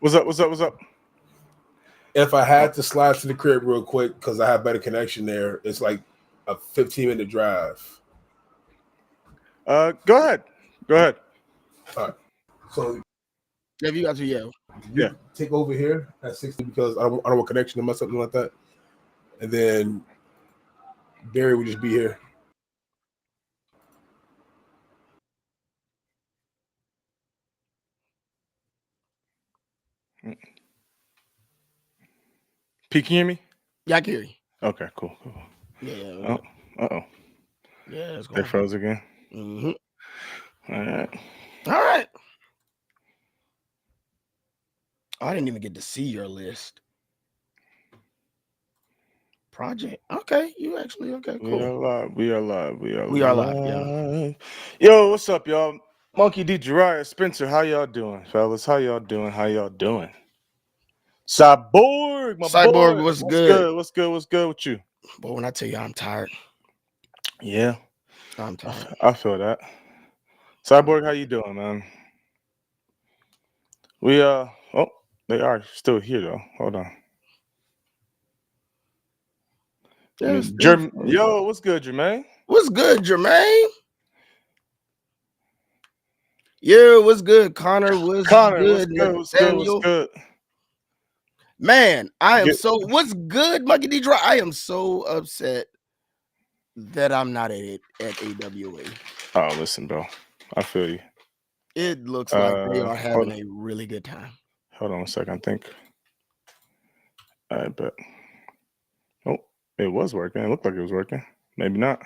What's up? What's up? What's up? If I had to slide to the crib real quick because I have better connection there, it's like a 15-minute drive. Go ahead. Go ahead. All right. So If you got to yell, you take over here at 60 because I don't want connection to mess something like that, and then Barry would just be here. P, can you hear me? Yeah, I can hear you. Okay, cool. Yeah. Uh-oh. Yeah, it's They going. froze again. Mm-hmm. All right. All right. I didn't even get to see your list. Project. Okay, you actually okay. We are Cool. live. We are live. We are We are live. live, Yo, what's up, y'all? Monkey D. Jiraiya, Spencer, how y'all doing, fellas? How y'all doing? How y'all doing? Cyborg, my Cyborg, boy. what's good? What's good? What's good with you? But when I tell you I'm tired, Yeah, I'm tired. I feel that. Cyborg, how you doing, man? We oh, they are still here though. Hold on. Yes, Yo, what's good, Jermaine? What's good, Jermaine? Yeah, what's good, Connor? What's good, What's good? Man, I am what's good, Monkey D. Dry? I am so upset that I'm not at AWA. Oh, listen, bro. I feel you. It looks like they are having a really good time. Hold on a second, I think. I bet. Oh, it was working. It looked like it was working. Maybe not.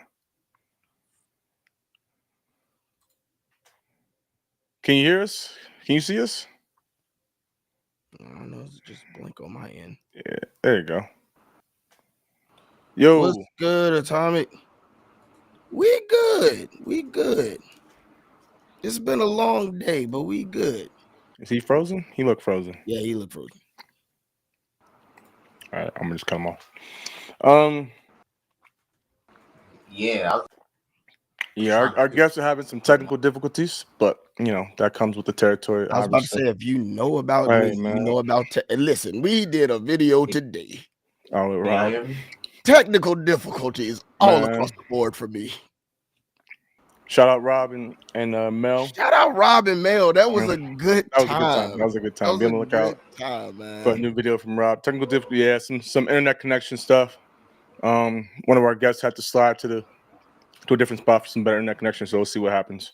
Can you hear us? Can you see us? I don't know. It's just blink on my end. Yeah, there you go. Yo. What's good, Atomic? We good. We good. It's been a long day, but we good. Is he frozen? He looked frozen. Yeah, he looked frozen. All right, I'm gonna just cut him off. Our guests are having some technical difficulties, but you know that comes with the territory. I was about to say, if you know about me, you know about. Listen, we did a video today. Oh, Rob. Technical difficulties all across the board for me. Shout out Rob and Mel. Shout out Rob and Mel. That was a good time. That was a good time. Be on the lookout man. for a new video from Rob. Technical difficulty, yeah, some internet connection stuff. One of our guests had to slide to a different spot for some better internet connection, so we'll see what happens.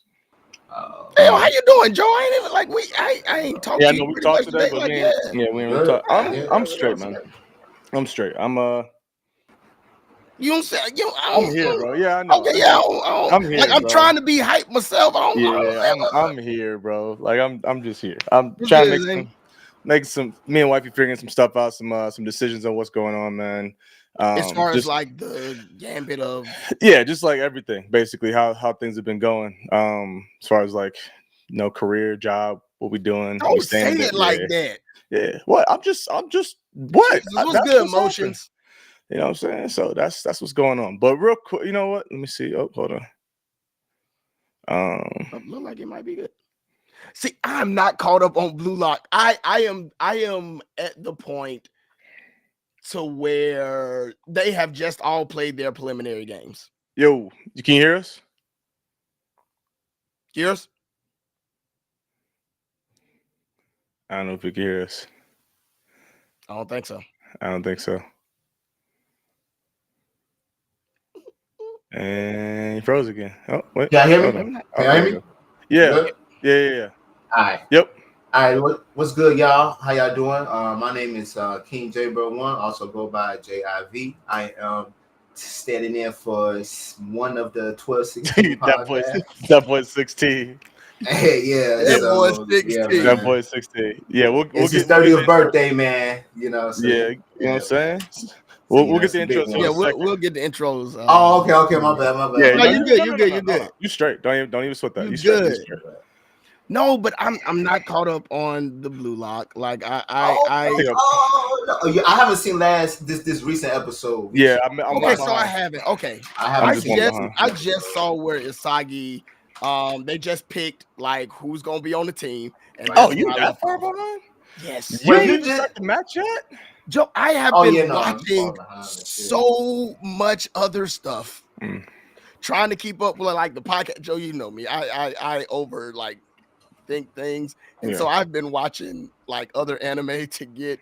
Hey, how you doing, Joe? I ain't even I ain't talking to you. Yeah, I know we talked today, but we ain't really talk. I'm straight, man. I'm straight. You don't say I'm here, bro. Yeah, I know. Okay, yeah, I'm here. Like, I'm trying to be hype myself. I'm here, bro. Like I'm just here. I'm trying to make some. Me and wifey figuring some stuff out, some decisions on what's going on, man. As far as like the gambit of just like everything, basically how things have been going. As far as like career, job, what we doing. Don't say it like that. Yeah. What? I'm just what? What's good, emotions? You know what I'm saying? So that's what's going on. But real quick, you know what? Let me see. Oh, hold on. Look like it might be good. See, I'm not caught up on Blue Lock. I am at the point to where they have just all played their preliminary games. Yo, you can hear us? Hear us? I don't know if you can hear us. I don't think so. And he froze again. Oh, wait. Can you hear me? Can you hear me? Yeah. All right. Yep. All right. What's good, y'all? How y'all doing? My name is King J-Bro1. Also go by JIV. I am standing in for one of the 12-16 that boy's 16. Hey, yeah. That boy's 16. Yeah, that boy's 16. Yeah, we'll it's his 30th birthday, man. You know. So, you know what I'm saying? We'll get the intros. Yeah, we'll get the intros. Okay. My bad. Yeah, no, you good. You straight. Don't even sweat that. You good. Straight. No, but I'm not caught up on the Blue Lock. Like I haven't seen this recent episode. Yeah, I haven't. Okay, I just saw where Isagi. They just picked like who's gonna be on the team. And you that far behind? Yes. You Well, ain't you even just- start the match yet? Joe, I have Oh, been yeah, no, I'm watching far behind, that's it. so much other stuff, Mm. trying to keep up with like the podcast. Joe, you know me. I over like think things, and so I've been watching like other anime to get,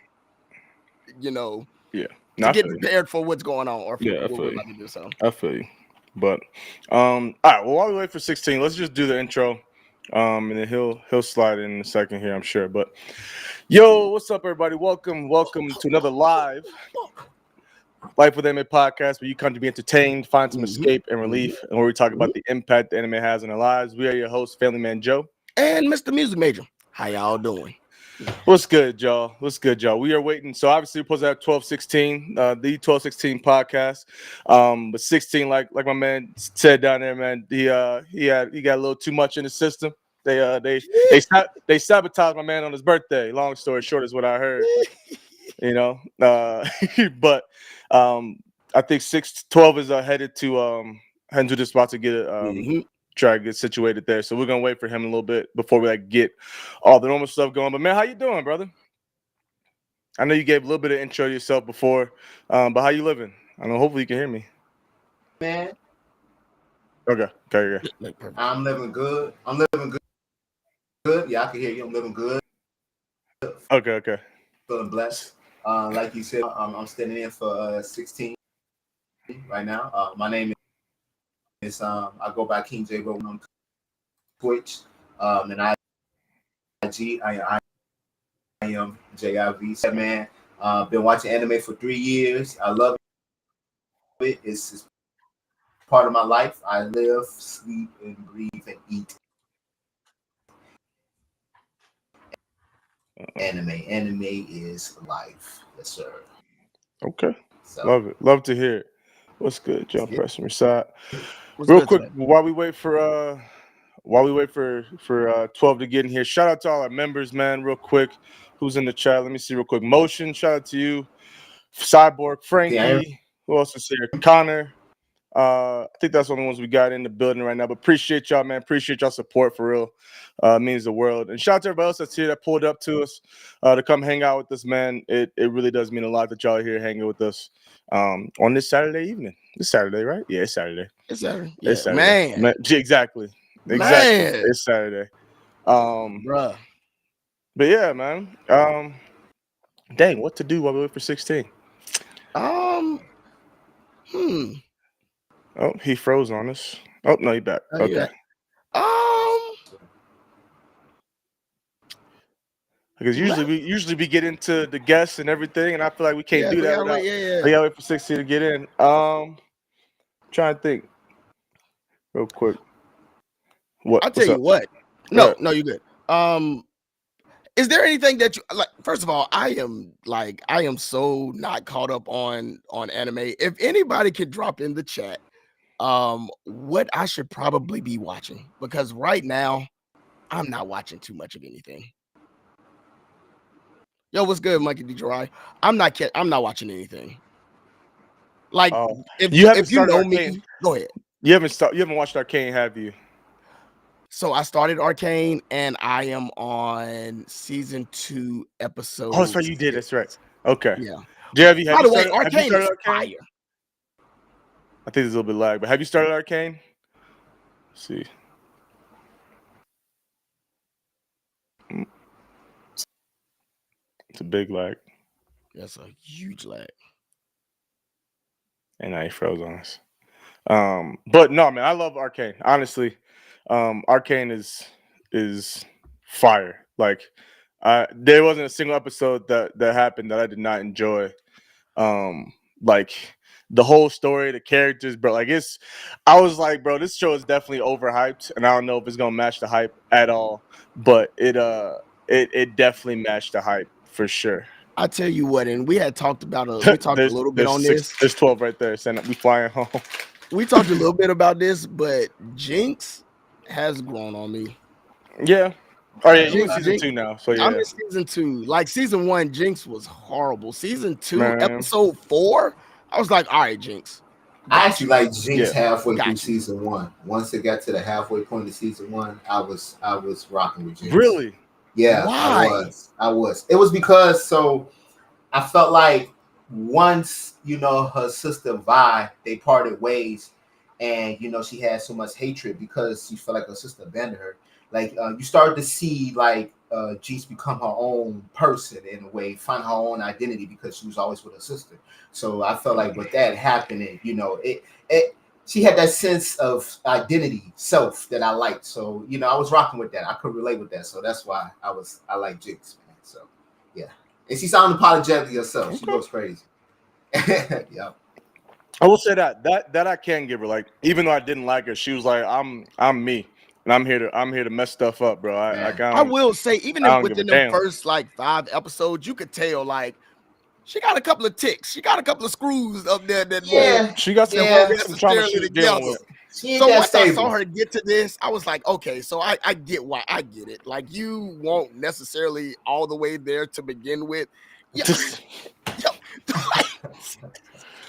to get prepared for what's going on or for what we're about to do. So I feel you. But all right, well, while we wait for 16, let's just do the intro. And then he'll slide in a second here, I'm sure. But yo, what's up, everybody? Welcome to another live Life with Anime podcast, where you come to be entertained, find some escape and relief, and where we talk about the impact the anime has on our lives. We are your hosts, Family Man Joe and Mr. Music Major. How y'all doing? What's good, y'all? We are waiting. So obviously we're supposed to have 1216, the 1216 podcast. But 16, like my man said down there, man, he got a little too much in the system. They sabotaged my man on his birthday. Long story short is what I heard. But I think 612 is headed to this spot to get it try to get situated there. So we're gonna wait for him a little bit before we get all the normal stuff going. But man, how you doing, brother? I know you gave a little bit of intro to yourself before, but how you living? I know hopefully you can hear me. Man. Okay. I'm living good. Yeah, I can hear you. I'm living good. Okay. Feeling blessed. Like you said, I'm standing in for 16 right now. My name is I go by King J Bro on Twitch. And I am JIV. Man, been watching anime for 3 years. I love it. It's part of my life. I live, sleep, and breathe and eat anime. Anime is life. Yes, sir. Okay. So, Love it. Love to hear it. What's good, John Preston? Your side. What's Real good, quick, sir? while we wait for 12 to get in here, shout out to all our members, man. Real quick, who's in the chat? Let me see real quick. Motion, shout out to you. Cyborg, Frankie. Who else is here? Connor. I think that's the only ones we got in the building right now. But appreciate y'all, man. Appreciate y'all support for real. Means the world. And shout out to everybody else that's here that pulled up to us to come hang out with us, man. It really does mean a lot that y'all are here hanging with us on this Saturday evening. This Saturday, right? Yeah, it's Saturday. It's Saturday. Yeah, it's Saturday. Man. Exactly. Man. It's Saturday. Bruh. But yeah, man. Dang, what to do while we wait for 16? Oh, he froze on us. Oh no, he back. Okay. Because usually we get into the guests and everything, and I feel like we can't do that without. We gotta wait for 16 to get in. Trying to think real quick. I'll tell you what. No, you're good. Is there anything that you like? First of all, I am so not caught up on anime. If anybody could drop in the chat, what I should probably be watching, because right now I'm not watching too much of anything. Yo, what's good, Mikey DJI? I'm not watching anything. Like, if you know Arcane. me, go ahead. You haven't watched Arcane, have you? So I started Arcane, and I am on season 2, episode. Oh, that's right, you did. That's right. Okay. Yeah. Have you By the way, started Arcane is fire. I think there's a little bit of lag, but have you started Arcane? Let's see. It's a big lag. That's a huge lag. And now he froze on us. But no, man, I love Arcane. Honestly, Arcane is fire. Like, there wasn't a single episode that happened that I did not enjoy. Like the whole story, the characters, bro. Like I was like, bro, this show is definitely overhyped, and I don't know if it's gonna match the hype at all. But it definitely matched the hype for sure. I tell you what, and we had talked about we talked a little bit on this. There's 12 right there saying that we flying home. We talked a little bit about this, but Jinx has grown on me. Yeah. Oh yeah, you're in season 2 now. So yeah. I'm in season 2. Like season 1, Jinx was horrible. Season 2, episode 4, I was like, all right, Jinx. I actually like Jinx halfway through season 1. Once it got to the halfway point of season 1, I was rocking with Jinx. Really? Yeah, Why? I was. It was because I felt like once her sister Vi, they parted ways, and she had so much hatred because she felt like her sister abandoned her. Like you started to see like Jeets become her own person in a way, find her own identity because she was always with her sister. So I felt like with that happening, it she had that sense of identity, self that I liked. So I was rocking with that. I could relate with that. So that's why I like Jinx, man. So yeah. And she sounded apologetic herself. She goes crazy. Yeah. I will say that I can give her. Like, even though I didn't like her, she was like, I'm me, and I'm here to mess stuff up, bro. I will say, even I if don't give a within the damn. first like 5 episodes, you could tell like she got a couple of ticks, she got a couple of screws up there that won't She got some trauma she was dealing with. She ain't So that once I stable. saw her get to this, I was like, okay, so I get why. I get it. Like, you won't necessarily all the way there to begin with. Yo,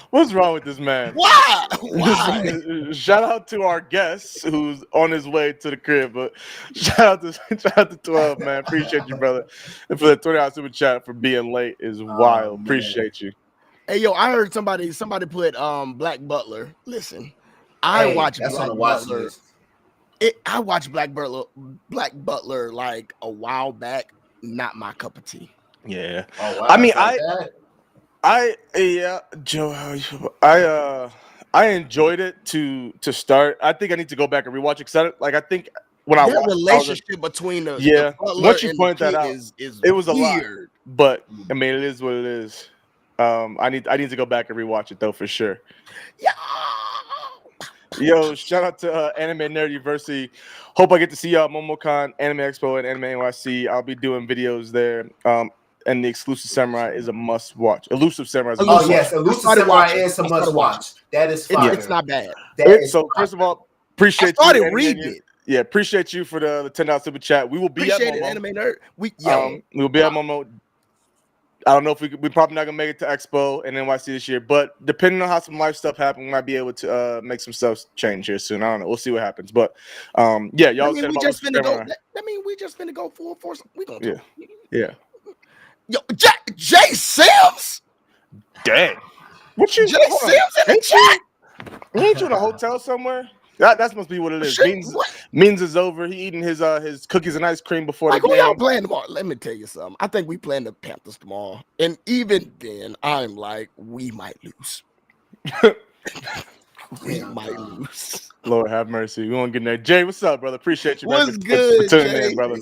What's wrong with this man? why? Why? Shout out to our guest who's on his way to the crib. But shout out to 12, man. Appreciate you, brother. And for the $20 super chat for being late is wild. Appreciate you. Hey, yo, I heard somebody put Black Butler. Listen, I watched Black Butler. I watched Black Butler like a while back. Not my cup of tea. Yeah. Oh, wow, I mean, Joe, I enjoyed it to start. I think I need to go back and rewatch it because I think when I watched relationship between the Butler once you and pointed that out, it was weird. a lot. But I mean, it is what it is. I need to go back and rewatch it though for sure. Yeah. Yo, shout out to Anime Nerd University. Hope I get to see y'all at MomoCon, Anime Expo, and Anime NYC. I'll be doing videos there. And the Exclusive Samurai is a must watch. Elusive Samurai is a must watch. Yes, Elusive Samurai is a must watch. That is fire. It's not bad. So first of all, appreciate I started you. reading it. Yeah, appreciate you for the $10 super chat. We will be Appreciate at Momo. Anime Nerd. We will be at Momo. I don't know if we're probably not gonna make it to Expo and NYC this year, but depending on how some life stuff happens, we might be able to make some stuff change here soon. I don't know. We'll see what happens. But yeah, y'all said about just finna go. We just finna go full force. We gonna yeah. Yo, Jay Sims. Dang. What you? Jay Sims in the chat. Ain't you in a hotel somewhere? That must be what it is. Means is over. He eating his cookies and ice cream before the game. Who y'all playing tomorrow? Let me tell you something. I think we playing the Panthers tomorrow, and even then, I'm like, we might lose. We might lose. Lord have mercy. We won't get in there. Jay, what's up, brother? Appreciate you, man. What's for good, tuning Jay? in, brother.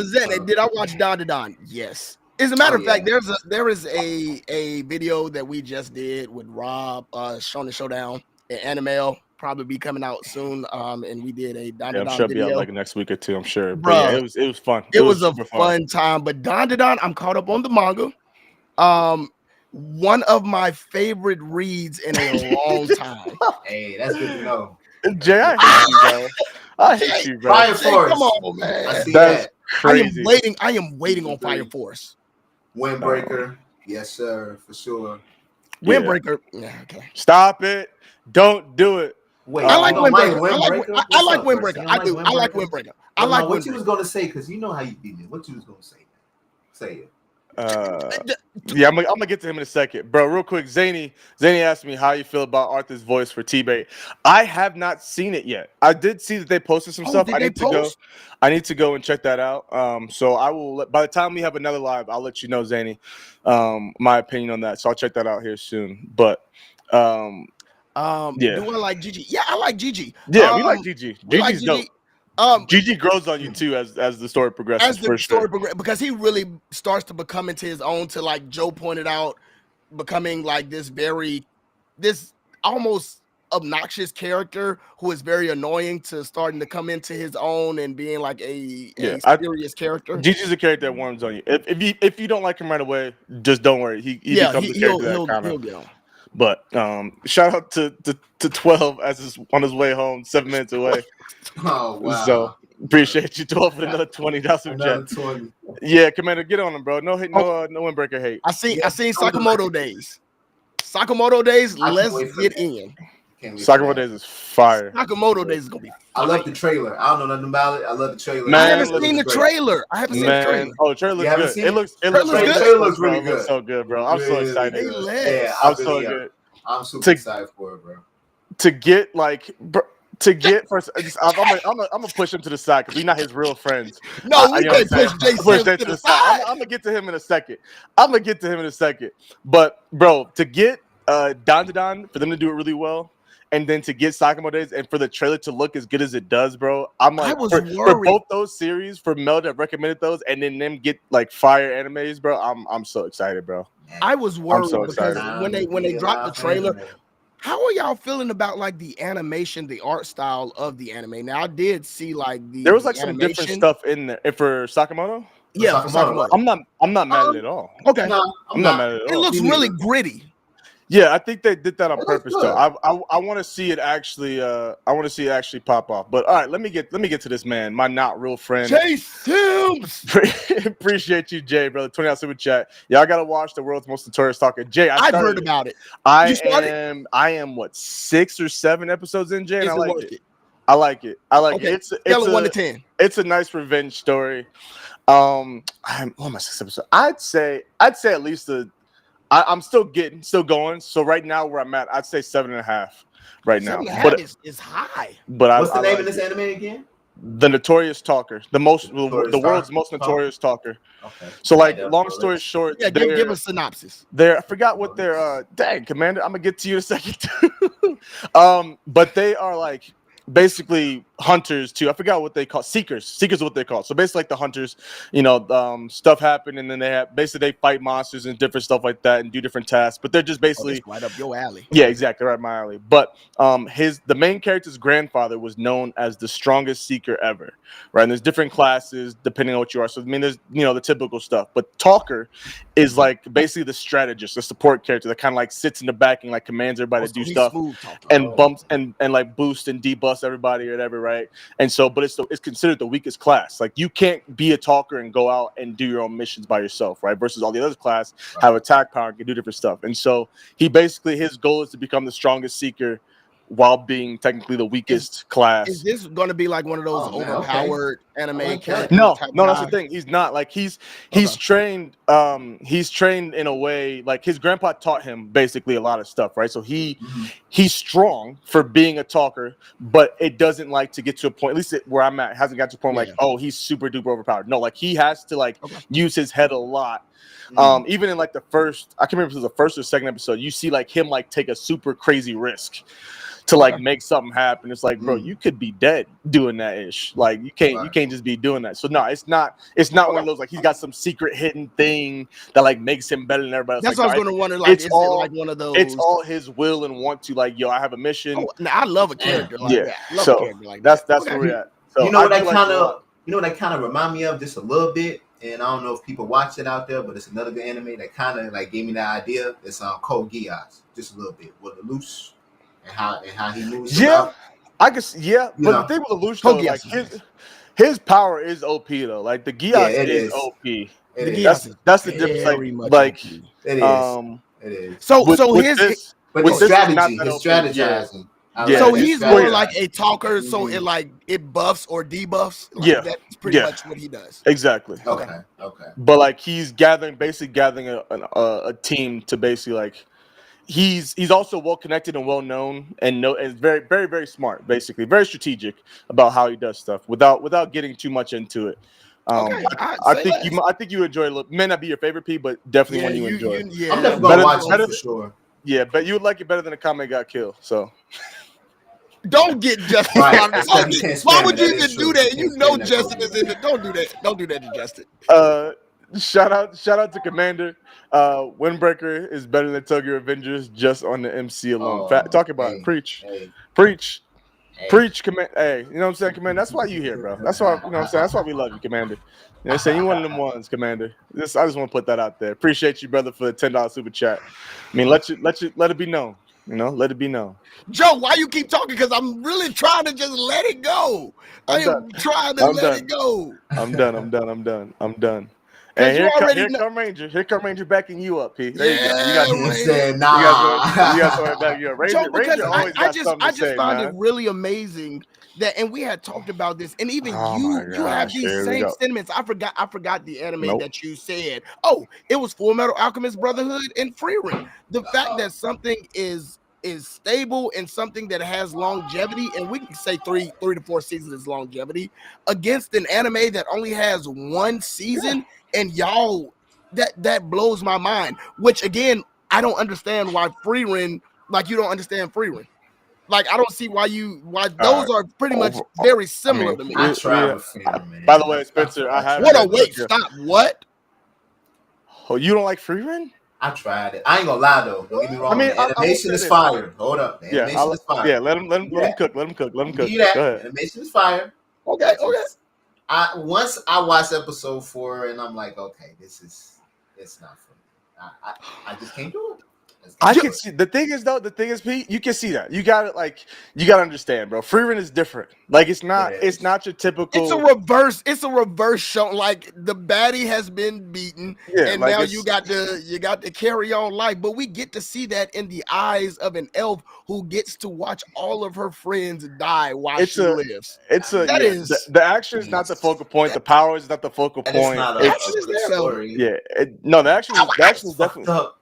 Zene, did I watch Don to Don? Yes. As a matter of fact, there is a video that we just did with Rob, Shonen Showdown and Animal, probably be coming out soon. And we did a Don to Don I'm sure video. Be out like next week or two. I'm sure. Bruh, but yeah, it was fun. It was a fun time. But Don to Don, I'm caught up on the manga. One of my favorite reads in a long time. Hey, that's good to know. Jay, I hate you, bro. I hate you, bro. Fire Force. Come on, man. I see that. Crazy. I am waiting on Fire Force. Windbreaker. Yes, sir, for sure. Windbreaker. Yeah, okay. Stop it. Don't do it. Wait, I like Windbreaker. Windbreaker. I like Windbreaker. I do. I like Windbreaker. I like what you was gonna say, because you know how you did it. What you was gonna say? Say it. Yeah, I'm gonna get to him in a second, bro. Real quick, Zany asked me how you feel about Arthur's voice for T-Bait. I have not seen it yet. I did see that they posted some stuff. I need to go and check that out. So I will. By the time we have another live, I'll let you know, Zany, my opinion on that. So I'll check that out here soon. But yeah. Do I like Gigi? Yeah, I like Gigi. Yeah, we like Gigi. Gigi's dope. Gigi grows on you too as the story progresses. Because he really starts to become into his own. To like Joe pointed out, becoming like this almost obnoxious character who is very annoying to starting to come into his own and being like a serious character. Gigi's a character that warms on you. If you don't like him right away, just don't worry. He becomes a character that kind of. Get on. But shout out to 12 on his way home, 7 minutes away. Oh wow! So appreciate you, 12, for another $20. Yeah, Commander, get on him, bro. No windbreaker hate. I seen Sakamoto Days. Let's get in. Can't wait. Sakamoto Days is fire. Nakamoto Days is gonna be. I love the trailer. I don't know nothing about it. I love the trailer. Man, I haven't looks seen the great. trailer. I haven't seen the trailer. Oh, the trailer looks haven't good. seen It it? looks Trailer's so good. good. Trailer looks bro. really It looks good. so good, bro. I'm so Really excited. Hey, good. Les. Yeah, I'm so good. I'm super To- excited for it, bro. To get like to get first, I'm gonna push him to the side because we're not his real friends. No, we you know what I'm can't push saying? Jay Push Sims that to the side. I'm gonna get to him in a second. But bro, to get Don for them to do it really well, and then to get Sakamoto Days and for the trailer to look as good as it does, bro. I'm like, I was for worried. both those series, for Mel that recommended those, and then them get like fire animes, bro. I'm so excited, bro. I was worried so because excited. when they dropped the trailer, how are y'all feeling about like the animation, the art style of the anime? Now I did see like There was like the some animation. different stuff in there. And for Sakamoto, Yeah, for Sakamoto. I'm not mad at it at all. Okay, No, I'm not mad at it at it all. looks really gritty. Yeah, I think they did that on It looks purpose good. though. I want to see it actually. I want to see it actually pop off. But all right, let me get to this man, my not real friend. Jay Sims. Appreciate you, Jay, brother. $20 super chat. Y'all gotta watch the world's most notorious talker. Jay, I've heard about it. I You started? am what 6 or 7 episodes in, Jay, and Is I it like worth it. I like it. Okay. It's Scale of 1 to a 10. it's a nice revenge story. I'm on my 6th episode. I'd say at least I'm still going. So right now where I'm at, I'd say 7.5 right now. 7.5 But is high. What's the I name like of this it. anime again? The Notorious Talker, the Notorious world's most notorious talker. Okay. So like, Yeah, long story short, Yeah, give a synopsis. I forgot what their dang commander. I'm gonna get to you in a second too. But they are like basically hunters too. I forgot what they call seekers. Seekers are what they call. So basically like the hunters, stuff happen and then they fight monsters and different stuff like that and do different tasks. But they're just basically right up your alley. Yeah, exactly, right my alley. But the main character's grandfather was known as the strongest seeker ever, right? And there's different classes depending on what you are. So I mean, there's the typical stuff. But Talker is like basically the strategist, the support character that kind of like sits in the back and like commands everybody to do stuff and bumps and like boost and debuffs everybody or whatever, right? And so, but it's considered the weakest class. Like you can't be a talker and go out and do your own missions by yourself, right? Versus all the other class have attack power and can do different stuff. And so his goal is to become the strongest seeker while being technically the weakest class. Is this going to be like one of those overpowered anime characters? No, that's the thing. He's not like he's trained. He's trained in a way like his grandpa taught him basically a lot of stuff, right? So he's strong for being a talker, but it doesn't like to get to a point. At least where I'm at, hasn't got to a point like he's super duper overpowered. No, like he has to use his head a lot. Even in like the first, I can't remember if it was the first or second episode, you see like him like take a super crazy risk to like make something happen. It's like, bro, you could be dead doing that ish. Like you can't just be doing that. So no, it's not one of those like he's got some secret hidden thing that like makes him better than everybody else. That's like, what I was going to wonder. Like, is it like one of those? It's all his will and want to like, I have a mission. I love a character like that. I love a character like that's where we're at. So you know what that kind of remind me of just a little bit. And I don't know if people watch it out there, but it's another good anime that kind of like gave me the idea. It's Code Geass, just a little bit with the loose and how he moves. Yeah, I guess. Yeah, but the thing with the loose though, like his power is OP though. Like the Geass is OP. That's the difference. Like it is. It is. So his strategizing. So he's more like a talker, so it buffs or debuffs. Like that's pretty much what he does. Exactly. Okay. But like he's gathering a team to basically like he's also well connected and well known and very very very smart. Basically, very strategic about how he does stuff without getting too much into it. I think you enjoy it. May not be your favorite P, but definitely one you enjoy. I'm definitely gonna watch it for sure. Yeah, but you would like it better than a Kame got killed. So. Don't get Justin. Why would you even do that? You know Justin is in it. Don't do that. Don't do that to Justin. Shout out to Commander. Windbreaker is better than Tokyo Avengers just on the MC alone. Talk about it. Preach. Commander. Hey, you know what I'm saying, Commander? That's why you here, bro. That's why I'm saying. That's why we love you, Commander. You know what I'm saying? You one of them ones, Commander. I just want to put that out there. Appreciate you, brother, for the $10 super chat. I mean, let it be known. Let it be known. Joe, why you keep talking? Because I'm really trying to just let it go. I am trying to let it go. I'm done. And you here, already here know. come Ranger. Here come Ranger backing you up, P. There you go. Yeah, You got He Ranger. said, you nah. got someone backing you up. Joe, Ranger, because Ranger always got something I to just say, find it man. really amazing that, and we had talked about this, and even Oh my you have gosh, these here we same go. sentiments. I forgot the anime Nope. that you said. Oh, it was Full Metal Alchemist Brotherhood and Frieren. The fact that something is stable and something that has longevity, and we can say three to 4 seasons is longevity, against an anime that only has 1 season, and y'all, that blows my mind. Which again, I don't understand why Frieren, like you don't understand Frieren. Like I don't see why those are pretty much very similar to me. I tried with Freedom, man. By the way, Spencer, I have What? read Wait, the- stop. What? Oh, you don't like Frieren? I tried it. I ain't gonna lie though. Don't get me wrong. I mean, the I will animation say is this. fire. Hold up. The Yeah, animation is fire. yeah. Let him cook. Let him cook. Let him cook. Go ahead. Animation is fire. Okay. Once I watched episode 4 and I'm like, okay, it's not for me. I just can't do it. I can see the thing is Pete, you can see that. You got it, you gotta understand, bro. Frieren is different. Like it's not your typical. It's a reverse show. Like the baddie has been beaten, and like now you got to carry on life. But we get to see that in the eyes of an elf who gets to watch all of her friends die while she lives. The action is not the focal point. The power is not the focal point. It's not a good story. Yeah, no, the action is definitely. Up.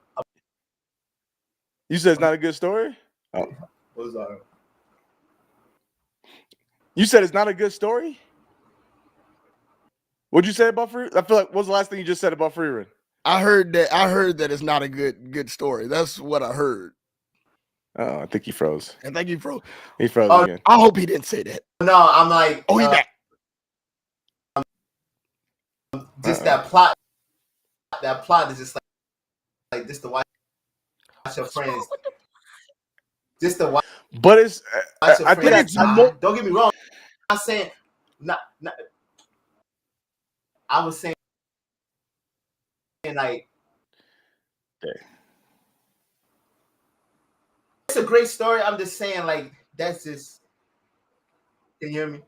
You said it's not a good story? Oh. You said it's not a good story? What'd you say about Frieren? I feel like what was the last thing you just said about Frieren? I heard that it's not a good story. That's what I heard. Oh, I think he froze. And thank you, bro. He froze again. I hope he didn't say that. No, I'm like, he back. Just that plot. That plot is just like this to watch your friends. Just to watch. But it's. I think it's more. Don't get me wrong. I'm not saying. Not. I was saying like. Okay. It's a great story. I'm just saying like that's just. Can you hear me?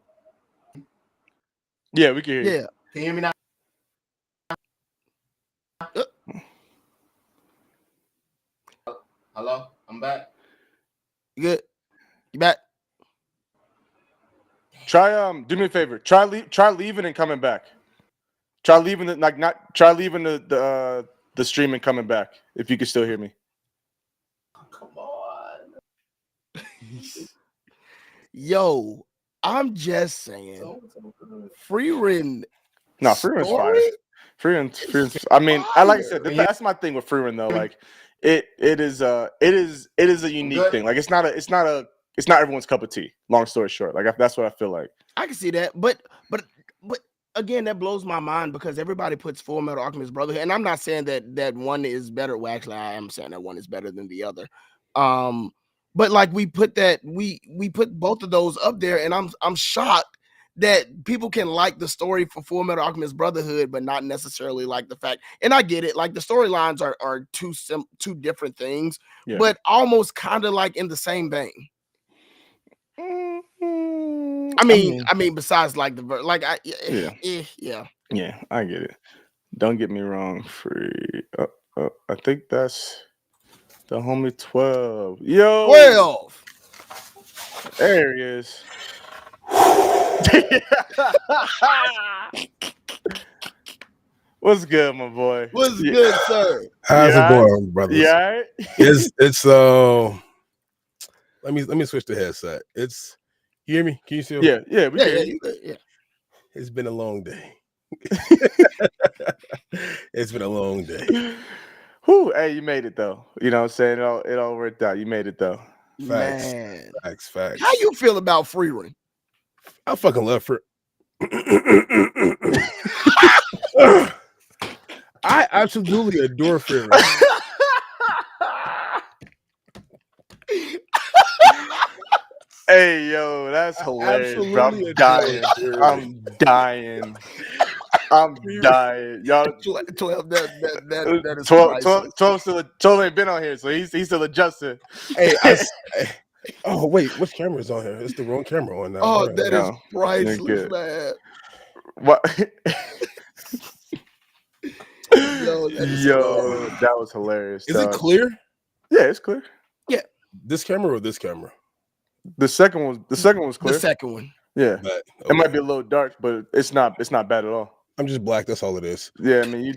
Yeah, we can hear you. Yeah. Can you hear me now? Hello, I'm back. You good? You back? Try do me a favor. Try leaving and coming back. Try leaving the stream and coming back if you can still hear me. Come on. Yo, I'm just saying. Frieren. No, Frieren's fire. Frieren's I mean, like I said, that's my thing with Frieren though. Like it is a unique thing. Like it's not everyone's cup of tea. Long story short, like that's what I feel like. I can see that, but again, that blows my mind because everybody puts Full Metal Alchemist Brotherhood, and I'm not saying that one is better. Well, actually, I am saying that one is better than the other. But like we put both of those up there, and I'm shocked that people can like the story for Full Metal Alchemist Brotherhood, but not necessarily like the fact. And I get it, like the storylines are two different things, but almost kind of like in the same vein. I mean, besides like the like, I get it. Don't get me wrong. I think that's the homie 12. Yo, 12. There he is. What's good, my boy? What's good, sir? How's it going, brothers? Yeah, it's let me switch the headset. It's you hear me? Can you see? Yeah, yeah. It's been a long day. It's been a long day. Whew, hey, you made it though. You know what I'm saying? It all worked out. You made it though. Facts. Man. Facts. How you feel about Frieren? I fucking love I absolutely adore Frieren. Hey, yo, that's hilarious. I'm dying. I'm dying. Y'all 12 that is 12 ain't been on here, so he's still adjusting. Hey, oh wait, which camera is on here? It's the wrong camera on now. Oh, that is priceless, man. What? Yo, that is hilarious. that was hilarious. Is it dog. clear? Yeah, it's clear. This camera or this camera? The second one was clear. The second one. Yeah, But, it might be a little dark, but it's not bad at all. I'm just black. That's all it is. Yeah, I mean,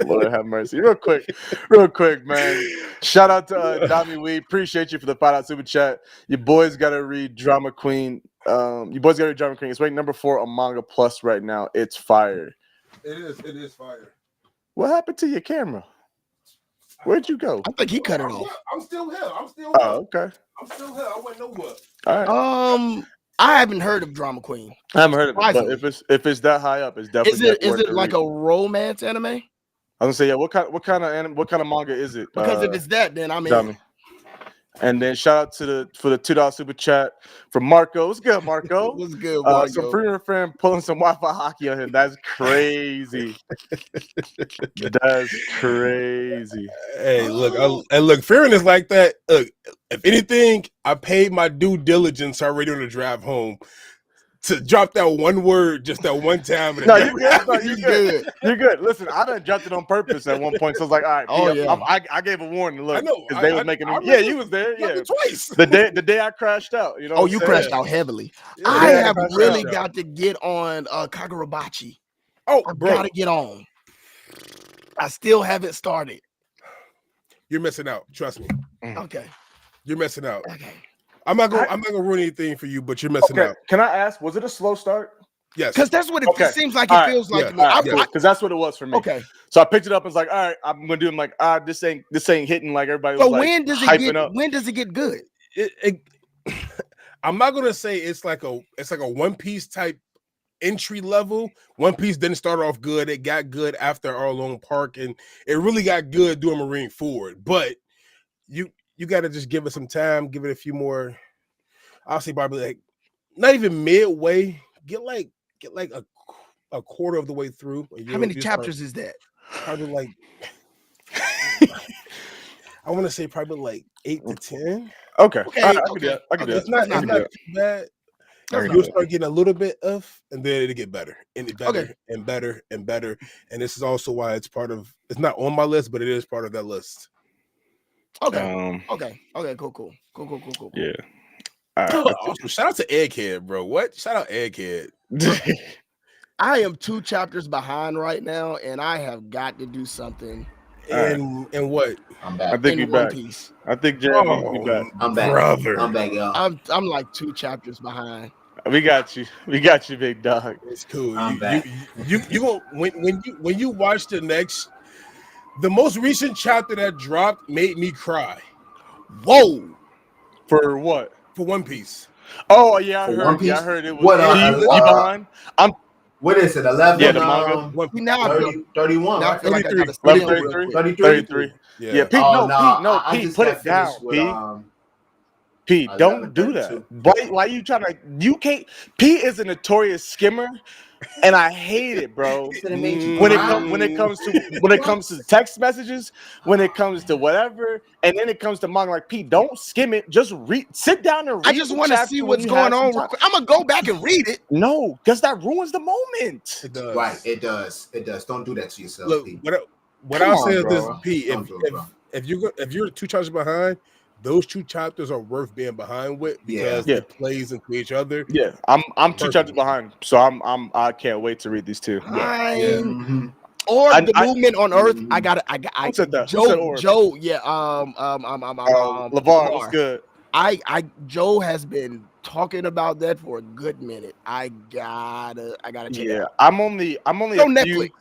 Lord have mercy. Real quick, man. Shout out to Dami Wee. Appreciate you for the $5 super chat. Your boys gotta read Drama Queen. It's ranked number 4 on Manga Plus right now. It's fire. It is fire. What happened to your camera? Where'd you go? I think he cut it off. I'm still here. Oh, okay. I'm still here. I went nowhere. All right. I haven't heard of Drama Queen. I haven't heard of it, but Surprisingly. if it's that high up, it's definitely. Is it like a romance anime? I was gonna say, yeah. What kind of manga is it? Because if it's that, then I mean, Dummy. And then shout out for the $2 super chat from Marco. What's good, Marco? what's good, Marco? Some premium friend pulling some Wi-Fi hockey on him. That's crazy. That's crazy. Hey, look, fearing is like that. Look, if anything, I paid my due diligence already on the drive home to drop that one word just that one time. No, you're good. No, you're good. You're good. Listen, I done dropped it on purpose at one point. So I was like, all right, I gave a warning. Look, I know. Because they was making me. Yeah, you was there. Yeah, twice. The day I crashed out. You know. Oh, you crashed out heavily. Yeah, I yeah, have crashed really out. got to get on Kagurabachi. Oh, I bro, gotta get on. I still haven't started. you're missing out. Trust me, Okay. you're missing out. Okay. I'm not gonna ruin anything for you, but you're missing out. Can I ask? Was it a slow start? Yes. Because that's what it Okay. seems like. All It right. feels like Yeah. to me. All right, because that's what it was for me. Okay. So I picked it up and was like, all right, I'm gonna do it. I'm like, this ain't hitting like everybody was So like when does it hyping get? up. When does it get good? I'm not gonna say it's like a One Piece type entry level. One Piece didn't start off good. It got good after Our Lone Park, and it really got good doing Marine Forward. But you got to just give it some time, give it a few more. I'll say probably like not even midway. Get like a quarter of the way through. How many chapters is that? Probably like I want to say probably like 8 to 10. Okay. Okay, All right, I okay, can do that. I can do okay. that. It's not I can do that. too bad. I can You'll do that. start getting a little bit of, and then it'll get better and better Okay. and better and better. And this is also why it's not on my list, but it is part of that list. Okay. Okay. Cool. Yeah. All right. Also, shout out to Egghead, bro. What? Shout out Egghead. I am 2 chapters behind right now, and I have got to do something And what? I'm I back. think in we One back. Piece. I think Jeremy will be back. I'm back. Brother. I'm back, y'all. I'm like 2 chapters behind. We got you. We got you, big dog. It's cool. I'm You back. go when you watch the most recent chapter that dropped made me cry Whoa. For what? for One Piece. Oh yeah, I For heard. One Piece? Yeah, I heard it was. What, you behind? What is it? 11? Yeah, the manga. One See, now I feel, 31, now I right? feel like I gotta 33. stay on real quick. 33? 33. Yeah, Pete. Oh, Pete, just put got it down, finished with, Pete. Pete, don't do that. Why you trying to? You can't. Pete is a notorious skimmer, and I hate it, bro. It made you When cry? it comes to text messages, when it comes to whatever, and then it comes to manga, like Pete, don't skim it. Just sit down and read. I just want to see what's going on. Real quick. I'm gonna go back and read it. No, because that ruins the moment. It does. Right, it does. It does. Don't do that to yourself, Look, Pete. what Come I'll on, say is this, bro. Pete. Don't do it, bro. If you're 2 chapters behind, those 2 chapters are worth being behind with because Yeah. it plays into each other. Yeah, I'm 2 Perfect. chapters behind, so I can't wait to read these 2. Mhm. Or I- the movement on Earth. I got Who said that? Who said Orb? Joe. Yeah. LeVar was good. Joe has been talking about that for a good minute. I gotta check it Yeah, out. I'm only It's on a few. Netflix.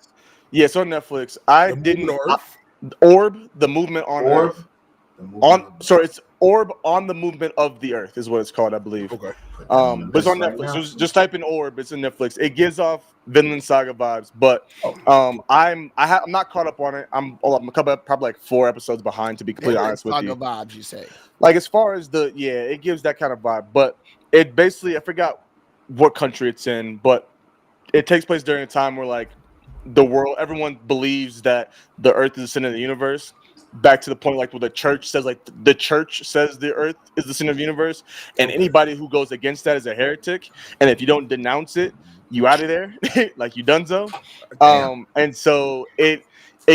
Yeah, it's on Netflix. I The didn't movement on Earth? Orb, the movement on Orb. Earth. It's Orb on the movement of the Earth is what it's called, I believe. Okay. But it's on Right Netflix. now. Just type in Orb. It's in Netflix. It gives off Vinland Saga vibes, but I'm not caught up on it. I'm a couple probably like 4 episodes behind, to be completely honest with Saga you. vibes, you say? Like as far as it gives that kind of vibe, but it basically, I forgot what country it's in, but it takes place during a time where like the world, everyone believes that the Earth is the center of the universe. Back to the point, like what the church says, like the church says the Earth is the center of the universe, and anybody who goes against that is a heretic. And if you don't denounce it, you out of there, like you donezo. And so it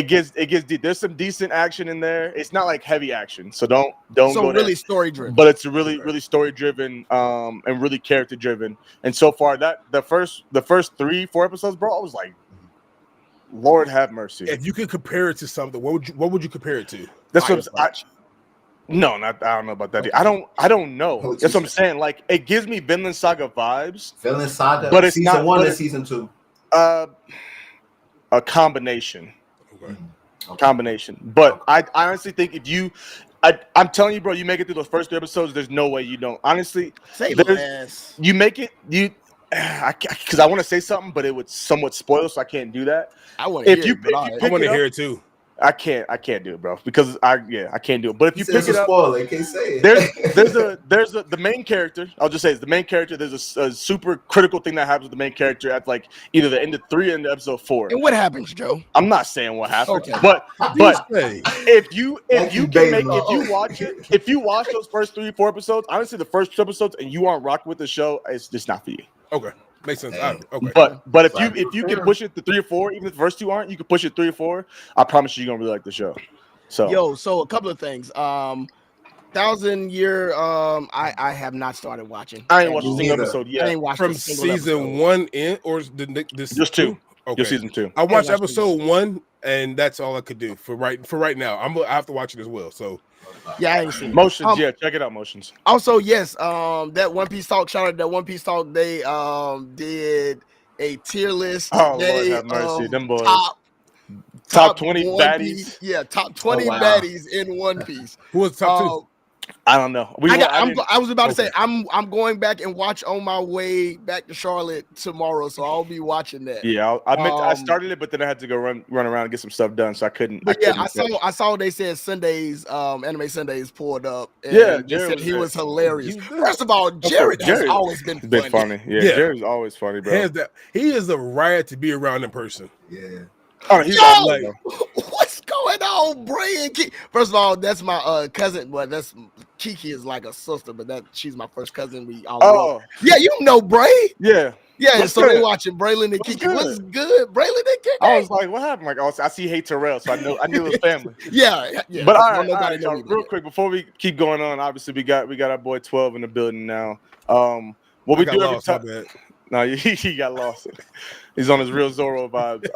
gets deep. There's some decent action in there. It's not like heavy action, so don't So go really there. story driven. But it's really story driven, and really character driven. And so far, that the first 3-4 episodes, bro, I was like, Lord have mercy. If you could compare it to something, what would you compare it to? That's Fire what Punch. I don't know about that. I don't know. That's what I'm saying. Like, it gives me Vinland Saga vibes. Vinland Saga, but it's season not 1 but and season 2. A combination. Okay. Combination. But I honestly think if you, I'm telling you, bro, you make it through those first 3 episodes, there's no way you don't. Honestly, Say less. you make it, because I want to say something, but it would somewhat spoil, so I can't do that. I want to If hear you it, but if all you right. I pick want it to up, hear it too. I can't do it, bro, because I can't do it. But if you pick it up, spoiler, you can't say it. there's the main character. I'll just say it's the main character. There's a super critical thing that happens with the main character at like either the end of 3 or end of episode 4. And what happens, Joe? I'm not saying what happened, Okay. but Say. if you watch those first 3-4 episodes, honestly, the first 2 episodes, and you aren't rocking with the show, it's just not for you. Okay, makes sense. Damn. Okay, But if you can push it to 3 or 4, even if the first 2 aren't, you can push it 3 or 4. I promise you're gonna really like the show. So So a couple of things. 1,000 Year. I have not started watching. I ain't watched a Me single neither. episode I yet. ain't watched from a single season episode. 1 in or this Just 2. Okay, Just season 2. I watched watched episode 1, and that's all I could do for right now. I have to watch it as well. So Yeah, I ain't seen it. Motions, yeah, check it out, Motions. Also, yes, that One Piece Talk. Shout out that One Piece Talk. They did a tier list. Oh, today, Lord have mercy. Them boys. Top 20 One baddies. Piece, yeah, top 20 wow. baddies in One Piece. who was top 2? I don't know. I was about to say Okay. I'm going back and watch on my way back to Charlotte tomorrow, so I'll be watching that. Yeah, I started it, but then I had to go run around and get some stuff done, so I couldn't. But yeah, couldn't I saw they said Sundays, Anime Sundays pulled up. And Yeah, they Jared said was he there. was hilarious. He's good. First of all, Jared has always been It's been funny. funny. Yeah, Yeah. Jared's always funny, bro. Hands down, he is a riot to be around in person. Yeah. Oh, he's Yo, awesome, bro. what's going on, Bray and Kiki? First of all, that's my cousin. Well, that's Kiki is like a sister, but she's my first cousin. We all Oh, yeah, you know Bray. yeah. Yeah, What's so good? they watching Braylon and What's Kiki. good? What's good, Braylon and Kiki? I was like, what happened? Like, I see Hey Terrell, so I knew it was family. yeah. But all Don't right, know y'all, me real yet. quick before we keep going on, obviously we got our boy 12 in the building now. What we I got do every lost, my time? bad. No, he got lost. He's on his real Zorro vibes.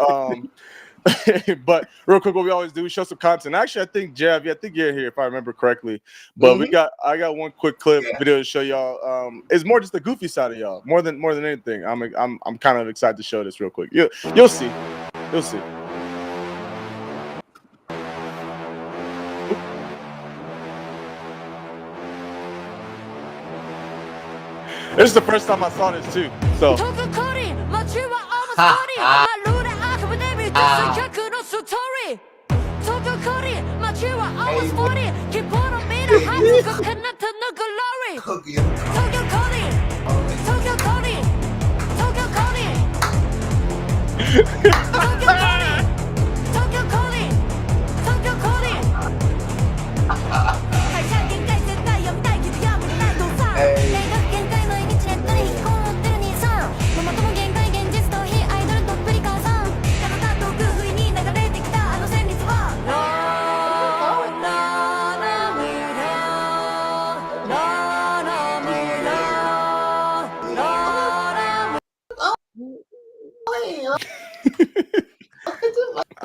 But real quick, what we always do, we show some content. Actually, I think Jav, I think you're here if I remember correctly. But I got one quick clip video to show y'all. It's more just the goofy side of y'all, more than anything. I'm kind of excited to show this real quick. You'll see. You'll see. This is the first time I saw this too. So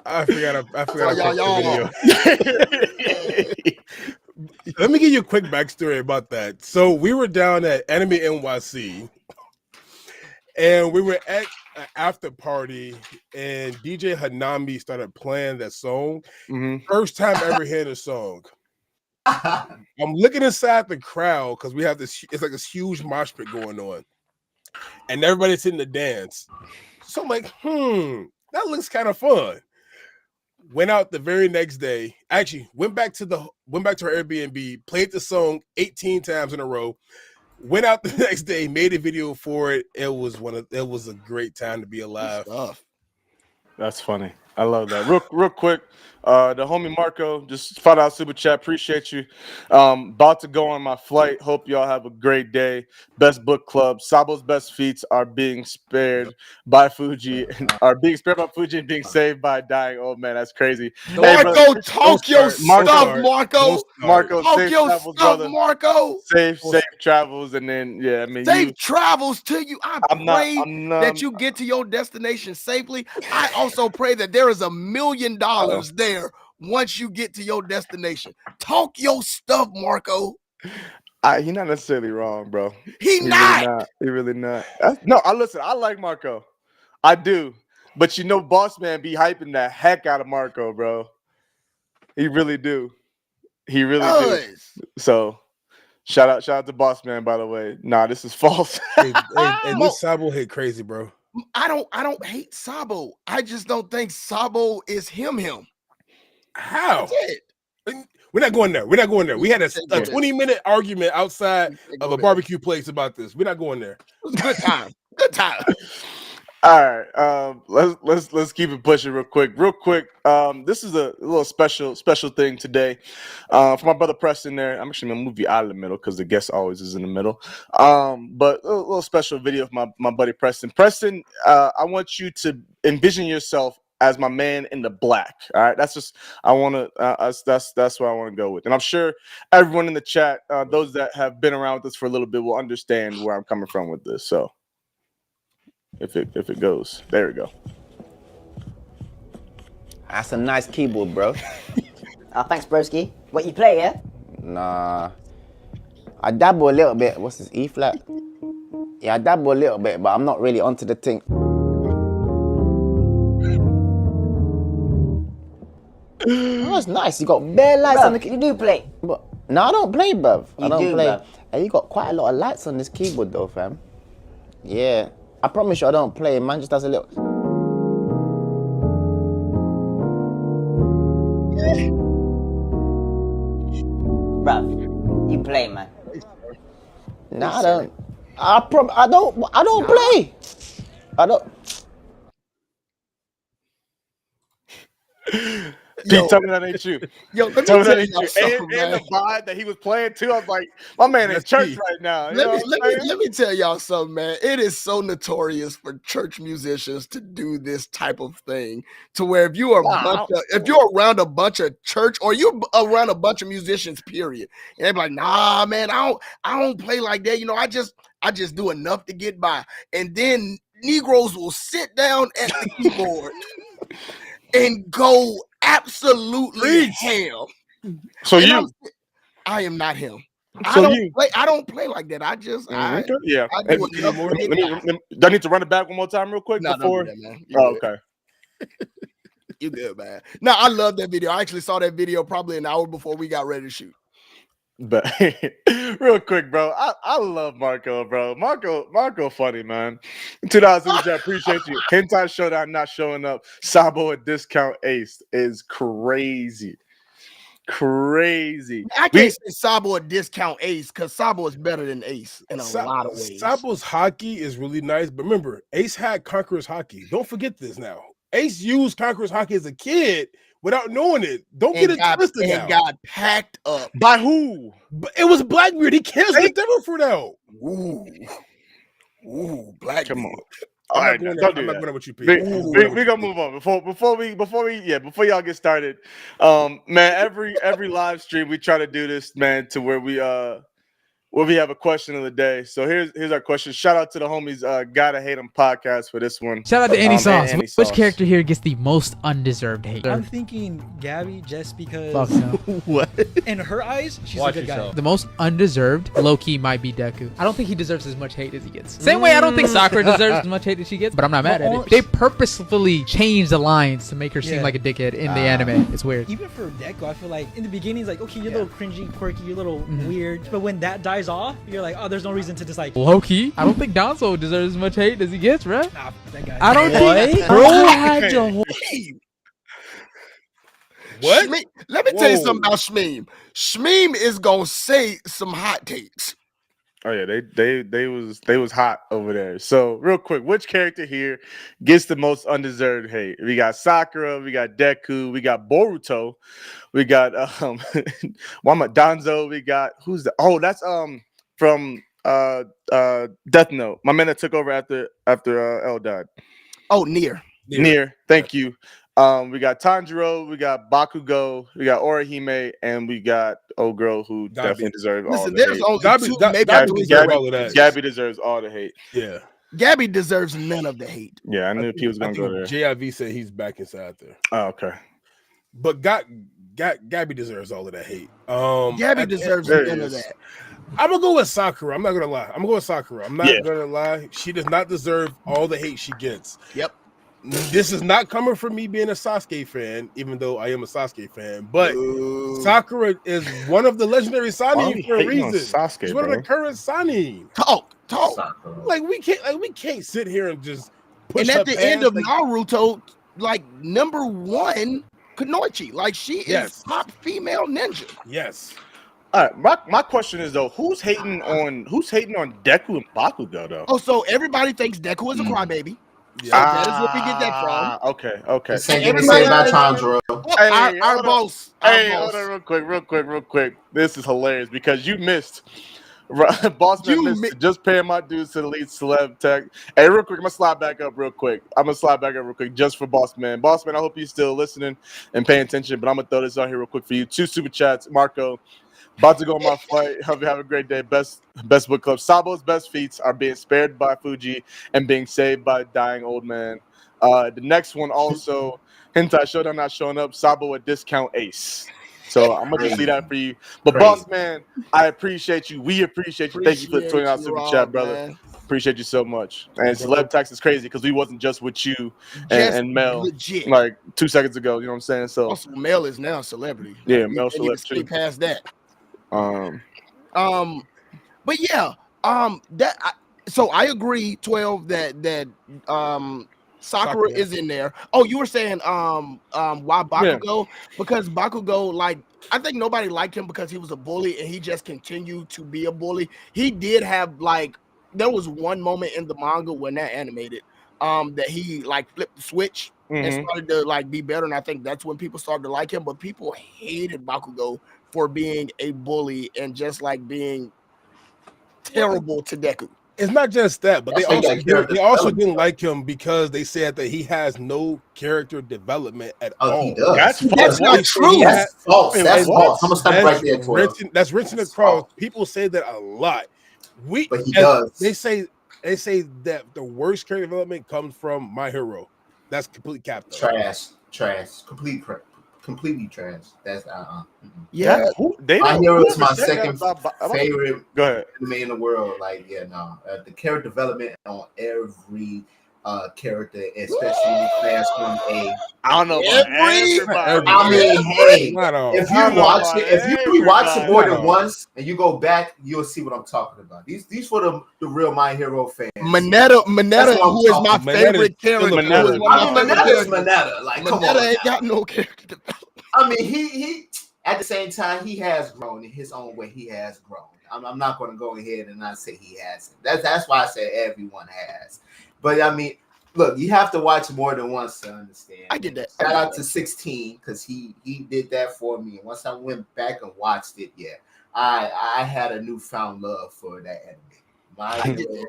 I forgot. I forgot. y'all. Let me give you a quick backstory about that. So we were down at Anime NYC, and we were at an after party, and DJ Hanami started playing that song. First time ever hearing the song. I'm looking inside the crowd because we have this. It's like this huge mosh pit going on, and everybody's hitting the dance. So I'm like, that looks kind of fun. Went out the very next day. Actually, went back to our Airbnb, played the song 18 times in a row. Went out the next day, made a video for it. It was a great time to be alive. That's funny. I love that. Real quick, the homie Marco just found out super chat. Appreciate you. About to go on my flight. Hope y'all have a great day. Best book club. Sabo's best feats are being spared by Fuji, are being spared by Fuji and being saved by a dying old man. That's crazy. Hey, brother, Marco, talk your stuff, Marco. Marco, Talk safe your travels, stuff, brother. Marco. Safe travels, and then I mean, Safe travels to you. I I'm pray not. that you get to your destination safely. I also pray that there is $1 million there once you get to your destination. Talk your stuff, Marco. He's not necessarily wrong, bro. He not. He really not. No, I listen. I like Marco. I do. But Boss Man be hyping the heck out of Marco, bro. He really do. He really do. So shout out to Boss Man, by the way. Nah, this is false. Hey, this Sabo hit crazy, bro. I don't hate Sabo. I just don't think Sabo is him. How? We're not going there. We're not going there. We had a 20-minute argument outside of a barbecue place about this. We're not going there. It was a good time. Good time. All right, let's keep it pushing real quick. This is a little special thing today for my brother Preston. There, I'm actually gonna move you out of the middle because the guest always is in the middle. But a little special video of my buddy Preston. Preston, I want you to envision yourself as my man in the black. All right, that's just I want to. That's what I want to go with, and I'm sure everyone in the chat, those that have been around with us for a little bit, will understand where I'm coming from with this. So. If it goes, there we go. That's a nice keyboard, bro. Thanks, broski. What you play, yeah? Nah, I dabble a little bit. What's this, E flat? Yeah, I dabble a little bit, but I'm not really onto the thing. Oh, that's nice. You got bare lights on the. You do play? But no, I don't play, bruv. I don't play. Bruv. Hey, you got quite a lot of lights on this keyboard, though, fam. Yeah. I promise you I don't play, man just does a little... Bruv, you play, man. Nah, I don't. I don't play. I don't... Pete, tell me that ain't you. Yo, let me tell me tell that ain't y'all you. something, And man. the vibe that he was playing too. I was like, my man in church right now. Let me tell y'all something, man. It is so notorious for church musicians to do this type of thing. To where if you are if you're around a bunch of church or you're around a bunch of musicians, period, and they're like, nah, man, I don't play like that. I just do enough to get by. And then Negroes will sit down at the keyboard and go absolutely ham. So and I am not him. So I don't play like that. I just I do enough to get by. Do I need to run it back one more time real quick before? Don't do that, man. Okay. You good, man. No, I love that video. I actually saw that video probably an hour before we got ready to shoot. But real quick, bro, I love Marco, bro. Marco funny, man. $2 I appreciate you. Hentai Showdown not showing up. Sabo at discount ace is crazy. I can't say Sabo a discount ace because Sabo is better than Ace in a lot of ways. Sabo's hockey is really nice, but remember, Ace had Conqueror's hockey. Don't forget this now. Ace used Conqueror's hockey as a kid without knowing it. Don't get it twisted now. And got packed up. By who? It was Blackbeard. He canceled it for now. Ooh, Blackbeard. Come on. I'm not going with you, Pete. We gonna move on before y'all get started. Man, every live stream we try to do this, man, to where we have a question of the day. So here's our question. Shout out to the homies Gotta Hate 'Em podcast for this one. Shout out to Andy Sauce. Which character here gets the most undeserved hate? I'm thinking Gabby just because Fuck no. What? In her eyes, she's a good guy. The most undeserved, low-key, might be Deku. I don't think he deserves as much hate as he gets. Same way I don't think Sakura deserves as much hate as she gets, but I'm not mad at it. They purposefully changed the lines to make her seem like a dickhead in the anime. It's weird. Even for Deku, I feel like in the beginning, it's like, okay, you're a little cringy, quirky, you're a little weird, but when that dies off, you're like, oh, there's no reason to dislike. Low-key, I don't think Danzo deserves as much hate as he gets, bro. Nah, that guy. I don't think. Bro had your whole... What? Let me tell you something about Shmeem. Shmeem is gonna say some hot takes. Oh yeah, they was hot over there. So real quick, which character here gets the most undeserved hate? We got Sakura, we got Deku, we got Boruto, we got Danzo, we got who's the that's from Death Note. My man that took over after L died. Oh, Nier. Thank you. We got Tanjiro, we got Bakugo, we got Orihime, and we got old girl who definitely deserves all Listen, the there's hate. only two, maybe Gabby three. all of that. Gabby deserves all the hate. Yeah. Gabby deserves none of the hate. Yeah, I knew he was gonna go there. JIV said he's back inside there. Oh, okay. But Gabby deserves all of that hate. Gabby deserves none of that. I'm gonna go with Sakura. I'm not gonna lie. I'm gonna go with Sakura. I'm not gonna lie. She does not deserve all the hate she gets. Yep. This is not coming from me being a Sasuke fan, even though I am a Sasuke fan. But Sakura is one of the legendary Sannin for a reason. She's one of the current Sannin. Talk. Like we can't sit here and just push. And at the end of like, Naruto, like number one, Kunoichi, like she is top female ninja. Yes. All right, my question is though, who's hating on Deku and Bakugo though? Oh, so everybody thinks Deku is a crybaby. So that is where we get that from. Okay. Same about Tanjiro. Our boss. Hold on real quick. This is hilarious because you missed. Bossman missed just paying my dues to the lead celeb tech. Hey, real quick, I'm gonna slide back up real quick just for Bossman. Bossman, I hope you're still listening and paying attention, but I'm gonna throw this out here real quick for you. 2 super chats, Marco. About to go on my flight. Hope you have a great day. Best book club. Sabo's best feats are being spared by Fuji and being saved by a dying old man. The next one also, Hentai Showdown not showing up. Sabo a discount ace. So I'm gonna just leave that for you. But boss man, I appreciate you. We appreciate you. Thank you for the $20 super chat, brother. Man. Appreciate you so much. And celeb tax is crazy because we wasn't just with you and Mel legit. Like 2 seconds ago. You know what I'm saying? So also, Mel is now a celebrity. Yeah, Mel celebrity. Past that. But yeah, so I agree, 12, that Sakura is in there. Oh, you were saying why Bakugo? Because Bakugo, like, I think nobody liked him because he was a bully and he just continued to be a bully. He did have, like, there was one moment in the manga when that animated that he like flipped the switch and started to like be better, and I think that's when people started to like him. But people hated Bakugo for being a bully and just like being terrible to Deku. It's not just that, but they also didn't like him because they said that he has no character development at all. He does. That's not true. That's false. That's false. I'm gonna stop right there. That's written across. People say that a lot. But he does. They say that the worst character development comes from My Hero. That's complete cap. Trash. Completely trash. That's Yeah. My Hero is my second favorite anime in the world. Like, the character development on every character, especially Class 1A. I don't know about everybody. I mean, hey, if you watch it more than once and you go back, you'll see what I'm talking about. These for the real My Hero fans. Mineta, who is my favorite character. Mineta. Like, come on, ain't got no character development. I mean, he at the same time he has grown in his own way. He has grown. I'm not going to go ahead and not say he hasn't. That's why I say everyone has. But I mean, look, you have to watch more than once to understand. I get that. Shout out to 16 because he did that for me. And once I went back and watched it, I had a newfound love for that anime.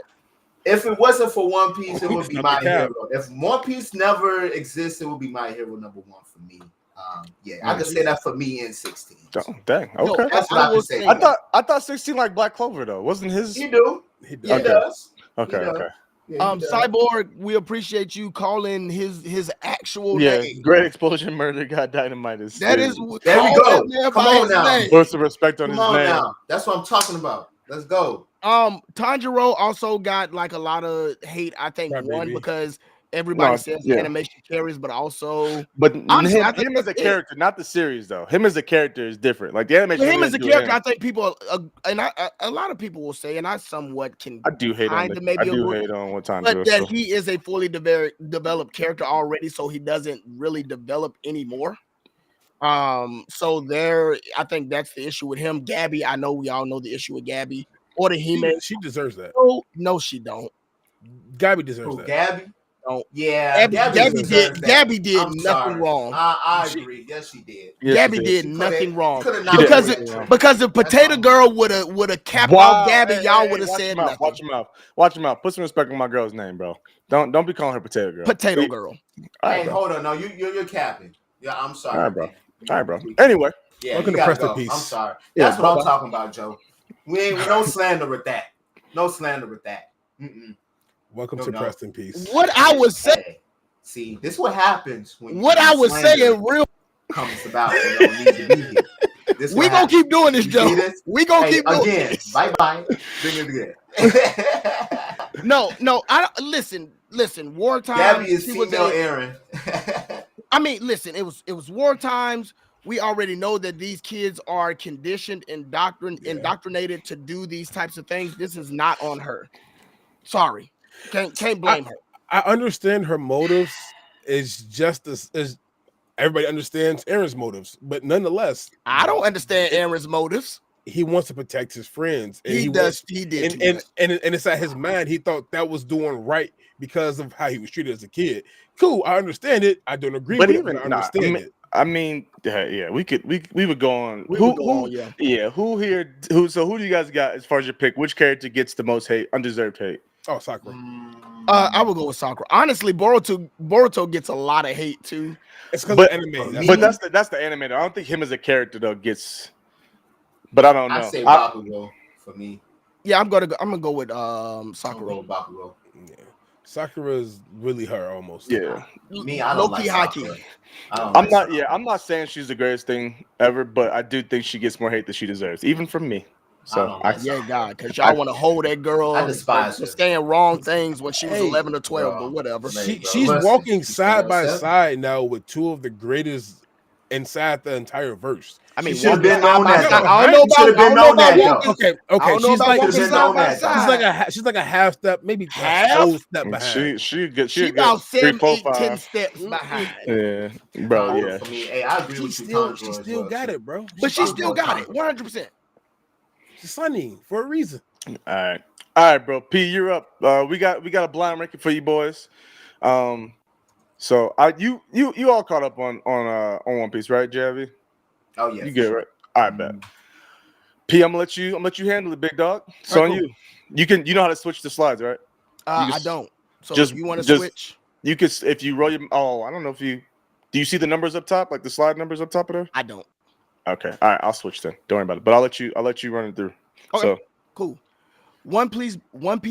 If it wasn't for One Piece, it would be My Hero. If One Piece never exists, it would be My Hero number 1 for me. I could say that for me in 16. Oh, dang. Okay. That's what I would say. I thought 16 like Black Clover though. Wasn't his? He do. He does. Okay. Cyborg, we appreciate you calling his actual name. Great Explosion Murder God Dynamite is. That is. There we go. Come on now. What's the respect on his name? Now. That's what I'm talking about. Let's go. Tanjiro also got like a lot of hate. I think because everybody says the animation carries, but also, honestly, him as a character, not the series though. Him as a character is different. Like the animation. Him as a character, I think people, and a lot of people will say, and I somewhat can. I do hate on what Tanjiro. But that he is a fully developed character already, so he doesn't really develop anymore. So there, I think that's the issue with him. Gabby, I know we all know the issue with Gabby. or the He-Man. She deserves that. No, she don't. Gabby deserves that. Gabby? Don't. Yeah, Gabby did. Gabby did I'm nothing sorry. wrong. I agree. Yes, she did. Yes, Gabby she did She nothing wrong could've because if Potato Girl would have capped off Gabby, y'all would have watch said your mouth, nothing. Watch your mouth. Watch your mouth. Put some respect on my girl's name, bro. Don't be calling her Potato Girl. Potato Girl. All right, Hey, bro. hold on. No, you're capping. Yeah, I'm sorry. All right, bro. man. All right, bro. Anyway, Yeah, Welcome you to gotta Preston go. Peace. I'm sorry. Yeah, That's what I'm bye-bye. talking about, Joe. We no slander with that. No slander with that. Mm-mm. Welcome No, to no. Preston Peace. What I was saying. Hey, see, this is what happens when What I was saying, real. comes about. You don't need to be here. This We what gonna happens. keep doing this, You Joe. see this? We gonna keep doing again. this. Bye bye. Bring it again. No. I don't listen. Wartime. Gabby is she was female Aaron. I mean, listen. It was war times. We already know that these kids are conditioned, indoctrinated to do these types of things. This is not on her. Sorry, can't blame her. I understand her motives is just as everybody understands Aaron's motives, but nonetheless, I don't understand Aaron's motives. He wants to protect his friends. And He did. And it's at his mind. He thought that was doing right because of how he was treated as a kid. Cool, I understand it. I don't agree with it, but I understand it. I mean, yeah, we would go on. Who Who do you guys got as far as your pick? Which character gets the most hate, undeserved hate? Oh, Sakura. I would go with Sakura. Honestly, Boruto gets a lot of hate too. It's because of anime. But that's the animator. I don't think him as a character though gets. But I don't know. I say Bakugo for me. Yeah, I'm gonna go with Sakura. Bakugo. Yeah. Sakura is really her almost. Yeah. Me, I don't like Sakura. I'm not saying she's the greatest thing ever, but I do think she gets more hate than she deserves, even from me. So God, because y'all want to hold that girl. I despise her for saying wrong things when she was 11 or 12, but whatever. She's walking side by side now with two of the greatest inside the entire verse. I mean, should have been known that. I don't know about Okay. She's like a half step, maybe a whole step behind. She about 7, 8, 10 steps behind. Yeah, bro. Yeah. For me, hey, I agree with you. She still got it, bro. But she still got it, 100%. She's sunny for a reason. All right, bro. P, you're up. We got a blind ranking for you boys. So you all caught up on One Piece, right, JV? Oh yeah, you good, right? All right, bet. P, I'm gonna let you handle it, big dog. So on you. You know how to switch the slides, right? I don't. So just if you want to switch, you could if you roll your. Oh, I don't know if you. Do you see the numbers up top, like the slide numbers up top of there? I don't. Okay, all right, I'll switch then. Don't worry about it. But I'll let you run it through. Okay, so cool. One Piece. Blind.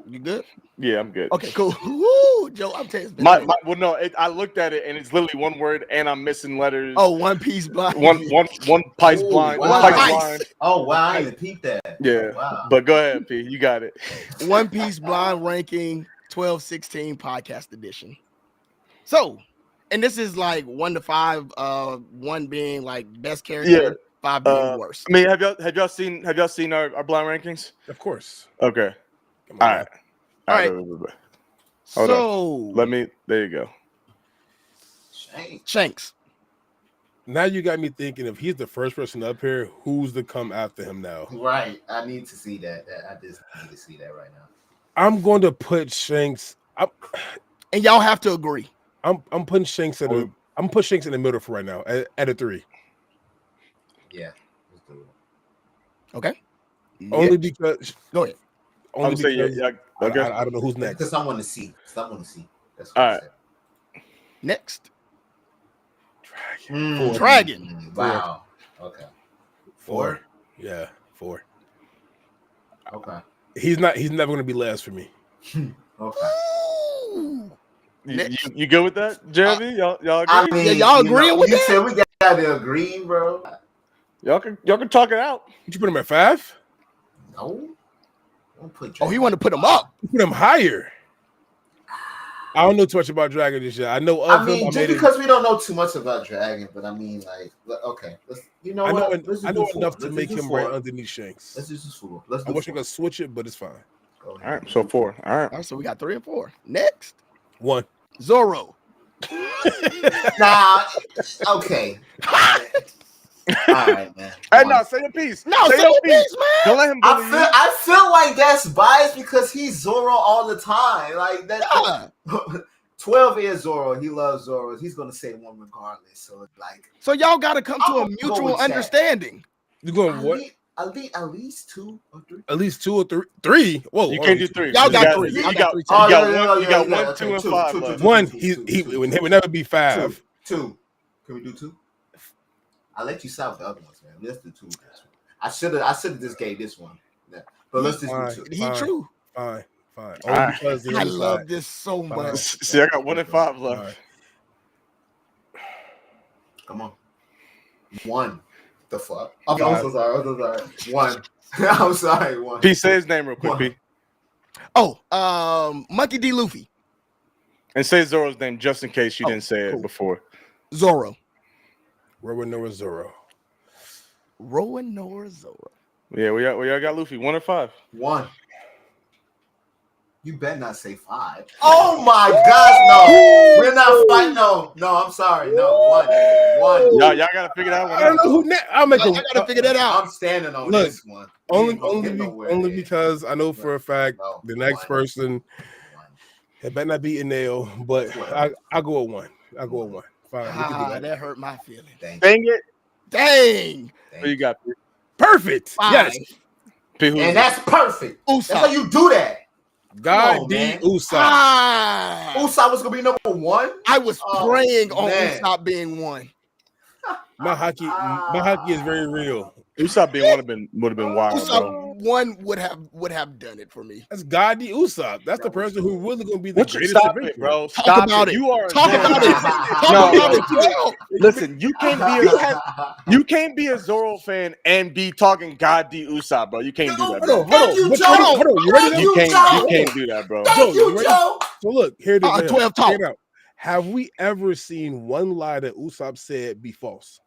You good? Yeah, I'm good. Okay, cool. Woo, Joe, I'm telling you. I looked at it and it's literally one word and I'm missing letters. Oh, One Piece blind. One Piece blind. Wow. One Piece blind. Oh wow, I didn't peep that. Yeah. Wow. But go ahead, P. You got it. One Piece blind ranking 12-16 podcast edition. So, and this is like 1 to 5, 1 being like best character, 5 being worst. I mean, have y'all seen our blind rankings? Of course. Okay. All right. Wait. Hold on. There you go. Shanks. Now you got me thinking, if he's the first person up here, who's to come after him now? Right. I need to see that. I just need to see that right now. I'm going to put Shanks up, and y'all have to agree. I'm putting Shanks in the middle for right now at a 3. Yeah. Okay. Only because go ahead. Only because okay. I don't know who's next. Because someone to see. That's what all right. Next. Dragon. Wow. Okay. 4. Yeah, 4. Okay. He's never going to be last for me. Okay. You good with that, Jeremy? Y'all agree? I mean, y'all agree with that? You said we got to agree, bro. Y'all can talk it out. You put him at 5? No. Don't put he wanted to put him up. Put him higher. I don't know too much about Dragon this year. I know of him. Just because we don't know too much about Dragon, but I mean, like, okay, I know enough to make him right underneath Shanks. Let's just do 4. I wish I could switch it, but it's fine. All right, so 4. All right. So we got 3 and 4. Next. 1. Zoro. Nah. Okay. All right, man. Hey, One. no, say your piece. No, say your piece, man. Don't let him bully you. I feel like that's biased because he's Zoro all the time. Like that. Yeah. 12 is Zoro. He loves Zoro. He's gonna say one regardless. So it's like, So y'all got to come to a I'll go mutual with that. understanding. You going what? At least 2 or 3. At least 2 or 3. 3. Whoa, You hold can't on. do 3. Y'all got got 3. You Y'all got got 3. you got yeah, one. You got yeah, 1, okay, 2, and two, 5 two, left. two. One. He would never be 5. 2. Can we do 2? I let you south the other ones, man. Let's do 2. I should have just gave this one. Yeah. But let's just Fine. do 2. He Fine. true. Fine. All Only right. because the I other love side. this so Fine. much. See, I got 1 and 5 left. Fine. Come on. 1. The fuck? I'm so sorry. 1. I'm sorry. 1. P, say his name real quick, 1. P. Oh, Monkey D. Luffy. And say Zoro's name just in case you Oh, didn't say cool. it before. Zoro. Roanoke Zoro. Roanoke Zoro. Yeah, we got Luffy. 1 or 5. 1. You better not say 5. Oh my gosh, no. We're not fighting. No, I'm sorry. No, 1. Y'all gotta figure that one I don't out. know who next. I'll make I gotta figure that out. I'm standing on Look, this one. We ain't gonna get nowhere only here. because I know for a fact No, the next 1. person, it better not be a nail, but I'll go with 1. I'll go with 1. Fine. We can do that. That hurt my feelings. Thank Dang it. Dang. Who you got, P? Perfect. 5. Yes. P, who's And that's perfect. Usopp. That's how you do that. God on, D. man. Usopp. Usopp was gonna be number 1. I was praying on man. Usopp being 1. My hockey is very real. Usopp being would have been wild, bro. Usopp 1 would have done it for me. That's God D. Usopp. That's the person who really gonna be the What you greatest stop Avenger. it, bro? Talk Stop about it. You are Talk Zoro. about it. Talk No, about bro. it. Yo. Listen, you can't be a Zoro fan and be talking God D Usopp, bro. You can't do that, bro. Hold on. you, Joe. Hold on. You ready now? You Joe. can't do that, bro. Thank you, ready? Joe. So look, here it is. right here. 12 talk. Check it out. Have we ever seen one lie that Usopp said be false?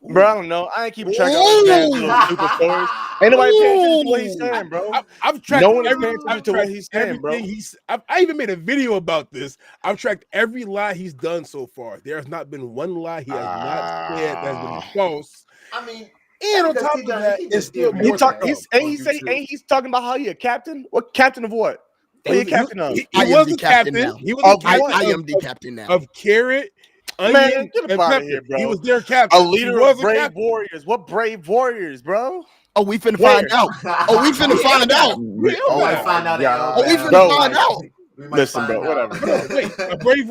Bro, I don't know. I ain't keeping track of other man's little stupid stories. Ain't nobody paying attention to what he's saying, bro. I've tracked No one is every- paying attention I've to what tracked he's saying, bro. everything I even made a video about this. I've tracked every lie he's done so far. There has not been one lie he has not said that's been false. I mean, And on because top he of done- that, he it's just still did more to that. come. Ain't he's talking about how he a captain? What captain of what? What he a captain of? He I am was the a captain captain. now. He was a captain I am the captain now. of Carrot, Onion, Man, get and up out of Pepper. here, bro. He was their captain. A leader He was of a brave captain. warriors. What brave warriors, bro? Oh, we finna Where? find out. Oh, we finna find out. We might find out. God. Oh, we finna Bro, find out. We might Listen, find bro, out. whatever. Wait, a brave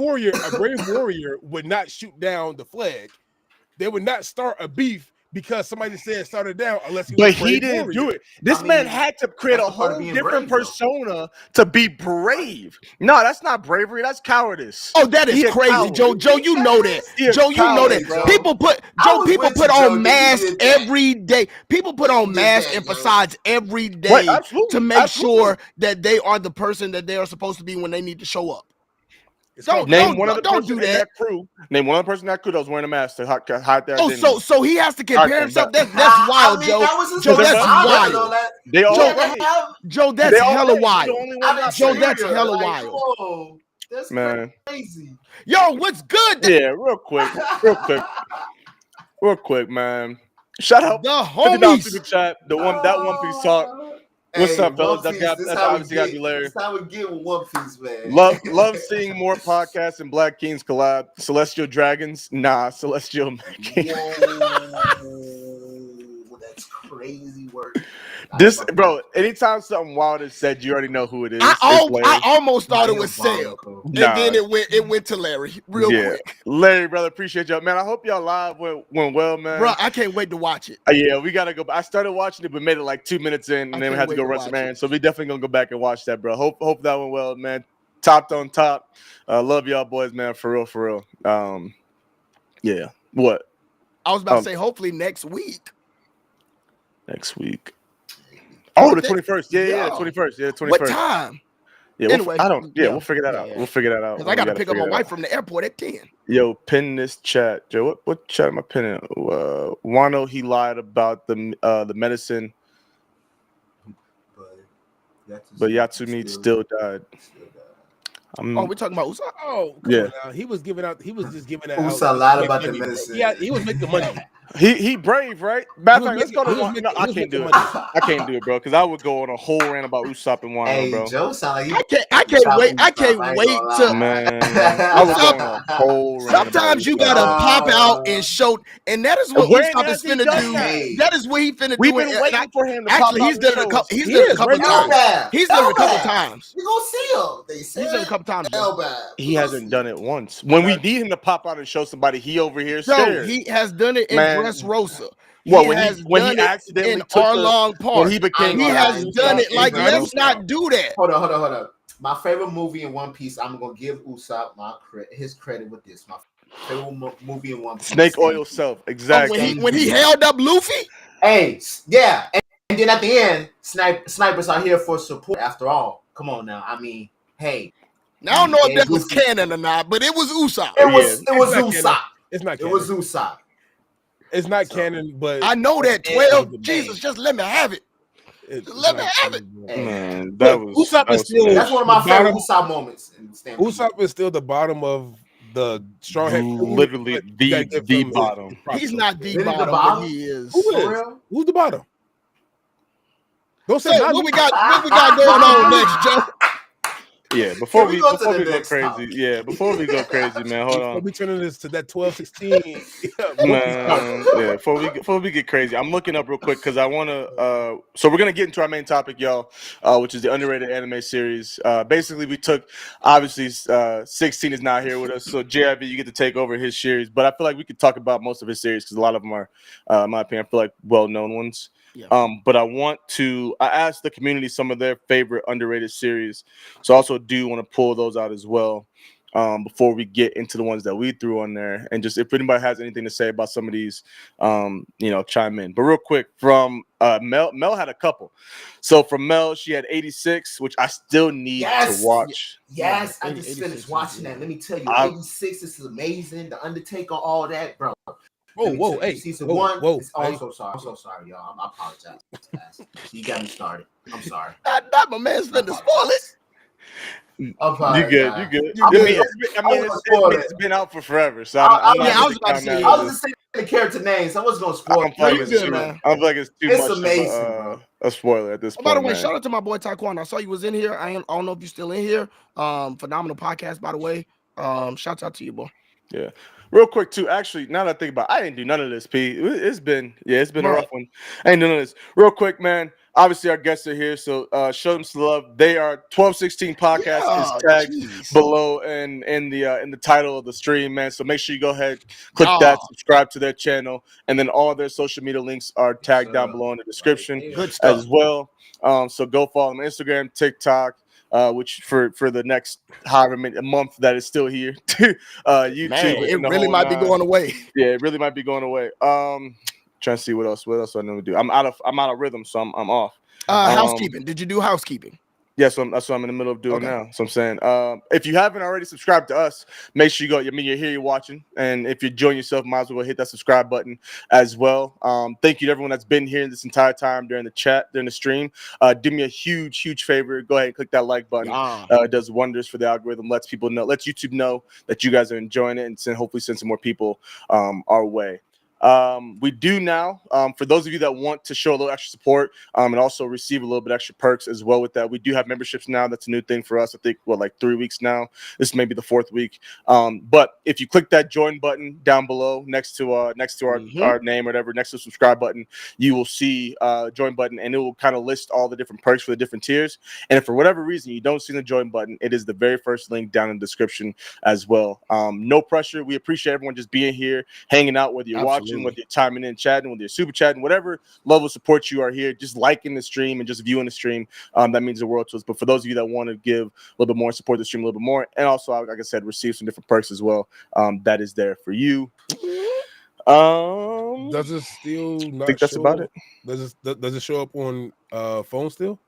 warrior would not shoot down the flag. They would not start a beef because somebody said start it down unless he was But a brave he didn't warrior. do it. This man had to create that's a the part of whole being different brave, though. persona to be brave. No, that's not bravery. That's cowardice. Oh, that is He a crazy, coward. Joe. You know that. He a Joe, you know coward, that. bro. People put I was people with put you, Joe, on that you masks did that. every day. People put on did masks that, and Joe. facades every day Right, absolutely, to make absolutely. sure that they are the person that they are supposed to be when they need to show up. Don't Name one other don't person do in that. that crew. Name one other person in that crew that was wearing a mask to hide their Oh, identity. so he has to compare Alright, himself. then, That's wild, Joe. That was his Joe, that's I wild. They all Joe, right. Joe, that's They all hella right. He wild. the only one not Joe, saying that's it. hella wild. Whoa, that's Man. crazy. Yo, what's good? Yeah, real quick, man. Shout out The $50 homies. super chat. That One Piece talk. What's Hey, up, fellas? One Piece, That's this how we obviously gotta be get. hilarious. This how we get with One Piece, man. Love seeing more podcasts and Black Kings collab. Celestial Dragons, nah. Celestial Kings. Whoa, that's crazy work. This, bro. Anytime something wild is said, you already know who it is. I almost thought it was Sam, and Nah. then it went to Larry real quick. Larry, brother, appreciate y'all, man. I hope y'all live went well, man. Bro, I can't wait to watch it. Yeah, we gotta go. I started watching it, but made it like 2 minutes in, and then we had to go run some errands. So we definitely gonna go back and watch that, bro. Hope that went well, man. Topped on top. Love y'all boys, man. For real. Yeah. What? I was about to say, hopefully next week. Next week. Oh, the 21st. Yeah, 21st. Yeah, 21st. What time? Yeah, Anyway, we'll figure that out. yeah. We'll figure that out. Because I got to pick up my wife from the airport at 10. Yo, pin this chat. Joe, what chat am I pinning? Wano, he lied about the medicine, but Yatsumi still died. Oh, we're talking about Usopp? Oh, come on now. He was just giving out. Usopp lied about the medicine. Yeah, he was making money. He brave, right? Matter of fact, let's go to He was one. making- No, he I was can't do making it. money. I can't do it, bro, because I would go on a whole rant about Usopp and Wano, Hey, bro. Joe sound like he I can't wait. I can't ain't wait gonna to. lie. Man, I would go on a whole rant about Sometimes you Usopp. gotta bro. pop out and show, and that is what When Usopp has is he finna done do. that? Hey. That is what he finna We've do. been waiting for him to actually, pop he's out done and it a show couple. us. He's He done it a is, couple right now. times. He's done it a couple Elbab. times. You gonna see him? They said. He's done it a couple times, Joe. Elbab. He hasn't done it once. When we need him to pop out and show somebody, he over here Joe, scared. he has done it in Man. Dressrosa. What, He when he- has when he done it accidentally in took the- Arlong Park. when he became He gonna has lie, done Usopp it. Like, is let's Usopp. not do that. Hold on. My favorite movie in One Piece, I'm gonna give Usopp his credit with this. My favorite movie in One Piece. Snake oil self, exactly. When he held up Luffy. Hey, yeah, and then at the end, snipers are here for support. After all, come on now. I mean, hey. Now, I don't know if that was Luffy. canon or not, but it was Usopp. It was not Usopp. canon. It's not It canon. was Usopp. It's not canon, but I know that. Hey, 12. Jesus, just let me have it. it's Let me not have canon, bro. Hey. Man, that Look, was Usopp that is was still- some- That's one of my The favorite bottom- Usopp moments in Stampede. Usopp is still the bottom of the straw hat. literally the bottom. He's not the Really the bottom, bottom? but he is. Who For is? real? Who's the bottom? Don't say Say, not what we got going on next, Joe? Yeah, before Can we we go to before the we go next crazy, topic? yeah, before we go crazy, man, hold on. We turning this to that 12-16. Man, yeah, before we get crazy, I'm looking up real quick because I want to. So we're gonna get into our main topic, y'all, which is the underrated anime series. Basically, we took obviously 16 is not here with us, so JIV, you get to take over his series. But I feel like we could talk about most of his series because a lot of them are, in my opinion, I feel like well-known ones. Yeah. But I asked the community some of their favorite underrated series, so I also do want to pull those out as well. Before we get into the ones that we threw on there, and just if anybody has anything to say about some of these, chime in. But real quick, from Mel had a couple. So from Mel, she had 86, which I still need to watch. Yes, I 86 just finished is watching good. that. Let me tell you, I- 86 this is amazing. The Undertaker, all that, bro. Whoa, hey. Season whoa, one. Whoa, Oh, I'm hey. so sorry. I'm so sorry, y'all. I apologize. You got me started. I'm sorry. Not my man's finna spoil it. You good? You good? You good. It's been out for forever, so I'm not. I was about to say, I was just saying the character names. I wasn't gonna spoil. I feel like you it's good, too, man. I feel like it's too It's much amazing, of bro. a spoiler at this Oh, point. by the way, man. shout out to my boy Taekwon. I saw you was in here. I don't know if you're still in here. Phenomenal podcast, by the way. Shouts out to you, boy. Yeah. Real quick too. Actually, now that I think about it, I didn't do none of this, P. It's been a Right. rough one. I ain't doing none of this. Real quick, man. Obviously, our guests are here, so show them some love. They are 1216 podcast is tagged jeez. below and in the title of the stream, man. So make sure you go ahead, click that, subscribe to their channel, and then all their social media links are tagged down below in the description Good stuff. as well. So go follow them on Instagram, TikTok. Which for the next however many a month that is still here, YouTube. Man, it and the really whole might be nine. going away. Yeah, it really might be going away. Trying to see what else I know to do. I'm out of rhythm, so I'm off. Housekeeping. Did you do housekeeping? Yeah, so that's what I'm in the middle of doing Okay. now. So I'm saying, if you haven't already subscribed to us, make sure you go. I mean, you're here, you're watching, and if you're enjoying yourself, might as well hit that subscribe button as well. Thank you to everyone that's been here this entire time during the chat, during the stream. Do me a huge favor. Go ahead and click that like button. It does wonders for the algorithm. Lets YouTube know that you guys are enjoying it, and hopefully send some more people our way. We do now, for those of you that want to show a little extra support and also receive a little bit extra perks as well with that, we do have memberships now. That's a new thing for us. I think, like 3 weeks now. This may be the 4th week. But if you click that join button down below next to our name or whatever, next to the subscribe button, you will see join button, and it will kind of list all the different perks for the different tiers. And if for whatever reason you don't see the join button, it is the very first link down in the description as well. No pressure. We appreciate everyone just being here, hanging out, whether you're watching, whether you're chiming in, chatting, whether you're super chatting, whatever level of support you are here, just liking the stream and just viewing the stream, that means the world to us. But for those of you that want to give a little bit more, support the stream a little bit more, and also, like I said, receive some different perks as well, that is there for you. Does it still not I think that's show about up? it. Does it show up on phone still?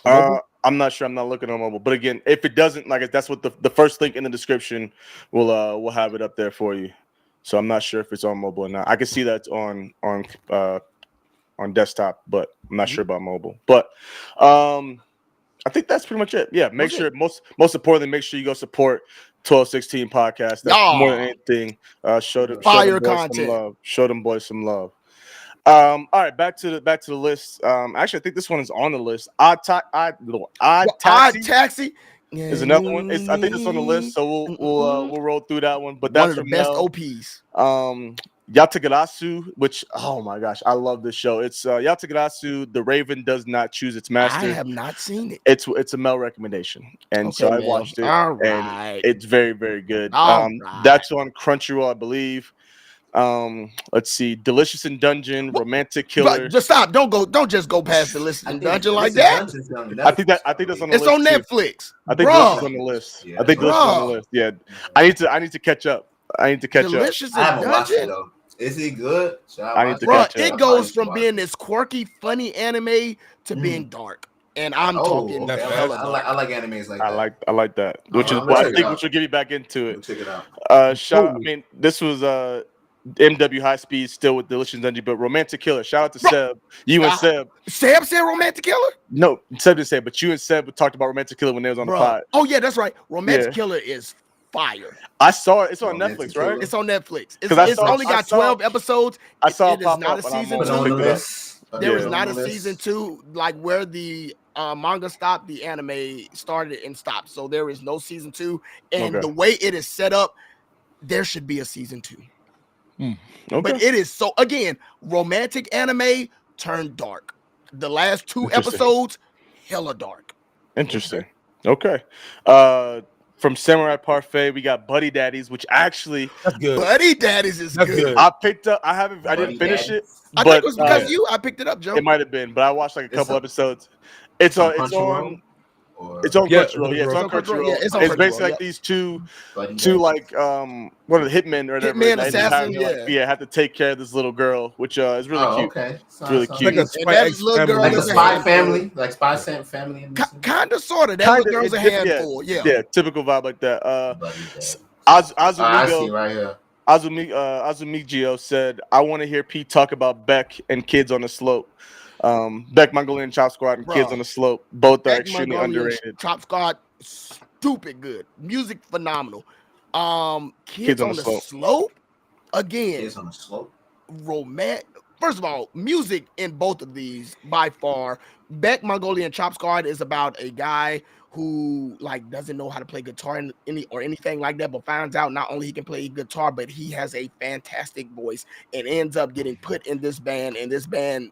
I'm not sure. I'm not looking on mobile. But again, if it doesn't, like that's what the first link in the description will have it up there for you. So I'm not sure if it's on mobile or not. I can see that's on desktop, but I'm not sure about mobile. But I think that's pretty much it. Yeah, make sure most importantly, make sure you go support 1216 podcast. That's more than anything. Show them Fire boys content. some love. Show them boys some love. All right, back to the list. Actually, I think this one is on the list. Odd Taxi Taxi is another one. I think it's on the list, so we'll roll through that one. But one that's of the from best Mel. OPs. Yatagarasu, which oh my gosh, I love this show. It's Yatagarasu, The Raven Does Not Choose Its Master. I have not seen it. It's a Mel recommendation, and so I man. watched it. All right. And it's very, very good. All right. That's on Crunchyroll, I believe. Let's see, Delicious in Dungeon, Romantic Killer. But just stop. Don't just go past the list and dungeon like that. I think that's on the It's list. on too. Netflix. I think Delicious is on the list. Yeah, I think Delicious is on the list. Yeah, I need to catch up. Delicious I in haven't watched it dungeon. though. Is it good? I need to Bro, catch up. it goes from being this quirky, funny anime to being dark. And I'm talking okay. hella I like animes like that. I like that. Which is I'm what gonna I check it think out. which will get me back into Go it. check it out. I mean, this was MW High Speed still with Delicious Dungeon, but Romantic Killer. Shout out to Seb. You and Seb. Seb said Romantic Killer? No, Seb didn't say, but you and Seb talked about Romantic Killer when they was on the pod. Oh yeah, that's right. Romantic Yeah. Killer is fire. I saw it. It's on Romantic Netflix, right? Killer. It's on Netflix. It's only got 12 episodes. I saw it it pop is not up, a and I'm season gonna Put it on the pick it up. list. There is On not the a list. season 2, like where the manga stopped, the anime started and stopped. So there is no season 2. And Okay. the way it is set up, there should be a season 2. Okay. But it is so, again, romantic anime turned dark. The last 2 Interesting. episodes, hella dark. Interesting. Okay. From Samurai Parfait, we got Buddy Daddies, which actually That's good. Buddy Daddies is That's good. good. I picked up. I didn't Buddy finish Daddies. it, I but think it was because I picked it up, Joe. it might have been, but I watched like a It's couple on- episodes. It's on Crunchyroll? Or It's on Yeah, Crunchyroll. Yeah, it's on Crunchyroll. Yeah, it's on It's Crunchyroll, basically yeah. like these two Buddy like what are the hitmen or whatever. Hitman, and they assassin, have, have to take care of this little girl, which is really cute. Okay. It's really Sounds- cute. Like a And Spy that X little girl Family. Like a is a spy handful. family, like Spy Family. In this Kind of, sort of. That Kinda, little girl's a it- handful. Yeah. Yeah, typical vibe like that. Buddy Daddies. I see Azumigo right here. Azumigio said, "I want to hear Pete talk about Beck and Kids on the Slope." Beck, Mongolian Chop Squad, and Kids Bruh. on the Slope, both are Beck extremely Mongolian underrated. Chop Squad, stupid good. Music phenomenal. Kids on the slope. Again, Kids on the Slope. romantic. First of all, music in both of these by far. Beck Mongolian Chop Squad is about a guy who like doesn't know how to play guitar or anything like that, but finds out not only he can play guitar, but he has a fantastic voice and ends up getting put in this band, and this band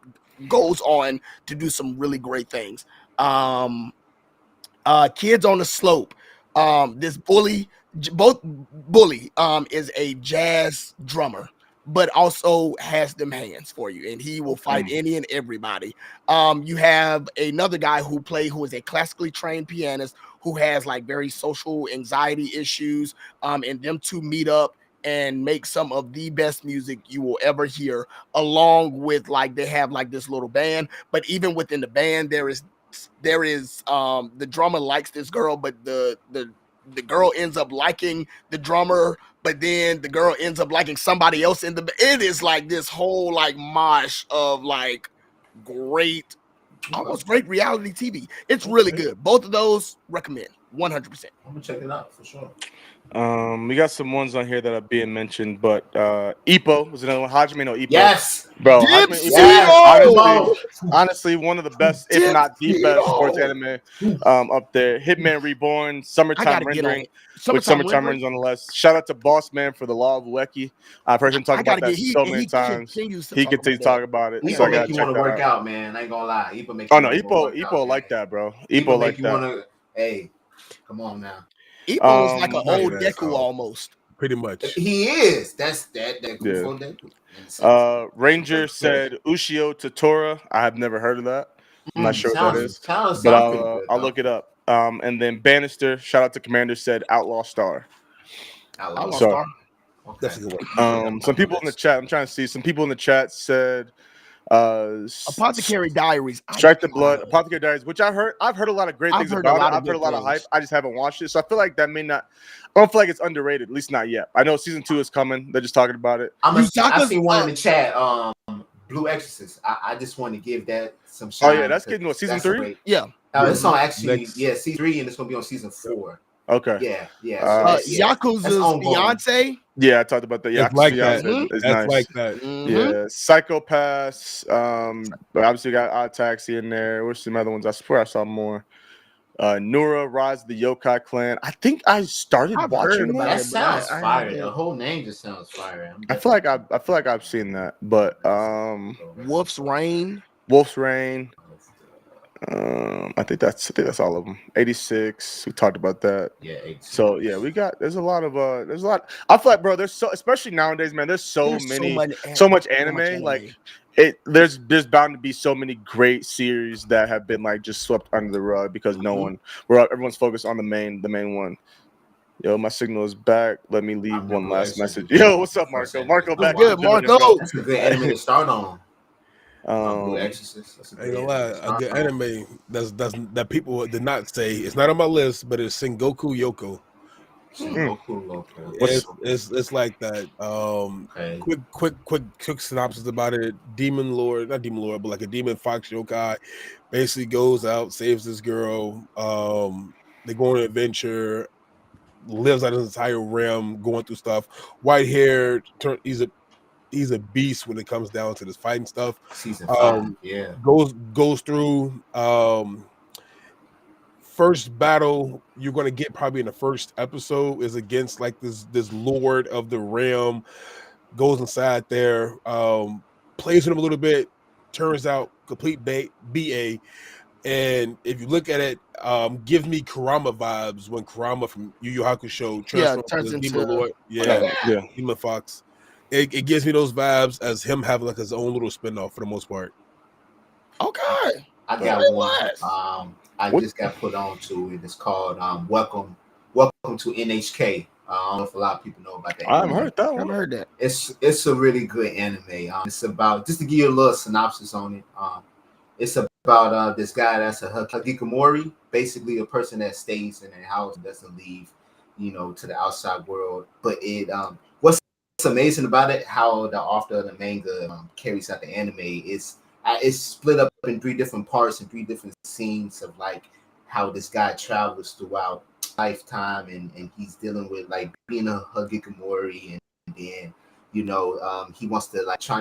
goes on to do some really great things. Kids on the Slope. This Bully is a jazz drummer, but also has them hands for you, and he will fight any and everybody. You have another guy who is a classically trained pianist who has like very social anxiety issues, and them two meet up and make some of the best music you will ever hear, along with like they have like this little band, but even within the band there is the drummer likes this girl, but the girl ends up liking the drummer, but then the girl ends up liking somebody else in the. It is like this whole like mosh of like almost great reality TV. It's really good. Both of those recommend 100%. I'm gonna check it out for sure. We got some ones on here that are being mentioned, but Ippo was another one. Hajime no Ippo. Yes, Bro. Dipsy! Honestly, one of the best, if not the best, sports anime up there. Hitman Reborn, Summertime Rendering, with Summertime Rendering on the list. Shout out to Boss Man for the Law of Ueki. I've heard him talk about that so many times. He continues to talk about it. Ippo So I make gotta you check want to that work out. out, man. I ain't gonna lie. Ippo make. Oh no, Ippo like that, bro. Ippo like you that. wanna. Hey, come on now. Ippo is like an not old even Deku so. almost. Pretty much. He is. That's that. Yeah. For Deku. Ranger said Ushio Totora. I have never heard of that. I'm not sure what that is, Sounds but pretty good, I'll though. look it up. And then Bannister, shout out to Commander, said Outlaw Star. Outlaw So- Star. Okay. That's a good one. Some people in the chat, I'm trying to see. Some people in the chat said Apothecary Diaries. Strike the Blood, Apothecary Diaries, which I've heard a lot of great I've things heard a about lot it. of I've heard a good lot of hype. things. I just haven't watched it. So I feel like that may not, I don't feel like it's underrated, at least not yet. I know season 2 is coming. They're just talking about it. I seen one in the chat. Blue Exorcist. I just want to give that some shine. Oh yeah, that's getting what, season 3? Yeah. It's on actually, Next. season 3, and it's gonna be on season 4. Okay. Yeah. So that's Yakuza's ongoing. fiance. Yeah, I talked about that. Yeah, It's like that. it's That's nice. like that. Yeah, Psychopaths. But obviously we got Odd Taxi in there. What's some other ones? I swear I saw more. Nura, Rise of the Yokai Clan. I think I started I've watching heard about That that. it, but sounds I fire. haven't. The whole name just sounds fire. I feel like I've seen that, but Wolf's Rain. Wolf's Rain. I think that's all of them. 86. We talked about that. Yeah. 86. So yeah, there's a lot. I feel like, bro, there's so, especially nowadays, man. There's so much anime. Like there's bound to be so many great series that have been like just swept under the rug because everyone's focused on the main one. Yo, my signal is back. Let me leave one last message. Yo, what's up, Marco? Marco back. Good, Marco. That's a good anime to start on. Blue Exorcist. That's a I ain't good gonna lie, a good anime that people did not say. It's not on my list, but it's Sengoku Yoko. It's like that. Quick synopsis about it. Not Demon Lord, but like a demon fox yokai basically goes out, saves this girl. They go on an adventure, lives out his entire realm, going through stuff. White hair, he's a beast when it comes down to this fighting stuff. Season 5, yeah. Goes through first battle you're gonna get probably in the first episode is against like this lord of the realm. Goes inside there, plays with him a little bit, turns out complete BA. And if you look at it, gives me Kurama vibes when Kurama from Yu Yu Hakusho turns into Demon Lord. Demon Fox. It gives me those vibes as him having like his own little spinoff for the most part. Okay. I got one. I just got put on to it. It's called Welcome to NHK. I don't know if a lot of people know about that. I haven't heard that one. I've heard that. It's a really good anime. It's about, just to give you a little synopsis on it. It's about this guy that's a hikikomori, basically a person that stays in a house and doesn't leave, to the outside world. But what's amazing about it, how the author of the manga carries out the anime, it's split up in 3 different parts and 3 different scenes of like how this guy travels throughout lifetime and he's dealing with like being a hikikomori, and then he wants to like try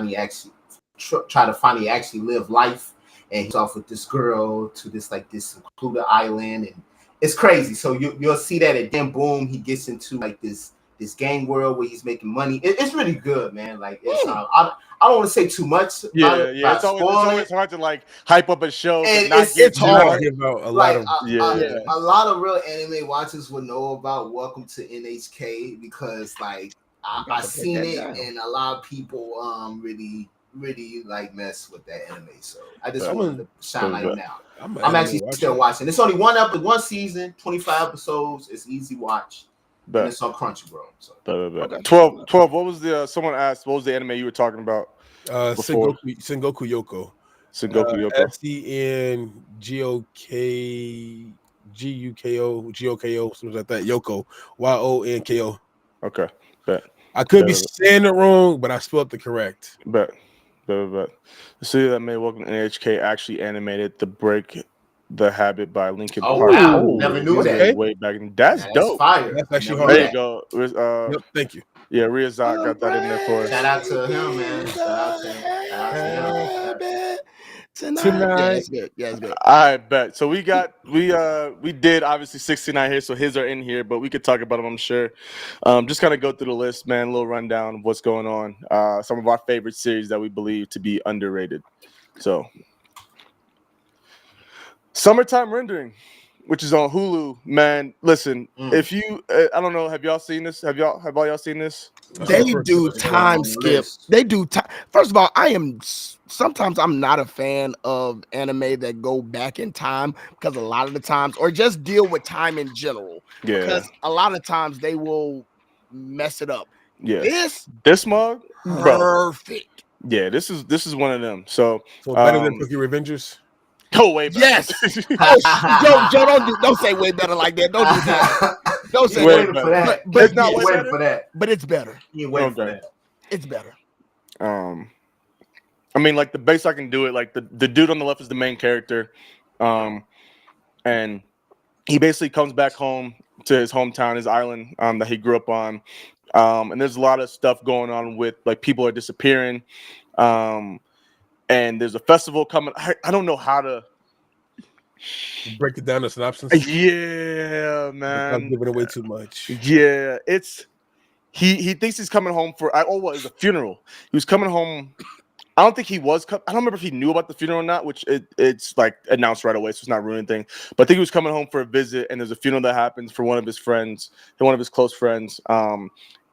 to finally actually live life, and he's off with this girl to this secluded island, and it's crazy. So you'll see that, and then boom, he gets into like this gang world where he's making money. It's really good, man. Like it's I don't want to say too much. It's always hard to like hype up a show, and but it's hard. A lot of real anime watchers will know about Welcome to NHK because like I seen it, and a lot of people really like mess with that anime. So I just wanted to shine light now. I'm actually still watching. It's only one season, 25 episodes. It's easy watch. And it's on Crunchyroll. So. 12. What was someone asked, what was the anime you were talking about? Sengoku Yoko. Sengoku Yoko. SENGOKO, something like that. Yoko. YONKO. Okay. Bet. I could be saying it wrong, but I spelled it correct. Bet. The city that made Welcome to NHK actually animated the Break the Habit by Linkin Park. Wow. Never knew that. Way back in. That's dope. Fire. That's actually hard. There you go. Thank you. Yeah, Ryazak got that in there for us. Shout out to him, man. Shout out to him. Tonight. Yeah, I bet. So we did obviously 69 here, so his are in here, but we could talk about them, I'm sure. Just kind of go through the list, man. A little rundown of what's going on. Some of our favorite series that we believe to be underrated. So, Summertime Rendering, which is on Hulu, man. Listen, if you, I don't know, have y'all seen this? Have all y'all seen this? They do time skip. They do time. First of all, sometimes I'm not a fan of anime that go back in time because a lot of the times, or just deal with time in general. Yeah. Because a lot of times they will mess it up. Yeah. This mug, perfect. Yeah, this is one of them. So better than Tokyo Revengers. Oh, way better. Yes. Joe, don't say way better like that. Don't do that. Don't say way better. For that. But it's not way better for that. But it's better. You wait for that. It's better. I mean, like the base I can do it. Like the dude on the left is the main character, and he basically comes back home to his hometown, his island that he grew up on. And there's a lot of stuff going on with like people are disappearing. And there's a festival coming. I don't know how to break it down to synopsis. Yeah, I'm man. giving away too much. Yeah, it's he thinks he's coming home for it was a funeral. He was coming home. I don't think he was. I don't remember if he knew about the funeral or not, which it's like announced right away, so it's not ruining anything. But I think he was coming home for a visit, and there's a funeral that happens for one of his friends, one of his close friends.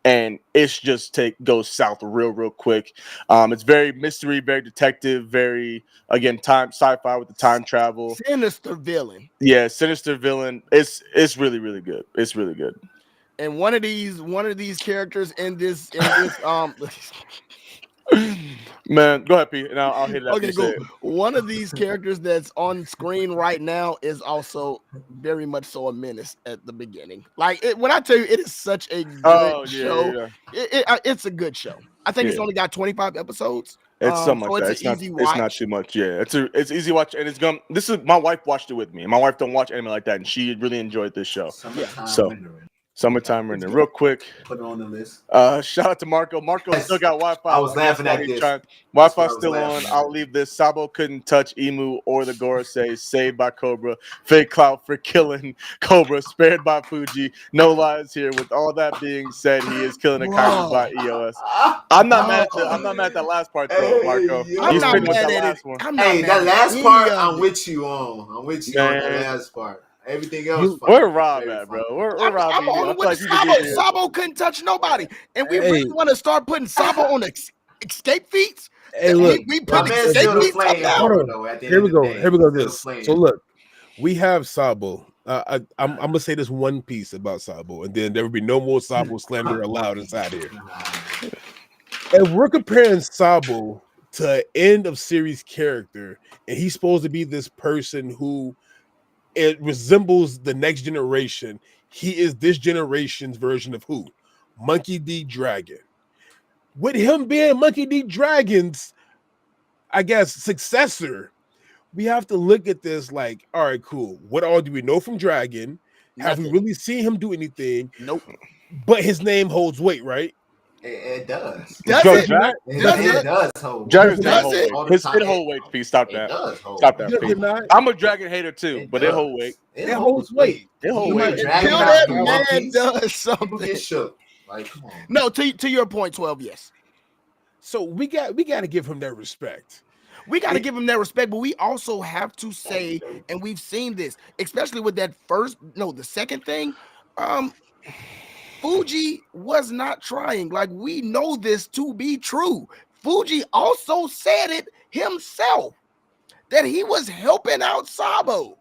And it's just goes south real quick. It's very mystery, very detective, very again sci-fi with the time travel. Sinister villain. Yeah, sinister villain. It's really good. It's really good. And one of these characters in this Man, go ahead, Pete, and I'll hit it. Okay, cool. One of these characters that's on screen right now is also very much so a menace at the beginning. Like when I tell you, it is such a good show. Yeah. It's a good show. I think it's only got 25 episodes. It's so much. So it's an easy watch. It's not too much. Yeah, it's easy watch, and it's gonna. This is my wife watched it with me. My wife don't watch anime like that, and she really enjoyed this show. Summertime rendering. Real quick. Put it on the list. Shout out to Marco. Marco still got Wi-Fi. I was laughing at this. Wi-Fi still on. I'll leave this. Sabo couldn't touch Emu or the Gorosei. Saved by Cobra. Fake Clout for killing Cobra. Spared by Fuji. No lies here. With all that being said, he is killing Akainu by EOS. I'm not mad at that last part though, Marco. I'm not mad at it. That last part, I'm with you on. I'm with you on that last part. Everything else, where Rob at, bro? We're Rob. I'm on with Sabo. Sabo couldn't touch nobody, and we really want to start putting Sabo on escape feats. Hey, look, we put escape feats up now. Here we go. This. So look, we have Sabo. I'm gonna say this one piece about Sabo, and then there will be no more Sabo slander allowed inside here. If we're comparing Sabo to an end of series character, and he's supposed to be this person who it resembles the next generation. He is this generation's version of who? Monkey D. Dragon. With him being Monkey D. Dragon's, I guess, successor, we have to look at this like, all right, cool. What all do we know from Dragon? Have we really seen him do anything? Nope. But his name holds weight, right? It does. Does it? It does hold. Dragon's his hold weight. Please stop that. Stop that. I'm a Dragon hater too, but it hold weight. It holds weight. It holds weight. Until that man does something. Get shook. Like, come on. No, to your point, 12. Yes. So we got to give him that respect. We got to give him that respect, but we also have to say, and we've seen this, especially with that the second thing. Fuji was not trying. Like, we know this to be true. Fuji also said it himself that he was helping out Sabo.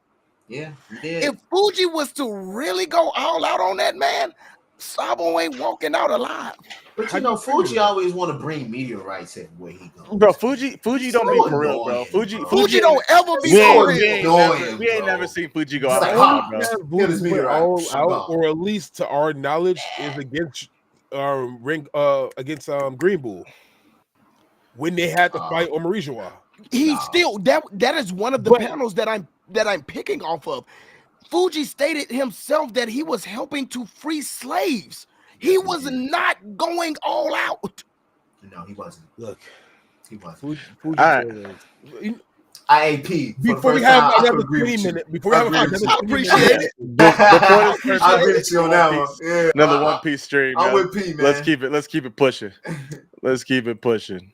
Yeah, he did. If Fuji was to really go all out on that man, Sabo ain't walking out alive. But you know, Fuji always want to bring meteorites everywhere he goes. Bro, Fuji don't be for real, bro. Fuji don't ever be for real. We ain't never seen Fuji go out, bro. Or at least to our knowledge, is against Green Bull when they had to fight Omarijawa. He still that is one of the panels that I'm picking off of. Fuji stated himself that he was helping to free slaves. He was not going all out. No, he wasn't. Look, he wasn't. IAP. Before we have another 3 minutes, I appreciate it. I agree with you on that one. Yeah, another One Piece stream. I'm with P, man. Let's keep it pushing. Let's keep it pushing.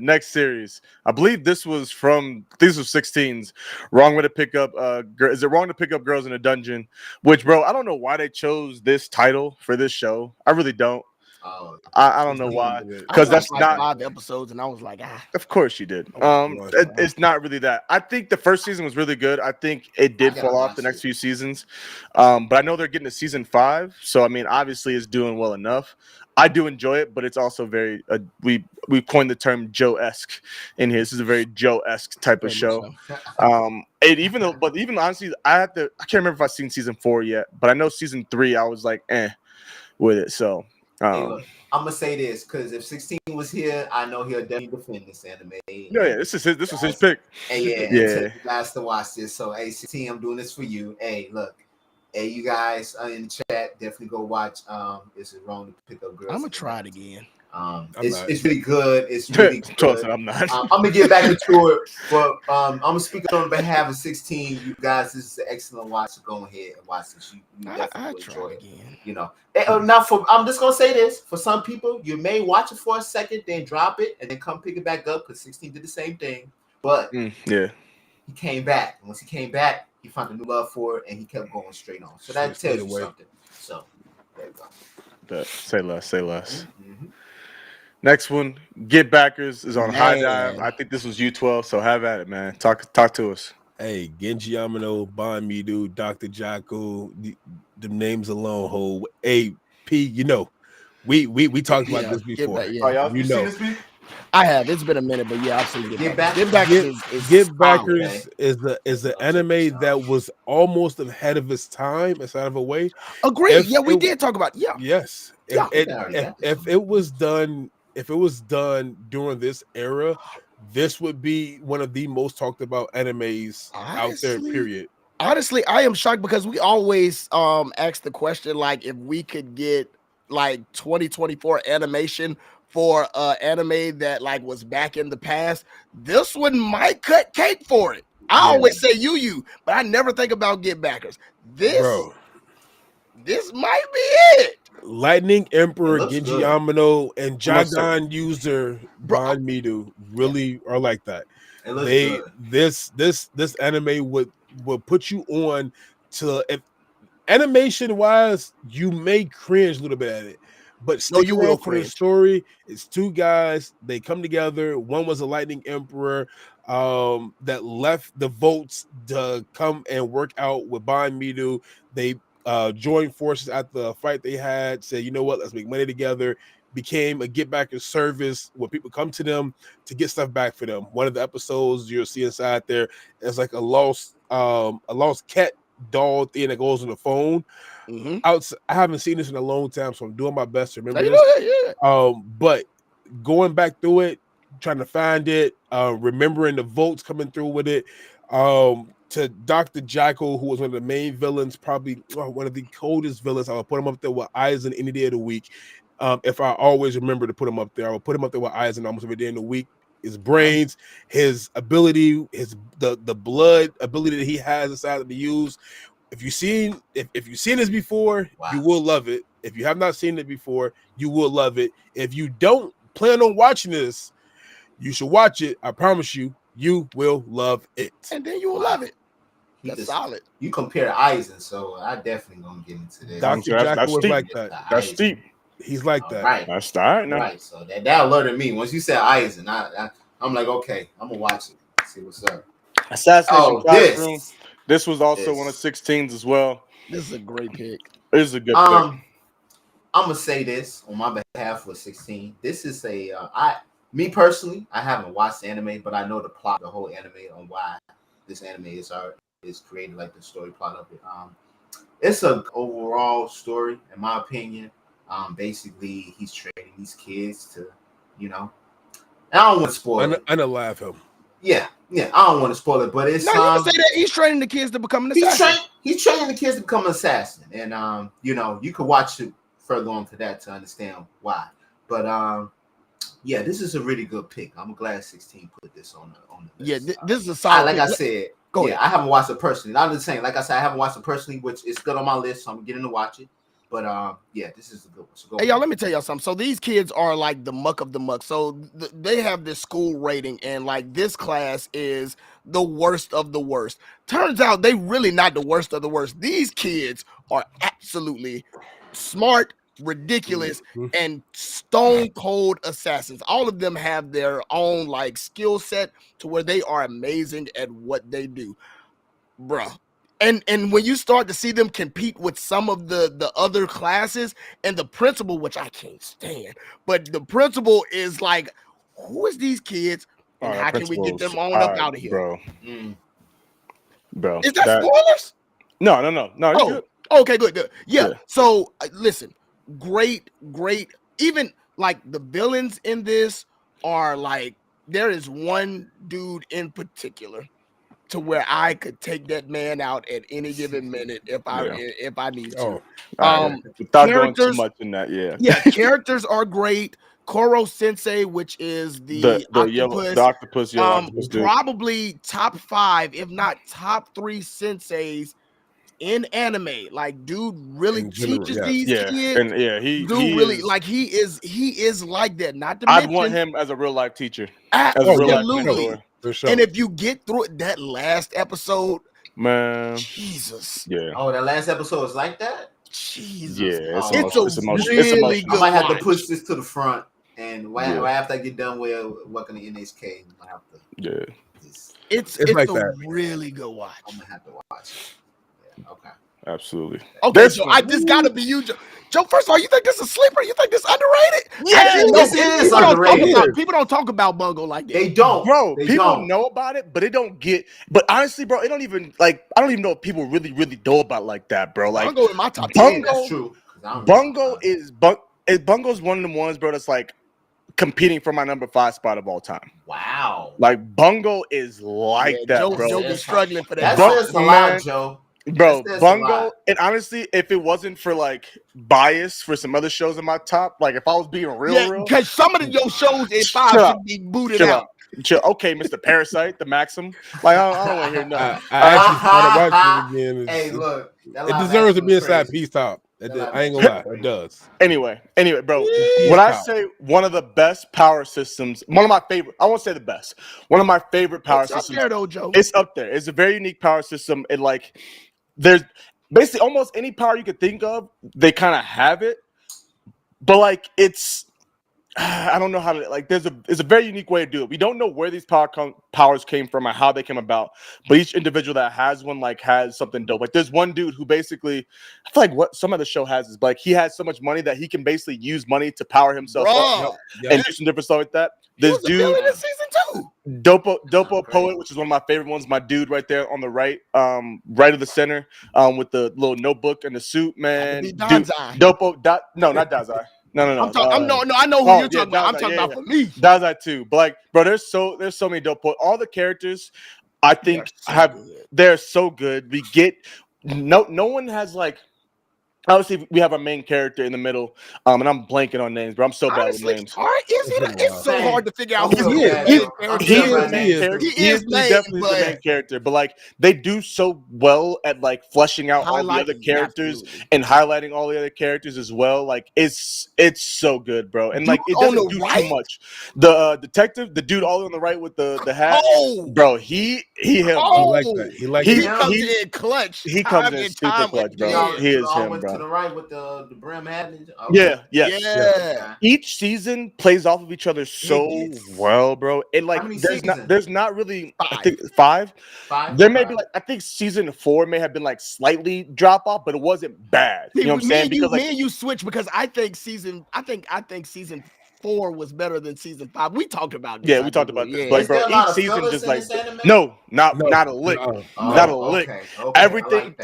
Next series, I believe these were 16s. Wrong way to pick up is it wrong to pick up girls in a dungeon? Which, bro, I don't know why they chose this title for this show. I really don't. I don't know why, because that's not 5 episodes, and I was like, Of course you did. It's not really that. I think the first season was really good. I think it did fall off the next few seasons, but I know they're getting to season 5, so I mean, obviously, it's doing well enough. I do enjoy it, but it's also very we coined the term Joe-esque in here. This is a very Joe-esque type of show. Even honestly, I can't remember if I've seen season 4 yet, but I know season 3 I was like with it. So hey, look, I'm gonna say this because if 16 was here, I know he'll definitely defend this anime. Yeah, this was his pick. Hey, yeah. Guys to watch this. So hey, 16, I'm doing this for you. Hey, look. Hey, you guys in the chat, definitely go watch. Is it wrong to pick up girls? I'm gonna try it again. It's really good. It's really Trust good. me, I'm not. I'm gonna get back into it, but I'm gonna speak on behalf of 16. You guys, this is an excellent watch. So go ahead and watch this. You definitely will enjoy it. Again. You know, now I'm just gonna say this: for some people, you may watch it for a second, then drop it, and then come pick it back up because 16 did the same thing. But Yeah, he came back. And once he came back, he found a new love for it, and he kept going straight on. So that tells you something. So there you go. say less. Say less. Mm-hmm. Next one, Get Backers is on High Dive. Man. I think this was U12, so have at it, man. Talk to us. Hey, Genji Yamano, Bon Midu, Dr. Jackal, the names alone hold. Hey, P, you know, we talked about this before. Yeah. Oh, y'all, You you know. seen this movie? I have. It's been a minute, but yeah, I've seen Get Backers. Get Backers solid. is an anime that was almost ahead of its time, inside of a way. Agreed. Yeah, we did talk about. Yeah. Yes. If it was done during this era, this would be one of the most talked about animes out there, period. Honestly, I am shocked because we always ask the question like if we could get like 2024 animation for anime that like was back in the past, this one might cut cake for it. I always say you, but I never think about Get Backers. This might be it. Lightning Emperor Genji good. Yamano and Jagan user Bon Midu really are like that. It looks good. This anime would put you on to, if animation wise, you may cringe a little bit at it, but stick you around will for the cringe. story. It's two guys, they come together. One was a Lightning Emperor that left the votes to come and work out with Bon Midu. They joined forces at the fight they had, said, you know what, let's make money together. Became a get back in service where people come to them to get stuff back for them. One of the episodes you'll see inside there is like a lost cat doll thing that goes on the phone. I haven't seen this in a long time, so I'm doing my best to remember this. But going back through it, trying to find it, remembering the votes coming through with it. To Dr. Jackal, who was one of the main villains, probably one of the coldest villains. I would put him up there with Eisen any day of the week. If I always remember to put him up there, I would put him up there with Eisen almost every day in the week. His brains, his ability, the blood ability that he has inside to use. If you've seen this before, you will love it. If you have not seen it before, you will love it. If you don't plan on watching this, you should watch it. I promise you, you will love it. And then you will love it. That's solid. You compare Eisen, so I definitely gonna get into this. Dr. Jackal was like that. That's steep. He's like that. Right. That's all right now. Right. So that alerted me. Once you said Eisen, I'm like, okay, I'm gonna watch it. See what's up. Assassination Classroom. This was also one of 16's as well. This is a great pick. This is a good pick. I'm gonna say this on my behalf for 16. This is me personally, I haven't watched the anime, but I know the plot, the whole anime, on why this anime is created, like the story plot of it. It's an overall story, in my opinion. Basically, he's training these kids to, I don't want to spoil it. I know, laugh him. Yeah, I don't want to spoil it, but it's you can say that he's training the kids to become an assassin. He's training the kids to become an assassin, and you could watch it further on to that to understand why. But yeah, this is a really good pick. I'm glad 16 put this on the list. Yeah, this is a solid. Like I said, I haven't watched it personally. I'm just saying, like I said, I haven't watched it personally, which is good on my list, so I'm getting to watch it. But yeah, this is a good one. So hey, y'all, let me tell y'all something. So these kids are like the muck of the muck. So they have this school rating, and like this class is the worst of the worst. Turns out they really not the worst of the worst. These kids are absolutely smart, ridiculous, and stone cold assassins. All of them have their own like skill set to where they are amazing at what they do, bruh. And when you start to see them compete with some of the other classes, and the principal, which I can't stand, but the principal is like, who is these kids and how can we get them on up out of here? Bro. Is that spoilers? No. Okay, good. Yeah. So listen, great. Even like the villains in this are like, there is one dude in particular. to where I could take that man out at any given minute if I need to. Without going too Characters, much in that, characters are great. Koro Sensei, which is the octopus, octopus dude. probably top 5, if not top 3 senseis in anime. Like, dude really teaches these kids. And he really is, like he is like that. Not to I'd mention, want him as a real life teacher. Absolutely. For sure. And if you get through it, that last episode, man, Jesus. Yeah. Oh, that last episode is like that? Jesus. Yeah, it's emotional. really good. I might have watch. to push this to the front, and right after I get done with working the NHK, I have to. Yeah. It's like a that. really good watch. I'm gonna have to watch it. Yeah, okay. Absolutely. Okay, so this got to be you, Joe. Joe, first of all, you think this is a sleeper? You think this is underrated? Yeah, this is underrated. People don't talk about Bungo like that. They don't, bro. They people don't. know about it, but they don't get. But honestly, bro, it don't even like. I don't even know if people really know about it like that, bro. Like Bungo in my top 10. That's true. Bungo's one of the ones, bro. That's like competing for my number 5 spot of all time. Wow. Like Bungo is like that, Joe, bro. Joe be struggling for that. That says a lot, Joe. Bro, Bungo, and honestly, if it wasn't for like bias for some other shows in my top, like if I was being real, because some of your shows in 5 should be booted out. Okay, Mr. Parasite, the Maxim. Like I don't want to hear nothing. I actually started watching it again. Hey, look, it deserves to be inside Peace Top. I ain't gonna lie, it does. Anyway, bro, when I say one of the best power systems, one of my favorite, I won't say the best, one of my favorite power systems. Up there, though, Joe. It's up there. It's a very unique power system. It like there's basically almost any power you could think of, they kind of have it, but like it's. I don't know how to like. It's a very unique way to do it. We don't know where these powers came from or how they came about, but each individual that has one like has something dope. Like there's one dude who basically, I feel like what some of the show has is like he has so much money that he can basically use money to power himself up and do some different stuff like that. This dude, in season 2. Dopo Poet, which is one of my favorite ones. My dude right there on the right, right of the center, with the little notebook and the suit, man. Dude, Dopo, no, not Dazai. No. I know who you're talking about. I'm talking about for me. Dazai too. But like, bro, there's so many dope. All the characters, I think, they're so good. We get no one has like. Obviously, we have our main character in the middle, and I'm blanking on names, bro. I'm so bad with names. It's so hard to figure out who he is definitely the main character, but like they do so well at like fleshing out all the other characters and highlighting all the other characters as well. Like it's so good, bro. And like it doesn't do too much. The detective, the dude all on the right with the hat, bro. He him. I like that. He comes in clutch. He comes in super clutch, bro. He is him, bro. To the right with the brim hat. Okay. Yeah. Each season plays off of each other so well, bro. And like there's not really 5. I think 5. There may be like I think season 4 may have been like slightly drop off, but it wasn't bad. You know what I'm saying? Because me and you switch because I think season 4 was better than season 5. We talked about this. Yeah, we talked about this. Like, bro, each season just like not a lick. Not a lick. Everything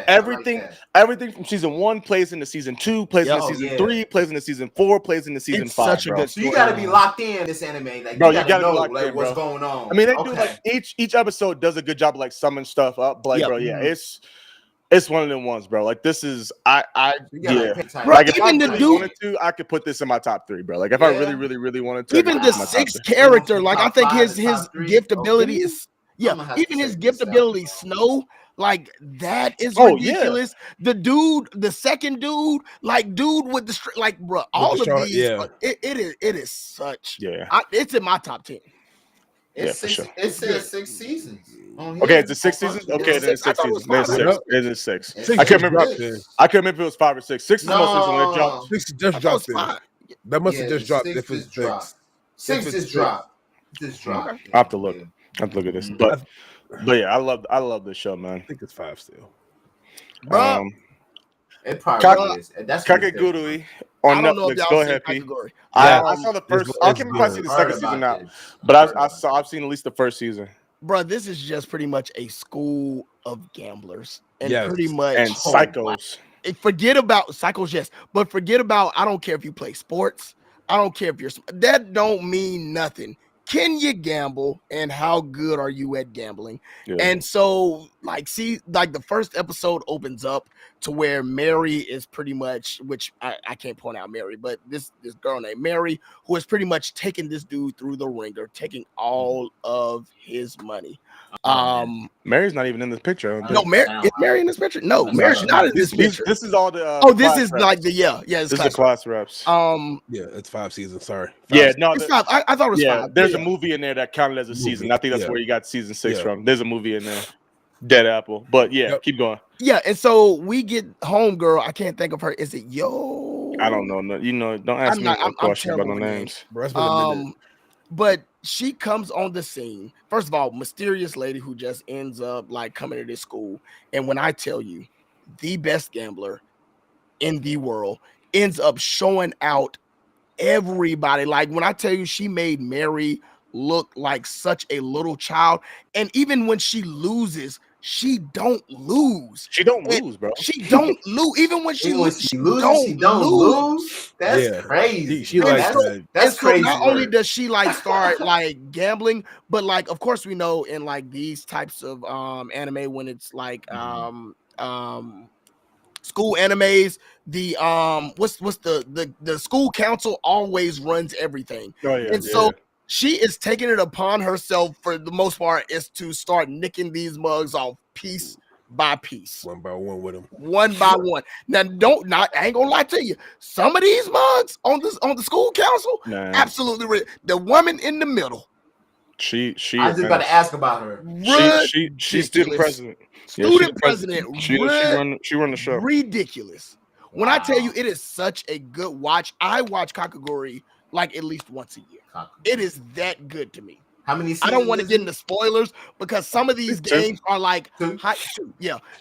from season 1 plays into season 2, plays into season 3, plays into season 4, plays into season 5. Such a good story. So you gotta be locked in this anime. Like, bro, you gotta know be locked like in, what's bro. going on. I mean, they do like each episode does a good job of like summing stuff up, but like, bro, it's one of them ones, bro. Like this is Like if I really wanted to, I could put this in my top 3, bro. Like if I really wanted to. Even the 6th character, like I think his gift ability is even his gift ability, Snow, like that is ridiculous. The dude, the second dude, like dude with the like, bro, all of these, it is such. It's in my top 10. It says 6 seasons. Okay, it's the 6 seasons. Okay, then it's 6 seasons. It is 6. I can't remember. I couldn't remember if it was 5 or 6. 6 is the most season when it dropped. 6 just dropped. That must have just dropped. If it's 6 just dropped. I have to look. I have to look at this, but yeah, I love this show, man. I think it's 5 still. It probably is. That's Kakegurui on Netflix. Go ahead, P. I saw the first. I can't remember if I see the second season now, but I've seen at least the first season. Bro, this is just pretty much a school of gamblers and pretty much and psychos. Forget about psychos, yes, but forget about. I don't care if you play sports. I don't care if you're. That don't mean nothing. can you gamble and how good are you at gambling? Yeah. And so like the first episode opens up to where Mary is pretty much, which I can't point out Mary, but this girl named Mary who is pretty much taking this dude through the ringer, taking all of his money. Mary's not even in this picture. No, is Mary in this picture? No, Mary's not in this picture. This is all the this is reps. like the this is the class reps. Yeah, it's 5 seasons. Sorry. It's 5. I thought it was 5. There's a movie in there that counted as a season. I think that's where you got season 6 from. There's a movie in there. Dead Apple. But keep going. Yeah, and so we get homegirl. I can't think of her. Is it Yo? I don't know. No, don't ask me no questions about no names. Bro, that's been a minute. But she comes on the scene. First of all, mysterious lady who just ends up like coming to this school. And when I tell you, the best gambler in the world ends up showing out everybody. Like when I tell you, she made Mary look like such a little child. And even when she loses, she don't lose. She don't lose, bro. She don't lose. Even when she loses, she don't lose. That's crazy. She like that's crazy. Not only does she like start like gambling, but like of course we know in like these types of anime when it's like school animes, the what's the school council always runs everything. So she is taking it upon herself for the most part is to start nicking these mugs off piece by piece, one by one with them, one by one. Now, I ain't gonna lie to you. Some of these mugs on the school council, absolutely. The woman in the middle, she. I was just about to ask about her. She's student president. Student president. She run the show. Ridiculous. When I tell you, it is such a good watch. I watch Kakaguri like at least once a year. It is that good to me. How many seasons? I don't want to get into spoilers because some of these games are like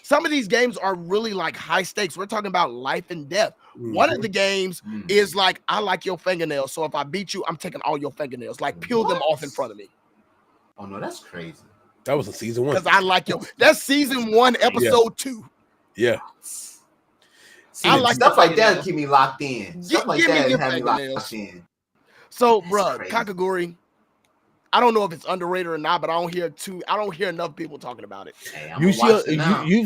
some of these games are really like high stakes. We're talking about life and death. One of the games is like, I like your fingernails, so if I beat you, I'm taking all your fingernails. Like peel them off in front of me. Oh no, that's crazy. That was in season 1. Because I like that's season 1, episode 2. Yeah. See, I like stuff like that keep me locked in. Stuff like that have me locked in. So, bro, Kakaguri, I don't know if it's underrated or not, but I don't hear enough people talking about it. Hey,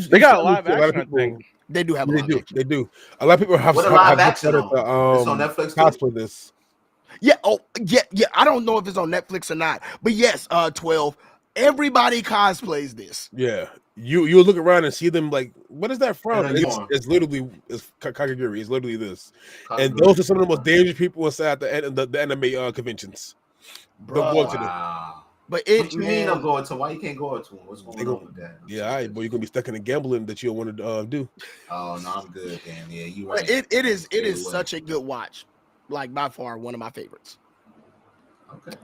they got a live action, I think. They do have a live action. They do. A lot of people have live action it's on Netflix cosplay this. Yeah, yeah. I don't know if it's on Netflix or not, but yes, 12. Everybody cosplays this. Yeah. You look around and see them like, what is that from? It's literally Kakaguri. It's literally this. And those are some of the most dangerous people inside the anime conventions. Bro, wow. But what you mean I'm going to? Why you can't go to them? What's going on with that? Yeah, all right, boy, you're gonna be stuck in the gambling that you don't want to do. Oh no, I'm good, damn. Yeah, you right. It is such a good watch. Like by far one of my favorites.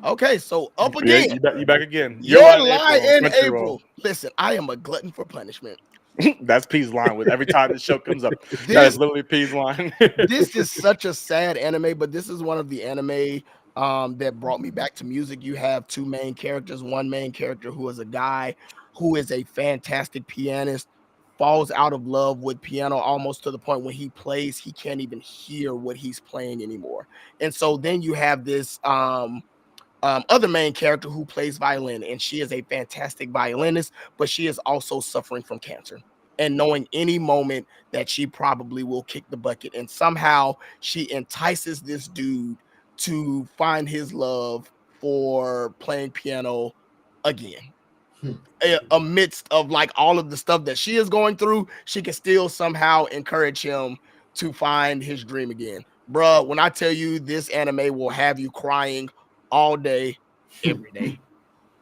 Okay, so up again. You back again. You're lying in April. Listen, I am a glutton for punishment. That's P's line with every time the show comes up. That is literally P's line. This is such a sad anime, but this is one of the anime that brought me back to music. You have 2 main characters. One main character who is a guy who is a fantastic pianist, falls out of love with piano almost to the point when he plays, he can't even hear what he's playing anymore. And so then you have this other main character who plays violin, and she is a fantastic violinist, but she is also suffering from cancer and knowing any moment that she probably will kick the bucket. And somehow she entices this dude to find his love for playing piano again. Amidst of like all of the stuff that she is going through, she can still somehow encourage him to find his dream again. Bruh, when I tell you this anime will have you crying all day, every day.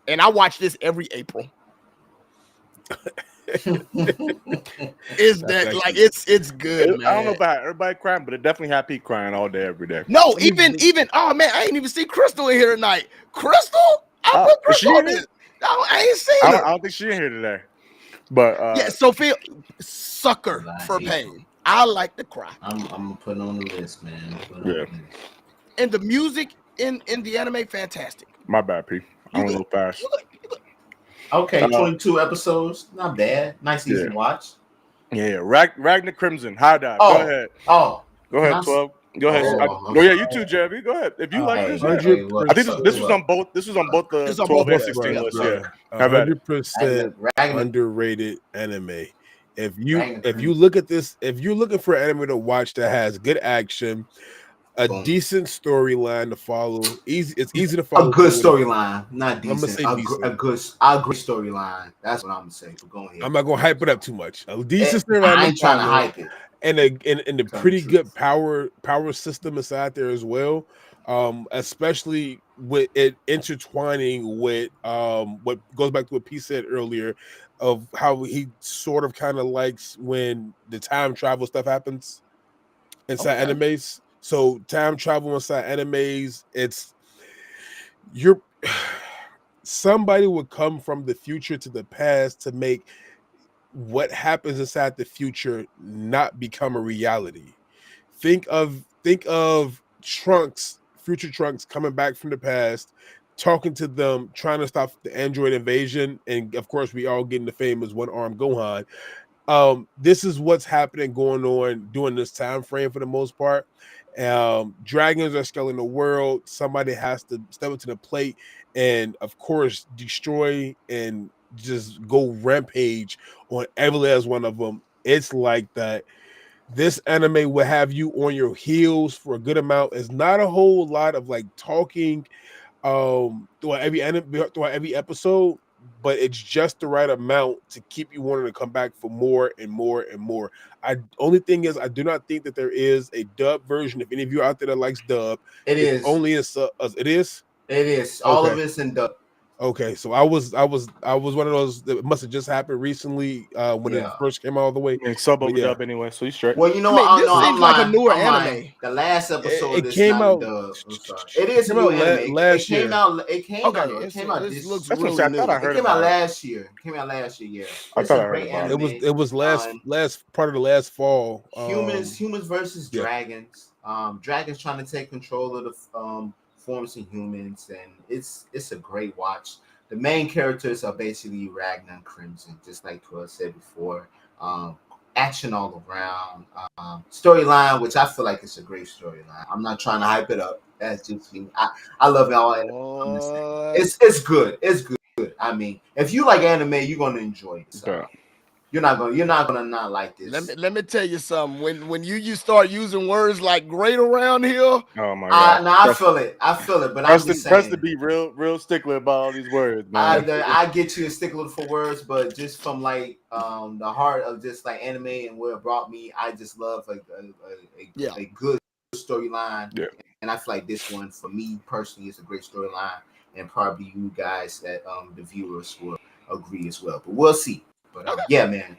And I watch this every April. Is that like it's good, man. I don't know about everybody crying, but it definitely had Pete crying all day, every day. No, even oh man, I ain't even see Crystal in here tonight. Crystal? I put Crystal in this. I ain't seen her. I don't think she's in here today. But yeah, Sophia, sucker for pain. I like to cry. I'm gonna put it on the list, man. And the music in the anime, fantastic. My bad, P. I don't know fast. Okay, 22 episodes, not bad. Nice, easy watch. Yeah, Ragnar Crimson. High dive. Oh, go ahead. Oh, go ahead, 12. Go ahead. Oh, Yeah, you too, Jeremy. Go ahead. If you like hey, this, yeah. hey, well, I think this was look, on both. This was on both the It's on 12 both and of us, 16 yeah. lists. Yeah, Yeah. Have at it. 100% Ragnar underrated anime. If you Crimson. look at this, if you're looking for an anime to watch that has good action, a Boom. decent storyline to follow, it's easy to A follow. good through it. storyline, not I'm gonna decent. say A decent. great storyline. That's what I'm gonna say. But go ahead. I'm not gonna hype it up too much. A decent storyline I to ain't trying to follow, hype it. and a Tell pretty the good truth. power system inside there as well. Especially with it intertwining with what goes back to what P said earlier of how he sort of kind of likes when the time travel stuff happens inside animes. So time travel inside animes, you're somebody would come from the future to the past to make what happens inside the future not become a reality. Think of Trunks, future Trunks coming back from the past, talking to them, trying to stop the android invasion, and of course we all getting the famous one arm Gohan. This is what's happening going on during this time frame for the most part. Dragons are scaling the world. Somebody has to step up to the plate and of course destroy and just go rampage on every last one of them. It's like that. This anime will have you on your heels for a good amount. It's not a whole lot of like talking throughout every episode, but it's just the right amount to keep you wanting to come back for more and more and more. Only thing is I do not think that there is a dub version. If any of you out there that likes dub, It it's is. only in it is. It is. All of Okay. it's in dub. Okay, so I was one of those that must have just happened recently when it Yeah. first came all the way. And sub But over yeah. dub anyway, so you straight. Well, you know I mean, what? this No, seems I'm like a lying. newer I'm lying. anime. The last episode It is came not out- a dub. I'm sorry. It is a came new out anime. last It came year. out. It came out. Okay, It came out. this looks That's what really I thought I new. It heard came out about it. last year. Yeah. I It's thought a I heard great about it. anime. It was last part of the last fall. Humans versus yeah. dragons. Dragons trying to take control of the forms of humans, and it's a great watch. The main characters are basically Ragnar and Crimson, just like Tua said before. Action all around. Storyline, which I feel like it's a great storyline. I'm not trying to hype it up. That's just me. I love y'all. It's good. It's good. I mean, if you like anime, you're gonna enjoy it. So. Okay. You're not gonna not like this. Let me tell you something. When you start using words like great around here, Oh my god. I feel it, but I'm just saying. Preston be real stickler about all these words, man. I get you a stickler for words, but just from like the heart of just like anime and where it brought me, I just love a good storyline. Yeah. And I feel like this one for me personally is a great storyline, and probably you guys that the viewers will agree as well. But we'll see. But yeah, man,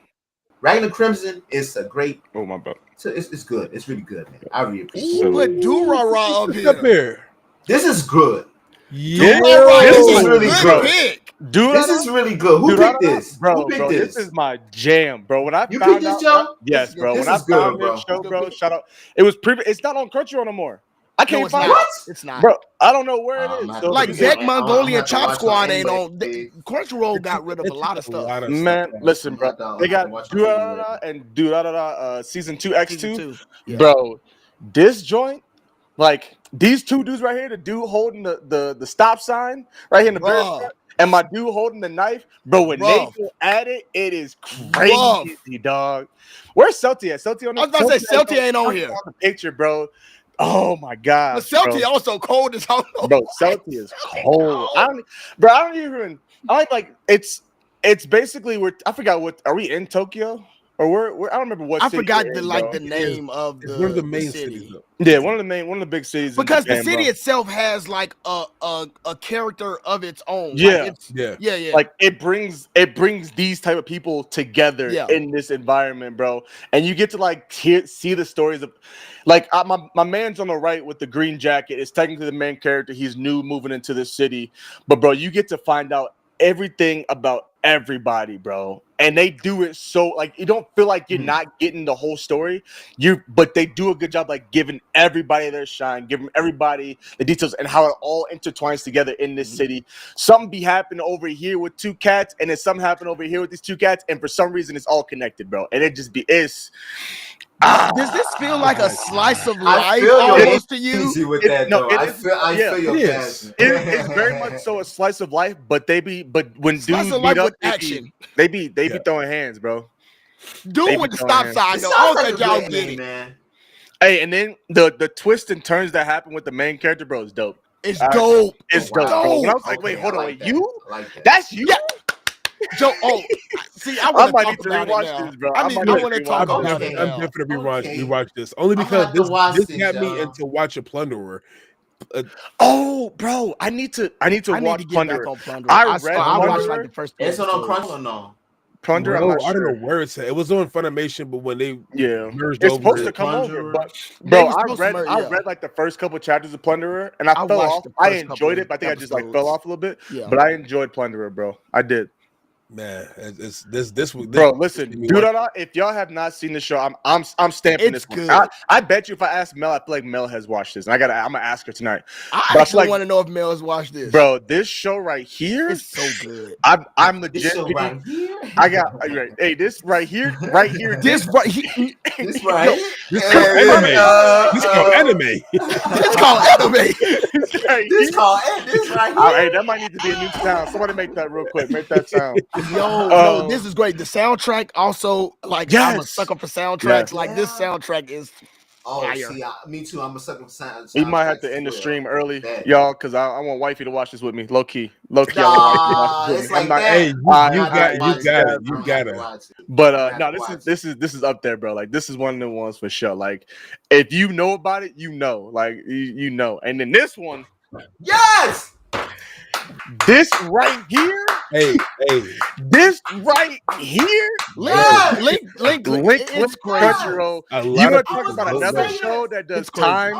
Ragnar Crimson is a great. Oh my bad. It's good. It's really good, man. I really appreciate it. put Durara up Up here. here. This is good. Yeah. This is really good good. pick. Dude, This is really good. Who picked this? Bro, Who picked this is my jam, bro. When I You found picked this, out, Joe? yes, bro. This When I is good, found bro. this show, bro, shout out. It was it's not on Crunchyroll no more. I No, can't it's find not. it. It's not. Bro, I don't know where it is. man. So Like if you Beck get- Mongolian have to Chop watch Squad it ain't anyway. on. Crunchyroll got rid of a lot of stuff. Man, listen, bro. They got watch Durarara and Durarara season 2 X2. Season 2. Yeah. Bro, this joint, like these two dudes right here, the dude holding the stop sign right here in the very Bruh. front, and my dude holding the knife, bro. When Rough. they go at it is crazy, dog. Where's Celti at? Celti on I was about to say Celti ain't on here. the picture, bro. Oh my god, But Celti also cold as hell. bro. Celti is cold. I don't even. I like it's basically I forgot what. Are we in Tokyo? Or we're I don't remember what I city forgot we're in, the bro. name of It's the, one of the the main city. cities. Though. Yeah, one of the big cities. Because in Japan, the city bro. itself has like a character of its own. Yeah. Like it's, Yeah. yeah. Like it brings these type of people together Yeah. in this environment, bro. And you get to like see the stories of, like my man's on the right with the green jacket is technically the main character. He's new moving into this city, but bro, you get to find out everything about everybody, bro. And they do it so like you don't feel like you're not getting the whole story. But they do a good job like giving everybody their shine, giving everybody the details and how it all intertwines together in this city. Something be happening over here with two cats, and then something happen over here with these two cats, and for some reason it's all connected, bro. And it just Does this feel like a slice of I life feel your almost to you? energy with It- that no, though. it I is- feel your it is. passion. It's very much so a slice of life, but when Slice dudes of life meet up, with action. they be Yeah. throwing hands, bro. Do They it be with the throwing stop hands. sign It though. sounds I don't like think a y'all good get anime, it. man. Hey, and then the twists and turns that happen with the main character, bro, is dope. It's I- dope. It's Oh, wow. dope, bro. When I Dope. was like, wait, Okay, hold I on, like wait, that. you? I like that. That's you? Yeah. Joe, see, I I want to might talk need to about it rewatch now. this, bro. I I need. might I need want to to talk rewatch about this. it I'm now. definitely Okay. rewatch this only I'm gonna because have to watch this this, got me y'all. into watch a Plunderer. Oh, bro, I need to I need watch to get Plunderer. back on Plunderer. I I read watched like Plunderer. the first It's on episode. Crunch or no? Plunderer, I'm No, not I don't sure. know where it's at. It was on Funimation, but when they Yeah, merged it's over, supposed to it, come over, Plunderer. but They bro, were supposed to merge, I yeah. read like the first couple chapters of Plunderer, and I I fell watched off. the I first enjoyed couple it, but I think I just like episodes. fell off a little bit. Yeah. But I enjoyed Plunderer, bro. I did. man, it's this Bro, listen, dude, if y'all have not seen the show, I'm stamping It's this one. good. I bet you if I ask Mel, I feel like Mel has watched this, and I'm gonna ask her tonight. I But I actually feel want to know if Mel has watched this. Bro, this show right here, It's so good. I'm This legit. show right here. I got right. Hey, this right here, This right here. This right. This Yo, called anime. This called anime. It's called anime. this right This here. this right Oh, here. hey, that might need to be a new sound. Somebody make that real quick. Make that sound. Yo, no, this is great. The soundtrack also, like, I'm a Yes. sucker for soundtracks. Yes. Like, this Yeah. soundtrack is Oh, fire. see, me too. I'm a sucker for sound. We might have to soundtracks end the as stream well. early, Bet. y'all, because I want wifey to watch this with me. Low key. I want wifey to Nah, watch this it's with me. like that. Hey, you got it. You got it. But no, this is up there, bro. Like, this is one of the ones for sure. Like, if you know about it, you know. Like, you know. And then this one, Yes. this right here, Hey, this right here, Link, it's crazy. Crunchyroll. a You lot want of to talk people about don't another know. show that does It's crazy.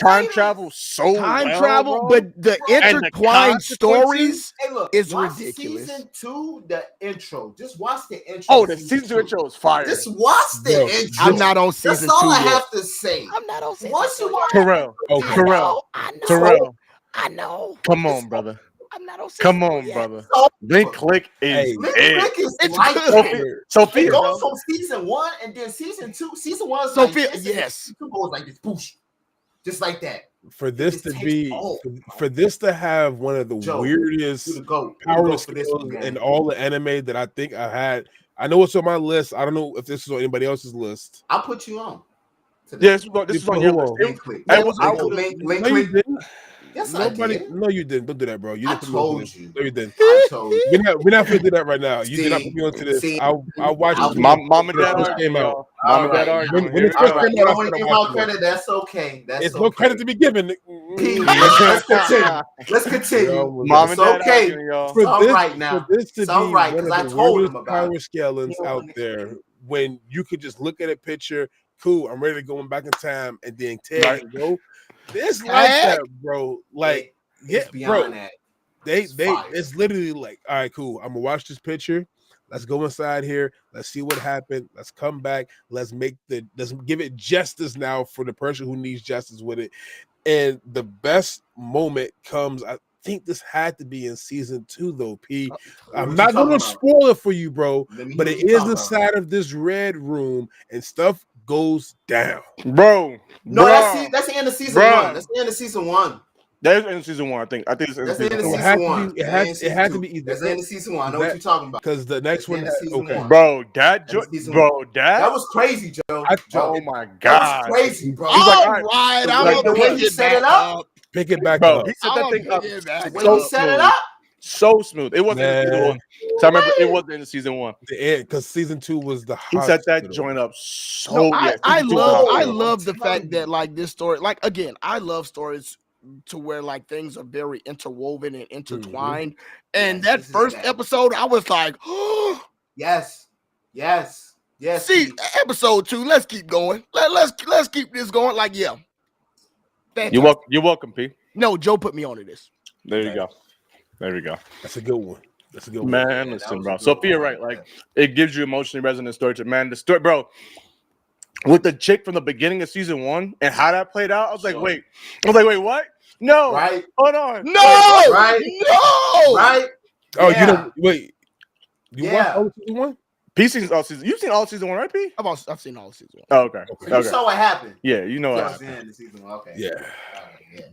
time travel so Time well, travel, bro? but the And the intertwined consequences? stories Hey, look, is watch ridiculous. Season 2, the intro. Just watch the intro. Oh, the season 2 intro is fire. Just watch the Bro, intro. I'm not on season That's all 2 I yet. have to say. I'm not on season Once 2 you watch, Terrell, Okay. Terrell, I know. Terrell, I know. come on, brother. I'm not on season Come 2 on, yet. brother. So- Link Click is Hey. Link big. Click is It's like good. that. Sophia, It Sophia, goes bro. from season 1 and then season 2. Season 1 is Sophia, like this, yes. season 2 goes like this, boosh, just like that. For this It to takes be, all. for this to have one of the Joe, weirdest You the GOAT. You the power GOAT for this skills one, man. in all the anime that I think I had. I know it's on my list. I don't know if this is on anybody else's list. I'll put you on. Yeah, this is on your list. Link Click. I Link would've- Link No, you Click. didn't. Yes, Nobody. I did. No, you didn't. Don't do that, bro. You I didn't put me onto told this. you. No, you didn't. I told you. We're not gonna do that right now. You did not put me onto this. See, I watched I'll this be- when Mom and it dad first arguing, came out. y'all. Mom and dad Alright. arguing. When it Here we first go. came You out, I don't want to started give out watching it. credit. That's okay. That's It's okay. no credit to be given. P, let's continue. Let's continue. Yo, Mom It's and dad okay. arguing, y'all. For It's all this, right now. for this to It's be all right, one 'cause of I the told weirdest him about power it. scalings You know, out there, when you could just look at a picture, cool, I'm ready to go back in time, and then tag Right. and go. This like that, bro. Like, yeah, It's beyond bro. that. They fire. it's literally like, all right, cool. I'm gonna watch this picture. Let's go inside here. Let's see what happened. Let's come back. Let's give it justice now for the person who needs justice with it. And the best moment comes. I think this had to be in season 2, though. P. I'm What not you talking gonna about? spoil it for you, bro. Let me But hear it what you is talking about. inside of this red room, and stuff goes down. Bro. No, bruh. that's the end of season Bruh. 1. That's the end of season 1. That's in season 1, I think. I think it's in That's the end season of So 1. it had season to 1. be- it had to be either That's the end of season 1. I know what you're talking about. because the next That's the one end of had season okay. 1. Bro, that That's season bro, 1. that That was crazy, Joe. oh my That god. was crazy, bro. He's like, All all right, right, so I'm like, gonna the pick way he it set back it up, up. Pick it back bro, up. he set I'm that gonna thing pick up it back when so he set it smooth. up, So smooth. It wasn't in season Man. 1. So I remember it wasn't in season 1. The end, because season 2 was the He set that hospital. joint up so No, yeah. I season 2 was love hospital. the I'm fact telling that you. like this story, like again, I love stories to where like things are very interwoven and intertwined. And Yes, that this is first that. episode, I was like, oh, yes, yes, yes. see, Pete. episode 2, let's keep going. Let's keep this going. Like, yeah. Fantastic. You're welcome, P. No, Joe put me onto this. There you go. There we go. That's a good one. That's a good one. Man, that listen, was bro. a good Sophia, one. right? Like, it gives you emotionally resonant story. Man, the story, bro. With the chick from the beginning of season 1 and how that played out, I was like, Sure. wait, what? No, Right, hold on. No, right, no. right. Oh, Yeah. you know, wait. You Yeah. watched all of season 1? P season's all season. You've seen all season 1, right, P? I've seen all season 1. Oh, okay. So you saw what happened. Yeah, you know what Towards the happened. end of season 1. Okay. Yeah.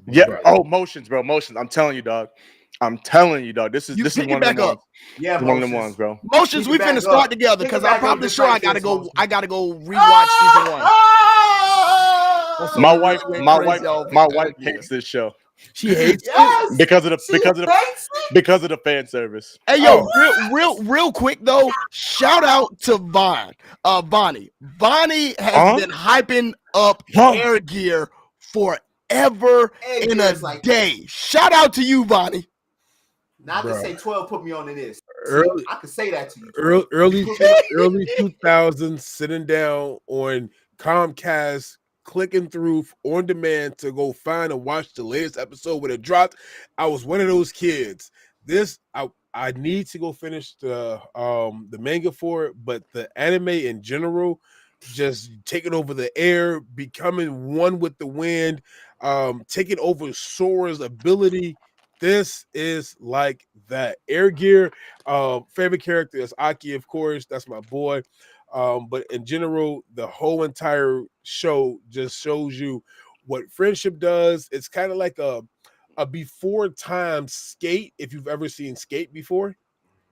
Yeah. Oh, motions, bro. Motions. I'm telling you, dog. This is pick one it of them back up. ones. Yeah, One of them ones, bro. Motions, we Pick it finna back start up. together Pick it because back I'm up probably just sure like I gotta this, go. Motions. I gotta go rewatch season 1. Also, My we wife, went my crazy wife, over my Third wife Gear. hates this show She hates Yes. because of the She hates it? because of the fan service. Hey yo, Oh. real quick though, shout out to Bonnie. Bonnie has been hyping up Air Gear forever in a day. Shout out to you, Bonnie. Now I can Bruh. say 12 put me on to this. Early- I could say that to you. 12. early 2000s, sitting down on Comcast, clicking through on demand to go find and watch the latest episode when it dropped. I was one of those kids. I need to go finish the manga for it, but the anime in general, just taking over the air, becoming one with the wind, taking over Sora's ability. This is like that. Air Gear, favorite character is Aki, of course. That's my boy. But in general, the whole entire show just shows you what friendship does. It's kind of like a before time Skate, if you've ever seen Skate before.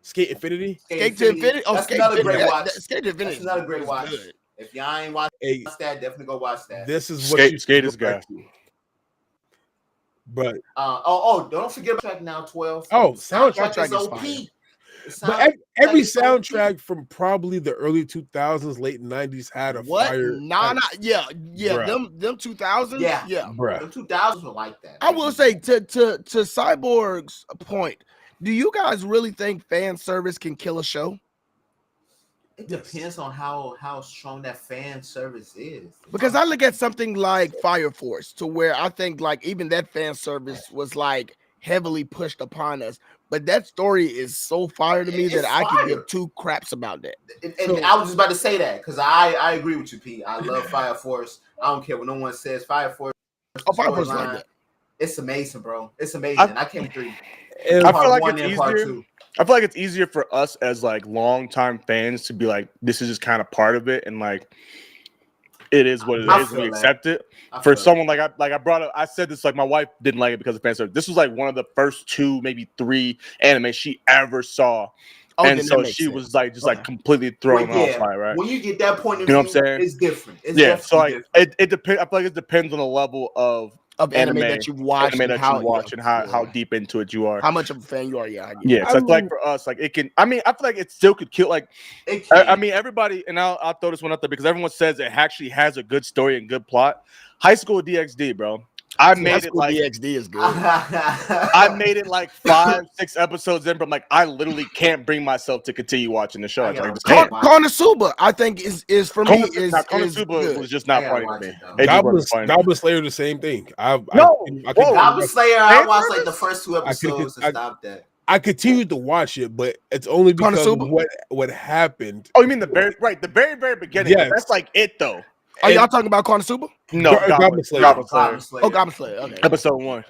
Skate Infinity. Skate to Infinity. Oh, That's Skate another Infinity. great watch. Skate to Infinity. That's another great is watch. good. If y'all ain't watched that, definitely go watch that. This is what you Skate is back guy. to. But don't forget about track now 12. Oh, soundtrack is is OP. fire. But every is OP. soundtrack from probably the early 2000s, late 90s had a What? fire. Yeah. Bruh. Them 2000s. Yeah. Yeah. Bruh. The 2000s were like that. I will say to Cyborg's point, do you guys really think fan service can kill a show? It depends on how strong that fan service is. Because I look at something like Fire Force, to where I think like even that fan service was like heavily pushed upon us. But that story is so fire to me that I can give two craps about that. And I was just about to say that because I agree with you, Pete. I love Fire Force. I don't care what no one says. Fire Force. Fire Force like that. It's amazing, bro. It's amazing. I came through. I feel like it's easier. I feel like it's easier for us as like longtime fans to be like, this is just kind of part of it, and like it is what it is. We accept it. For someone like I brought up, I said this, like my wife didn't like it because of fan service. This was like one of the first 2, maybe 3 anime she ever saw. And so she was like just like completely thrown off by it, right? When you get that point of view, what I'm saying? It's different. It's so like different. it depends. I feel like it depends on the level of anime that you watch, and how deep into it you are, how much of a fan you are. Yeah, so it's like for us, like it can. I mean, I feel like it still could kill. Like, I mean, everybody, and I'll throw this one up there because everyone says it actually has a good story and good plot. High School DxD, bro. I made it like DxD is good. I made it like 5, 6 episodes in, but I'm like, I literally can't bring myself to continue watching the show. Konosuba, I think is for me is Konosuba was just not funny to me. Goblin Slayer, the same thing. Goblin Slayer, I watched like the first 2 episodes and stopped that. I continued to watch it, but it's only because of what happened. Oh, you mean the very beginning? Yes. That's like it though. Are y'all talking about Konosuba? No, Goblin Slayer. Oh, Goblin Slayer. Okay. Episode 1.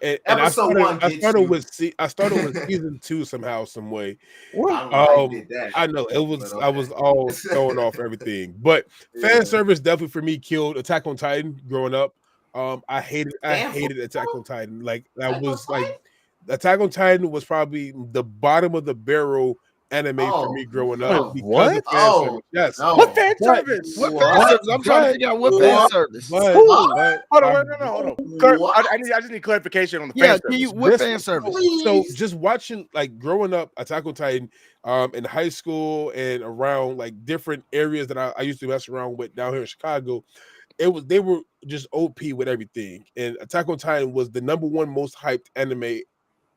And I started with season 2 somehow, some way. I know it was. I was all throwing off everything, but fan service definitely for me killed Attack on Titan growing up. I hated Attack on Titan. Like that was like Attack on Titan was probably the bottom of the barrel anime for me growing up. What? Yes. No. What fan service? What fan service? I'm trying to figure out what fan service. Hold on. I just need clarification on the fan service. What fan service? So just watching, like growing up, Attack on Titan, in high school and around like different areas that I used to mess around with down here in Chicago. They were just OP with everything, and Attack on Titan was the #1 most hyped anime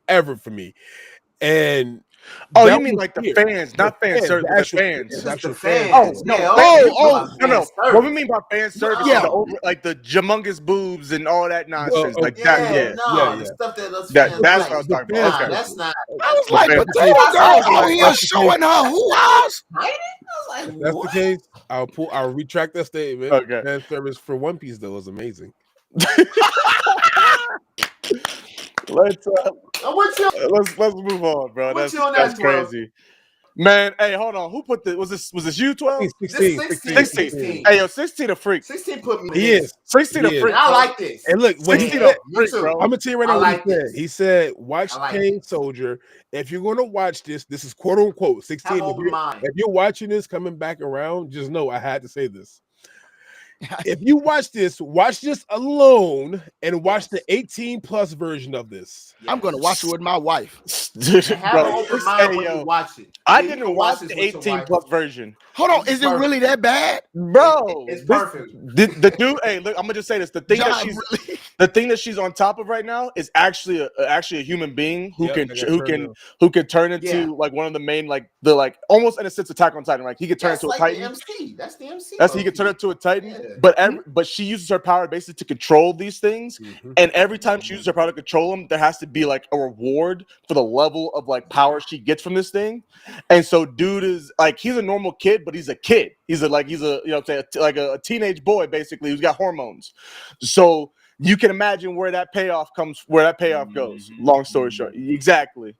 ever for me. And you mean like the fans, not fan service, the fans. The fans. Oh no. What we mean by fan service is like the humongous boobs and all that nonsense, like that. The stuff that that's what I was talking about. That's not. I was like, Potato Girl out here showing her who else. If that's the case, I'll retract that statement. Okay. Fan service for One Piece though is amazing. Let's move on, bro. That's crazy. Man, hey, hold on. Who put was this you, 12? 16. 16. Hey, yo, 16 a freak. 16 put me. He is. 16 a He is. freak. And I bro. like this. And look, when he 16 said, a freak, bro. I'm gonna tell you right now I what like he said. this. He said, "Watch I like Kane this. Soldier. If you're gonna watch this, this is quote unquote 16. Have open mind. If you're watching this coming back around, just know I had to say this. If you watch this alone and watch the 18 plus version of this. I'm gonna watch it with my wife. Have an open mind when you watch it. I You didn't can watch this the with your 18 wife. plus version. Hold on, is it really that bad, Bro? It's perfect. The dude, hey, look, I'm gonna just say this. The thing that John, she's really? the thing that she's on top of right now is actually a human being who Yep, can I got who can turn into Yeah. like one of the main almost in a sense Attack on Titan. Like he could turn That's into like a Titan. the MC. That's the MC. That's he can turn into a Titan, Yeah. but she uses her power basically to control these things. Mhm. And every time she uses her power to control them, there has to be like a reward for the level of like power she gets from this thing. And so, dude is like he's a normal kid, but he's a kid. He's a you know what I'm saying, like a teenage boy basically who's got hormones. So you can imagine where that payoff goes. Long story short, exactly.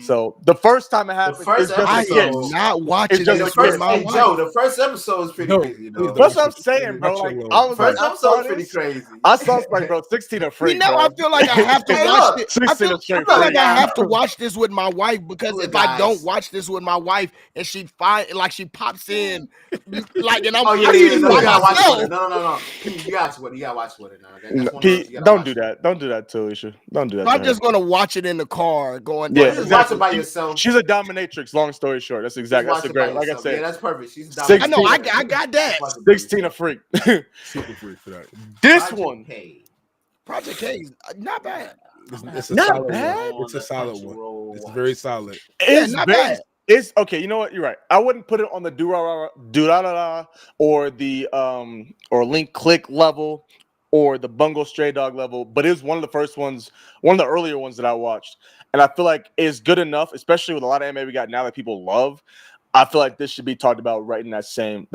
So the first time it happened, first it's just I a kid. am not watching It's just this a with kid. my Hey, wife. Joe, the first episode is pretty No, crazy. You know? please That's don't. what I'm saying, bro. Watch Like it I was First like, I episode saw is pretty this. crazy. I saw like, bro, 16 a freak. You know, bro. I feel like I have to Hey, watch look. this. I 16 feel, a straight I feel like freak. I have to watch this with my wife because Look, if I guys. don't watch this with my wife and she she pops in, like, and I'm Oh yeah, watching no, it you by gotta watch myself. with it. No. You gotta watch with it now. That's one of those Pete, you gotta don't watch do it. that. Don't do that to Alicia. Don't do that. I'm to just her. gonna watch it in the car going Yeah, down. Just exactly. watch it by yourself. She's a dominatrix. Long story short, that's Just exactly. watch That's a it by great. Like I yourself. Yeah, said, that's perfect. She's 16 I know, I dominating. got that. Just watch it by 16 a yourself. freak. Super freak for that. This Project one, K. Project K is not bad. It's a Not solid bad. one. It's a solid one. Crunchyroll It's watch. very solid. it's not very- bad. It's okay. You know what? You're right. I wouldn't put it on the Durarara or the or Link Click level or the Bungo Stray Dog level, but it was one of the first ones, one of the earlier ones that I watched, and I feel like it's good enough, especially with a lot of anime we got now that people love. I feel like this should be talked about right in that same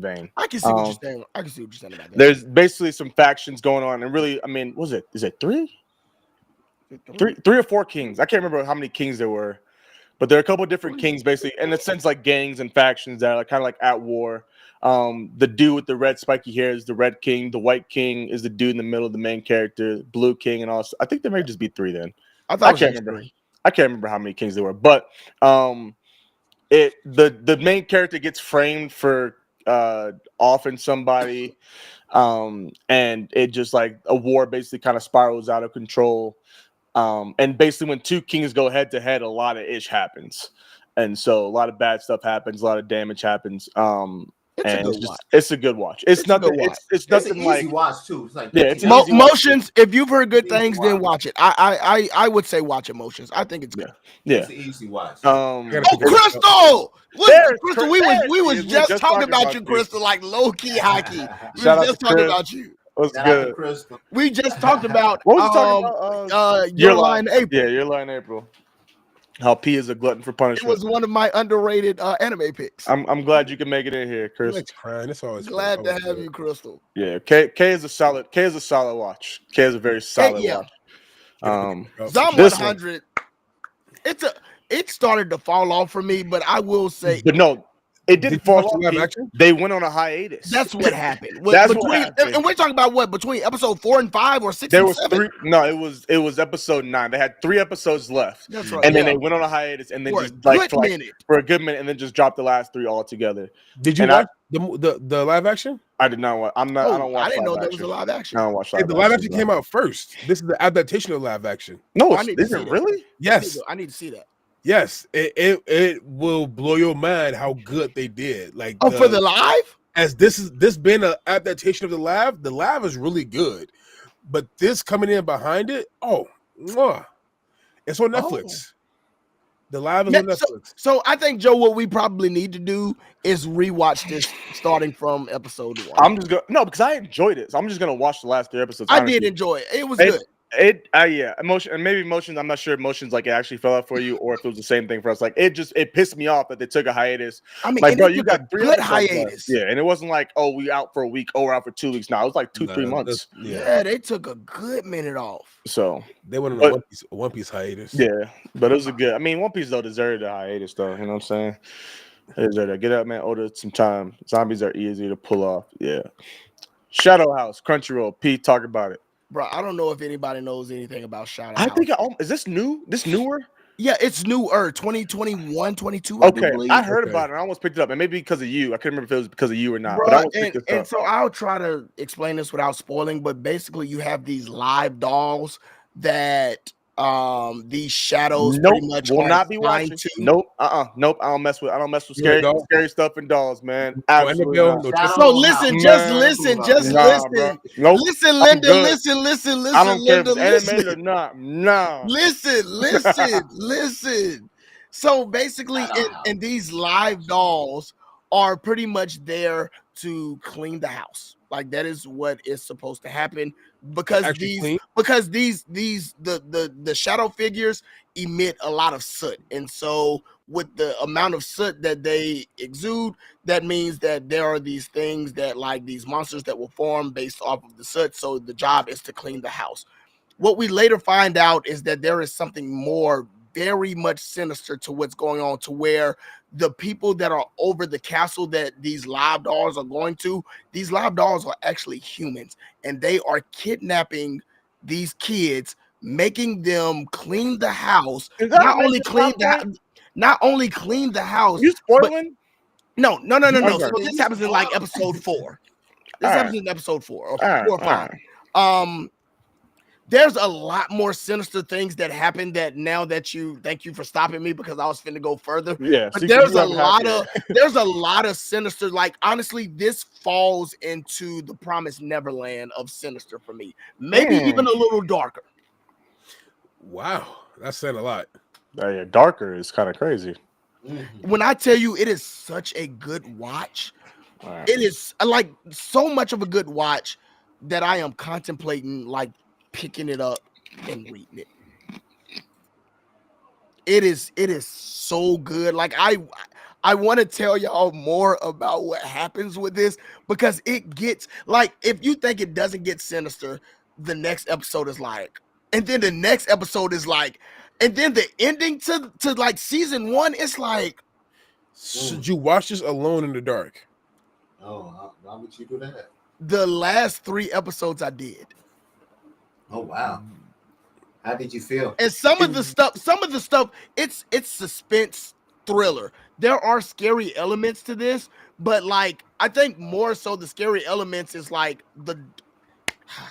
vein. I can see what you're saying. I can see what you're saying about that. There's basically some factions going on, and really, I mean, is it three or four kings? I can't remember how many kings there were, but there are a couple of different kings, basically, in a sense, like gangs and factions that are kind of like at war. The dude with the red spiky hair is the Red King. The White King is the dude in the middle, the main character. Blue King, and also, I think there may just be three. Then I I can't remember. I can't remember how many kings there were, but the main character gets framed for offing somebody, and it just like a war basically kind of spirals out of control. And basically when two kings go head to head, a lot of ish happens. And so a lot of bad stuff happens, a lot of damage happens. It's a good watch. It's nothing. It's nothing an like easy watch too. It's like it's an easy watch. Motions. If you've heard good Easy things, then watch. watch it. I would say watch Emotions. I think it's good. Yeah. It's an easy watch. Oh, Crystal! There's Crystal, Chris- we was there just talking about you, Crystal, like low key hockey. We Shout out was just to talking Chris. about you. What's Shout out to good? Crystal. We just talked about What was you talking about? Your Line April. Yeah, Your Line April. How P is a glutton for It punishment. was one of my underrated anime picks. I'm glad you can make it in here, Chris. It's crying. It's always Glad to fun. have you, Crystal. Yeah, K is a solid watch. K is a very solid yeah. watch. Zom This 100. It started to fall off for me, but I will say But no, it didn't Did you fall watch the off. live action? They went on a hiatus. that's what happened. That's what happened. And we're talking about what between episode 4 and 5 or 6 There and was 7? 3. No, it was episode 9. They had 3 episodes left. That's right. And then yeah. they went on a hiatus and then For just a like good minute. for a good minute and then just dropped the last 3 all together. Did you And watch the live action? I did not watch. I don't watch. I didn't know live there was a action. live action. I don't watch Hey, live the live action, action came out first. This is the adaptation of live action. No, I need to is see it that. really? Yes, I need to see that. yes. It will blow your mind how good they did. Like For the live? as this been an adaptation of the live is really good, but this coming in behind it, it's on Netflix. The live is on Netflix. So I think, Joe, what we probably need to do is rewatch this starting from episode 1. I'm just gonna because I enjoyed it. So I'm just gonna watch the last 3 episodes. I honestly. did enjoy it. It was good. Yeah, emotion and maybe emotions. I'm not sure emotions like it actually fell out for you, or if it was the same thing for us. Like it pissed me off that they took a hiatus. I mean, Like, and bro, they you took a got 3 good episodes left. hiatus. Yeah, and it wasn't like, oh, we out for a week, oh, we're out for 2 weeks. No, it was like 2-3 months. Yeah, they took a good minute off. So they went on a One Piece hiatus. Yeah, but it was a good. I mean, One Piece though deserved a hiatus though. You know what I'm saying? They deserved it. Get up, man. Order some time. Zombies are easy to pull off. Yeah. Shadow House, Crunchyroll. Pete, talk about it. Bro, I don't know if anybody knows anything about Shadow I House. think is this new? This newer? Yeah, it's newer, 2021, 22. Okay, I I heard about it. I almost picked it up, and maybe because of you. I couldn't remember if it was because of you or not. Bruh, but I almost picked this and up. so I'll try to explain this without spoiling, but basically you have these live dolls that these shadows pretty much will are not be assigned watching. to. Nope. Nope. I don't mess with scary stuff and dolls, man. Absolutely not. So listen, just listen, listen. Bro. Nope. Listen, Linda, listen, I don't care Linda, if it's animated or not. No. Listen. So basically, and these live dolls are pretty much there to clean the house. Like that is what is supposed to happen because the shadow figures emit a lot of soot, and so with the amount of soot that they exude, that means that there are these things that like these monsters that will form based off of the soot. So the job is to clean the house. What we later find out is that there is something more very much sinister to what's going on, to where the people that are over the castle that these live dolls are going to, these live dolls are actually humans, and they are kidnapping these kids, making them clean the house. Not only clean the house. You spoiling? No. Okay. So this happens in like episode 4. This happens in episode 4 or 4 or 5. There's a lot more sinister things that happen that now that thank you for stopping me because I was finna go further. Yeah, but there's a lot of sinister. Like honestly, this falls into the Promised Neverland of sinister for me. Maybe even a little darker. Wow, that said a lot. Yeah, darker is kind of crazy. When I tell you, it is such a good watch. It is like so much of a good watch that I am contemplating like picking it up and reading it. It is so good. Like I want to tell y'all more about what happens with this because it gets like, if you think it doesn't get sinister, the next episode is like, and then the next episode is like, and then the ending to like season 1, it's like, should you watch this alone in the dark? Oh, why would you do that? The last 3 episodes I did. Oh wow. How did you feel? And some of the stuff, it's suspense thriller. There are scary elements to this, but like I think more so the scary elements is like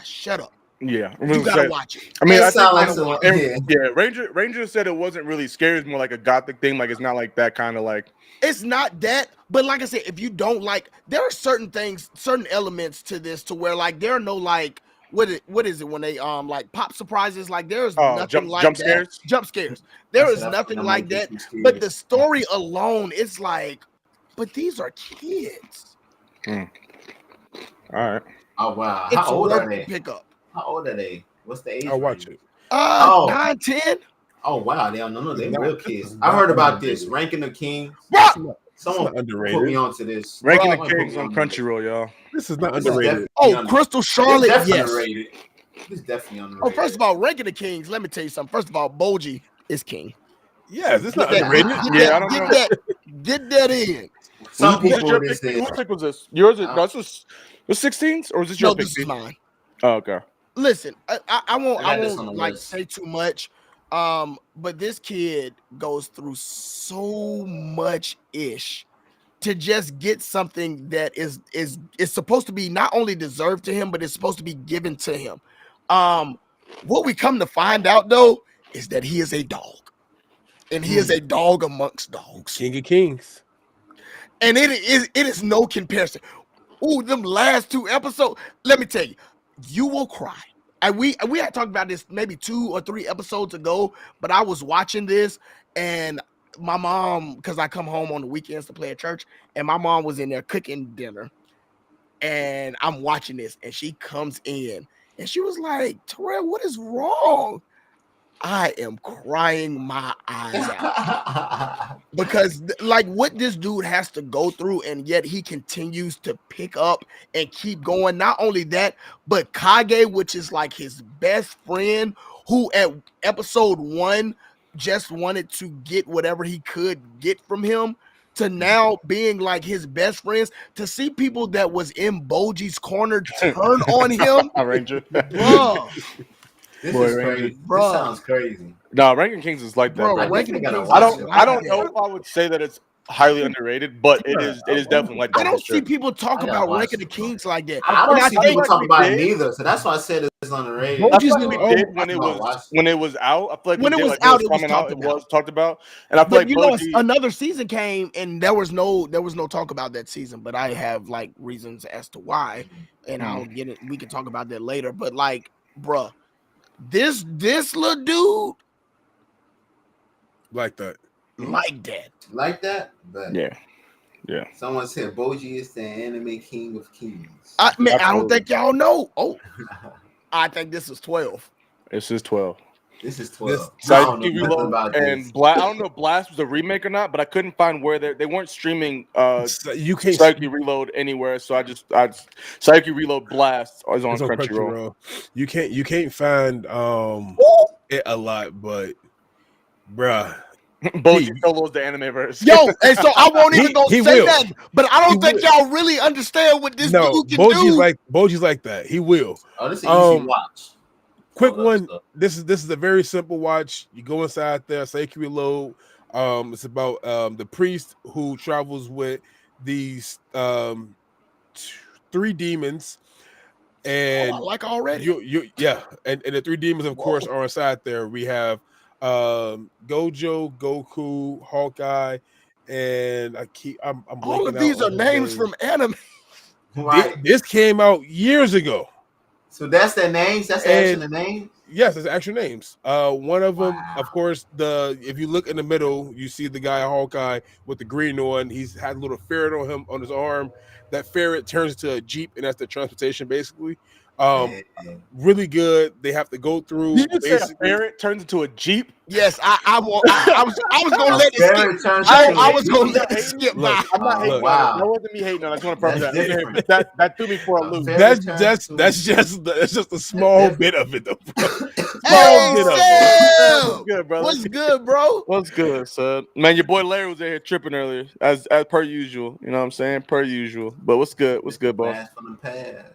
shut up. Yeah, you gotta watch it. I mean, Ranger said it wasn't really scary. It's more like a gothic thing. Like it's not like that kind of like. It's not that, but like I said, if you don't like, there are certain things, certain elements to this to where like there are no like. What is it when they like pop surprises? Like there's nothing like jump that. scares. Jump scares. There is nothing like that. But the story alone, it's like, but these are kids. All right. Oh wow. It's How old are worth they? Pick up. How old are they? What's the age? I'll watch it. 9, 10. Oh wow, they don't know. They're real kids. I heard about this. Ranking the Kings. Someone underrated. put me onto this. Ranking the Kings on Crunchyroll, y'all. This is not underrated. Oh, Crystal Charlotte. Yes. Underrated. It's definitely underrated. Oh, first of all, Ranking the Kings. Let me tell you something. First of all, Boji is king. Yes, it's not underrated. I don't know. Get that in. Some people whose pick was this? Yours? This was 16s, or was this your pick? This is mine. Oh, okay. Listen, I won't like say too much. But this kid goes through so much ish to just get something that is supposed to be not only deserved to him, but it's supposed to be given to him. What we come to find out though is that he is a dog, and he is a dog amongst dogs. King of Kings, and it is no comparison. Ooh, them last 2 episodes. Let me tell you, you will cry. And we had talked about this maybe 2 or 3 episodes ago, but I was watching this and my mom, because I come home on the weekends to play at church, and my mom was in there cooking dinner, and I'm watching this, and she comes in And she was like, Terrell, what is wrong? I am crying my eyes out because like what this dude has to go through, and yet he continues to pick up and keep going. Not only that, but Kage, which is like his best friend, who at episode 1 just wanted to get whatever he could get from him, to now being like his best friends, to see people that was in Boji's corner turn on him, Ranger. bro. This Boy, is Ranger. crazy. Bruh. This sounds crazy. No, Ranking Kings is like that, Bro, bro. Ranking definitely gotta Kings watch I is don't. it. I don't like know that. if I would say that it's highly underrated, but it is definitely like that. I don't for sure. see people talk I gotta about watch Ranking the it, bro. Kings like that. I And don't see think people like talk we about it did. neither, so that's why I said it's underrated. I Boji's feel the like we only- did when it was out. I feel like When we it did, was like, out, it was coming out. talked It about. was talked about, and I feel But like you know, Boji. another season came and there was no talk about that season. But I have like reasons as to why, and I'll get it. We can talk about that later. But like, bruh, this little dude Like that. like that. Like that? But Yeah. someone said Boji is the anime king of kings. I don't Absolutely. think y'all know. Oh, I think this is 12. This is 12. This is 12. So I don't know Psyche nothing Reload about and this. Blast. I don't know if Blast was a remake or not, but I couldn't find where they weren't streaming So you can't. Psyche Reload anywhere. So I just Psyche Reload Blast is on It's on Crunchyroll. Crunchyroll. You can't find it a lot, but bruh. Boji Solo's the anime verse. Yo, and so I won't even go he say will. that, but I don't He think will. y'all really understand what this No, dude can do. Boji's like that. He will. Oh, this is an easy watch. Quick All that one. stuff. This is a very simple watch. You go inside there, Psyche Reload. It's about the priest who travels with these 3 demons, and I like already. and the 3 demons, of course, are inside there. We have Gojo, Goku, Hawkeye, and I'm All blanking of these out are on his names name. from anime. Right. This came out years ago. So that's their names? That's actually the name? Yes, it's actual names. One of them, of course, if you look in the middle, you see the guy Hawkeye with the green on. He's had a little ferret on him on his arm. That ferret turns into a jeep, and that's the transportation basically. Really good. They have to go through. You just say a ferret turns into a jeep. Yes, I was gonna let it ferret skip. turns I into a was jeep. gonna let it skip by. I'm not hating wow. on it. That wasn't me hating on it. I just want to preface That's that. different. That threw me for a loop. ferret That's just a small bit of it, though. Hey, bit of Sam! What's good, brother? What's good, bro? What's good, son? Man, your boy Larry was in here tripping earlier, as per usual. You know what I'm saying? Per usual. But what's good? What's good, boss? Blast from the past.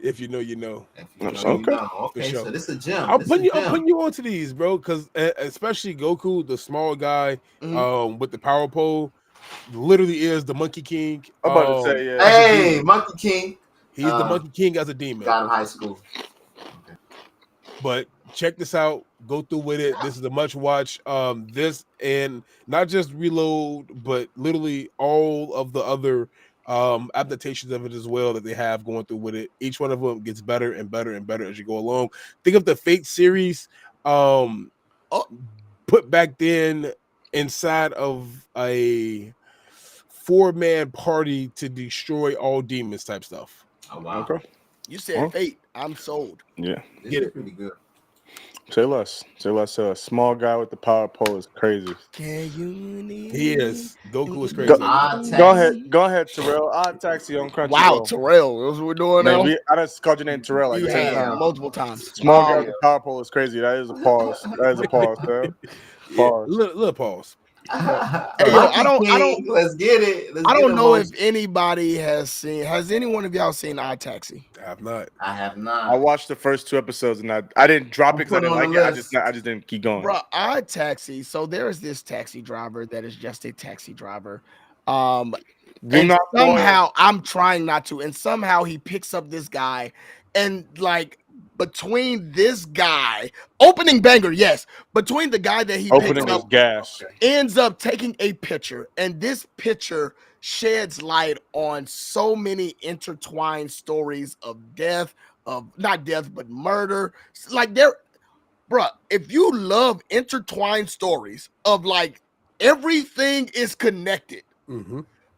If you know, you know. If you know, Okay. you know. Okay, For sure. so this is a gem. I'm This putting is a you. I'm gem. putting you onto these, bro, because especially Goku, the small guy, with the power pole, literally is the Monkey King. I'm about to say, yeah. as a Hey, demon. Monkey King. He's the Monkey King as a demon. Got in high school. But check this out. Go through with it. This is a much watch. This and not just Reload, but literally all of the other adaptations of it as well that they have going through with it. Each one of them gets better and better and better as you go along. Think of the Fate series put back then inside of a 4-man party to destroy all demons type stuff. Oh wow. Okay. You said Fate. I'm sold. Yeah. This Get is it. pretty good. Say less. Say less. A small guy with the power pole is crazy. Can you need He is. Goku is Go, crazy. go ahead, Terrell. Odd Taxi on Crunchyroll. Wow, Terrell. That's what we're doing Man, now. I just called your name Terrell like You 10 have times. multiple times. Small guy with the power pole is crazy. That is a pause. That is a pause, man. Pause. Little pause. Hey, yo, I don't. Let's get it. I don't know if anybody has seen. Has any one of y'all seen Odd Taxi? I have not. I have not. I watched the first 2 episodes and I didn't drop it because I put it didn't on like the it. list. I just didn't keep going. Bro, Odd Taxi. So there is this taxi driver that is just a taxi driver. And somehow I'm trying not to, and somehow he picks up this guy, and like between this guy, opening banger, yes, between the guy that he Opening picks is up, gas. ends up taking a picture, and this picture sheds light on so many intertwined stories of death, of not death but murder. Like there, bruh, if you love intertwined stories of like everything is connected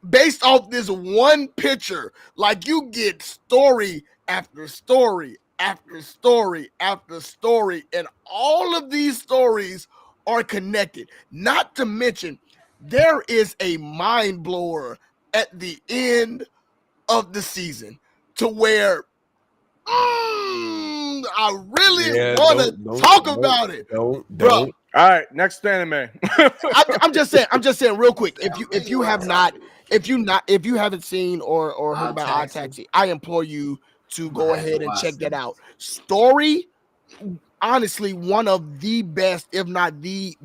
based off this one picture, like you get story after story after story after story, and all of these stories are connected. Not to mention, there is a mind blower at the end of the season to where I really want to talk about it, bro. Don't. All right, next anime. I'm just saying real quick. If you haven't seen or heard about Odd Taxi, I implore you to go ahead and check that out. Story, honestly, one of the best, if not the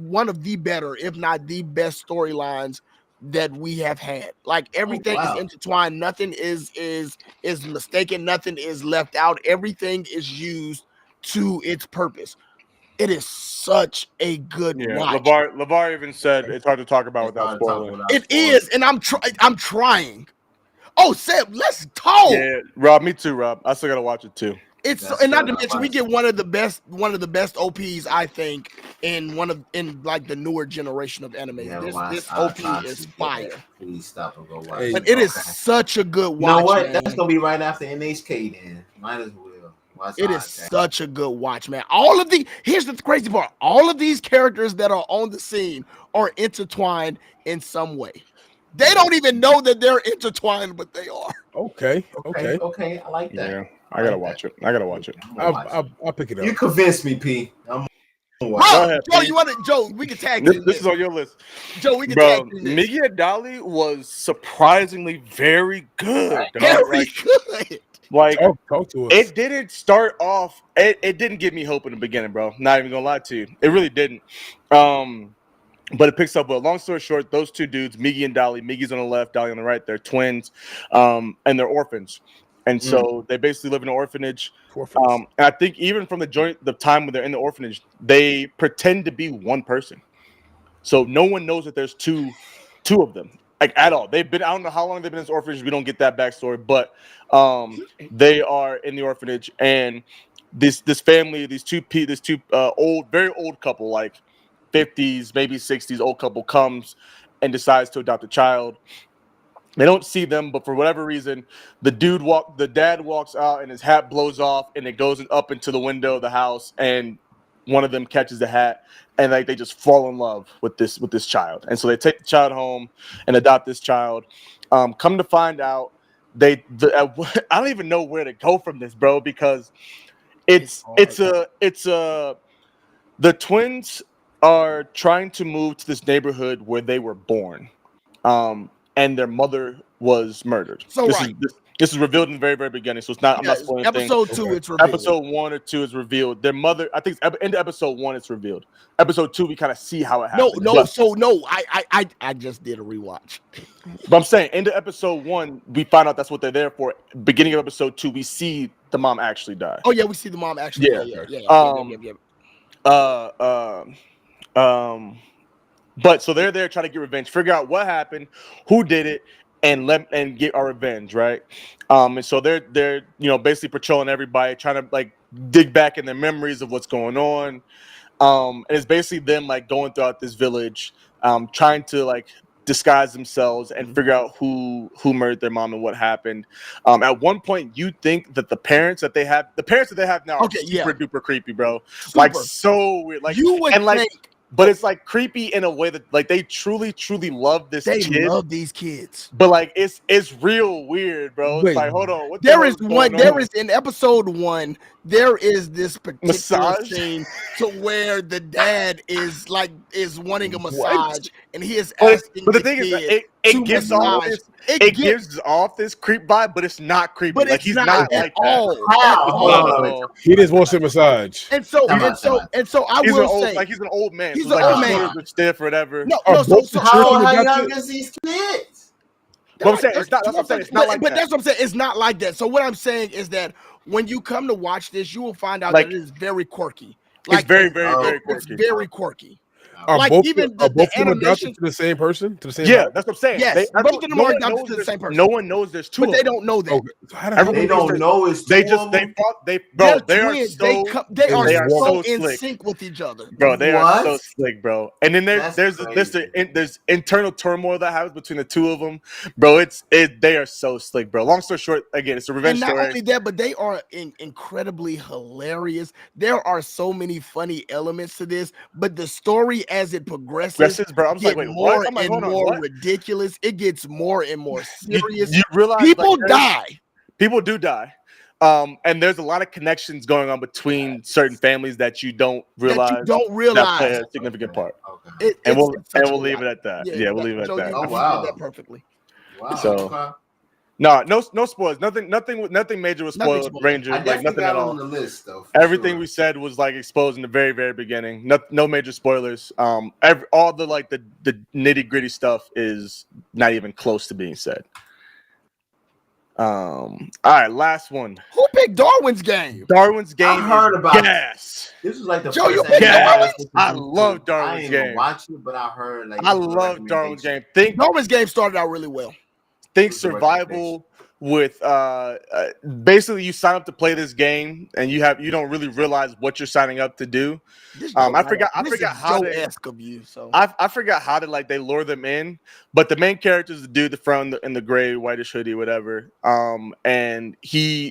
better, if not the best storylines that we have had. Like everything is intertwined. Nothing is mistaken. Nothing is left out. Everything is used to its purpose. It is such a good watch. LeVar even said it's hard to talk about without spoiling. It is, and I'm trying. Oh, Seb, let's talk. Yeah, Rob, me too, Rob. I still gotta watch it too. And not to mention, we get one of the best OPs, I think, in like the newer generation of anime. This OP is fire. Please stop and go watch. But it is such a good watch. You know what? Man. That's gonna be right after NHK. Then might as well. It is such a good watch, man. Here's the crazy part. All of these characters that are on the scene are intertwined in some way. They don't even know that they're intertwined, but they are. Okay. I like that. Yeah, I gotta watch it. I'll pick it up. You convinced me, P. Bro, Joe, we can tag team this is on your list. Joe, we can tag team this. Miggy and Dolly was surprisingly very good. Very good. Like, talk to us. It didn't start off. It didn't give me hope in the beginning, bro. Not even gonna lie to you. It really didn't. But it picks up well. Long story short, those two dudes, Miggy and Dolly. Miggy's on the left, Dolly on the right. They're twins, and they're orphans. And so they basically live in an orphanage. And I think even from the time when they're in the orphanage, they pretend to be one person. So no one knows that there's two of them, like at all. I don't know how long they've been in this orphanage. We don't get that backstory, but they are in the orphanage, and this family, this two very old couple, like 50s, maybe 60s old couple, comes and decides to adopt a child. They don't see them, but for whatever reason, the dad walks out and his hat blows off and it goes up into the window of the house, and one of them catches the hat, and like they just fall in love with this child. And so they take the child home and adopt this child. Come to find out, I don't even know where to go from this, bro, because the twins are trying to move to this neighborhood where they were born. And their mother was murdered. This is revealed in the very, very beginning. So it's not. I'm not spoiling episode things. 2. It's revealed. Episode 1 or 2 is revealed. Their mother. I think it's into episode 1. It's revealed. Episode 2, we kind of see how it happens. I just did a rewatch. But I'm saying into episode 1, we find out that's what they're there for. Beginning of episode 2, we see the mom actually die. Oh yeah, we see the mom actually. But so they're there trying to get revenge, figure out what happened, who did it, and get our revenge, right? And so they're basically patrolling everybody, trying to like dig back in their memories of what's going on. And it's basically them like going throughout this village, trying to like disguise themselves and figure out who murdered their mom and what happened. At one point, you think that the parents that they have now are super duper creepy, bro. Super. Like so weird. Like you would think. But it's like creepy in a way that like they truly love this kid. They love these kids. But like it's real weird, bro. It's like, hold on. There is in episode 1, there is this particular scene to where the dad is wanting a massage and he is asking but the thing is it gives off this creep vibe, but it's not creepy. But like it's he's not like that. He just wants a massage. And so I will say, like he's an old man. He's so an like old man. Stiff or whatever. So how young is these kids? But I'm saying it's not. That's what I'm saying. It's not like that. But that's what I'm saying. It's not like that. So what I'm saying is that when you come to watch this, you will find out that it is very quirky. It's very, very, very quirky. It's very quirky. Are Like, both even are the both of them adopted animation- to the same person? To the same Yeah, house? that's what I'm saying. Yes, both of them are adopted to the same person. No one knows there's two but of they them. don't know that. Okay. So how the Everyone They thinks don't there's- know it's They two just of they them. fought they They're bro they are twins. so They are They are so so in slick. sync with each other. Bro, they are so What? slick, bro. And then That's there's internal turmoil that happens between the two of them, bro. They are so slick, bro. Long story short, again, it's a revenge And not story. only that, but they are incredibly hilarious. There are so many funny elements to this, but the story as it progresses, Aggressive, bro. I'm just like, get wait, more what? I'm like, and hold on, more what? ridiculous. It gets more and more You, serious. you realize People like, there's- die. People do die. And there's a lot of connections going on between certain families that you don't realize That you don't that play realize. a significant part. Okay. And we'll it's such a leave lot. it at that. Yeah, Yeah, we'll leave it at Joe, that. You, Oh, you wow. did that perfectly. Wow. So- Okay. No spoilers. Nothing major was Nothing spoiled. spoiled. Ranger, I like definitely nothing got at it all. on the list though. for Everything sure. we said was like exposed in the very, very beginning. No major spoilers. All the like the nitty gritty stuff is not even close to being said. All right, last one. Who picked Darwin's game? Darwin's game. heard is about gas. This was like the Joe, first you anime picked I was Darwin's? listening I to. love Darwin's I ain't gonna game. watch it, but I heard like I this was a love Darwin's recommendation. game. Think Darwin's game started out really well. think What's the survival with basically you sign up to play this game and you don't really realize what you're signing up to do. This I Joe, forgot this is how they Joe-esque of you. So I forgot how to like they lure them in, but the main character is the dude in the gray whitish hoodie, whatever. And he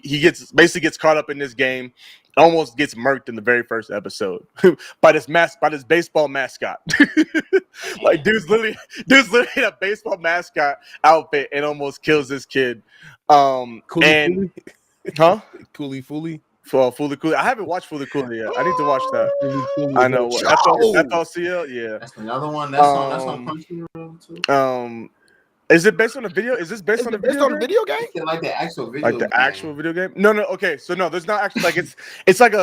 basically gets caught up in this game, almost gets murked in the very first episode by this baseball mascot. Like dude's literally in a baseball mascot outfit and almost kills this kid. Cooley, Huh? Cooley, Fooly. For Fooly Cooley. I haven't watched Fooly Cooley yet. I need to watch that. Cooley, I know. Joe! FLCL, yeah. That's another one. That's on Crunchyroll too. Is it based on a video? Is this based is on a it based video? on a video game? It's like the actual video. Like the game. actual video game? No. Okay, so no, there's not actually like it's like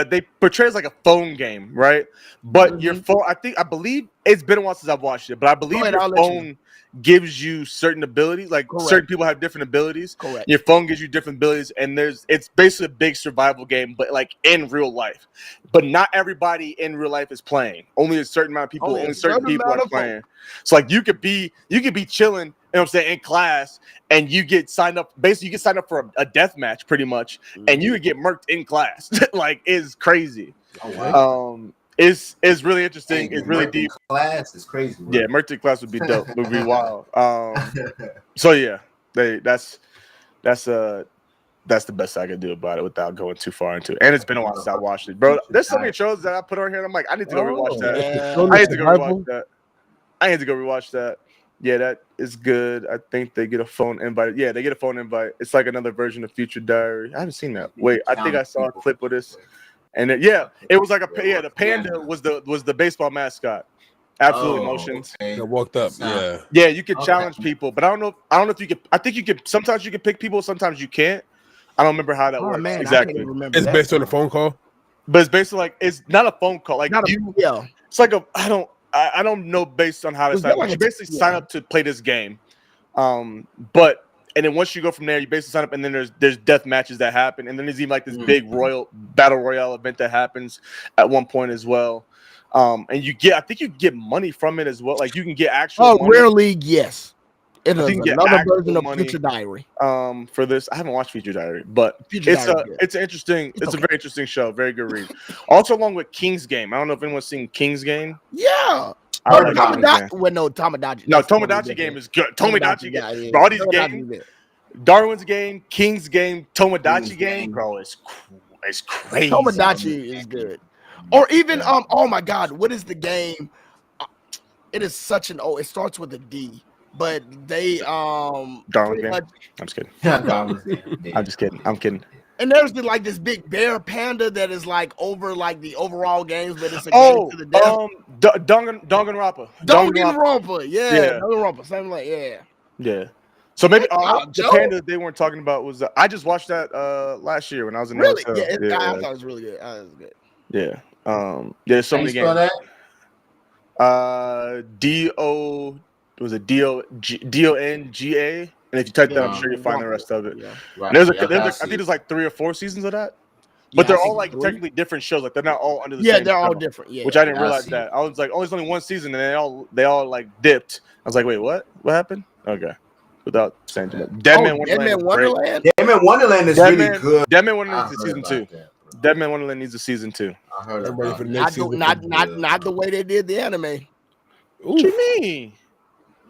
they portray it as like a phone game, right? But your phone, I believe it's been a while since I've watched it, but I believe ahead, your I'll let you phone gives you certain abilities. Like Correct. certain people have different abilities. Correct. Your phone gives you different abilities, and it's basically a big survival game, but like in real life. But not everybody in real life is playing. Only a certain amount of people. Only a Only certain certain people amount are of folk. playing. So like you could be chilling. You know what I'm saying, in class, and you get signed up. Basically, you get signed up for a death match, pretty much, and you would get murked in class. Like, it's crazy. Oh, wow. It's really interesting. Dang, It's really Murphy deep. Class is crazy. Bro. Yeah, murked in class would be dope. Would be wild. So yeah, that's the best I could do about it without going too far into it. And it's been a while since I watched it, bro. There's so many shows that I put on here. And I'm like, I need to go rewatch that. yeah. I need to go rewatch that. Yeah, that is good. I think they get a phone invite. Yeah, they get a phone invite. It's like another version of Future Diary. I haven't seen that. Wait, I think I saw a clip of this. And it was like the panda was the baseball mascot. Absolute Emotions. Okay. That walked up. Yeah. Yeah, you could Okay. challenge people, but I don't know if you could. I think you could. Sometimes you can pick people. Sometimes you can't. I don't remember how that Oh works man, I exactly. can't even remember. It's that. based on a phone call. But it's basically like it's not a phone call. Like Not a, you, yeah. it's like I don't know based on how to Was sign that up. like You a- basically yeah. sign up to play this game. And then once you go from there, you basically sign up, and then there's death matches that happen, and then there's even like this big battle royale event that happens at one point as well. And I think you get money from it as well. Like you can get actual money. Rare League, yes. It I is think you get another actual version of money. Future Diary. For this. I haven't watched Future Diary, but Future Diary, good. it's interesting. It's okay. a very interesting show. Very good read. Also, along with King's Game. I don't know if anyone's seen King's Game. Yeah. I like King's Game. Tomodachi. No, that's totally Tomodachi different. game is good. Tomodachi yeah, game. yeah, Bro, all these Tomodachi games, is good. Darwin's game, King's game, Tomodachi King's game, game. bro, it's crazy. Tomodachi is good. Or even oh my god, what is the game? It is such an it starts with a D, but they Darwin's pretty game. much- I'm just kidding. Yeah. I'm just kidding. I'm kidding. and there's like this big bear panda that is like over like the overall games, but it's a game Oh, to the death. Danganronpa. Danganronpa, yeah, Yeah. Danganronpa, same like yeah. Yeah. So maybe Good job, the Joe. panda they weren't talking about was I just watched that last year when I was in Really? the hotel. Yeah, I thought it was really good. It was good. Yeah. There's so How you many spell games. that? DONGA, and if you type that, I'm Yeah. sure you'll find the rest of it. Yeah. Right. And there's Yeah, I I think there's like 3 or 4 seasons of that. But Yeah, they're I all think like 3. technically different shows. Like they're not all under the Yeah, same they're all show, different. Yeah, which I didn't I realize see. that. I was like, oh, it's only one season, and they all like dipped. I was like, wait, what? What happened? Okay, without saying too much. Dead Man Dead Wonderland Man is great. Wonderland. Damn it, Wonderland is Dead really Man, good. Dead Man Wonderland I needs a heard season 2. about that, bro. Dead Man Wonderland needs a season 2. I heard I'm ready about for the that. next season. Not the way they did the anime. What you mean?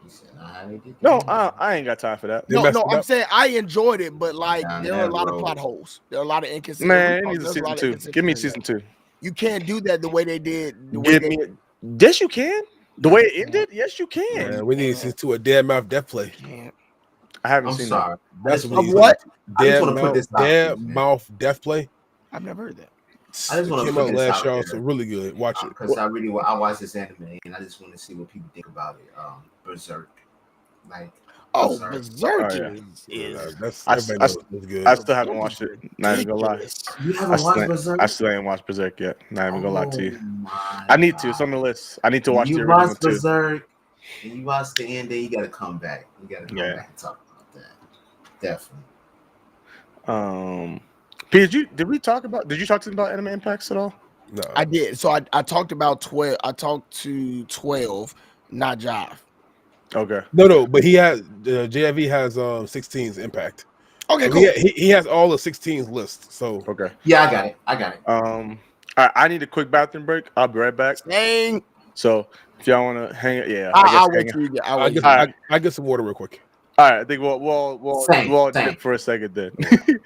He said, nah, they did No, that. I ain't got time for that. They No, messed no, it I'm up. saying I enjoyed it, but like Down there are a that lot of road. plot holes. There are a lot of inconsistencies. Man, it needs a There's season lot of 2. Give me inconsistencies in season there. 2. You can't do that the way they did. Give me it. Yes, you can. The way it ended, yes, you can. Man, we need to see to a Dead Mouth Death Play. I haven't I'm seen sorry. I That's just what Of we wanna what? put- I just Dead want to put Mouth, this out Dead there, man. Mouth Death Play. I've never heard that. I just It want to came put out this last out year, there so really good. Watch it. because I watch this anime and I just want to see what people think about it. Berserk, like Oh, Berserk. Berserk Oh, yeah. is That's I- everybody I- knows it's good. I still haven't watched it. Not even gonna lie. ridiculous. You haven't watched Berserk? I still ain't watched Berserk yet. Not even gonna lie to you. Oh my I need to. It's God. on the list. I need to watch you the original watch too. Berserk and you watch the end, then you got to come back. You got to come Yeah. back and talk about that. Definitely. P, did you talk to them about Anime Impacts at all? No, I did. So I talked about 12. I talked to 12, not Jive. Okay. no, but he has JIV has 16's impact. Okay, So cool. he has all the 16's list. So Okay. Yeah, I got it. All right, I need a quick bathroom break. I'll be right back. Dang. So if y'all want to hang it, yeah, I'll hang wait it. till you get. I'll I wait get till you All right. I get some water real quick. All right, I think we'll Same. dip for a second then.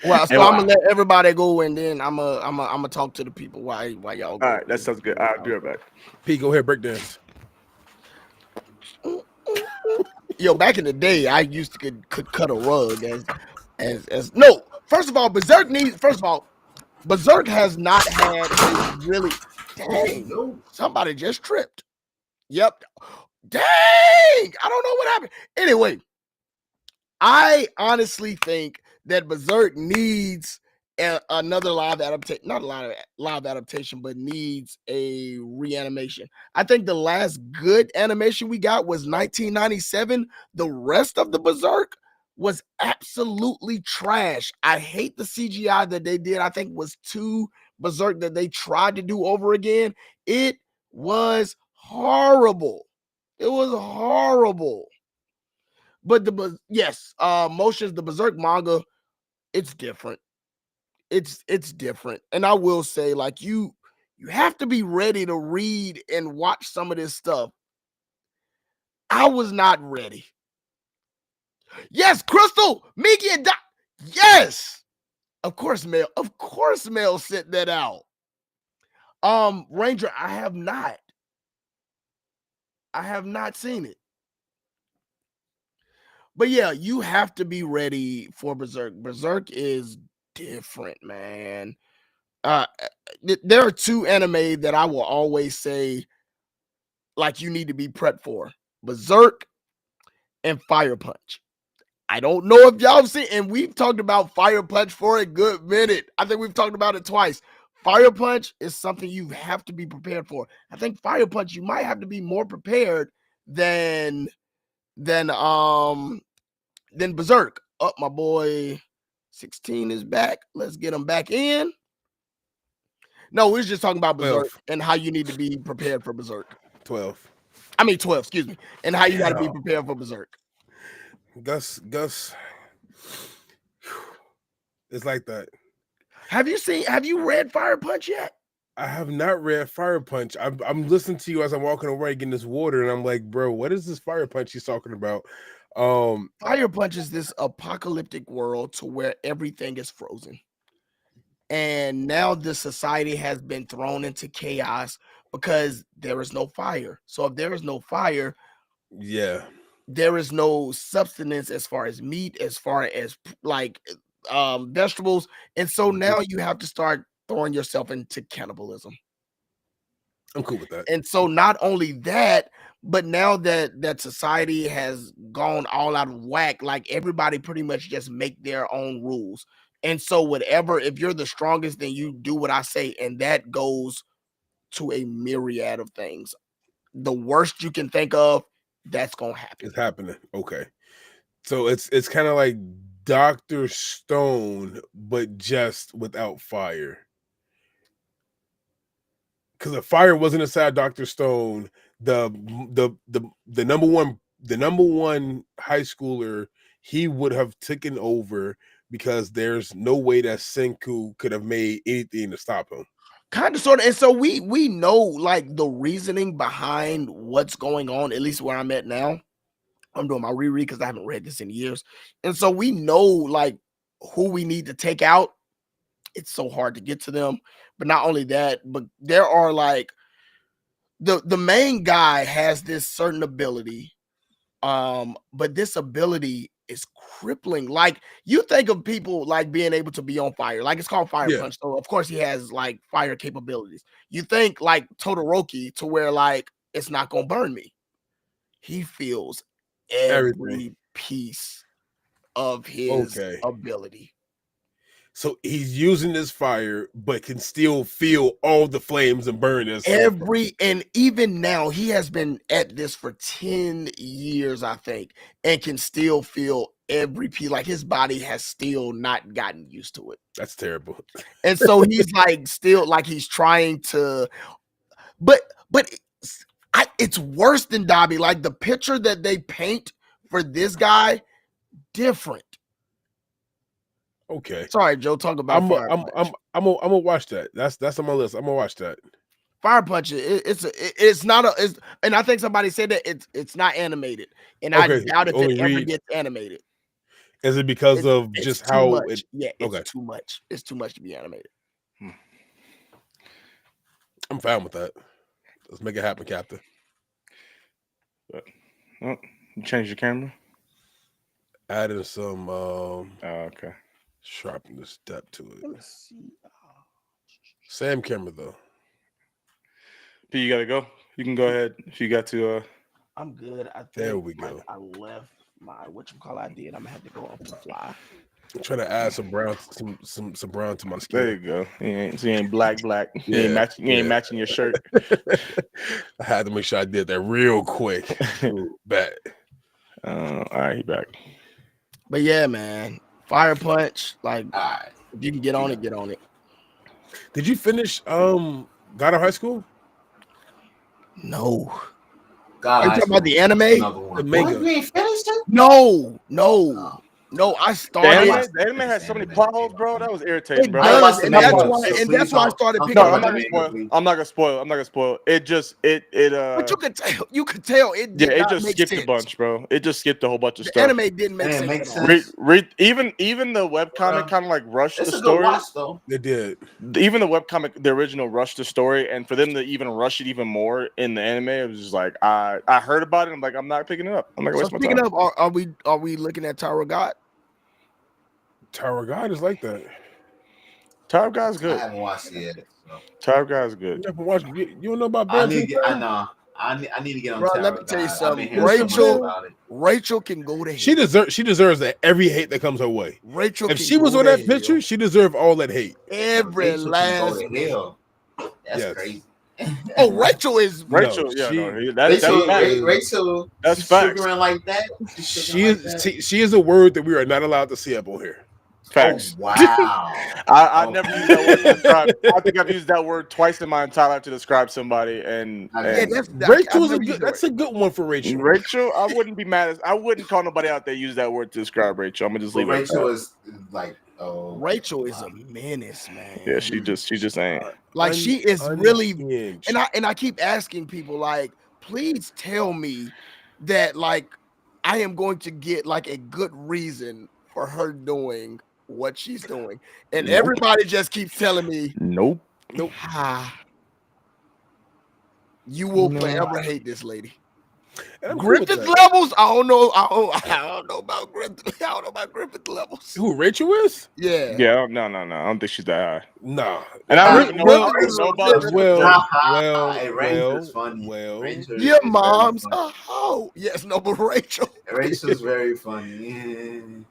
Well, so And- I'm gonna let everybody go, and then I'm gonna talk to the people while y'all go. All right, that sounds good. I'll be right back. P, go ahead, breakdance. Yo, back in the day, I used to could cut a rug as no. First of all, Berserk has not had a really. Dang, somebody just tripped. Yep. Dang, I don't know what happened. Anyway, I honestly think that Berserk needs another live adaptation, not a live adaptation, but needs a reanimation. I think the last good animation we got was 1997. The rest of the Berserk was absolutely trash. I hate the CGI that they did. I think was too Berserk that they tried to do over again. It was horrible. It was horrible. But Motions, the Berserk manga, it's different. It's different. And I will say, like, you have to be ready to read and watch some of this stuff. I was not ready. Yes, Crystal, Miki, and Doc. Yes. Of course, Mel. Of course, Mel sent that out. Ranger, I have not seen it. But yeah, you have to be ready for Berserk. Berserk is different, man. There are two anime that I will always say, like, you need to be prepped for: Berserk and Fire Punch. I don't know if y'all have seen, and we've talked about Fire Punch for a good minute. I think we've talked about it twice. Fire Punch is something you have to be prepared for. I think Fire Punch, you might have to be more prepared than Berserk. Oh, my boy 16 is back. Let's get him back in. No, we was just talking about Berserk 12. and how you need to be prepared for Berserk. 12. I mean 12, excuse me. And how you got to be prepared for Berserk. Gus, it's like that. Have you read Fire Punch yet? I have not read Fire Punch. I'm listening to you as I'm walking away getting this water, and I'm like, bro, what is this Fire Punch he's talking about? Fire Punch is this apocalyptic world to where everything is frozen. And now the society has been thrown into chaos because there is no fire. So if there is no fire, yeah, there is no substance as far as meat, as far as like vegetables. And so now you have to start throwing yourself into cannibalism. I'm cool with that. And so not only that, but now that society has gone all out of whack, like everybody pretty much just make their own rules. And so whatever, if you're the strongest, then you do what I say. And that goes to a myriad of things. The worst you can think of, that's going to happen. It's happening. Okay. So it's kind of like Dr. Stone, but just without fire. because if fire wasn't inside Dr. Stone, the number one high schooler, he would have taken over because there's no way that Senku could have made anything to stop him. Kind of, sort of, and so we know like the reasoning behind what's going on. At least where I'm at now, I'm doing my reread because I haven't read this in years, and so we know like who we need to take out. It's so hard to get to them, but not only that, but there are like the main guy has this certain ability, but this ability is crippling. Like you think of people like being able to be on fire, like it's called fire punch. So of course he has like fire capabilities. You think like Todoroki to where like it's not gonna burn me. He feels every piece of his ability. So he's using this fire, but can still feel all the flames and burn us. And even now, he has been at this for 10 years, I think, and can still feel every piece. Like his body has still not gotten used to it. That's terrible. And so he's like still like he's trying to, but it's worse than Dobby. Like the picture that they paint for this guy, different. Okay. Sorry, Joe. Talk about Fire Punch. I'm gonna watch that. That's on my list. I'm gonna watch that. Fire Punch. It's not a. And I think somebody said that it's not animated, and I doubt if it ever gets animated. Is it because of just how it? Yeah, it's too much. It's too much to be animated. I'm fine with that. Let's make it happen, Captain. You change your camera. Adding some. Okay. Sharpen the step to it. Let's see. Same camera though. P, you gotta go. You can go ahead if you got to. I'm good. I think there we go. I left my I did. I'm gonna have to go off the fly. I'm trying to add some brown, some brown to my skin. There you go. You ain't black. You ain't matching your shirt. I had to make sure I did that real quick. Back. All right, he back. But yeah, man. Fire Punch, like if you can get on it, get on it. Did you finish God of High School? No. Are you talking about the anime? The manga. You ain't finished it? No. I started. The anime has so many plot holes, bro. That was irritating, bro. And that's why I started picking up. I'm not gonna spoil. It just But you could tell it. It just skipped a bunch, bro. It just skipped a whole bunch of stuff. The anime didn't make sense. Even the webcomic kind of like rushed the story. They did. Even the webcomic, the original, rushed the story, and for them to even rush it even more in the anime, it was just like I heard about it. I'm like, I'm not picking it up. I'm not gonna waste my time. Speaking of, are we looking at Tower of God? Tower of God is like that. Tower of God's good. I haven't watched it yet. So. Tower of God's good. You never watched? You don't know about? I need to get on. Bro, let me tell you something. Rachel can go to hell. She deserves that every hate that comes her way. Rachel, if she was on that picture, she deserved all that hate. Every last hell. That's crazy. Oh, Rachel is Rachel. That's facts. Like that. She is a word that we are not allowed to see up on here. Facts. Oh, wow. I never used that word to describe. I think I've used that word twice in my entire life to describe somebody. And Rachel's that's a good one for Rachel. Rachel, I wouldn't be mad. I wouldn't call nobody out there use that word to describe Rachel. I'm gonna just leave it. Rachel is like, Rachel is a menace, man. Yeah, she just ain't. Like she is really. And I keep asking people, like, please tell me that like I am going to get like a good reason for her doing what she's doing, and everybody just keeps telling me, nope. You will forever hate this lady. Griffith levels? I don't know. I don't know about Griffith. I don't know about Griffith levels. Who Rachel is? Yeah. Yeah. No. I don't think she's that high. No. And I don't know about. Rachel's funny. Your mom's a hoe. Yes, no, but Rachel. Rachel's very funny.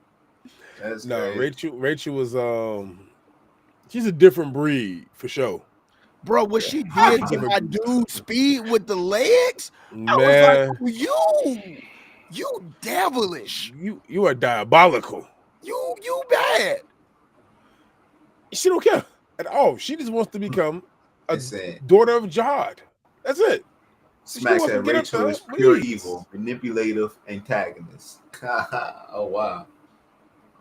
That's crazy. Rachel was she's a different breed for sure. Bro, what she did to my dude Speed with the legs, I was like, you devilish. You are diabolical. You bad. She don't care at all. She just wants to become a It said, daughter of Jihad. That's it. Smack said Get up Rachel there, is pure please. evil, manipulative antagonist. Oh wow.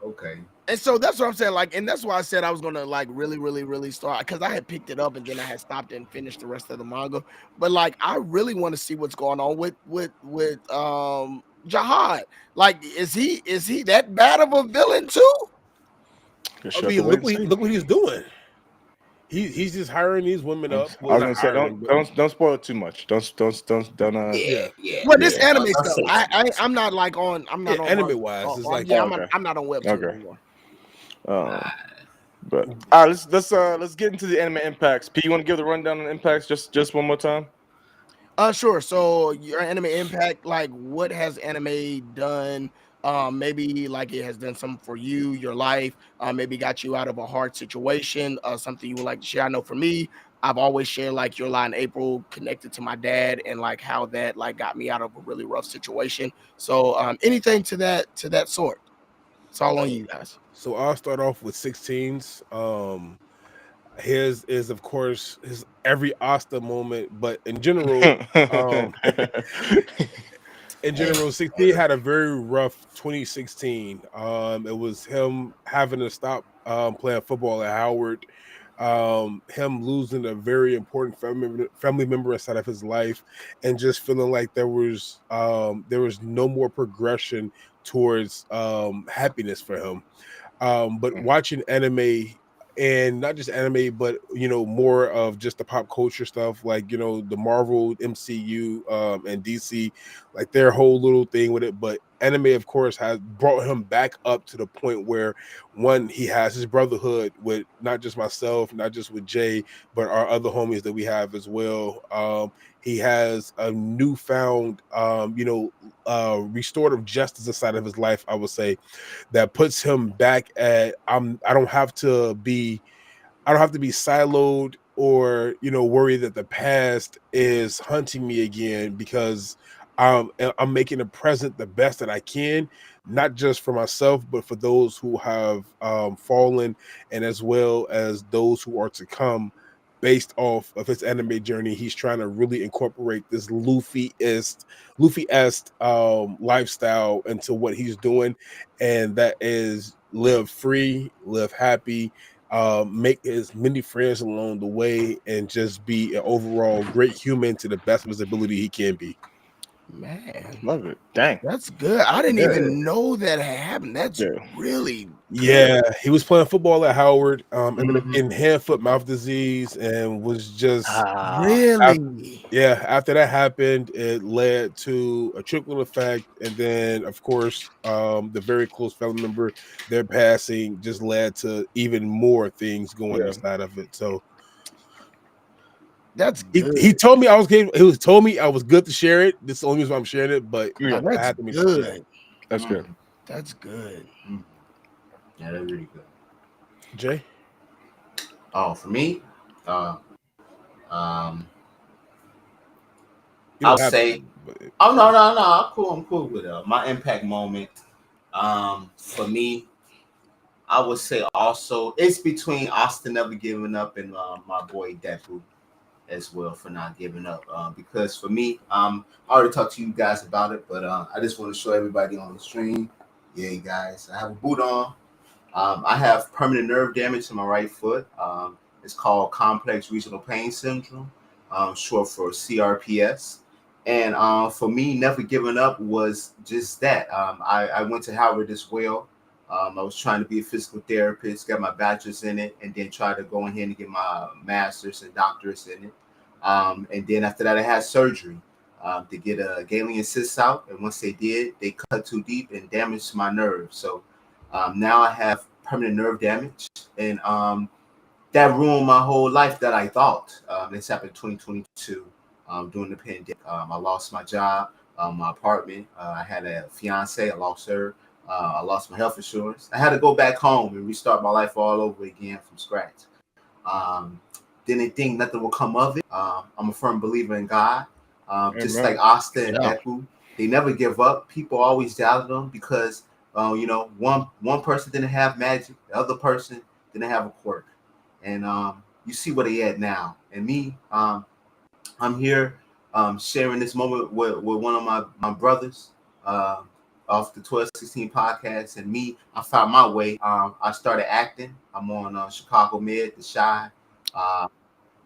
Okay. And so that's what I'm saying. Like, and that's why I said I was gonna like really start, because I had picked it up and then I had stopped and finished the rest of the manga. But like, I really want to see what's going on with Jihad. Like, is he that bad of a villain too? I mean, look what he's doing. He's just hiring these women up. I was not gonna say hiring, don't spoil it too much. Don't yeah. Well, this Yeah. anime stuff, I'm not like on. I'm not Yeah, on anime wise, it's like yeah, okay. I'm not on Webtoon Okay. anymore. But all right, let's get into the anime impacts. P, you want to give the rundown on impacts just one more time? Sure. So your anime impact, like what has anime done? Maybe like it has done something for you, your life, maybe got you out of a hard situation, something you would like to share. I know for me, I've always shared like Your Lie in April connected to my dad and like how that like got me out of a really rough situation. So anything to that sort. It's all on you guys. So I'll start off with 16s. His is of course his every Asta moment, but in general, in general, 16 had a very rough 2016. It was him having to stop playing football at Howard, him losing a very important family member inside of his life, and just feeling like there was no more progression towards happiness for him. But watching anime, and not just anime, but more of just the pop culture stuff, like the Marvel MCU and DC, like their whole little thing with it. But anime, of course, has brought him back up to the point where he has his brotherhood with not just myself, not just with Jay, but our other homies that we have as well. He has a newfound restorative justice inside of his life, I would say, that puts him back at I don't have to be siloed or worry that the past is hunting me again, because I'm making the present the best that I can, not just for myself but for those who have fallen, and as well as those who are to come. Based off of his anime journey, he's trying to really incorporate this Luffy-esque lifestyle into what he's doing, and that is live free, live happy, make as many friends along the way, and just be an overall great human to the best of his ability he can be. Man, love it. Dang, that's good. I didn't even know that happened. That's really good. Yeah, he was playing football at Howard, ended up getting hand, foot, mouth disease, and was just really. after that happened, it led to a trickle effect, and then of course, the very close family member, their passing, just led to even more things going inside of it. So that's good. he told me I was good. He told me I was good to share it. This is the only reason why I'm sharing it, but I That's had to make good. sure. That's good. That's good. Yeah, that's really good. Jay? Oh, for me, You I'll don't have say, to, but oh no, I'm cool with my impact moment. For me, I would say also it's between Austin never giving up and my boy Deku as well for not giving up. Because for me, I already talked to you guys about it, but I just want to show everybody on the stream. Yeah, guys, I have a boot on. I have permanent nerve damage to my right foot. It's called complex regional pain syndrome, short for CRPS. And for me, never giving up was just that. I went to Howard as well. I was trying to be a physical therapist, got my bachelor's in it, and then tried to go in here and get my master's and doctorates in it. And then after that, I had surgery to get a ganglion cyst out. And once they did, they cut too deep and damaged my nerves. So now I have permanent nerve damage, and that ruined my whole life that I thought. This happened in 2022 during the pandemic. I lost my job, my apartment. I had a fiance. I lost her. I lost my health insurance. I had to go back home and restart my life all over again from scratch. Didn't think nothing would come of it. I'm a firm believer in God. Just like Asta and Deku, they never give up. People always doubted them because one person didn't have magic, the other person didn't have a quirk, and you see where they at now. And me, I'm here sharing this moment with one of my brothers off the 1216 podcast. And me, I found my way. I started acting. I'm on Chicago Med, The Shy,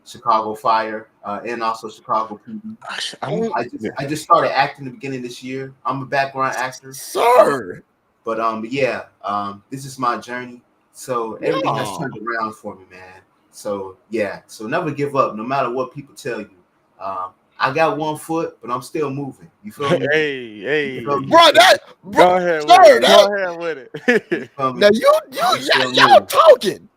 Chicago Fire, and also Chicago PD. I just started acting the beginning of this year. I'm a background actor, sir. but this is my journey. So everything has turned around for me, man. So yeah, so never give up, no matter what people tell you. I got 1 foot, but I'm still moving. You feel me? Hey, Bro, that go ahead sir, with it. that, Go ahead with it. now y'all talking.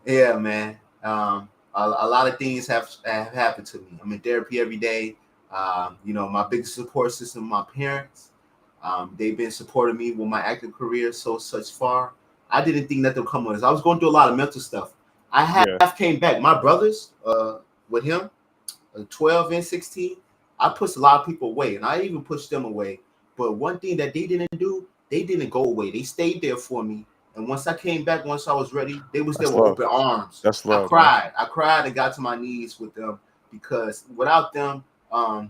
Yeah, man. A lot of things have happened to me. I'm in therapy every day. My biggest support system, my parents. They've been supporting me with my acting career such far. I didn't think that would come with us. I was going through a lot of mental stuff. I half came back. My brothers, with him, 12 and 16, I pushed a lot of people away, and I even pushed them away. But one thing that they didn't do, they didn't go away. They stayed there for me. And once I came back, once I was ready, they was there with open arms. That's love. I cried and got to my knees with them, because without them, I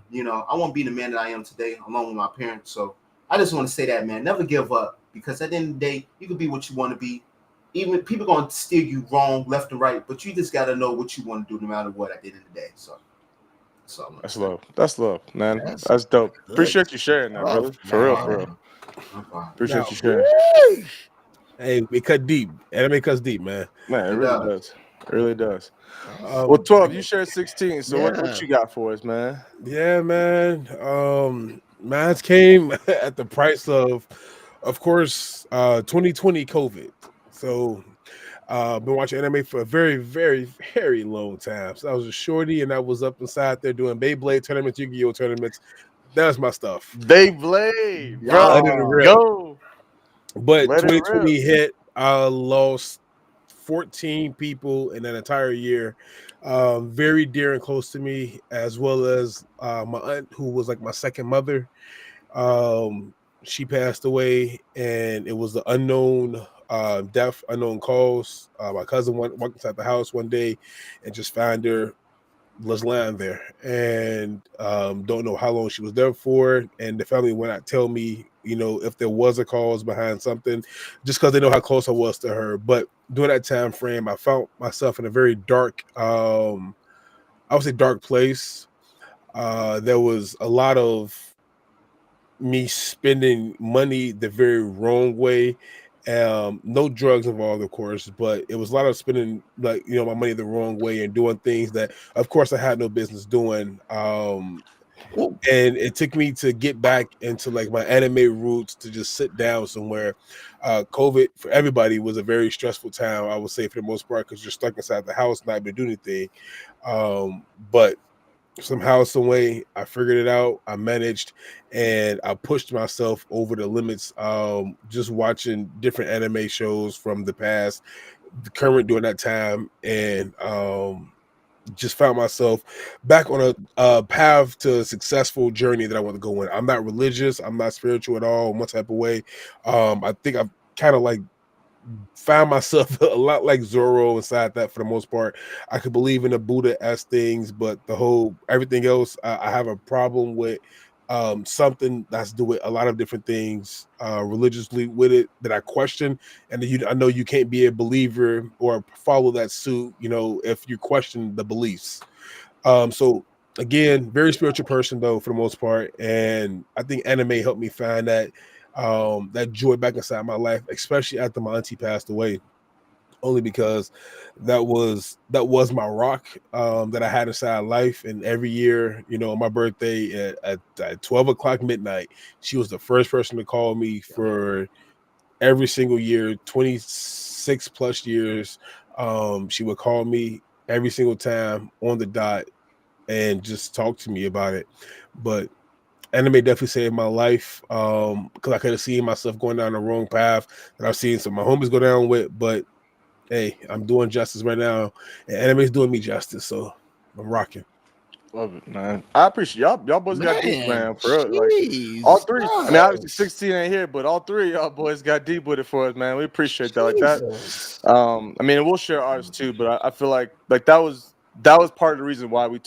won't be the man that I am today, along with my parents. So I just want to say that, man, never give up, because at the end of the day, you can be what you want to be. Even people gonna steer you wrong, left and right, but you just gotta know what you want to do, no matter what. At the end of the day, so that's love. That's love, man. That's dope. Appreciate you sharing that, brother. For real. Appreciate you sharing. Hey, it cut deep. Anime cuts deep, man. Man, it really does. It really does. Well, 12, you shared 16. So what you got for us, man? Yeah, man. Mine came at the price of course, 2020 COVID. So been watching anime for a very, very, very long time. So I was a shorty, and I was up inside there doing Beyblade tournaments, Yu-Gi-Oh tournaments. That's my stuff. Beyblade, bro. Go. But 2020 hit. I lost 14 people in an entire year, very dear and close to me, as well as my aunt, who was like my second mother. She passed away, and it was the unknown death, unknown cause. My cousin walked inside the house one day and just found her was lying there, and don't know how long she was there for. And the family would not tell me, if there was a cause behind something, just because they know how close I was to her. But during that time frame, I found myself in a very dark, I would say dark place. There was a lot of me spending money the very wrong way. No drugs involved, of course, but it was a lot of spending my money the wrong way and doing things that, of course, I had no business doing. And it took me to get back into like my anime roots, to just sit down somewhere. COVID for everybody was a very stressful time, I would say, for the most part, because you're stuck inside the house, not able to do anything. But somehow, some way, I figured it out. I managed, and I pushed myself over the limits. Just watching different anime shows from the past, the current during that time, and just found myself back on a path to a successful journey that I want to go in. I'm not religious. I'm not spiritual at all, in one type of way. I think I've kind of like found myself a lot like Zoro inside that, for the most part. I could believe in the Buddha as things, but everything else, I have a problem with something that's doing a lot of different things religiously with it that I question. And I know you can't be a believer or follow that suit, if you question the beliefs. So again, very spiritual person though, for the most part. And I think anime helped me find that joy back inside my life, especially after my auntie passed away. Only because that was my rock that I had inside life. And every year, on my birthday at 12 o'clock midnight, she was the first person to call me for every single year, 26 plus years. She would call me every single time on the dot and just talk to me about it. But anime definitely saved my life, because I could have seen myself going down the wrong path that I've seen some of my homies go down with. But hey, I'm doing justice right now, and anime is doing me justice, so I'm rocking. Love it, man. I appreciate y'all. Y'all boys got deep, man. For real. Like all three. I mean, obviously 16 ain't here, but all three of y'all boys got deep with it for us, man. We appreciate that. Like that. I mean, we'll share ours too, but I feel like that was part of the reason why we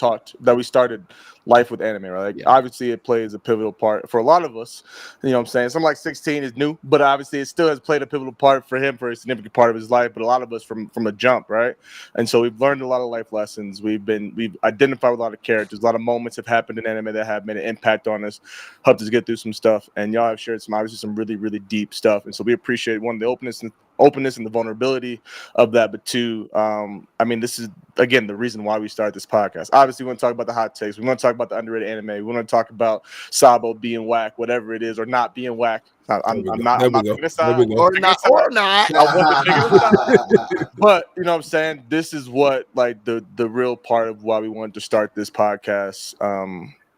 started life with anime, right? Like obviously it plays a pivotal part for a lot of us. You know what I'm saying? Something like 16 is new, but obviously it still has played a pivotal part for him for a significant part of his life, but a lot of us from a jump, right? And so we've learned a lot of life lessons. We've identified with a lot of characters. A lot of moments have happened in anime that have made an impact on us, helped us get through some stuff. And y'all have shared some really, really deep stuff. And so we appreciate one, the openness and the vulnerability of that, but two, I mean, this is again the reason why we started this podcast. Obviously, we want to talk about the hot takes. We want to talk about the underrated anime. We want to talk about Sabo being whack, whatever it is, or not being whack. I'm not picking a side. Or not. I wasn't picking a side. But you know what I'm saying? This is what like the real part of why we wanted to start this podcast.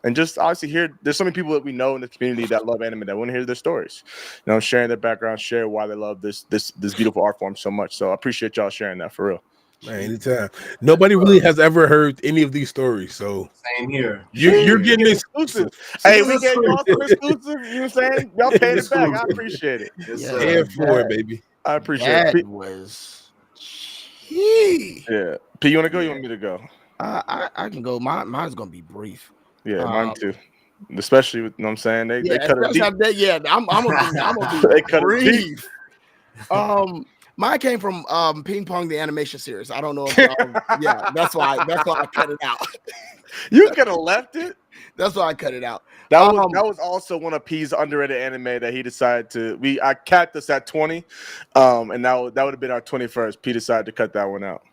And just obviously there's so many people that we know in the community that love anime that want to hear their stories, you know, sharing their background, share why they love this beautiful art form so much. So I appreciate y'all sharing that for real. Man, anytime. Nobody really has ever heard any of these stories, so same here. You're getting exclusive. Hey, we gave y'all some exclusive. You know what I'm saying? Y'all paid it back. I appreciate it. Yes, for it, baby. I appreciate it. That was. Gee. Yeah. P, you want to go? You want me to go? I can go. Mine's gonna be brief. Yeah, mine too. Especially with, you know what I'm saying? They cut it deep. I'm gonna be They cut it deep. brief. Mine came from Ping Pong the animation series. I don't know if that's why I cut it out. You could have left it. That's why I cut it out. That was also one of P's underrated anime that he decided to. I capped us at 20, and that would have been our 21st. P decided to cut that one out.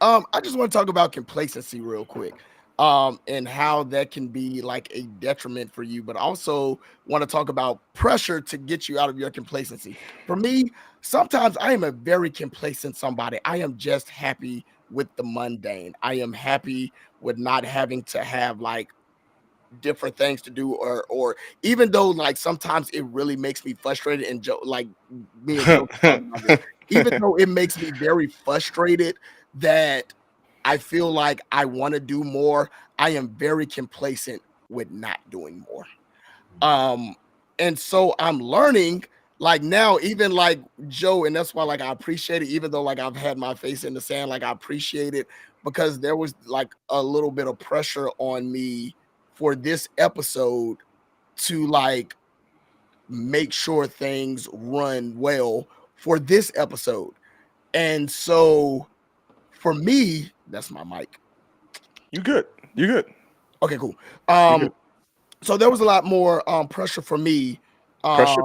I just want to talk about complacency real quick, and how that can be like a detriment for you, but also want to talk about pressure to get you out of your complacency. For me, sometimes I am a very complacent somebody. I am just happy with the mundane. I am happy with not having to have like different things to do, or even though like sometimes it really makes me frustrated, and Joe, like me and Joe talking about this, even though it makes me very frustrated that I feel like I want to do more, I am very complacent with not doing more. And so I'm learning like now, even like Joe, and that's why like I appreciate it, even though like I've had my face in the sand, like I appreciate it because there was like a little bit of pressure on me for this episode to like make sure things run well for this episode. And so for me, that's my mic. You good. Okay, cool. So there was a lot more pressure for me. Pressure.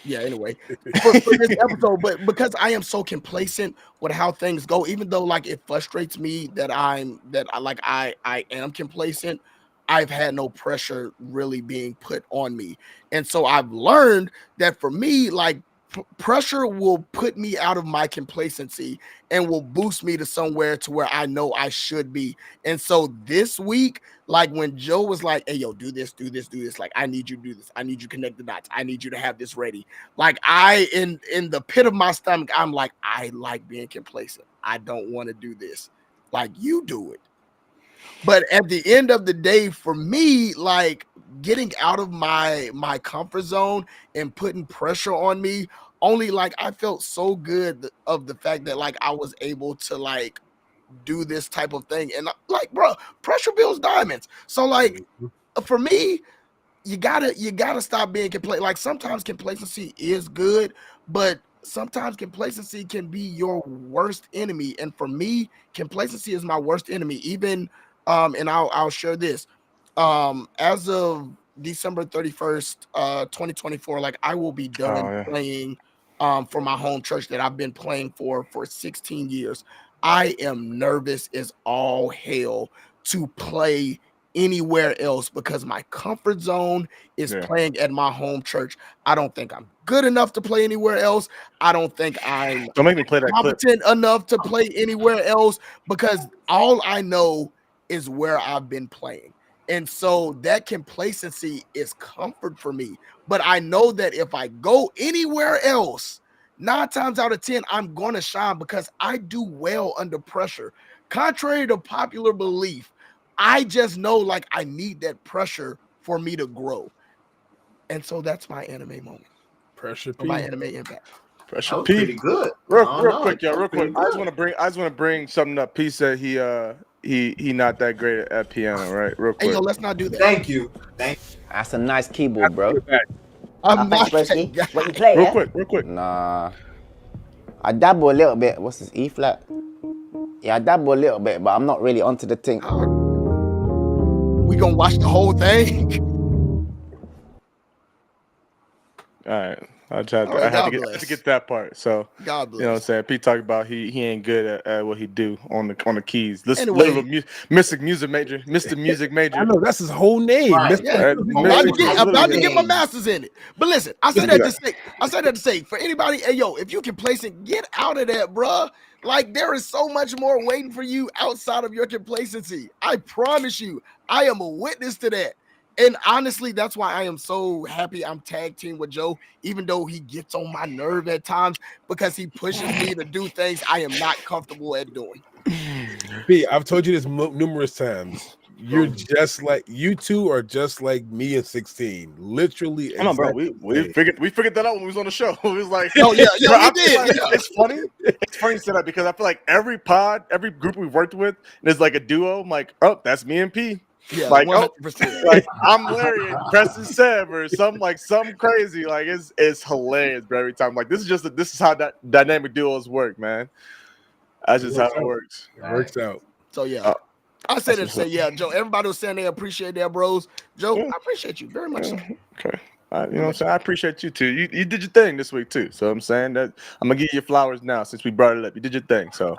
Yeah, anyway, for this episode, but because I am so complacent with how things go, even though like it frustrates me that I am complacent, I've had no pressure really being put on me. And so I've learned that for me, like pressure will put me out of my complacency and will boost me to somewhere to where I know I should be. And so this week, like when Joe was like, hey, yo, do this. Like, I need you to do this. I need you to connect the dots. I need you to have this ready. Like in the pit of my stomach, I'm like, I like being complacent. I don't want to do this. Like you do it. But at the end of the day, for me, like getting out of my comfort zone and putting pressure on me, only like I felt so good of the fact that like I was able to like do this type of thing. And like, bro, pressure builds diamonds. So like for me, you gotta stop being complacent. Like sometimes complacency is good, but sometimes complacency can be your worst enemy. And for me, complacency is my worst enemy. Even and I'll share this. As of December 31st, 2024, like I will be done playing for my home church that I've been playing for 16 years. I am nervous as all hell to play anywhere else because my comfort zone is playing at my home church. I don't think I'm good enough to play anywhere else. I don't think I'm don't make me play that competent enough to play anywhere else because all I know is where I've been playing. And so that complacency is comfort for me. But I know that if I go anywhere else, 9 times out of 10, I'm going to shine because I do well under pressure. Contrary to popular belief, I just know like I need that pressure for me to grow. And so that's my anime moment. Pressure Or my P. anime impact. Pressure That was P. pretty good. Real quick, yo, That was real quick. pretty I just good. want to bring something up. P said he not that great at piano, right? Real Hey, quick. yo, let's not do that. Thank you. That's a nice keyboard, bro. I'm Thanks, not that broski. guy. What you play, Real yeah? quick. Nah. I dabble a little bit. What's this? E flat? Yeah, I dabble a little bit, but I'm not really onto the thing. We gonna watch the whole thing. All right. I tried All to, right, I had to God get bless. that part. So God you know what I'm bless. saying? Pete talked about he ain't good at what he do on the keys. This Anyway. little music major, Mr. Music Major. I know that's his whole name. Right. Mr. Yeah, Music I'm about to literally get my master's in it. But listen, I said Listen that to to say, for anybody, hey yo, if you complacent, get out of that, bruh. Like there is so much more waiting for you outside of your complacency. I promise you, I am a witness to that. And honestly, that's why I am so happy I'm tag team with Joe, even though he gets on my nerve at times because he pushes me to do things I am not comfortable at doing. P, I've told you this numerous times. You two are just like me in 16. Literally, I know, bro. exactly. We figured that out when we was on the show. It was like, Oh yeah, bro, we I feel did. like Yeah. it's funny. It's funny to say that because I feel like every group we've worked with, there's like a duo. I'm like, oh, that's me and P. Yeah, Like, 100%. like I'm Larry and Preston Seb or something crazy. Like it's hilarious, bro. Every time, like this is how that dynamic duos work, man. That's just how it works. It works out. So yeah. I said it to say, yeah, Joe. Everybody was saying they appreciate their bros. Joe, Yeah. I appreciate you very much. So. Okay. You know what I'm saying? I appreciate you too. You did your thing this week too. So I'm saying that I'm gonna give you your flowers now since we brought it up. You did your thing. So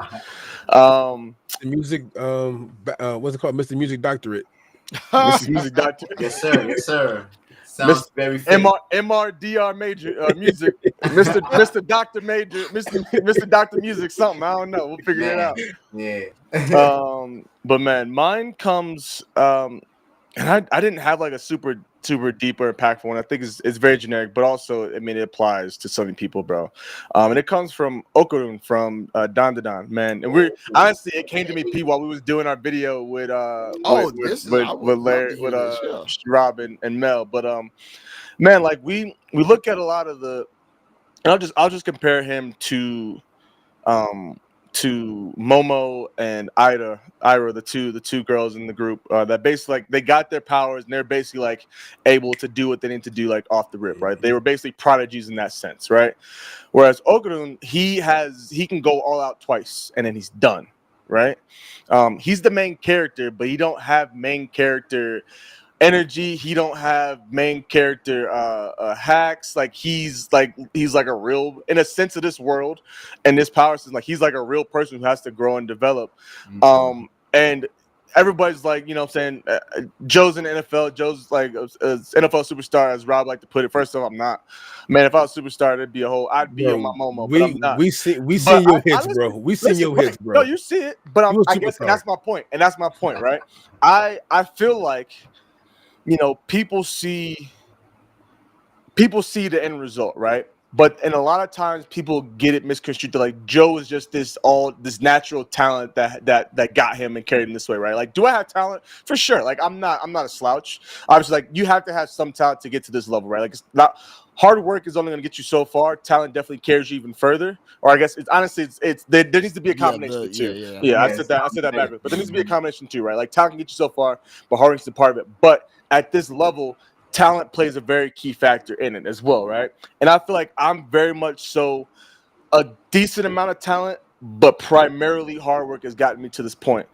The music, what's it called? Mr. Music Doctorate. Mr. Music Doctor. Yes, sir. Yes, sir. Sounds very fitting. MRDR major music. Mr. Doctor Major, Mr. Doctor Music, something. I don't know. We'll figure it out. Yeah. But man, mine comes and I didn't have like a super deep or impactful one. I think it's very generic, but also I mean it applies to so many people, bro. And it comes from Okurun from Don to Don, man. And we're honestly it came to me P while we was doing our video with Larry with Rob and Mel. But man, like we look at a lot of the and I'll just compare him to Momo and Ira, the two girls in the group that basically like they got their powers and they're basically like able to do what they need to do like off the rip, right? They were basically prodigies in that sense, right? Whereas Ogurun, he can go all out twice and then he's done, right? He's the main character, but he don't have main character energy. He don't have main character hacks. Like he's like a real, in a sense of this world and this power system, like he's like a real person who has to grow and develop. And everybody's like, you know what I'm saying, Joe's in the NFL. Joe's like an NFL superstar, as Rob like to put it. First of all, I'm not. Man, if I was a superstar, I'd be on my Momo, but I'm not. We seen your hits, bro. We seen your hits, bro. No, you see it, but I guess, and that's my point. And that's my point, right? I feel like, you know, people see the end result, right? And a lot of times people get it misconstrued. Like Joe is just this natural talent that got him and carried him this way, right? Like, do I have talent? For sure. Like I'm not a slouch. Obviously, like you have to have some talent to get to this level, right? Like it's not hard work is only going to get you so far. Talent definitely carries you even further. Or I guess there needs to be a combination of two. Yeah, I said that backwards. But there needs to be a combination too, right? Like talent can get you so far, but hard work is a part of it. But at this level, talent plays a very key factor in it as well, right? And I feel like I'm very much so a decent amount of talent, but primarily hard work has gotten me to this point.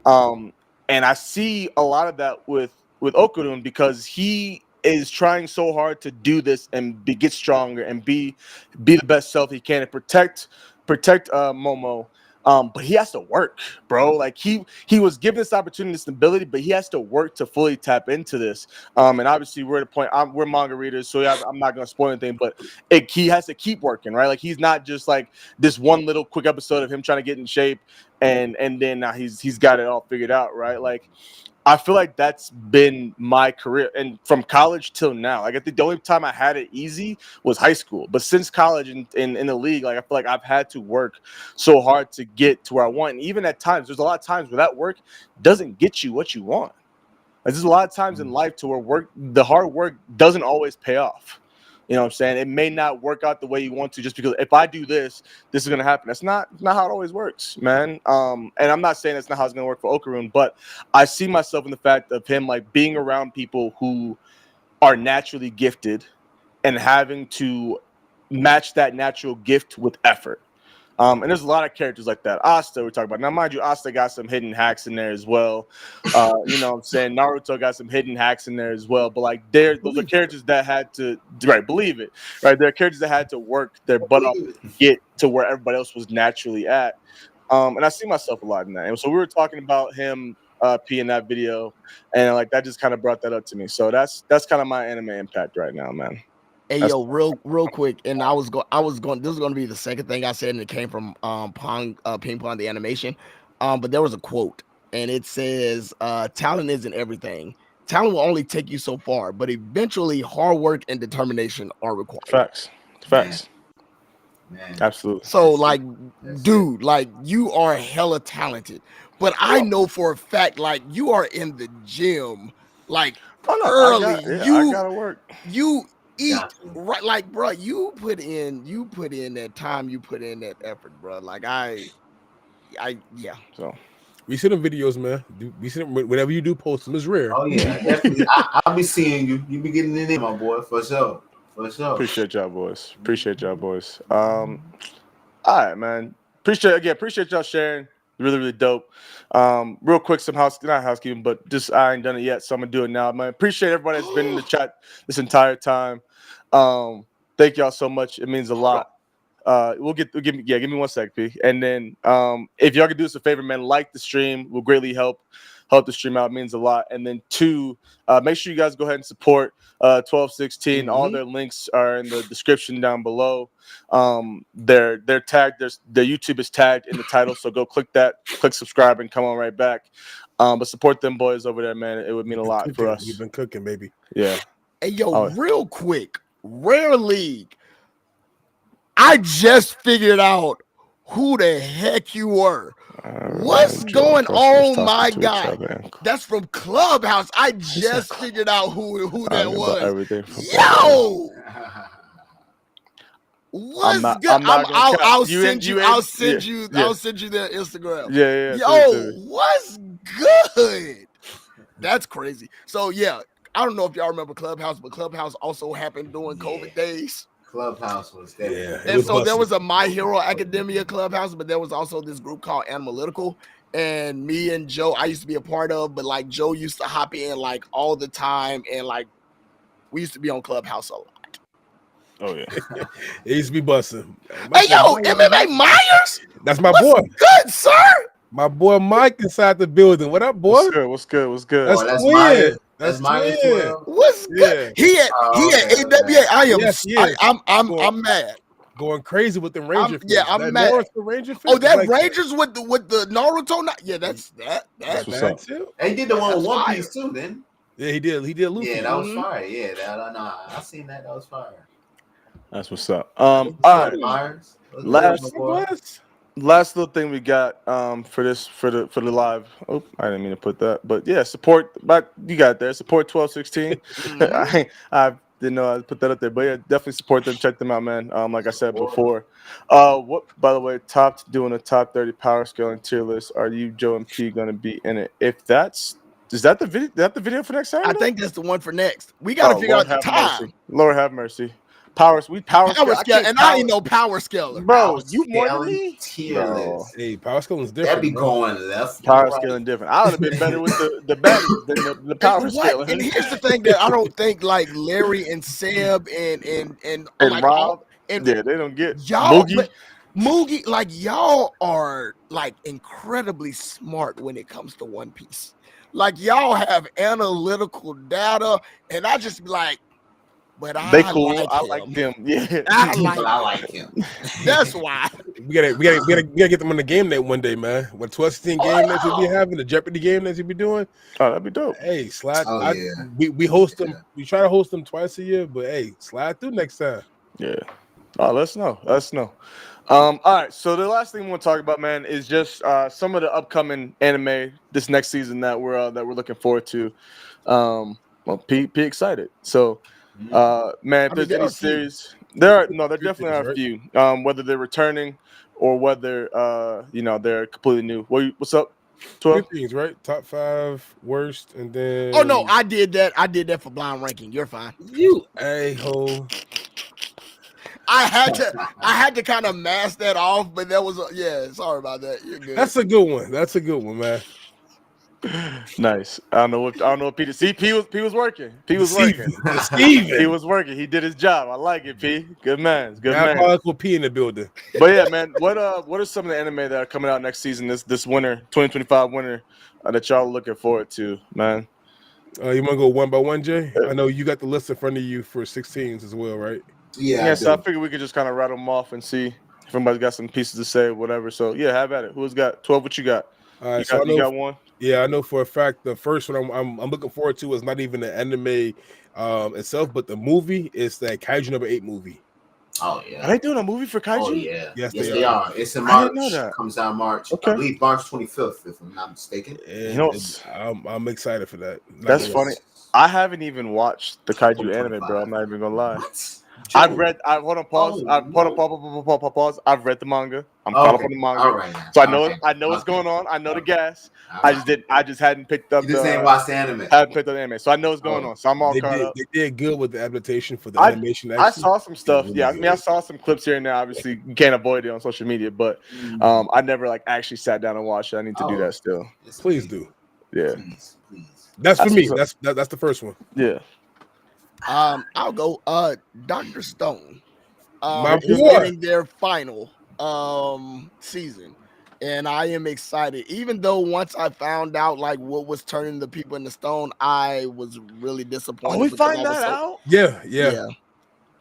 And I see a lot of that with Okurun because he is trying so hard to do this and get stronger and be the best self he can and protect Momo. But he has to work, bro. Like he was given this opportunity, this ability, but he has to work to fully tap into this. And obviously we're at a point. We're manga readers, so I'm not gonna spoil anything. But he has to keep working, right? Like he's not just like this one little quick episode of him trying to get in shape, and then now he's got it all figured out, right? Like I feel like that's been my career, and from college till now. Like I think the only time I had it easy was high school, but since college and in the league, like I feel like I've had to work so hard to get to where I want. And even at times, there's a lot of times where that work doesn't get you what you want. Like, there's a lot of times in life to where the hard work doesn't always pay off. You know what I'm saying? It may not work out the way you want to just because if I do this, this is gonna happen. That's not how it always works, man. And I'm not saying that's not how it's gonna work for Okaroon, but I see myself in the fact of him like being around people who are naturally gifted and having to match that natural gift with effort. And there's a lot of characters like that. Asta, we're talking about. Now, mind you, Asta got some hidden hacks in there as well. You know what I'm saying? Naruto got some hidden hacks in there as well. But, like, those are characters that had to, believe it. Right? They're characters that had to work their butt off to get to where everybody else was naturally at. And I see myself a lot in that. And so we were talking about him, P, in that video. And, like, that just kind of brought that up to me. So that's kind of my anime impact right now, man. Hey, yo, real quick, and I was going. This is going to be the second thing I said, and it came from Ping Pong the animation. But there was a quote, and it says, "Talent isn't everything. Talent will only take you so far, but eventually, hard work and determination are required." Facts. Man. Absolutely. So, like, dude, like you are hella talented, but I know for a fact, like you are in the gym, like early. I gotta work. You eat right, like, bro, you put in that time, you put in that effort, bro. Like yeah. So we see them videos, man. We see them whenever you do post them. It's rare. Oh yeah, definitely. I'll be seeing you. You be getting in there, my boy, for sure. Appreciate y'all boys. All right, man. Appreciate y'all sharing. Really dope. Real quick, not housekeeping, but just I ain't done it yet, so I'm gonna do it now. Man, appreciate everybody that's been in the chat this entire time. Thank y'all so much. It means a lot. Give me 1 sec, P. And then if y'all could do us a favor, man, like the stream, will greatly help the stream out. It means a lot. And then 2, make sure you guys go ahead and support 1216. All their links are in the description down below. They're tagged. Their YouTube is tagged in the title, so go click subscribe, and come on right back. But support them boys over there, man. It would mean a lot for us. You've been cooking, baby. Yeah. Hey, yo, real quick, Rare League. I just figured out who the heck you were. What's going on, my guy? That's from Clubhouse. I just figured out who that was. Yo, what's good? I'll send you their Instagram. Yeah. Yo, what's good? That's crazy. So yeah, I don't know if y'all remember Clubhouse, but Clubhouse also happened during COVID days. Clubhouse was there. Yeah, and so there was a My Hero Academia Clubhouse, but there was also this group called Analytical. And me and Joe, I used to be a part of, but like Joe used to hop in like all the time, and like we used to be on Clubhouse a lot. Oh yeah, it used to be busting. Hey yo, MMA Myers, that's my boy. Good sir. My boy Mike inside the building. What up, boy? What's good? That's Myers. That's Myers. What's good? He at AWA. I'm mad. Going crazy with the Ranger. I'm mad. Ranger that Rangers with the Naruto. Yeah, that's what's up. Too. He did the one with One Piece too. Then he did Luffy. Yeah, that was fire. Yeah, I seen that. That was fire. That's what's up. All right, Myers. Last little thing we got for the live. Oh, I didn't mean to put that, but yeah, support. But you got it there. Support 1216. I didn't know I put that up there, but yeah, definitely support them. Check them out, man. Like I said before. What? By the way, doing a top 30 power scaling tier list. Are you, Joe, and P going to be in it? If is that the video? Is that the video for next Saturday? I think that's the one for next. We got to figure out the time. Mercy. Lord have mercy. Power scale, and I ain't no power scaler, bro. You more than me? Hey, power scaling is different. That be going left. Power scaling different. I would have been better with the baddies than the power scaling. And here's the thing that I don't think like Larry and Seb and like Rob, they don't get y'all. Moogie, like y'all are like incredibly smart when it comes to One Piece. Like y'all have analytical data, and I just be like, but They I cool. like I him. like them. Yeah. I But I like like him. That's why. We gotta get them on the game night one day, man. What 12-16 game nights we be having, the Jeopardy game nights we be doing. Oh, that'd be dope. Hey, slide. Oh, yeah. We host them. We try to host them twice a year, but hey, slide through next time. Yeah. Oh, let us know. Let us know. All right. So the last thing we want to talk about, man, is just some of the upcoming anime this next season that we're looking forward to. Well, P excited. So, man, if I mean, there's there any are a few. series, there Few definitely things, are a right? few. Whether they're returning or whether they're completely new. What's up? 12? 3 things, right? Top 5 worst, and then Oh no, I did that. I did that for blind ranking. You're fine. you a-hole. I had to kind of mask that off, but that was sorry about that. You're good. That's a good one. That's a good one, man. Nice. I don't know what Peter. See, P was working. P was working. Deceiving. He was working. He did his job. I like it, P. Good man. Good man. Diabolical P in the building. But yeah, man, what are some of the anime that are coming out next season, this winter, 2025 winter, that y'all looking forward to, man? You want to go one by one, Jay? I know you got the list in front of you for 16s as well, right? Yeah. So I figured we could just kind of rattle them off and see if anybody's got some pieces to say, whatever. So yeah, have at it. Who's got 12? What you got? All right, You got one? Yeah, I know for a fact the first one I'm looking forward to is not even the anime itself, but the movie is that Kaiju number 8 movie. Oh Are yeah. they doing a movie for Kaiju? Oh yeah. Yes, Yes, they they are. are. It's in I March. didn't know that. Comes out March. Okay. I believe March 25th, if I'm not mistaken. And, You know, I'm excited for that. That's Like, funny. I haven't even watched the Kaiju anime, 2025. bro. I'm not even gonna lie. What? I've read. Hold on, pause. Oh, Pause. I've read the manga. I'm caught up on the manga, All right. so I know Okay. I know what's Okay. going on. I know the gas. All I right. just hadn't picked up You just ain't the watched the anime. hadn't picked up the anime, so I know what's going Oh. on. So I'm all they caught up. did good with the adaptation for the I- animation. I Actually. saw some stuff. really Yeah, I mean, I good. saw some clips here and there. Obviously, you can't avoid it on social media, but I never like actually sat down and watched it. I need to do Oh. that still. Yes, Please do. Yeah, Please. That's for That's me. what's That's the first one. yeah. I'll go. Dr. Stone. My Is boy. getting their final season, and I am excited. Even though once I found out like what was turning the people into stone, I was really disappointed. Oh, we because find I was that so- out. Yeah.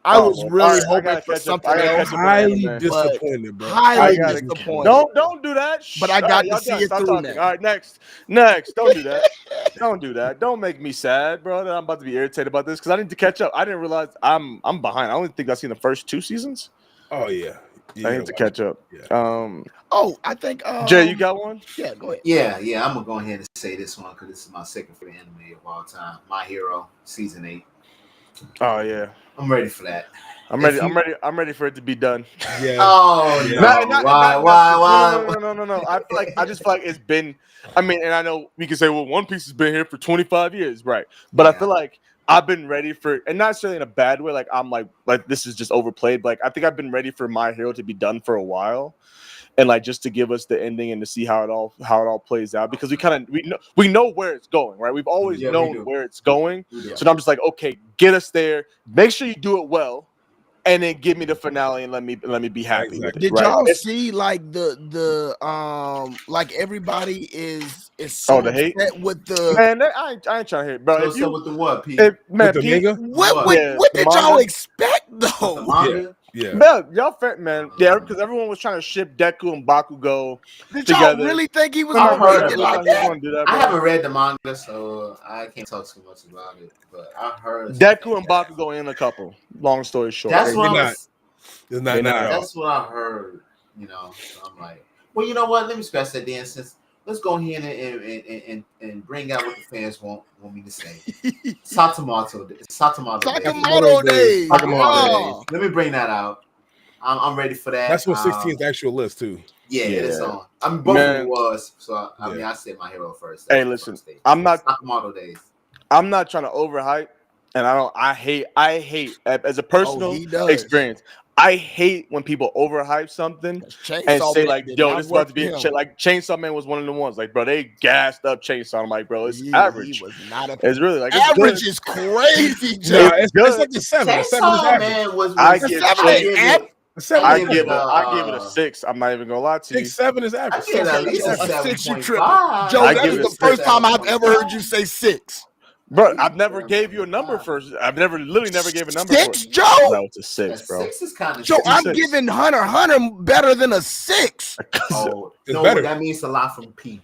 I Oh, was man. really All right, I hoping gotta for catch up. something I gotta else. catch up on the Highly anime. disappointed, bro. Highly gotta- disappointed. Don't do that. But I All got right, to y'all see done. it Stop through talking. now. All right, next. Don't do that. Don't do that. Don't make me sad, bro. That I'm about to be irritated about this because I need to catch up. I didn't realize I'm behind. I only think I've seen the first 2 seasons. Oh yeah. I need to catch up. Yeah. Oh, I think Jay, you got one? Yeah, go ahead. Yeah. I'm gonna go ahead and say this one because this is my second favorite anime of all time. My Hero, season 8. Oh yeah. I'm ready for that. I'm ready for it to be done. Yeah. Oh no! Why? No. I just feel like it's been. I mean, and I know we can say, well, One Piece has been here for 25 years, right? But I feel like I've been ready for, and not necessarily in a bad way. Like I'm like this is just overplayed. But like I think I've been ready for My Hero to be done for a while, and like just to give us the ending and to see how it all plays out because we know where it's going, right? We've always known where it's going. Yeah. So I'm just like, okay, get us there. Make sure you do it well. And then give me the finale and let me be happy with it. Did right? y'all see like the like everybody is so the hate upset with the man? I ain't trying to hear it, bro. So with the what, Pete? With the manga? what did y'all expect though? The manga? Yeah. Man, y'all fair, man. Yeah, because everyone was trying to ship Deku and Bakugo Did together. y'all really think he was I gonna heard make it like He was that? gonna do that, I bro. haven't read the manga, so I can't talk too much about it. But I heard Deku and Bakugo in a couple. Long story short, That's what They're I not. was, It's not at all. that's what I heard. You know, so I'm like, well, you know what? Let me scratch that then. Since let's go ahead and bring out what the fans want me to say. Sakamoto days. Sakamoto days. Oh. Let me bring that out. I'm ready for that. That's what 16th actual list too. Yeah, Yeah. it's on. I mean, both of Man. them was. So I mean, Yeah. I said My Hero first. Hey, That's the listen, first stage. I'm not Sakamoto days. I'm not trying to overhype, and I hate as a personal he does. experience. I hate when people overhype something and Chainsaw say Man like, did "Yo, not this is about work to be for a him. like Chainsaw Man was one of the ones." Like, bro, they gassed up Chainsaw. I'm like, bro, it's He average. was not a It's really like it's average good. is crazy, No, Jay. it's like a 7. A 7 is Chainsaw average. Man was. I The give seven Chainsaw- ain't average. A 7 I is give average. it a 6. I'm not even gonna lie to you. 6-7 is I average. give it at least a A 6 you 7.5. tripping. Joe, I that give is it the a first 6. time I've ever heard you say 6. Bro, I've never gave you a number for. I've literally never gave a number 6, for. Joe. No, it's a 6, bro. 6 is kind of. Joe, I'm 6. giving Hunter better than a 6. Oh, It's no, better. that means a lot from P.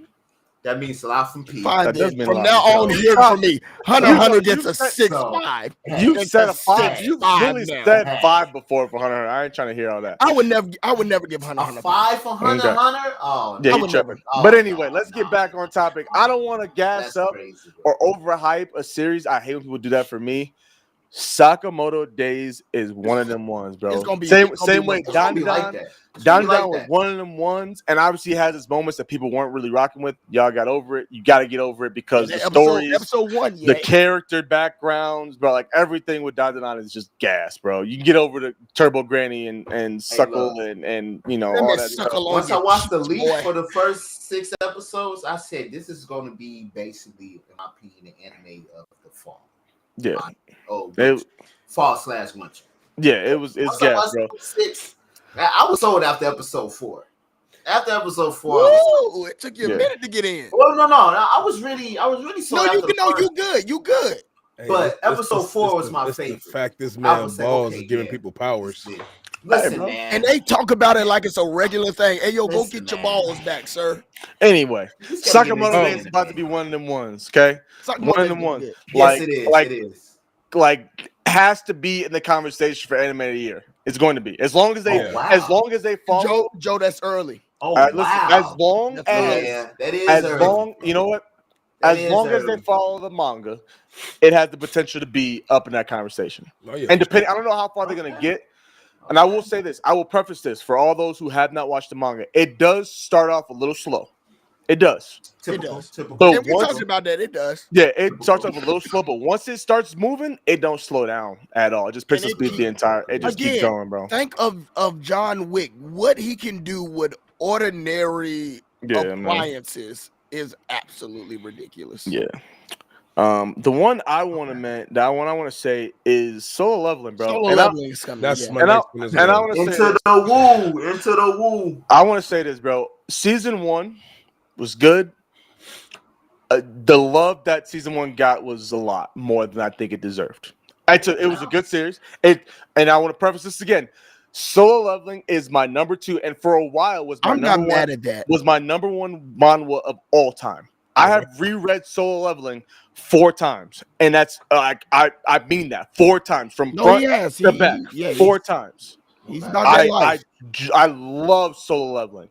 That means a lot from P. Fine, That does then. mean a From lot. now on, hear it from me. Hunter gets a said- 6.5. You It's said a a 5. You 6.5 really now. said 5 before for Hunter. I ain't trying to hear all that. I would never give Hunter A 5 for Hunter. Okay. Hunter. Oh, Yeah, I you would tripping. never. Oh, But anyway, no, let's get no. back on topic. I don't want to gas That's up crazy, bro. or overhype a series. I hate when people do that for me. Sakamoto Days is one of them ones, bro. It's gonna be same be way. It's gonna be Don like that. It's Don gonna be like was that. one of them ones, and obviously has its moments that people weren't really rocking with. Y'all got over it. You got to get over it because the stories, episode 1, the character backgrounds, bro, like everything with Don is just gas, bro. You can get over the Turbo Granny and Suckle and you know all that stuff. Once I watched the leak for the first 6 episodes, I said this is going to be basically, in my opinion, the anime of the fall. Yeah. Fall/winter. Yeah, it's gas, bro. 6, I was sold after episode 4. After episode 4, Woo, it took you a minute to get in. Well, no, I was really sold. No, you good. But episode 4 was my favorite. The fact this man balls is giving people powers. Listen, man. And they talk about it like it's a regular thing. Hey, yo, go get your balls back, sir. Anyway, Sakamoto Days is about to be one of them ones, okay? One of them ones. Yes, it is. It is. Like has to be in the conversation for anime of the year. It's going to be as long as they follow. Joe, that's early. Oh, listen, wow. as long That's as that is as early. long, you know what? That As long as they follow the manga, it has the potential to be up in that conversation. Oh, yeah. And depending, I don't know how far they're gonna get. And I will say this: I will preface this for all those who have not watched the manga. It does start off a little slow. It does. Typical. But And we talked about that. It does. Yeah, it starts off a little slow, but once it starts moving, it don't slow down at all. It just picks up speed the entire. It just keeps going, bro. Think of John Wick. What he can do with ordinary appliances is absolutely ridiculous. Yeah. The one I want to say is Solo Leveling, bro. Solo Leveling is coming. That's my and next one as well. And I want to say into the woo. I want to say this, bro. Season 1 was good. The love that season 1 got was a lot more than I think it deserved. It was a good series. And I want to preface this again. Solo Leveling is my number 2, and for a while was my I'm not mad at that. Was my number 1 manhwa of all time. I have reread Solo Leveling 4 times, and that's I mean that 4 times from front to back. 4 times. He's not that life. I love Solo Leveling.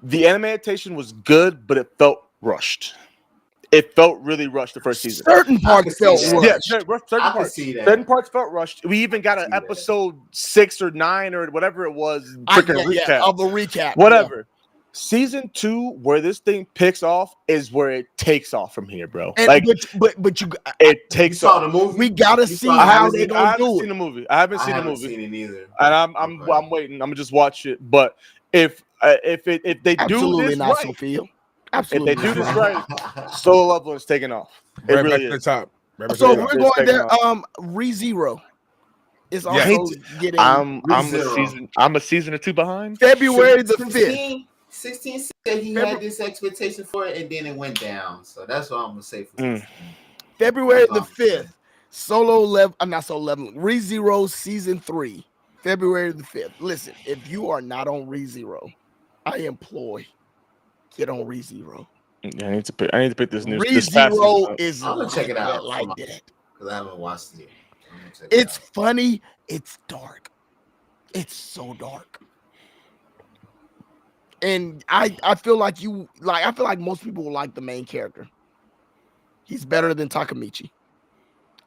The anime adaptation was good, but it felt rushed. It felt really rushed the first season. Certain parts felt rushed. Yeah, certain parts felt rushed. We even got an episode 6 or 9 or whatever it was. Recap of a recap. Whatever. Yeah. Season 2, where this thing picks off, is where it takes off from here, bro. And, like, but it takes off. The movie? We gotta see how they gonna do it. Seen the movie. I haven't seen the movie. Seen it either. And I'm waiting. I'm gonna just watch it. But if they do this not, right, Sophia. Absolutely if they do this right, Solo Leveling is taking off. It right really back is. to the top. So we're going there. ReZero is also getting. I'm a season or 2 behind. February the 5th. 16 said he had this expectation for it, and then it went down. So that's what I'm gonna say for February the 5th. Solo Level. I'm not Solo Level. ReZero season 3. February the 5th. Listen, if you are not on ReZero, I implore you, get on ReZero. Yeah, I need to pick this news. ReZero is. I'm gonna check it out like that because I haven't watched it. It's funny. It's dark. It's so dark. And I feel like most people will like the main character. He's better than Takamichi.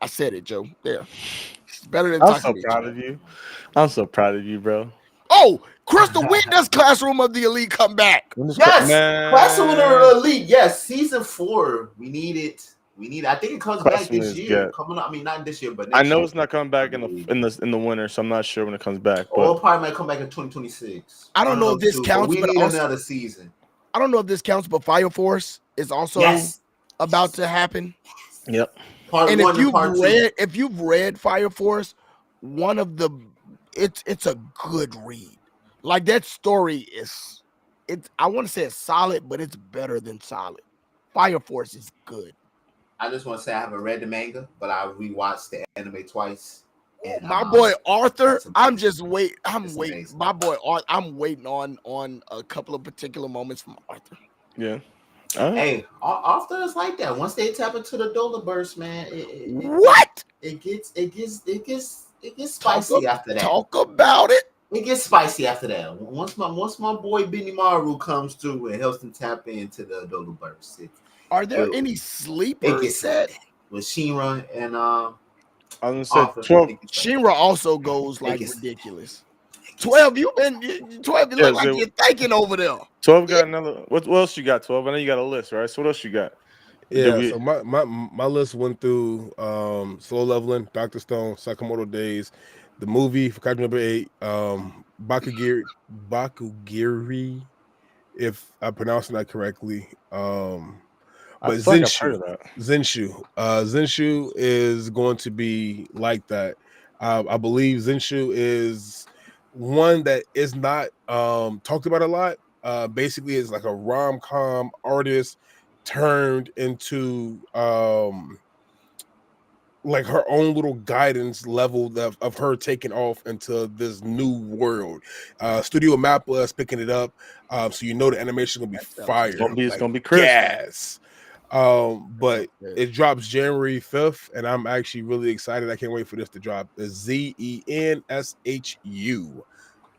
I said it, Joe. There. He's better than Takamichi. I'm so proud of you. I'm so proud of you, bro. Oh, Crystal, when does Classroom of the Elite come back? Yes, Classroom of the Elite. Yes, season 4. We need it. I think it comes back this year. Coming up, I mean, not this year, but next I know year. It's not coming back in the winter, so I'm not sure when it comes back. Or it probably might come back in 2026. I don't know if this counts, but we need another season. I don't know if this counts, but Fire Force is also about to happen. Yep. And if you've read Fire Force, it's a good read. Like that story I want to say it's solid, but it's better than solid. Fire Force is good. I just want to say I haven't read the manga, but I rewatched the anime twice. And, My boy Arthur, that's I'm amazing. just wait. I'm It's waiting. amazing. My boy Arthur, I'm waiting on a couple of particular moments from Arthur. Yeah. All right. Hey, Arthur is like that. Once they tap into the Dola burst, man, What? it gets spicy after that. Talk about it. It gets spicy after that. Once my boy Benimaru comes through and helps them tap into the Dola burst. Are there any It sleepers gets that with Shinra and I was gonna Arthur, say 12. it gets Shinra also goes like gets- ridiculous? 12, you look Yeah, like so- you're thinking over there. 12 got another. What else you got? 12. I know you got a list, right? So what else you got? Yeah, we- so my list went through Slow Leveling, Dr. Stone, Sakamoto Days, the movie for Kaiju number 8, Bakugiri, if I'm pronouncing that correctly. I But feel like I've heard of that. Zenshu. Zenshu is going to be like that. I believe Zenshu is one that is not talked about a lot. Basically, it's like a rom-com artist turned into like her own little guidance level of her taking off into this new world. Studio Mappa is picking it up, so you know the animation is gonna be fire. It's gonna be crisp. Yes. But it drops January 5th, and I'm actually really excited. I can't wait for this to drop. The ZENSHU.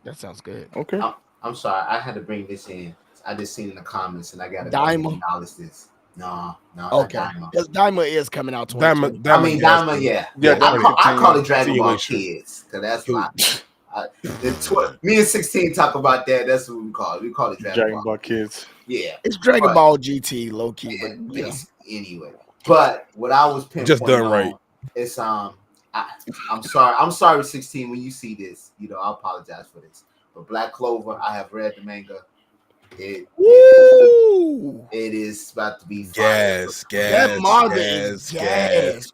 That sounds good. Okay. I'm sorry, I had to bring this in. I just seen in the comments, and I got to Daima? acknowledge this. No, Okay, not Daima. because Daima is coming out. Daima, 2020. I mean, Daima, yeah. I call it Dragon Ball Kids because that's like me and 16 talk about that. That's what we call it. We call it Dragon Ball Kids. Yeah, It's Dragon Ball GT, low key, but yeah. Anyway, but what I was Just done right. It's I'm sorry, 16. When you see this, I apologize for this. But Black Clover, I have read the manga. It is about to be fire. That manga is gas.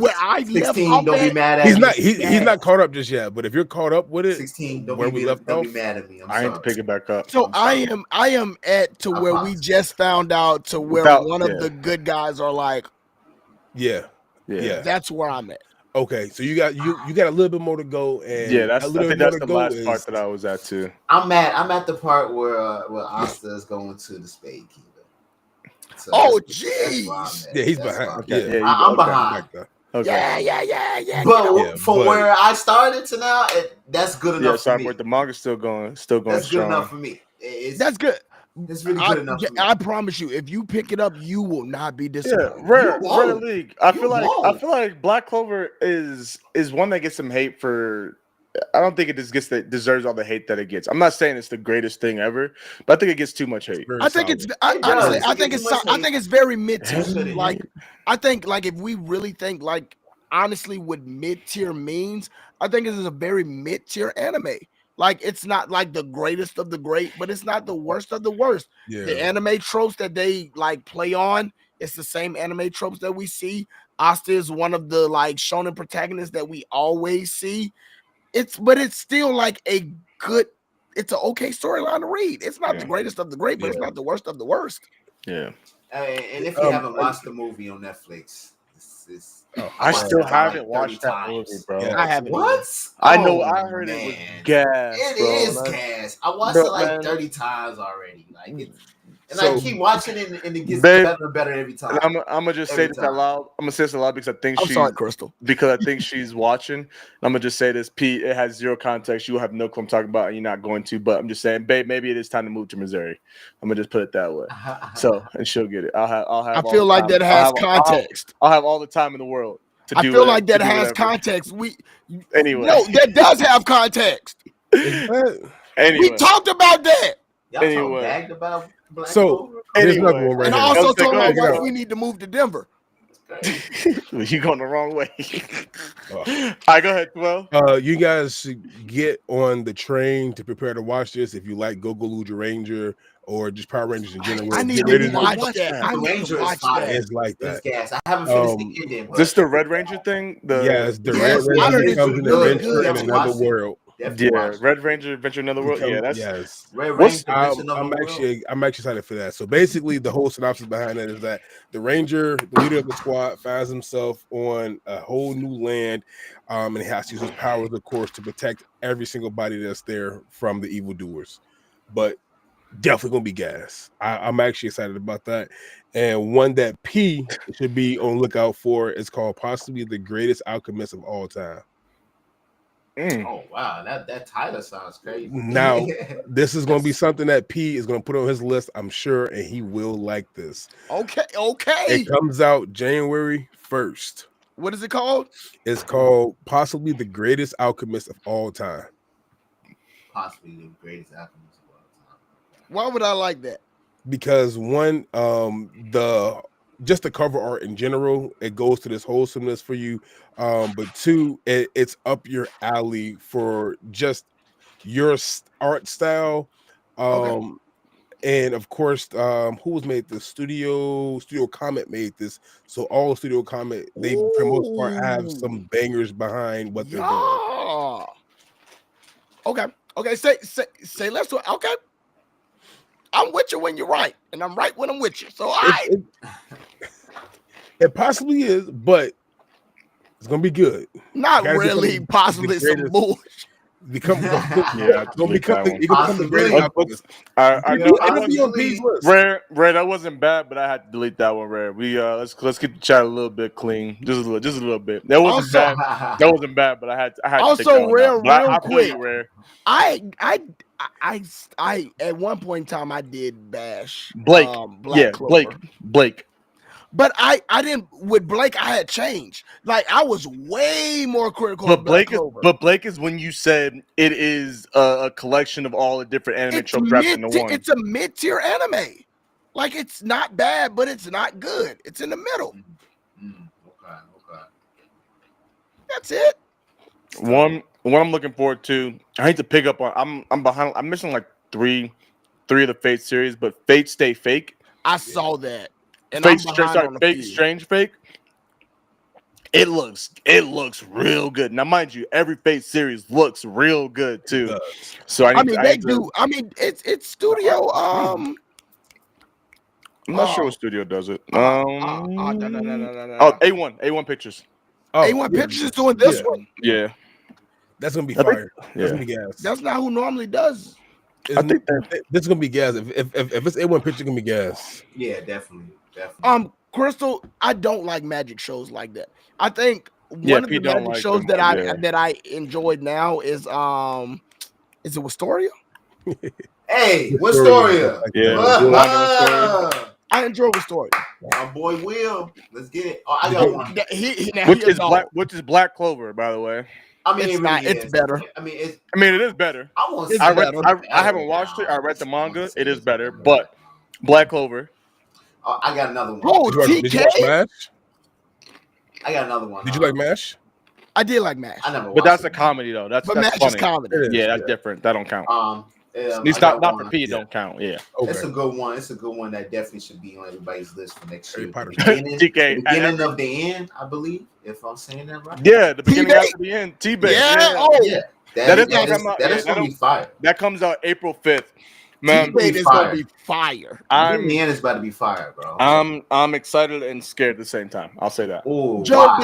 Where I left 16, off don't be at, mad at He's me. not he's not caught up just yet, but if you're caught up with it, 16, where we left don't off, be mad at me. I'm I sorry. ain't to pick it back up. So I am at to where we just found out to where one of the good guys are like, yeah. that's where I'm at. Okay, so you got a little bit more to go, and Yeah, I think that's the last is, part that I was at too. I'm at the part where Asta is going to the Spade Kingdom. So Oh, that's where I'm jeez. at. Yeah, he's That's behind. where I'm at. Yeah, I'm behind. Okay. Yeah. But from where I started to now, that's good enough Yeah, for me. but the manga's still going That's strong. good enough for me. That's good. It's really good enough for me. I promise you, if you pick it up, you will not be Yeah, disappointed. rare won't. league. I You feel won't. like Black Clover is one that gets some hate for. I don't think it just deserves all the hate that it gets. I'm not saying it's the greatest thing ever, but I think it gets too much hate. I think it's honestly, I think it's very mid tier. Like, I think like if we really think like honestly what mid tier means, I think it is a very mid tier anime. Like it's not like the greatest of the great, but it's not the worst of the worst. Yeah. The anime tropes that they like play on, it's the same anime tropes that we see. Asta is one of the like shonen protagonists that we always see. But it's still like it's an okay storyline to read. It's not the greatest of the great, but it's not the worst of the worst. Yeah. And if you haven't watched the movie on Netflix, I still haven't watched that movie, bro. I haven't. What? I know. I heard it was gas. It bro. is gas. I watched it like 30 times already. Like I keep watching it, and it gets better and better every time. I'm gonna just say this out loud. I'm gonna say this out loud because I think sorry, Crystal. Because I think she's watching. I'm gonna just say this, Pete. It has zero context. You will have no clue I'm talking about, and you're not going to. But I'm just saying, babe, maybe it is time to move to Missouri. I'm gonna just put it that way. So, and she'll get it. I'll have. I feel like that has context. I'll have all the time in the world to do. I feel like that has context. Anyway, no, that does have context. Anyway, we talked about that. Y'all bagged about Black another one right and here. I also told my wife we need to move to Denver. You going the wrong way. All right, go ahead, 12. You guys should get on the train to prepare to watch this. If you like Go-Go Lucha Ranger or just Power Rangers in general, I need to watch that. I need to watch that. It's like that. Gas. I haven't finished the ending. Is this the Red Ranger thing? Yes, the Red Ranger comes in adventure in another world. Definitely Yeah, watch. Red Ranger Adventure in Another World. Yeah, that's yes. Red What's- Ranger Adventure in Another World. I'm actually excited for that. So basically, the whole synopsis behind that is that the ranger, the leader of the squad, finds himself on a whole new land, and he has to use his powers, of course, to protect every single body that's there from the evildoers. But definitely gonna be gas. I'm actually excited about that. And one that P should be on lookout for is called possibly the greatest alchemist of all time. Oh wow, that title sounds crazy. Now, this is going to be something that P is going to put on his list, I'm sure, and he will like this. Okay. It comes out January 1st. What is it called? It's called possibly the greatest alchemist of all time. Possibly the greatest alchemist of all time. Why would I like that? Because one, just the cover art in general, it goes to this wholesomeness for you. But two, it's up your alley for just your art style. And of course, who was made this? Studio Comet made this. So all Studio Comet, they for the most part have some bangers behind what they're doing. Okay. Say let's do it. Okay. I'm with you when you're right, and I'm right when I'm with you. So it possibly is, but it's gonna be good. Not really, possibly some bullshit. Become yeah, it's gonna become the greatest alchemist. I know. It'll be on P's list. Rare, that wasn't bad, but I had to delete that one. Rare. We let's keep the chat a little bit clean, just a little bit. That wasn't bad. That wasn't bad, but I had to take that one Rare, out. But real I quick. feel you, Rare. I at one point in time I did bash Blake. Black Clover. Blake. But I didn't with Blake. I had changed. Like I was way more critical. But of Black Clover. Blake is when you said it is a collection of all the different anime tropes wrapped into one. It's a mid-tier anime. Like it's not bad, but it's not good. It's in the middle. Okay. That's it. One I'm looking forward to. I hate to pick up on. I'm behind. I'm missing like three of the Fate series, but Fate Stay Fake. I saw that. And Fate Strange Fake. It looks real good. Now, mind you, every Fate series looks real good too. So I mean, it's studio. I'm not sure what studio does it. No. Oh, A1 Pictures. A1 Pictures is doing this one. Yeah, that's gonna be fire. Yeah. That's gonna be gas. That's not who normally does. I think this is gonna be gas. If it's A1 Pictures, gonna be gas. Yeah, definitely. Crystal, I don't like magic shows like that. I think one of the magic shows that I enjoyed now is it Wisteria? Hey, Wisteria. Yeah. I enjoy Wisteria. My boy Will. Let's get it. Oh, I got one. Which is Black Clover, by the way. I mean, it's better. I mean, it is better. I haven't watched it. I read the manga. It is better, but Black Clover. I got another one. Oh, did you watch MASH? I got another one. Did you like MASH? I did like MASH. I never watched But that's it. a comedy though. That's MASH funny. is comedy. Yeah, that's different. That don't count. At least not for P. It don't count. Yeah. Okay. It's a good one. It's a good one that definitely should be on everybody's list for next year. beginning of the end, I believe, if I'm saying that right. Yeah, the beginning after the end. T-Bait. Yeah. That is gonna be fire. That comes out April 5th. Man, T-Bait is gonna be fire. The end is about to be fire, bro. I'm excited and scared at the same time. I'll say that. Ooh, Joe,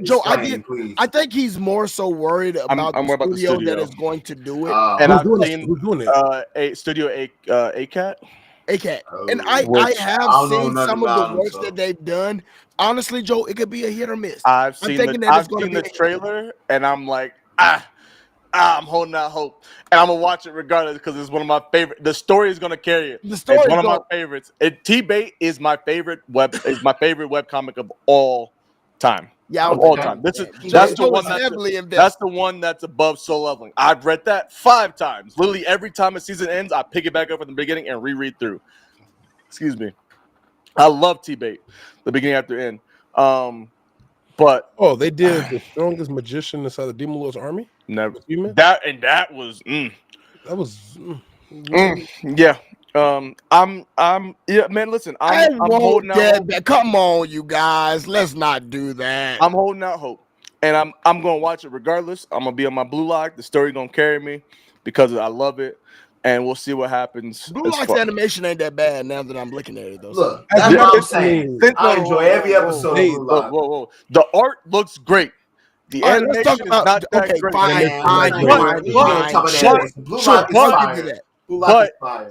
Joe, I think he's more so worried about the studio that is going to do it. And who's doing it? A studio ACAT. ACAT. And I have seen some of the works that they've done. Honestly, Joe, it could be a hit or miss. I've seen the trailer, and I'm like, I'm holding out hope, and I'm gonna watch it regardless because it's one of my favorite. The story is gonna carry it. It's one of my favorites. T-Bait is my favorite webcomic of all time. Yeah, of all time. That's the one that's above Soul Leveling. I've read that 5 times. Literally every time a season ends, I pick it back up from the beginning and reread through. Excuse me. I love T-Bait, the beginning after end. But they did the strongest magician inside the Demon Lord's army. Never. That was. Yeah. Man. Listen, I'm holding out hope. Come on, you guys. Let's not do that. I'm holding out hope. and I'm gonna watch it regardless. I'm gonna be on my Blue Lock. The story gonna carry me because I love it, and we'll see what happens. Blue Lock's animation ain't that bad now that I'm looking at it though. Look, so. that's Yeah, what I'm it's- saying. Since- I enjoy every episode of Blue Lock. Whoa. The art looks great. The All right, let's animation talk about. is not that Okay, great. fine, Animation fine, is fine, great. fine, We ain't fine. talking Sure, animation. Blue sure, Lock is I'll give fire. you that. Blue Lock is But fire.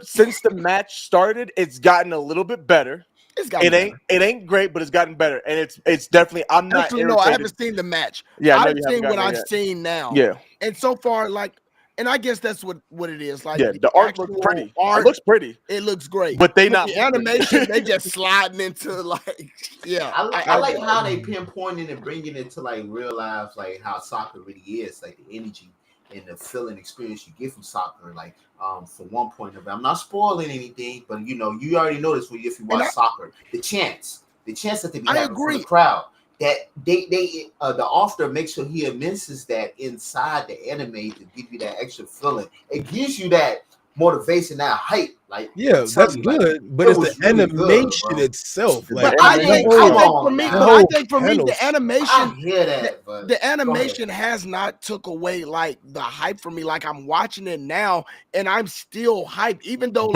since the match started, it's gotten a little bit better. It's got It ain't great, but it's gotten better, and it's definitely. I'm not Actually, no, I irritated. haven't seen the match. Yeah, I know I've you haven't seen what gotten I've it yet. seen now. Yeah, And so far, like, and I guess that's what it is. Like, yeah. The art looks actual pretty. Art, It looks pretty, it looks great. but they not the animation. They just sliding into like, yeah. I like how they pinpointing and bringing it to like real life, like how soccer really is, like the energy and the feeling experience you get from soccer. Like, from one point of it, I'm not spoiling anything, but you already know this if you watch soccer. The chants that they be having from the crowd. That the author makes sure he immenses that inside the anime to give you that extra feeling. It gives you that motivation, that hype. Like, Yeah, that's good, but it's the really animation good, itself. But Like, I think for me, panels. the animation, I hear that, but the animation has not took away like the hype for me. Like I'm watching it now, and I'm still hyped, even though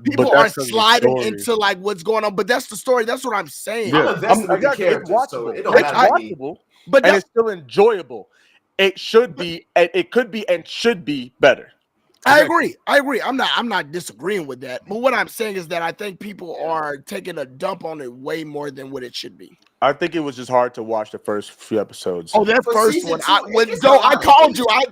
people are sliding into like what's going on. But that's the story. That's what I'm saying. I'm invested with the characters, so it don't It's matter to me. watchable, but it's still enjoyable. It should be, and it could be, and should be better. I agree. I'm not disagreeing with that. But what I'm saying is that I think people are taking a dump on it way more than what it should be. I think it was just hard to watch the first few episodes. Oh, that first one. I called you. I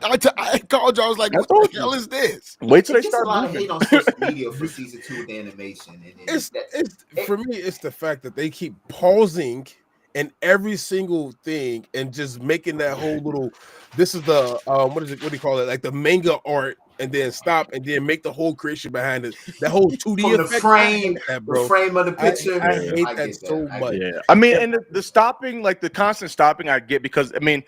called you. I was like, what the hell is this? Wait till they It's start a lot of moving. hate on social media for season 2 of the animation. And For me, it's the fact that they keep pausing in every single thing and just making that whole little. This is the what do you call it? Like the manga art, and then stop, and then make the whole creation behind it. That whole 2D from the effect, frame, bro. the frame of the picture. I hate that so much. Yeah, I mean, and the stopping, like the constant stopping, I get because I mean,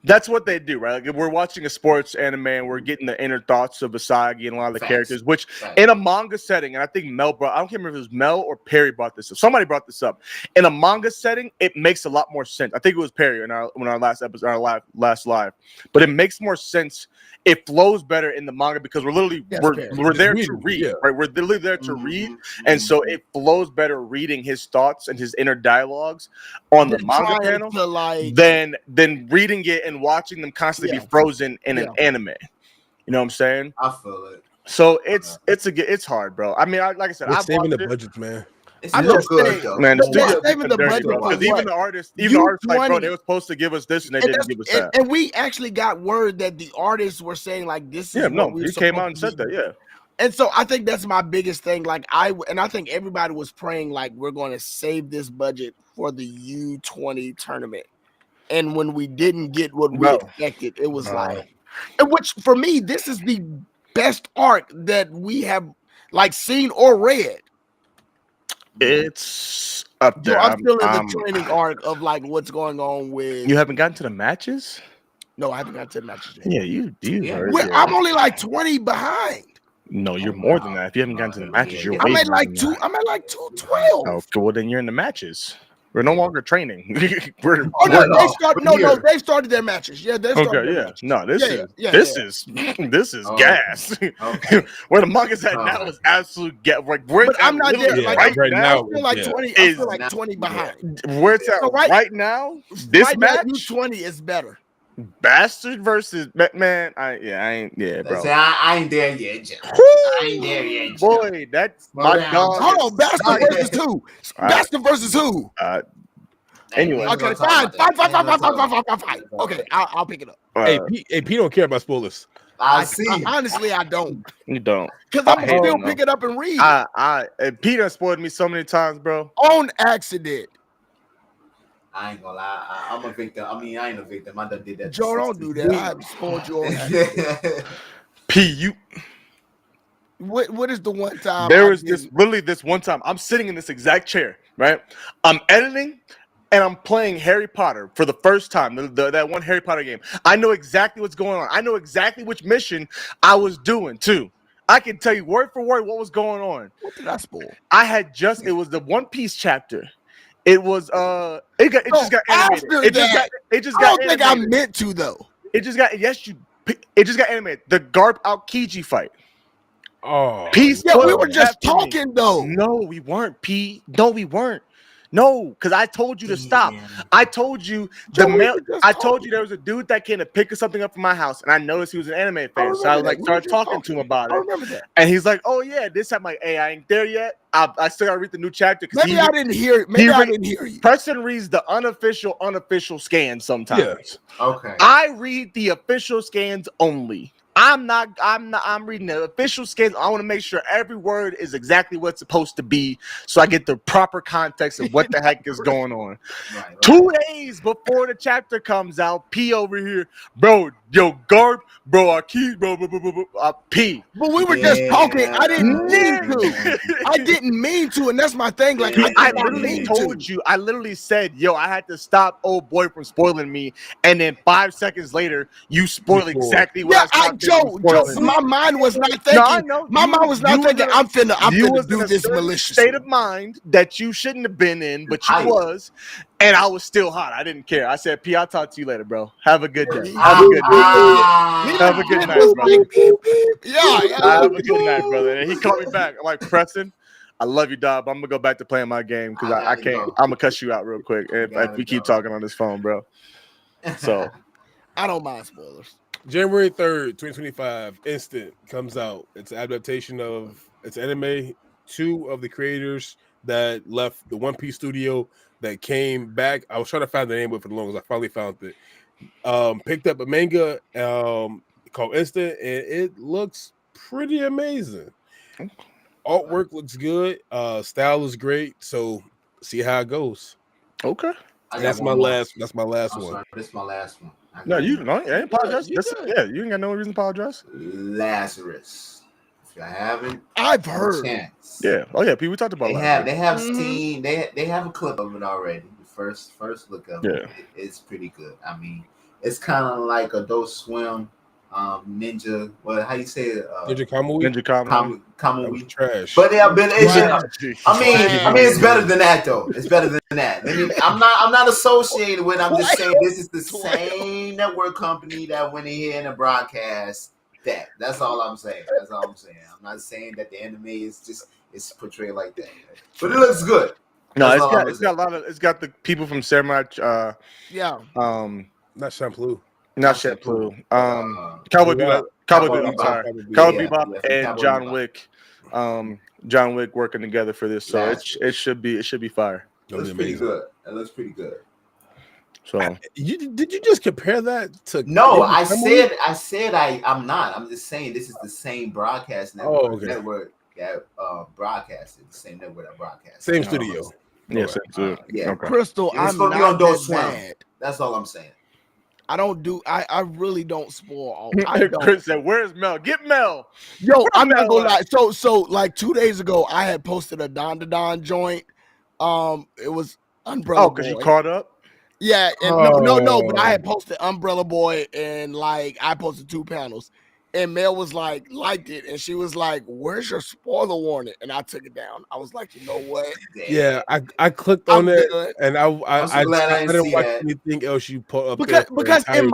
that's what they do, right? Like we're watching a sports anime and we're getting the inner thoughts of Asagi and a lot of the characters, which in a manga setting, and I think Mel brought, I don't remember if it was Mel or Perry brought this up. Somebody brought this up. In a manga setting, it makes a lot more sense. I think it was Perry in our last episode, our last live, but it makes more sense. It flows better in the manga because we're literally we're there to read, right? We're literally there to read, and so it flows better reading his thoughts and his inner dialogues on the manga panel than reading it and watching them constantly be frozen in an anime. You know what I'm saying? I feel it. So it's hard, bro. I mean, like I said, We're saving the budgets, man. It's still good though. Man, they're saving the budget because even the artists, like, bro, they were supposed to give us this and they didn't give us that. And we actually got word that the artists were saying like this. He came out and said that, yeah. And so I think that's my biggest thing. Like I think everybody was praying like we're going to save this budget for the U20 tournament. And when we didn't get what we expected, it was like, and which for me, this is the best arc that we have like seen or read. It's up there. I'm still in the training arc of like what's going on with. You haven't gotten to the matches? No, I haven't gotten to the matches yet. Yeah, you do. I'm only like 20 behind. No, you're more than that. If you haven't gotten to the matches, you're. I'm at like 212. Oh, well, then you're in the matches. We're no longer training. They started their matches. Yeah, they started. Okay, yeah. No, this is gas. Okay. Where the manga's at now is absolute gas. Like, but I'm not there. Like, right now, I feel like 20. I feel like 20 behind. Where it's at right now. This match, U20 is better. Bastard versus man. I ain't bro. I ain't there yet, Jim. I ain't there yet, Jim. Boy, that's my God. Hold on, Bastard versus who? Bastard versus who? Anyway, okay, fine. Okay, I'll pick it up. Hey, P don't care about spoilers. I see. Honestly, I don't. You don't. Because I'm still pick it up and read. Peter spoiled me so many times, bro. On accident. I ain't gonna lie. I'm a victim. I mean, I ain't a victim. I done did that. Joe, don't do that. I spoiled you on accident. What is the one time? There was literally this one time. I'm sitting in this exact chair, right? I'm editing and I'm playing Harry Potter for the first time. That one Harry Potter game. I know exactly what's going on. I know exactly which mission I was doing too. I can tell you word for word what was going on. What did I spoil? It was the One Piece chapter. It was it just got animated. After It just that, got I don't think I animated. meant to though. It just got it just got animated. The Garp Aokiji fight. Oh, Peace. Yeah, we spoiled were it just after me. talking though. No, we weren't, P. No, we weren't. No, because I told you to stop. I told you Joe, we were just I told talking. you there was a dude that came to pick something up from my house, and I noticed he was an anime fan. So I remember that. We were started just talking to him about I it. remember that. And he's like, "Oh yeah, this time like, hey, I ain't there yet. I still gotta read the new chapter." Maybe I didn't hear it. Maybe I didn't hear you. Preston reads the unofficial scans sometimes. Yeah. Okay. I read the official scans only. I'm reading the official scans. I want to make sure every word is exactly what's supposed to be, so I get the proper context of what the heck is going on. Right. 2 days before the chapter comes out, P over here, bro, yo, Garp, bro, I keep, bro, P. But we were just talking. I didn't mean to. I didn't mean to, and that's my thing. Like I literally told you. I literally said, "Yo, I had to stop old boy from spoiling me," and then 5 seconds later, you spoil exactly what I was Joe, my mind was not thinking. No, I know. My mind was not thinking. I'm finna do this malicious state of mind that you shouldn't have been in, but you was, and I was still hot. I didn't care. I said, "P, I'll talk to you later, bro. Have a good day. Have a good night. Have a good night, brother. Have a good night, brother." And he called me back. I'm like, "Preston, I love you, dog, but I'm gonna go back to playing my game because I can't. I'm gonna cuss you out real quick if we keep talking on this phone, bro." So I don't mind spoilers. January 3rd, 2025, Instant comes out. It's an adaptation of it's anime. 2 of the creators that left the One Piece studio that came back. I was trying to find the name of it for the longest. I finally found it. Picked up a manga called Instant, and it looks pretty amazing. Artwork looks good. Style is great. So see how it goes. okay. That's my last. That's my last one. Sorry, this is my last one. No, you don't. I ain't apologize. You ain't got no reason to apologize. Lazarus. If you haven't, I've heard. Chance. Yeah. Oh yeah, P. We talked about They have seen. They have a clip of it already. The first look of it. It's pretty good. I mean, it's kind of like Adult Swim, Ninja. Well, how you say it? Ninja Kamui. Kamui. Trash. But yeah, I mean, it's better than that though. It's better than that. I mean, I'm not associated with. I'm just saying this is the same network company that went in here and broadcast that. That's all I'm saying. I'm not saying that the anime is portrayed like that, but it looks good. No, it's got a lot of. It's got the people from Samurai. Not Champloo. Not Champloo. Cowboy Bebop. Cowboy Bebop and John Wick. John Wick working together for this, so it should be fire. It looks pretty good. It looks pretty good. So did you just compare that to? No, I said I'm not. I'm just saying this is the same broadcast network. Network that broadcasted the same network that broadcast. Same studio. Yeah, same studio. Yeah, Crystal. It's I'm gonna be not on Adult that Swim. bad. That's all I'm saying. I really don't spoil all. Chris said, "Where's Mel? Get Mel." Yo, I'm not gonna lie. So like 2 days ago, I had posted a Don joint. It was Umbrella. Oh, because you caught up. Yeah, and no, but I had posted Umbrella Boy, and like I posted 2 panels, and Mel was liked it, and she was like, "Where's your spoiler warning?" And I took it down. I was like, you know what? Yeah, I clicked on it, and I didn't watch anything else you put up because in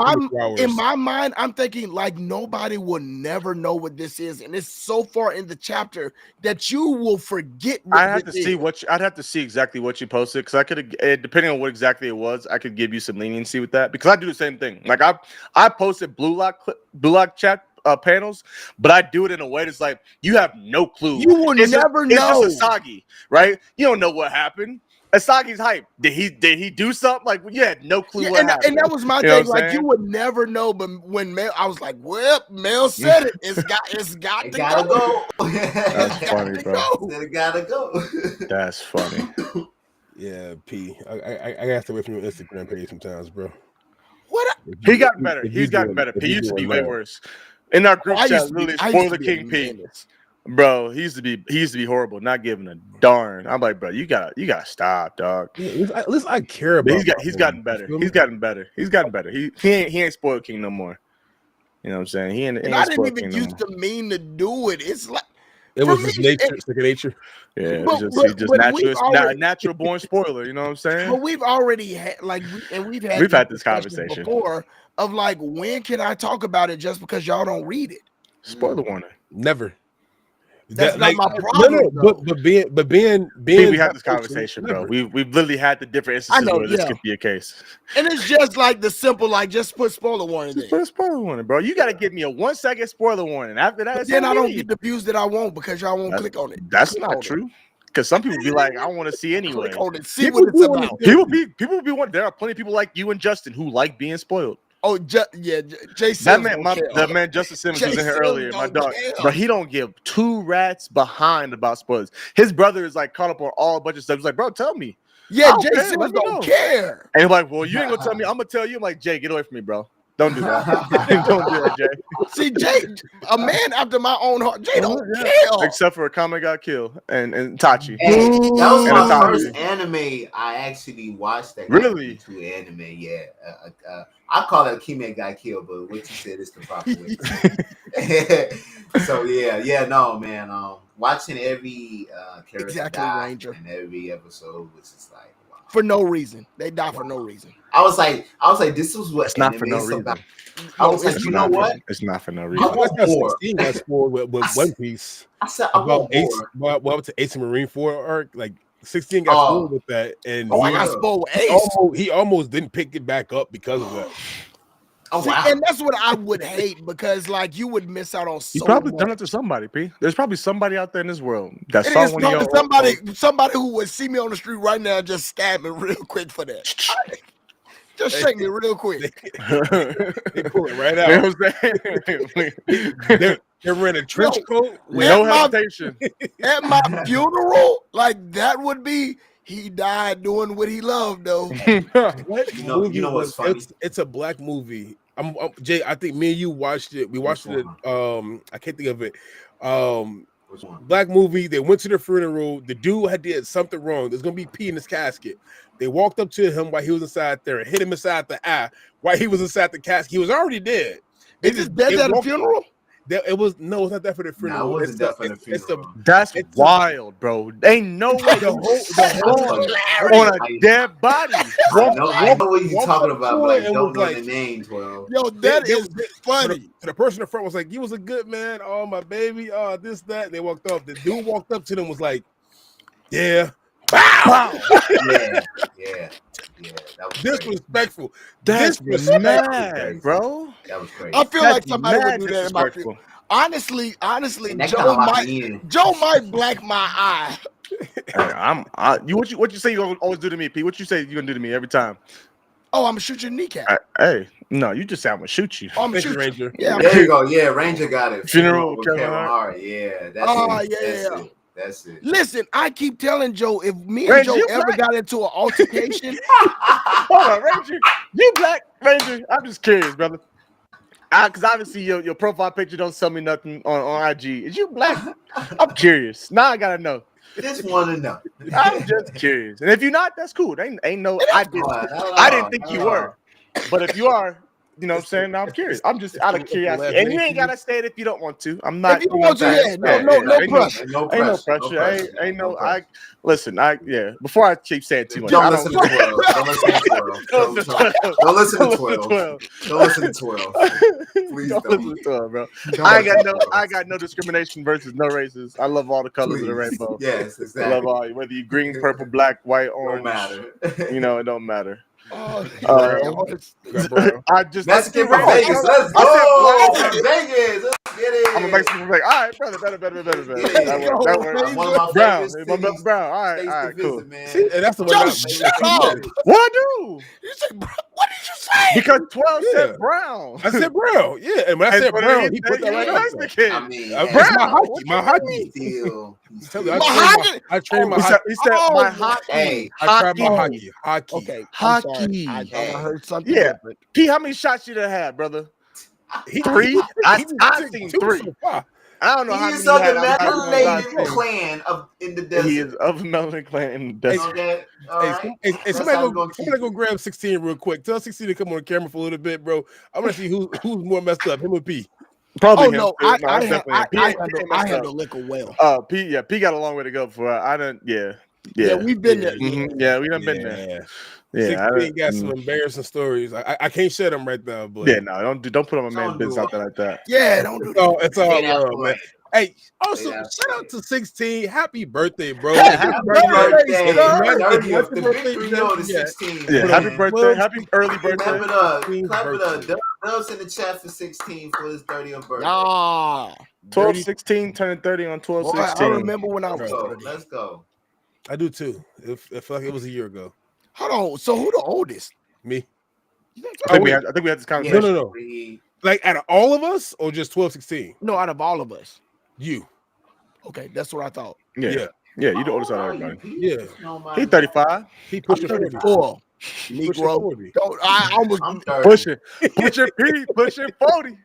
my mind, I'm thinking like nobody will never know what this is, and it's so far in the chapter that you will forget. I'd have to see exactly what you posted because I could, depending on what exactly it was, I could give you some leniency with that because I do the same thing. Like I posted Blue Lock chat panels, but I do it in a way that's like you have no clue. You will never know. It's just Asagi, right? You don't know what happened. Asagi's hype. Did he do something? Like you had no clue what happened. And that was my thing. Like you would never know. But when Mel, I was like, "Well, Mel said it. It's got to go. That's funny, bro. It gotta go. That's funny. Yeah, P. I have to wait for your Instagram page sometimes, bro. What? He got better. He's gotten better. He used to be way worse. In our group chat, literally spoiler King P. Bro, he used to be horrible, not giving a darn. I'm like, bro, you gotta stop, dog. Yeah, at least I care about. He's gotten better. He's gotten better. He ain't spoiled King no more. You know what I'm saying? He ain't I didn't spoiled even King used to mean to do it. It's like It For was just me, nature, second nature. Yeah, But- just but- he just but natural, we've already- natural born spoiler. You know what I'm saying? But we've already had we've had We've these had this discussions conversation. before of like, when can I talk about it just because y'all don't read it? Spoiler warning. Never. That's not my No, problem, though. but being We had this that person, conversation, bro. never. We've literally had the different instances know, where this yeah. could be a case. And it's just like the simple, like, just put spoiler warning Just there. put a spoiler warning, bro. You got to give me a 1 second spoiler warning. After that, But it's then on I don't me. get the views that I want because y'all won't click on it. That's Click not on it. true. Because some people be like, I want to see anyway. Click on it. See People what it's do wanna about. see People be one. There are plenty of people like you and Justin who like being spoiled. Oh, yeah, Jay That Sims man, don't care. the man Justin Simmons was in here Jason earlier. My don't dog, care. bro, he don't give two rats behind about spoilers. His brother is like caught up on all a bunch of stuff. He's like, bro, tell me. Yeah, I don't Jay care, Sims let me know. don't care. And he's like, well, you ain't gonna tell me. I'm gonna tell you. I'm like, Jay, get away from me, bro. Don't do that. Don't do that, Jay. See, Jay, a man after my own heart. Jay don't care. Except for Akame got killed and Tachi. Hey, that was And my Itachi. first anime I actually watched. That Really? To anime, yeah. I call it Akime got killed, but what you said is the proper way. So yeah, no, man. Watching every character Exactly, die Ranger. in every episode was just like, wow. For no reason. They die for no reason. I was like, this is what It's not for anime no is reason. about. I was like, It's you know not for- what? It's not for no I reason. was That's how bored. 16 got spoiled with One Piece. I said, I was bored. Well, up to Ace and Marine 4 arc, like 16 got spoiled with that, and Oh, I got spoiled with Ace. he almost didn't pick it back up because of that. Oh, See, wow. and that's what I would hate because, like, you would miss out on You so probably much. done it to somebody, P. There's probably somebody out there in this world that It saw is one of probably your somebody who would see me on the street right now and just stab me real quick for that. Just shake me real quick. They pull it right You know out. what I'm saying? They're wearing a trench coat. With no At my- hesitation. At my funeral, like that would be he died doing what he loved, though. What You know movie what's was funny? it's a black movie. Jay, I think me and you watched it. We watched it. I can't think of it. Which one? Black movie. They went to the funeral. The dude did something wrong. There's gonna be pee in his casket. They walked up to him while he was inside there and hit him inside the eye while he was inside the casket. He was already dead. They just dead at a funeral. It was no, it's not that for the funeral. Nah, it wasn't that for the It's funeral. That's It's wild, bro. Ain't no way the whole on a dead body. I know what you're walk talking up about, to but I it and don't was know like- the name, 12. Yo, that is funny. To the person in front was like, "You was a good man. Oh my baby. Oh this that." And they walked off. The dude walked up to them was like, "Yeah, wow, Yeah. That was crazy. disrespectful. That's Disrespectful. mad, bro. That was crazy. I feel That's like somebody mad would do that in my disrespectful. funeral. Honestly, And that kinda locked me in. Joe might black my eye. Hey, what you say you gonna always do to me, P? What you say you gonna do to me every time? Oh, I'm gonna shoot your kneecap. Hey, no, you just say I'm gonna shoot you. Oh, I'm gonna Thank you, shoot you. Ranger. Yeah. There you go. Yeah, Ranger got it. Funeral with Kevin Kevin Hart. Hart. Yeah, that's Oh, it. yeah. That's it. Listen, I keep telling Joe, if me and Ranger, Joe you ever black? got into an altercation, Hold on, Ranger. You black, Ranger? I'm just curious, brother. Because obviously your profile picture don't tell me nothing on IG. Is you black? I'm curious. Now I gotta know. Just want to know. I'm just curious. And if you're not, that's cool. Ain't no. I didn't think you were. But if you are, you know what I'm saying? Now I'm curious. I'm just out of curiosity. And you ain't gotta say it if you don't want to. I'm not. if you don't want to, yeah, no ain't pressure. No Ain't no pressure. pressure. Ain't no. Listen. Before I keep saying too much. Don't I listen to 12. Don't listen to 12. Don't listen to 12. Don't listen to 12. Please Don't don't. listen to it, bro. Don't I listen to 12. got no discrimination versus no races. I love all the colors of the Please. rainbow. Yes, I love exactly. all whether you green, purple, black, white, Don't orange. matter. You know, it don't matter. Oh, I just Mexican I from said Vegas. black. Let's I go. said black. Vegas. Let's get it. I'm a Mexican from Vegas. All right, brother, better. Yeah. That works. One of my Brown, favorite cities. Brown. All States to right, cool. visit, man. See, and that's the Joe, one. shut up. What I do? You say, bro, what did you say? Because 12 Yeah. said brown. I said brown. Yeah, and when I said brown, he put that right up there. Mexican. I mean, Brown. It's my hockey. What My you hockey. still. Tell you, Mahogany. I trained my He said, hockey. he said Oh, my hockey. Hey, I tried my hockey. hockey. Okay, I'm Hockey. sorry. I Hey. heard something Yeah. different. P, how many shots you done had, brother? He, 3? I took seen 2 3. so far. I don't know how He many is you of had. the melanated clan in the desert. He is of the melanin clan in the You desert. know that? All Hey, right. hey, That's somebody how we go, gonna keep somebody go grab 16 real quick. Tell 16 to come on the camera for a little bit, bro. I want to see who's more messed up, him or P. Probably Oh him. no, too. I That's definitely him. P ain't I messed up. handle liquor well. P got a long way to go for. I didn't. Yeah. Yeah, we've been there. Yeah, we done been there. Yeah, 16 got some embarrassing stories. I can't share them right now, but yeah. No, don't put on my man business out there like that. Yeah, don't do that. it's all Hey, that love, boy. man. Hey, also Hey, that shout out to 16. Happy birthday, bro. Happy birthday, birthday. son. 30th, the big Birthday 3-0 just to yet. 16. Yeah, Put happy on birthday, 12, happy early birthday. Clap it up. 16th Clap it up. birthday. Dubs in the chat for 16 for his 30th birthday. Ah, 12-16, turning 30 on boy, 12-16. I remember when I was Let's go. 30. Let's go. I do too. It felt like it was a year ago. Hold on. So who the oldest? Me. I think we had this conversation. No. Like out of all of us, or just 12, 16? No, out of all of us. You. Okay, that's what I thought. Yeah, you the oldest out of everybody. Yeah. He 35. He pushed I'm 40. 34. Pushing Negro. 40. Don't, I almost I'm 30. Pushing P, pushing 40.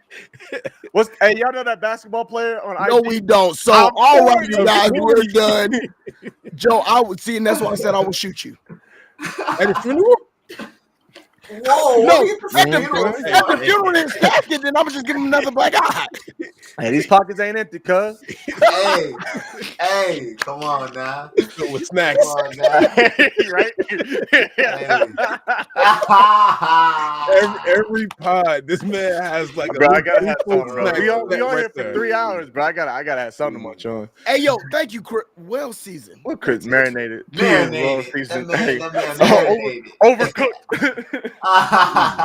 Hey, y'all know that basketball player on No, IG? we don't. So I'm all right, 40. you guys, we're done. Joe, I would see, and that's why I said I would shoot you. At the funeral? Whoa. No, at At the funeral in his casket, then I would just give him another black eye. Hey, these pockets ain't empty, cuz. Hey, come on now. Filled with snacks. Come on now. Right? Every pod, this man has like Bro, a I gotta have little something, bro. snack We on right here there. for 3 hours, bro. I gotta have something to munch on. Hey, yo, thank you, Chris. Well seasoned. What Chris marinated? Marinated. That man marinated. Overcooked.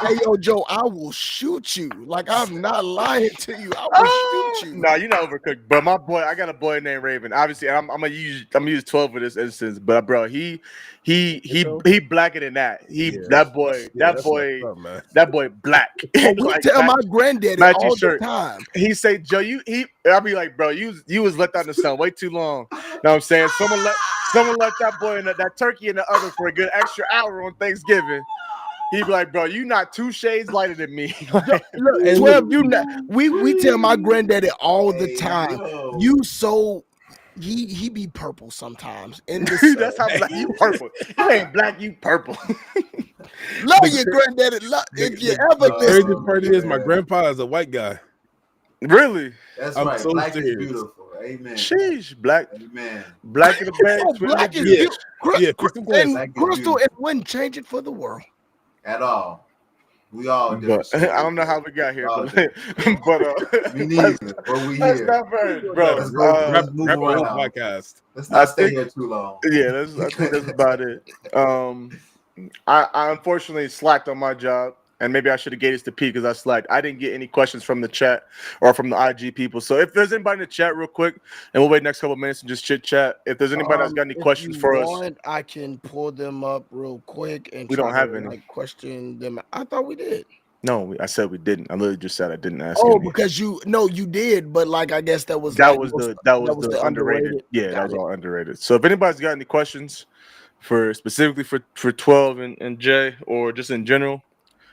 Hey, yo, Joe, I will shoot you. Like, I'm not lying to you. I will shoot you. Nah, you're not overcooked, but my boy, I got a boy named Raven. Obviously, I'm gonna use 12 for this instance, but bro, he blacker than that. That boy black. We Like, tell my granddaddy matching all shirt. the time. He say, Joe, I'll be like, bro, you was left out in the sun way too long. Know what I'm saying? Someone left that boy in that turkey in the oven for a good extra hour on Thanksgiving. He'd be like, bro, you not 2 shades lighter than me. Look, 12, you not. We tell my granddaddy all the time. You so he be purple sometimes. In the sun. That's how black you purple. You ain't black, you purple. Love your granddaddy. If you ever The listen. crazy part is my grandpa is a white guy. Really? That's I'm right. so Black serious. is beautiful. Amen. Sheesh, black Amen. in the bag. Oh, black is Yeah. beautiful. Yeah, Crystal Glass. And Crystal, it wouldn't change it for the world. At all. We all But different. I don't know how we got here, All but Me neither. But we let's here. not burn, bro. Let's go. Rap Move whole around. podcast. Let's not stay think- here too long. Yeah, I think that's about it. I unfortunately slacked on my job, and maybe I should have gave this to P because I slacked. I didn't get any questions from the chat or from the IG people. So if there's anybody in the chat, real quick, and we'll wait next couple minutes and just chit chat. If there's anybody that's got any questions for us, I can pull them up real quick and We don't try have to, any. like, question them. I thought we did. no, I said we didn't. I literally just said I didn't ask. Oh, any. because you did, but like I guess that was that like was most- the underrated. Yeah, Got that was it. all underrated. So if anybody's got any questions for specifically for 12 and Jay or just in general,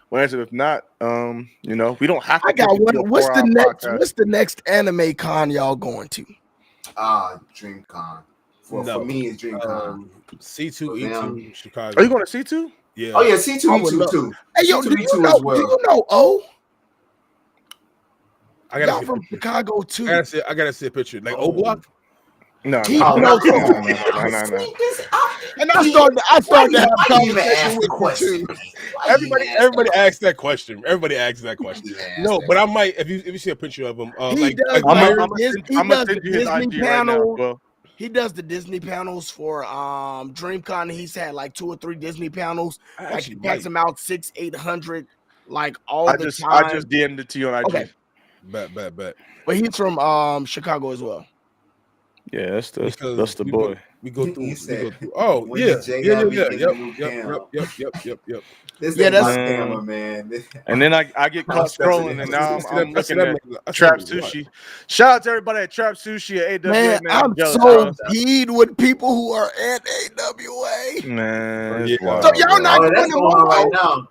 we'll answer. If not, we don't have to. I got take it to a one. What's the 4-hour next? podcast. What's the next anime con y'all going to? DreamCon. For me, it's DreamCon. C2E2 Chicago. Are you going to C2? Yeah. Oh yeah, I would C2E2 love- too. Hey, yo, do you C2E2 know? as well. Do you know? Oh, I gotta y'all see, from Chicago too. I gotta see a picture. Like O Block. No. He no. knows- No. And I started to have Why you even conversation ask the with you question? too. Everybody asks that question. Everybody asks that question. No, but I might if you see a picture of him. He does I'm like gonna Dis- he send does the you his Disney IG right now. panels. Well, He does the Disney panels for DreamCon. He's had like 2 or 3 Disney panels. I Like he actually packs might. them out 600-800, like all I the just time. DM'd it to you on IG. Okay. Bet. But he's from Chicago as well. Yeah, that's Because the we boy. We go through. He said, Oh when yeah, did Jay yeah. have me get a new Yep. This Yeah, ain't that's- my camera, man. And then I get caught scrolling, and now I'm looking at Trap Sushi. Shout out to everybody at Trap Sushi at AWA. Man, I'm jealous, so bro. peed with people who are at AWA. Man, Yeah. it's wild, So y'all bro. not Oh, going that's to going on right Momo? now.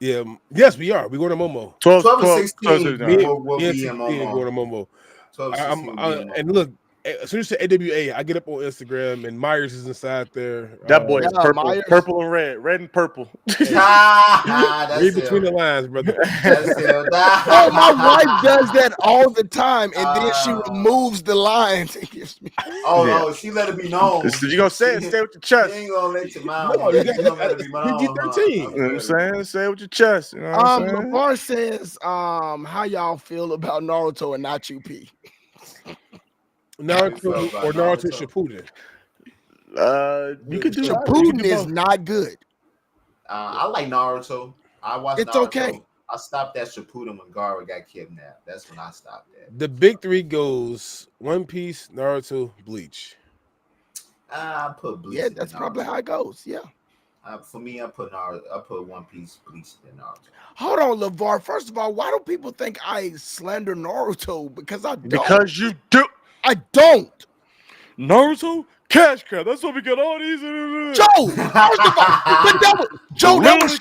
Yeah. Yes, we are. We going to Momo. 12 12 and 12 16 12. will Me be and in 16 going Momo. to Momo. 12 and 16 will be in Momo. And look, as soon as you say AWA, I get up on Instagram and Myers is inside there. That boy is Yeah, purple, Myers. purple and red and purple. That's Read between the him. lines, brother. That's him. Oh, my wife does that all the time, and then she Uh, removes the lines and gives me. Oh Yeah. no, she let it be known. You gonna say it? Say it with your She chest. ain't gonna let your mouth. No, you She got gonna let it be known. PG-13. You know what I'm saying? Say it with your chest. You know what I'm saying? LeVar says, how y'all feel about Naruto and not you, P? Naruto or Naruto Naruto? Shippuden. You could do Shippuden is not good. I like Naruto. I watched It's Naruto. okay. I stopped at Shippuden when Gaara got kidnapped. That's when I stopped at. The big three goes One Piece, Naruto, Bleach. I put Bleach. Yeah, in that's Naruto. probably how it goes. Yeah. For me, I put Naruto. I put One Piece, Bleach, and Naruto. Hold on, LeVar. First of all, why do people think I slander Naruto? Because I don't. Because you do. I don't. Naruto cash cow. That's what we get all these. Joe, first of all, but that was Joe. That was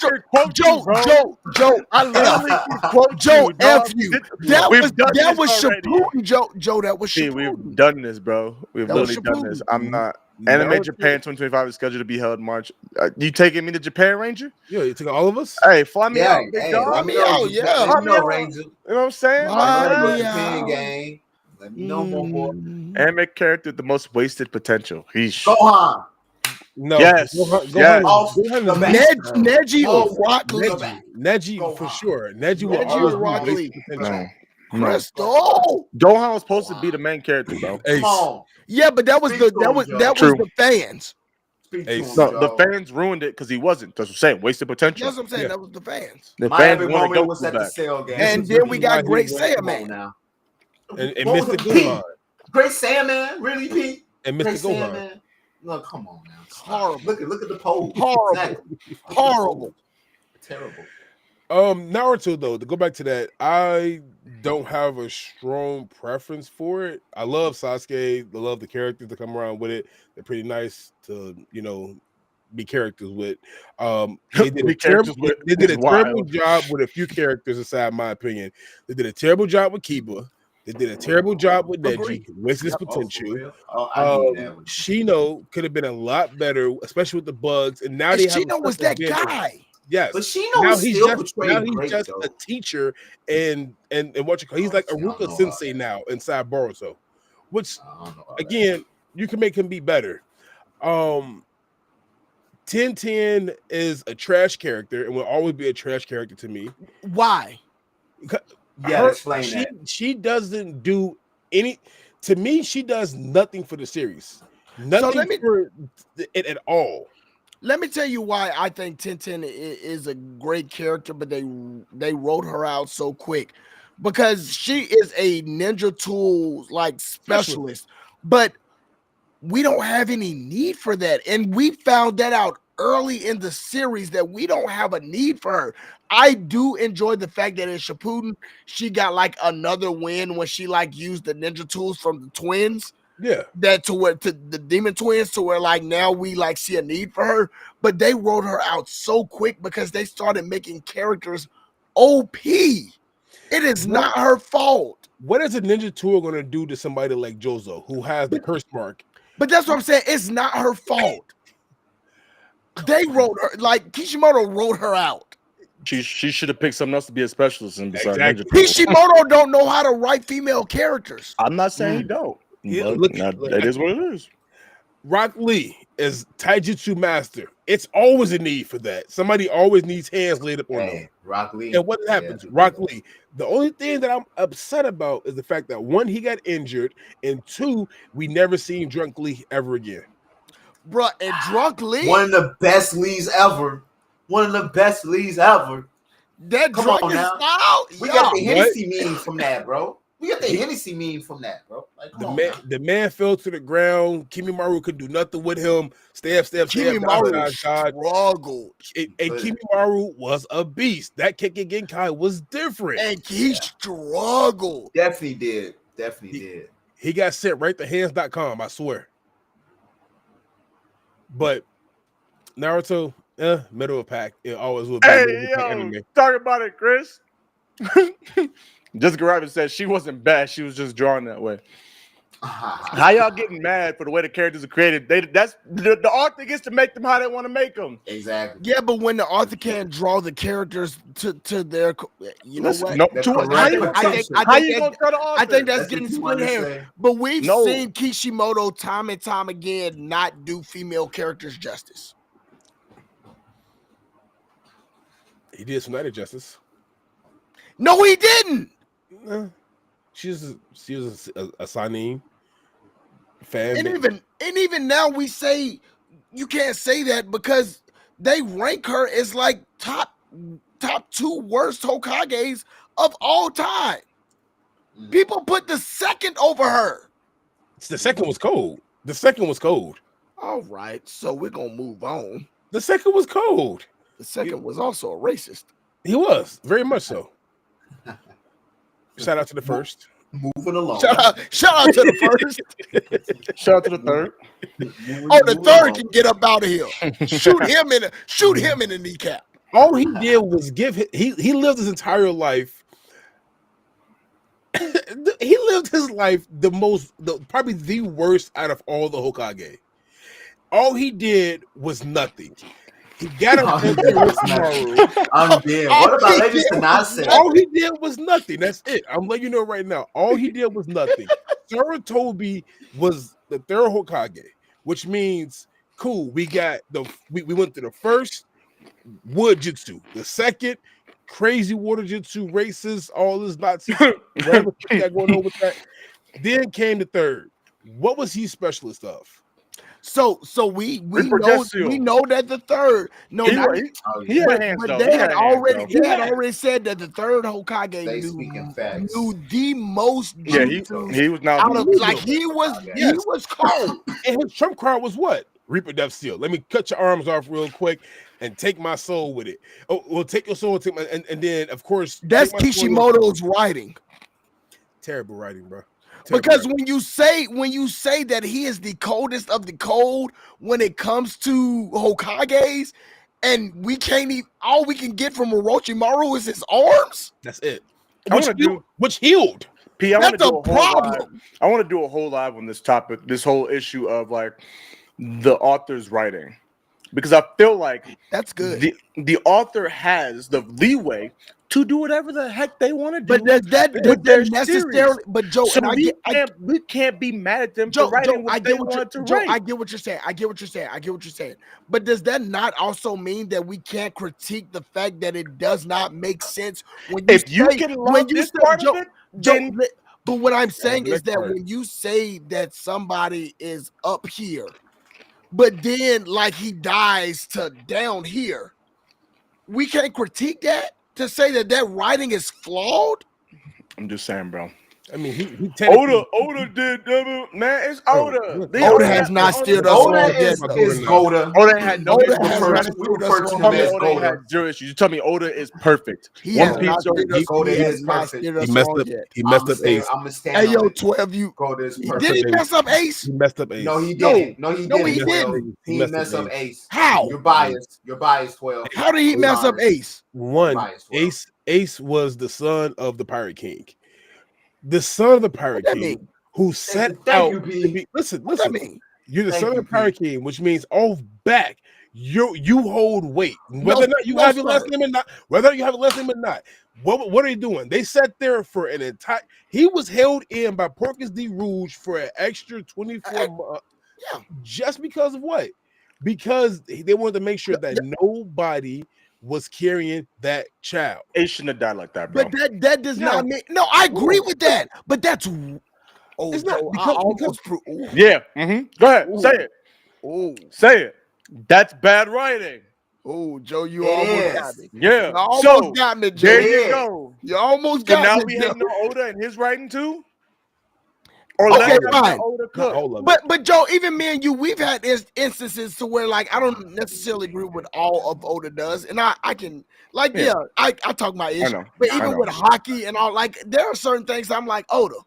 Joe. I love Joe. F you. That was Shippuden, Joe. That was See, Shippuden. we've done this, bro. We've That was literally done this. Shippuden. I'm not. Anime Japan 2025 is scheduled to be held in March. You taking me to Japan, Ranger? Yeah, you took all of us. Hey, fly me out, big hey, dog. let me Fly me know. out, yeah. Let Fly me me know, out. Ranger. You know what I'm saying? Fly Like me Japan out. game. Let me know, my boy. Anime character with the most wasted potential. He's Gohan. No. Yes. Gohan Yes. Off Gohan the is bat. Neji or Oh, Rock Lee? Neji Gohan. for sure. Neji will Neji always or Rock be Lee? wasted potential. No. Crystal. Gohan was supposed to be the main character, bro. Ace. Come on. Yeah, but that was Speak to that him, was Joe. that True. was the fans. Speak to Ace. him, No, Joe. the fans ruined it because he wasn't. That's what I'm saying. Wasted potential. That's what I'm saying. Yeah. That was the fans. The My fans epic want to moment go was at the back. Cell game. And is then we why got he Great went- Saiyan Come Man. on now. And What was Mr. it, Gohan. Great Saiyan, really, Pete? And Great Mr. Gohan. Saiyan. No, come on now. Stop. Horrible. Look at the pole. Horrible. Exactly. Horrible. Terrible. Naruto though, to go back to that, I don't have a strong preference for it. I love Sasuke. I love the characters that come around with it. They're pretty nice to, be characters with. They did a Be terrible, characters with they did is a terrible wild. job with a few characters, aside my opinion. They did a terrible job with Kiba. They did a terrible job with Neji, Agreed. wasted his Oh, for potential. real? Oh, I knew that one. Shino could have been a lot better, especially with the bugs. And now And they have Shino a was second that advantage. guy. Yes. But Shino Now was he's still just portrayed great, a though. teacher and what you call he's like I don't Aruka know about Sensei that. now inside Boruto, which I don't know about again you can make him be better. 1010 is a trash character and will always be a trash character to me. Why? that. Yeah, explain she, that. She doesn't do any. To me, she does nothing for the series. Nothing for it at all. Let me tell you why I think 1010 is a great character, but they wrote her out so quick because she is a ninja tools like specialist, but we don't have any need for that. And we found that out early in the series that we don't have a need for her. I do enjoy the fact that in Shippuden, she got like another win when she like used the ninja tools from the twins. Yeah, that to the demon twins to where like now we like see a need for her, but they wrote her out so quick because they started making characters OP. It is not her fault. What is a ninja tool going to do to somebody like Jozo who has the curse mark? But that's what I'm saying. It's not her fault. They wrote her like Kishimoto wrote her out. She should have picked something else to be a specialist in besides Exactly. Ninja Turtle. Kishimoto don't know how to write female characters. I'm not saying he don't. Yeah, But look, it is what it is. Rock Lee is Taijutsu master. It's always a need for that. Somebody always needs hands laid up on them. Rock Lee. And what happens? Rock Lee. The only thing that I'm upset about is the fact that one, he got injured, and two, we never seen Drunk Lee ever again. Bruh, and Drunk Lee. One of the best leads ever. One of the best leads ever. That Come drunk on now. style. We got the Yeah. Hennessy meme from that, bro. We got the Hennessy meme from that, bro. Like, come on now. The man fell to the ground. Kimimaru could do nothing with him. Stab. Kimimaru struggled. And Kimimaru was a beast. That Kekkei Genkai was different. And he struggled. Definitely did. Definitely did. He got sent right to hands.com, I swear. But Naruto, middle of pack. It always will be. Hey, yo, talk about it, Chris. Jessica Rabbit said she wasn't bad. She was just drawn that way. How y'all getting mad for the way the characters are created? That's the author gets to make them how they want to make them. Exactly. Yeah, but when the author can't draw the characters to their, you know Listen, what? no, How you gonna tell the author? I think that's getting split hair. But we've seen Kishimoto time and time again not do female characters justice. He did Snyder justice. No, he didn't. She was a Sanin fan. And even now we say you can't say that because they rank her as like top 2 worst Hokages of all time. People put the second over her. The second was cold. The second was cold. All right, so we're gonna move on. The second was cold. The second was also a racist. He was very much so. Shout out to the first. Moving along. Shout out to the first. Shout out to the third. The third can get up out of here. Shoot him in the kneecap. All he did was he lived his entire life. He lived his life probably the worst out of all the Hokage. All he did was nothing. He got up there tomorrow. I'm dead. What about Lady Sanase? All he did was nothing. That's it. I'm letting you know right now. All he did was nothing. Sarutobi was the third Hokage, which means cool. We went to the first wood jutsu, the second crazy water jutsu, races, all this Nazi, whatever you got going on with that. Then came the third. What was he specialist of? So we know that the third he had hands, but though. they had already said that the third Hokage knew the most. Yeah, he was not out of, like he was cold. And his trump card was what? Reaper Death Seal. Let me cut your arms off real quick and take my soul with it. Oh, well, take your soul, and then of course that's Kishimoto's writing. Terrible writing, bro. Because when you say that he is the coldest of the cold when it comes to Hokages, and we can't even, all we can get from Orochimaru is his arms. That's it. Which healed. P, I want to do a problem. I want to do a whole live on this topic, this whole issue of like the author's writing, because I feel like that's good. The author has the leeway to do whatever the heck they want to do. But does that necessarily? But Joe, so and we can't be mad at them for writing what they want to write. I get what you're saying. But does that not also mean that we can't critique the fact that it does not make sense when you But what I'm saying is that when you say that somebody is up here, but then like he dies to down here, we can't critique that to say that writing is flawed. I'm just saying, bro. I mean, he Oda did, man. It's Oda. Oda has not steered us wrong yet. Oda had no issues. Oda had zero issues. You tell me Oda is perfect. He has not steered us wrong yet. He messed up Ace. Hey, yo, 12, you. Did he mess up Ace? He messed up Ace. No, he didn't. No, he didn't. didn't. He messed up Ace. How? You're biased. You're biased, 12. How did he mess up Ace? One, Ace was the son of the Pirate King. The son of the Pirate King who set out to be. Listen. You're the son of the Pirate King, which means back. You hold weight, whether or not you have your last name or not. Whether you have a last name or not. What are you doing? They sat there for an entire. He was held in by Porcus D. Rouge for an extra 24 months. Yeah, just because of what? Because they wanted to make sure that nobody was carrying that child. It shouldn't have died like that, bro. But that does not mean. No, I agree with that. But that's. Oh, it's not because yeah. Mm-hmm. Go ahead. Say it. Oh, say it. That's bad writing. Oh, Joe, you almost got me. Yeah. You almost got me, Joe. There you go. You almost got me. So now we have no Oda and his writing too. Okay, fine. But Joe, even me and you, we've had instances to where like I don't necessarily agree with all of Oda does, and I can like I talk my issue, but even with hockey and all, like there are certain things I'm like Oda,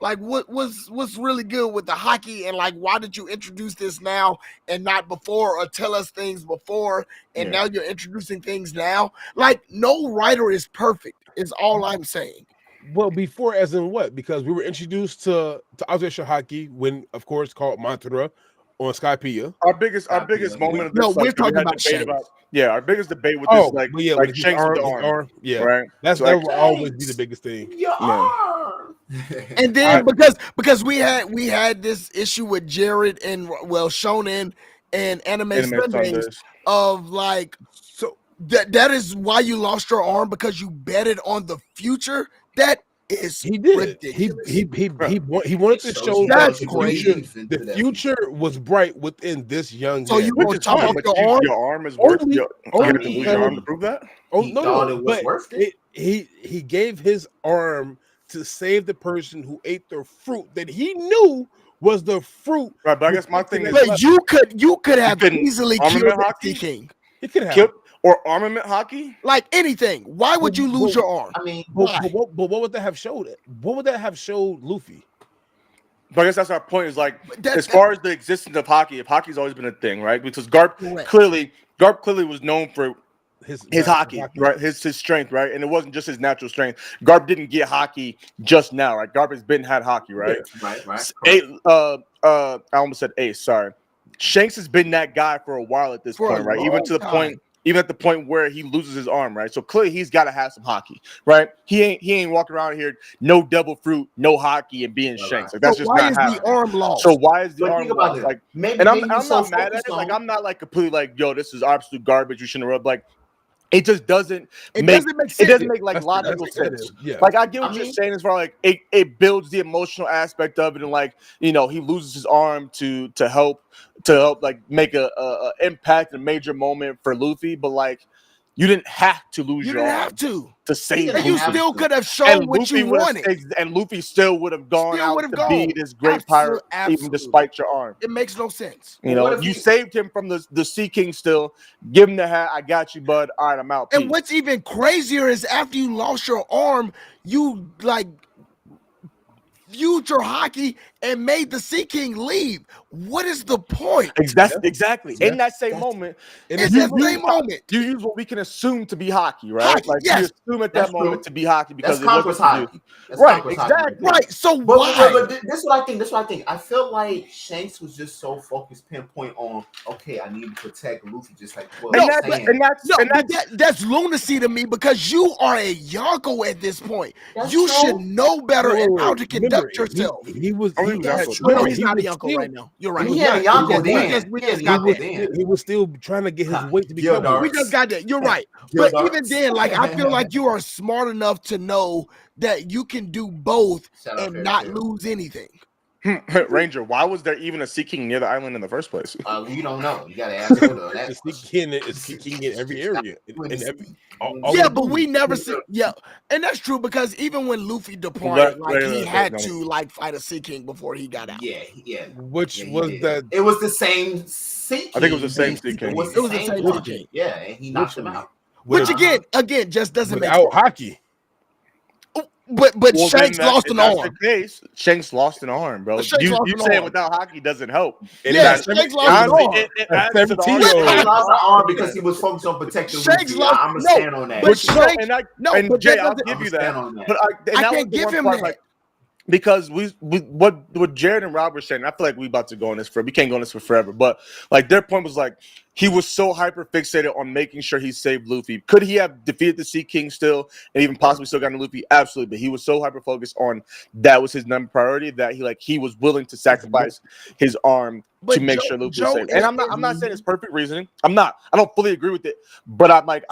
like what's really good with the hockey, and like why did you introduce this now and not before, or tell us things before and now you're introducing things now? Like no writer is perfect, is all I'm saying. Well, before as in what? Because we were introduced to outdoor hockey when, of course, called Mantra on Skypea. Our biggest moment of this, No, like, we're that we talking had about debate Shanks. about. Yeah, our biggest debate with this, But yeah, like with his Shanks with the his arm, yeah, right? that So, will always be the biggest thing. Your Man. arm. And then because we had this issue with Jared and Shonen and Anime Sundays of like, so that is why you lost your arm, because you betted on the future. That is he did. ridiculous. He wanted to show That's that crazy. the future was bright within this young So man. you which gonna is chop fine, off but your arm? your arm is worth. You have to lose your arm to because- prove that. Oh He no, thought no, it was but worth it? he gave his arm to save the person who ate the fruit that he knew was the fruit. Right, but I guess my thing is, But you could have couldn't easily armament killed that hockey? Sea King. He could have. or armament hockey. Like anything. Why would you lose your arm? I mean, But what would that have showed? What would that have showed Luffy? But I guess that's our point. Is like, That- as far as the existence of hockey, if hockey's always been a thing, right? Because Garp Correct. clearly was known for his hockey, right? His strength, right? And it wasn't just his natural strength. Garp didn't get hockey just now, right? Garp has had hockey, right? right. I almost said Ace. Sorry, Shanks has been that guy for a while at this For a point, right? long Even to the time. point. Even at the point where he loses his arm, right? So clearly he's got to have some hockey, right? He ain't walking around here no double fruit, no hockey, and being Shanks. Like, that's So just why not is happening. the arm lost? So why is the But arm think about lost? this. Like, Maybe and I'm you not so mad at it. focused Like, on- I'm not like completely like, yo, this is absolute garbage. You shouldn't rub. Like, it just doesn't It make doesn't make it sense. doesn't make like That's logical it. sense. Yeah. Like, I get what I you're mean- saying as far like it builds the emotional aspect of it, and like, you know, he loses his arm to help like make a impact, a major moment for Luffy, but like, you didn't have to lose You your didn't arm have to. to save And you Luffy. still could have shown And what Luffy you would wanted. have, and Luffy still would have gone Still out would've to gone. be this great pirate, even Absolutely. despite your arm. It makes no sense. You Well, what know, if you he- saved him from the Sea King still. Give him the hat. I got you, bud. All right, I'm out. And Peace. what's even crazier is after you lost your arm, you like future hockey and made the Sea King leave. What is the point? Exactly. In that same moment, It's that same moment. you use what we can assume to be hockey, right? Hockey, Like, yes. you assume at That's that moment true. to be hockey because That's it wasn't conquest produced. hockey. That's Right, conquest hockey exactly. there. Right. So But why? this is what I think. I felt like Shanks was just so focused, pinpoint on, okay, I need to protect Luffy, just like what No, I'm but- saying. That's lunacy to me, because you are a Yonko at this point. That's You true. should know better and how to conduct Remember, yourself. He was. Oh, He that's was- true. No, remember, he's he not a was Yonko still- right now. You're right. He had a Yonko We then. just He had a He Yonko was, then. he was still trying to get his weight to become. Gildar. We just got that. You're right. Gildar. But even then, like, I feel like you are smart enough to know that you can do both Shout out and Fairy not Tail. lose anything. Ranger, why was there even a Sea King near the island in the first place? We don't know. You gotta ask Oda on that. It's kicking in every area. In every, all Yeah, the but we movies. never see. Yeah, and that's true, because even when Luffy departed, Right, like, right, he right, had right. to like fight a Sea King before he got out. Yeah. Which Yeah, he was did. the It was the same Sea King. I think it was the same Sea King. It was It was the the same same Sea one. King. Yeah, and he knocked him out. Which without- again, just doesn't make without sense. hockey. But Well, Shanks then lost if an that's arm. the case, Shanks lost an arm, bro. Shanks You lost an saying arm. without hockey doesn't help. And Yeah, that's- Shanks lost an Honestly, arm. it At adds to the 17 argument. years old. He lost the arm because he was focused on protecting Shanks Luffy. lost- I'm gonna no, stand on that. but Which, no, Shanks- and I, no, and but Jay, that I'll doesn't- give you I'ma stand that. on that. But and I that can't was the give one him part, that. like, because we what Jared and Rob were saying, I feel like we about to go on this for, we can't go on this for forever, but like their point was like he was so hyper fixated on making sure he saved Luffy. Could he have defeated the Sea King still and even possibly still gotten Luffy? Absolutely, but he was so hyper focused on that was his number priority that he was willing to sacrifice his arm But to make Joe- sure Luffy Joe was safe. And I'm not saying it's perfect reasoning. I don't fully agree with it, but I'm not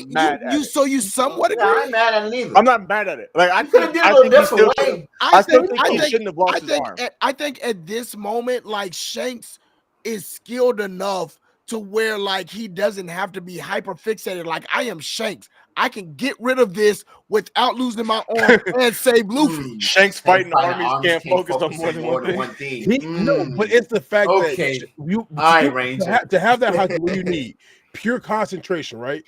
mad at it. So you somewhat Yeah, I agree. ain't mad at it either. I'm not mad at it. Like, I You could have think did I it a think little he still different should. way. I still think he shouldn't have lost his arm. I think at this moment, like, Shanks is skilled enough to where, like, he doesn't have to be hyper fixated. Like, I am Shanks. I can get rid of this without losing my arm and save Luffy. Shanks fighting armies can't focus on more than one thing. No, but it's the fact Okay. that you All right, Ranger. to have that hockey, what you need pure concentration, right?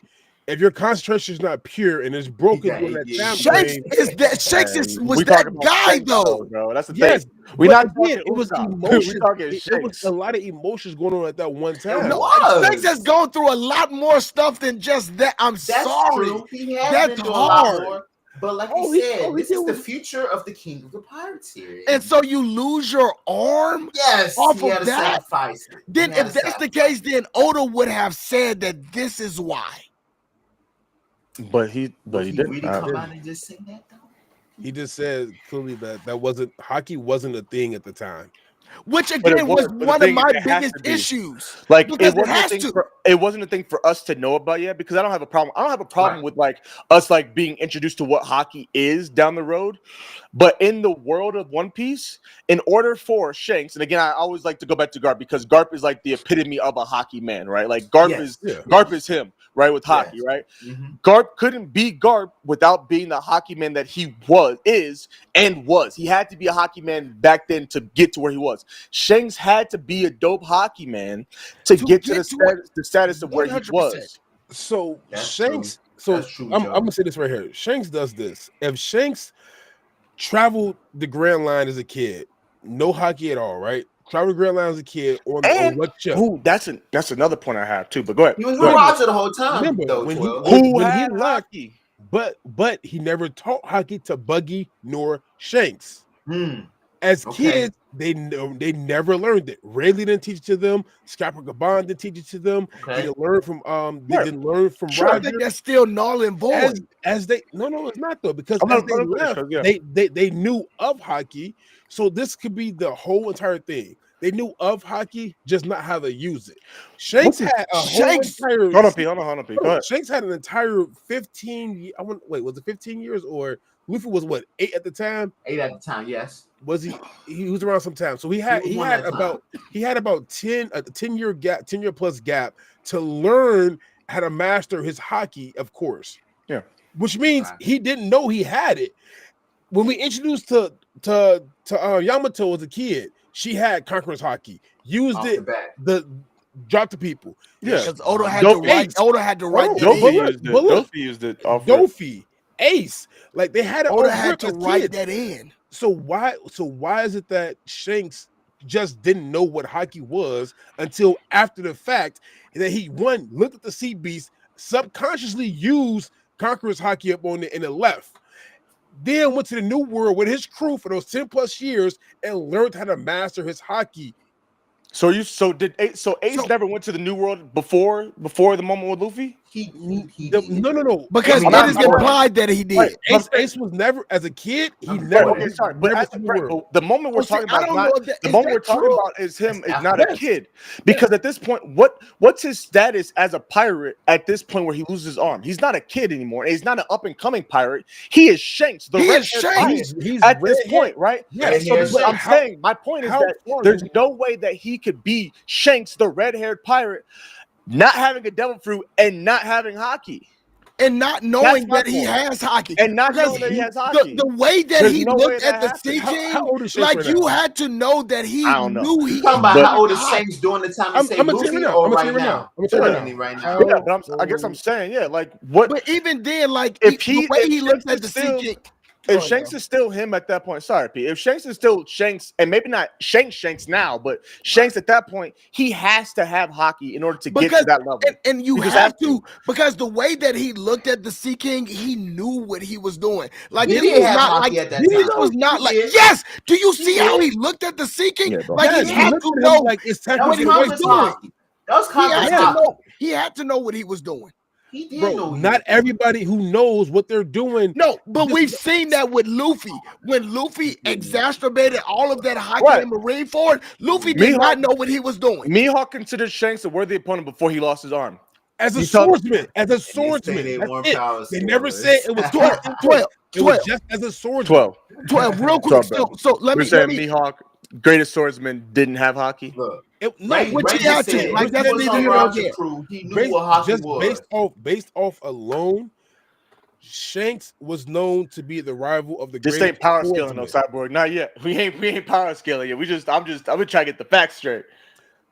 If your concentration is not pure and it's broken Yeah, during that yeah. time Shanks frame, is that Shanks was We that talking about guy Shanks, though. bro. That's the yes, thing. We but not again, it was talking emotions. We talking It was Shanks. a lot of emotions going on at that one time. No, was. Shanks has gone through a lot more stuff than just that. I'm That's sorry. true. He has That's been through a lot hard. more. But like Oh, you he- said, oh, he this is did the what- future of the King of the Pirates here. And so you lose your arm yes, off he had of to that. sacrifice it. Then, He had if to that's the sacrifice case, then Oda would have said that this is why. But he Would he didn't. really come out and just say that though? He just said clearly that wasn't hockey wasn't a thing at the time. Which But it again was but the one of thing is, my it has biggest to be. issues. Like Because it wasn't it a has thing to. it wasn't a thing for us to know about yet, because I don't have a problem. I don't have a problem Right. with like us like being introduced to what hockey is down the road. But in the world of One Piece, in order for Shanks, and again, I always like to go back to Garp because Garp is like the epitome of a hockey man, right? Like Garp Yes, is yeah. Garp is him, right? With hockey, Yes. right? Mhm. Garp couldn't be Garp without being the hockey man that he was. He had to be a hockey man back then to get to where he was. Shanks had to be a dope hockey man to get to the status of where he 100%. was. So That's Shanks. true. So That's true, I'm Joe. gonna say this right here. Shanks does this. If Shanks traveled the Grand Line as a kid, no hockey at all, right? Traveled the Grand Line as a kid on what ship? Ooh, that's another point I have too. But go ahead. He was Go ahead. Roger the whole time, Remember, though. when he- 12. Who when he had left- hockey? But he never taught hockey to Buggy nor Shanks. Hmm. As Okay. kids, they never learned it. Rayleigh didn't teach it to them. Scapper Gaban didn't teach it to them. They Okay. didn't learn from they Right. didn't learn from Sure, I Roger. think that's still null and void. As they no, it's not though, because I'm as not- they I'm not left, finished, yeah. they knew of hockey. So this could be the whole entire thing. They knew of hockey, just not how to use it. Shanks What had a Shanks- whole entire Hold on, P. Hold on, P. Go ahead. Shanks had an entire 15 was it 15 years or Luffy was what 8 at the time? 8 at the time, yes. Was he was around some time. So he had was one at a about 10 year plus gap to learn how to master his hockey, of course. Yeah. Which means Right. he didn't know he had it. When we introduced to Yamato as a kid, she had Conqueror's hockey. Used Off it the bat. drop to people. Yeah. Because Oda had Dope to write. Ace. Oda had to write Hold that on, in. but Dofi look, used it. but look. Dofi used it off rip. Dofi, Ace, like they had it Oda on had rip to as write kids. that in. So why is it that Shanks just didn't know what hockey was until after the fact that he looked at the sea beast, subconsciously used Conqueror's hockey up on it and it left. Then went to the new world with his crew for those 10 plus years and learned how to master his hockey. So Ace never went to the New World before the moment with Luffy? He No. Because I'm it not- is I'm not- implied that he did. Right. Ace was never, as a kid, he I'm never. Okay, sorry, but, never as, seen the right, world. but the moment we're Well, see, talking I about, don't not, know if that- the is moment that we're talking true? about is him, That's is not a yes. kid. Because at this point, what's his status as a pirate at this point where he loses his arm? He's not a kid anymore. He's not an up and coming pirate. He is Shanks, the He red is Shanks. He's at this red-haired. point, right? Yes, So Red-haired what I'm how- saying, my point is how that far there's did- no way that he could be Shanks, the red-haired pirate, not having a devil fruit and not having hockey. And not knowing my that he point. has hockey. And not Because knowing that he has hockey. The way that There's he no way looked at that the Sea happened. King, How old is Shanks like right you now? had to know that he I don't know. knew he. talking about But- how old is hockey. Shanks during the time I'm to say gonna tell you Luffy now. or I'm gonna right tell you now? now. I'm gonna tell you Telling now. me right How- now. Yeah, but I guess I'm saying, yeah, like what But even then, like If the he- way if he looked Shanks at the is Sea still- King. if Shanks is still him at that point, sorry, Pete. If Shanks is still Shanks, and maybe not Shanks now, but Shanks at that point, he has to have hockey in order to get to that level. And you He just have has to, because the way that he looked at the Sea King, he knew what he was doing. Like He this did was have not hockey like at that this time. was not He like did. yes. Do you see He how did. he looked at the Sea King? Yeah, bro. Like Yes, he he had looked to at him know like it's time That to was what get he away was Conqueror's from doing. it. hockey. That was He Conqueror's had to hockey. know. He had to know what he was doing. He did know. Bro, he not was- everybody who knows what they're doing. No, but This- we've seen that with Luffy. When Luffy exacerbated all of that hockey Right. in Marineford, Luffy did Mihawk- not know what he was doing. Mihawk considered Shanks a worthy opponent before he lost his arm. As a You talk- swordsman, And they weren't that's it. power They never scorers. said it was 12, 12, It was 12, just as a swordsman. 12. Real quick. 12, bro. So let We're me. saying Mihawk, greatest swordsman, didn't have hockey. Look, No, Ray, which Ray he had just to, said, like, he that's was neither on here nor Roger's there. crew. He knew what hockey was. based off alone, Shanks was known to be the rival of the This greatest ain't power scaling, no swordsman. Cyborg. Not yet. We ain't power scaling yet. I'm just trying to get the facts straight.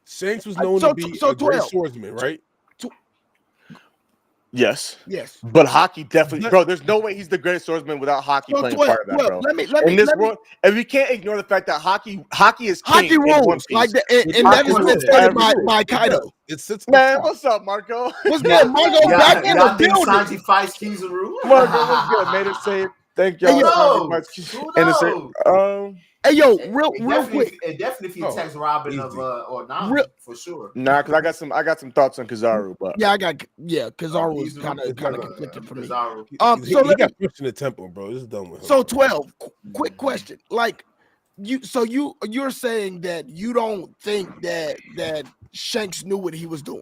Shanks was known So- to be so a great 12. swordsman, right? Yes. Yes. But Hockey definitely, bro. There's no way he's the greatest swordsman without Hockey So playing 12, part of that, 12. bro. Let me In this let me world, and we can't ignore the fact that Hockey is king Hockey in One rules Piece. like that, and It that does. has Hockey been rules stated by everything. Kaido. It sits Man, what's up, Marco? What's good, Marco? Back in the Y'all think building. Sanji fights Kizaru? Marco, what's good? Made it safe. Thank Hey, y'all. yo. Who And it's knows? Hey, yo, It real quick. definitely if he attacks Robin of easy. or Nami, for sure. nah, because I got some thoughts on Kizaru, but Yeah, Kizaru was Kizaru, kind of Kizaru, conflicted for me. Kizaru. So he let got me. pushed in the temple, bro. This is done with him. So 12. Quick question. Like you're saying that you don't think that Shanks knew what he was doing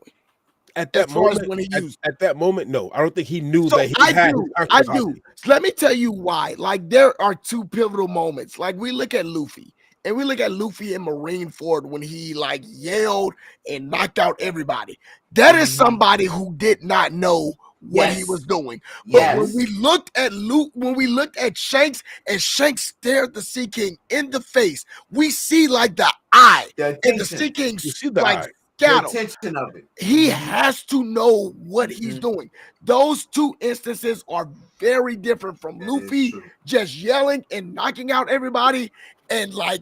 at as that far as moment, when he used. at that moment, no, I don't think he knew So that he I had do. his I conqueror's do. Haki. So let me tell you why. Like there are two pivotal moments. Like we look at Luffy. And we look at Luffy in Marineford when he like yelled and knocked out everybody. That is somebody who did not know what he was doing. But when we looked at when we looked at Shanks and Shanks stared the Sea King in the face, we see like the eye and the Sea King You see the like eye. The scattle. attention of it. He has to know what he's doing. Those two instances are very different from Luffy just yelling and knocking out everybody and like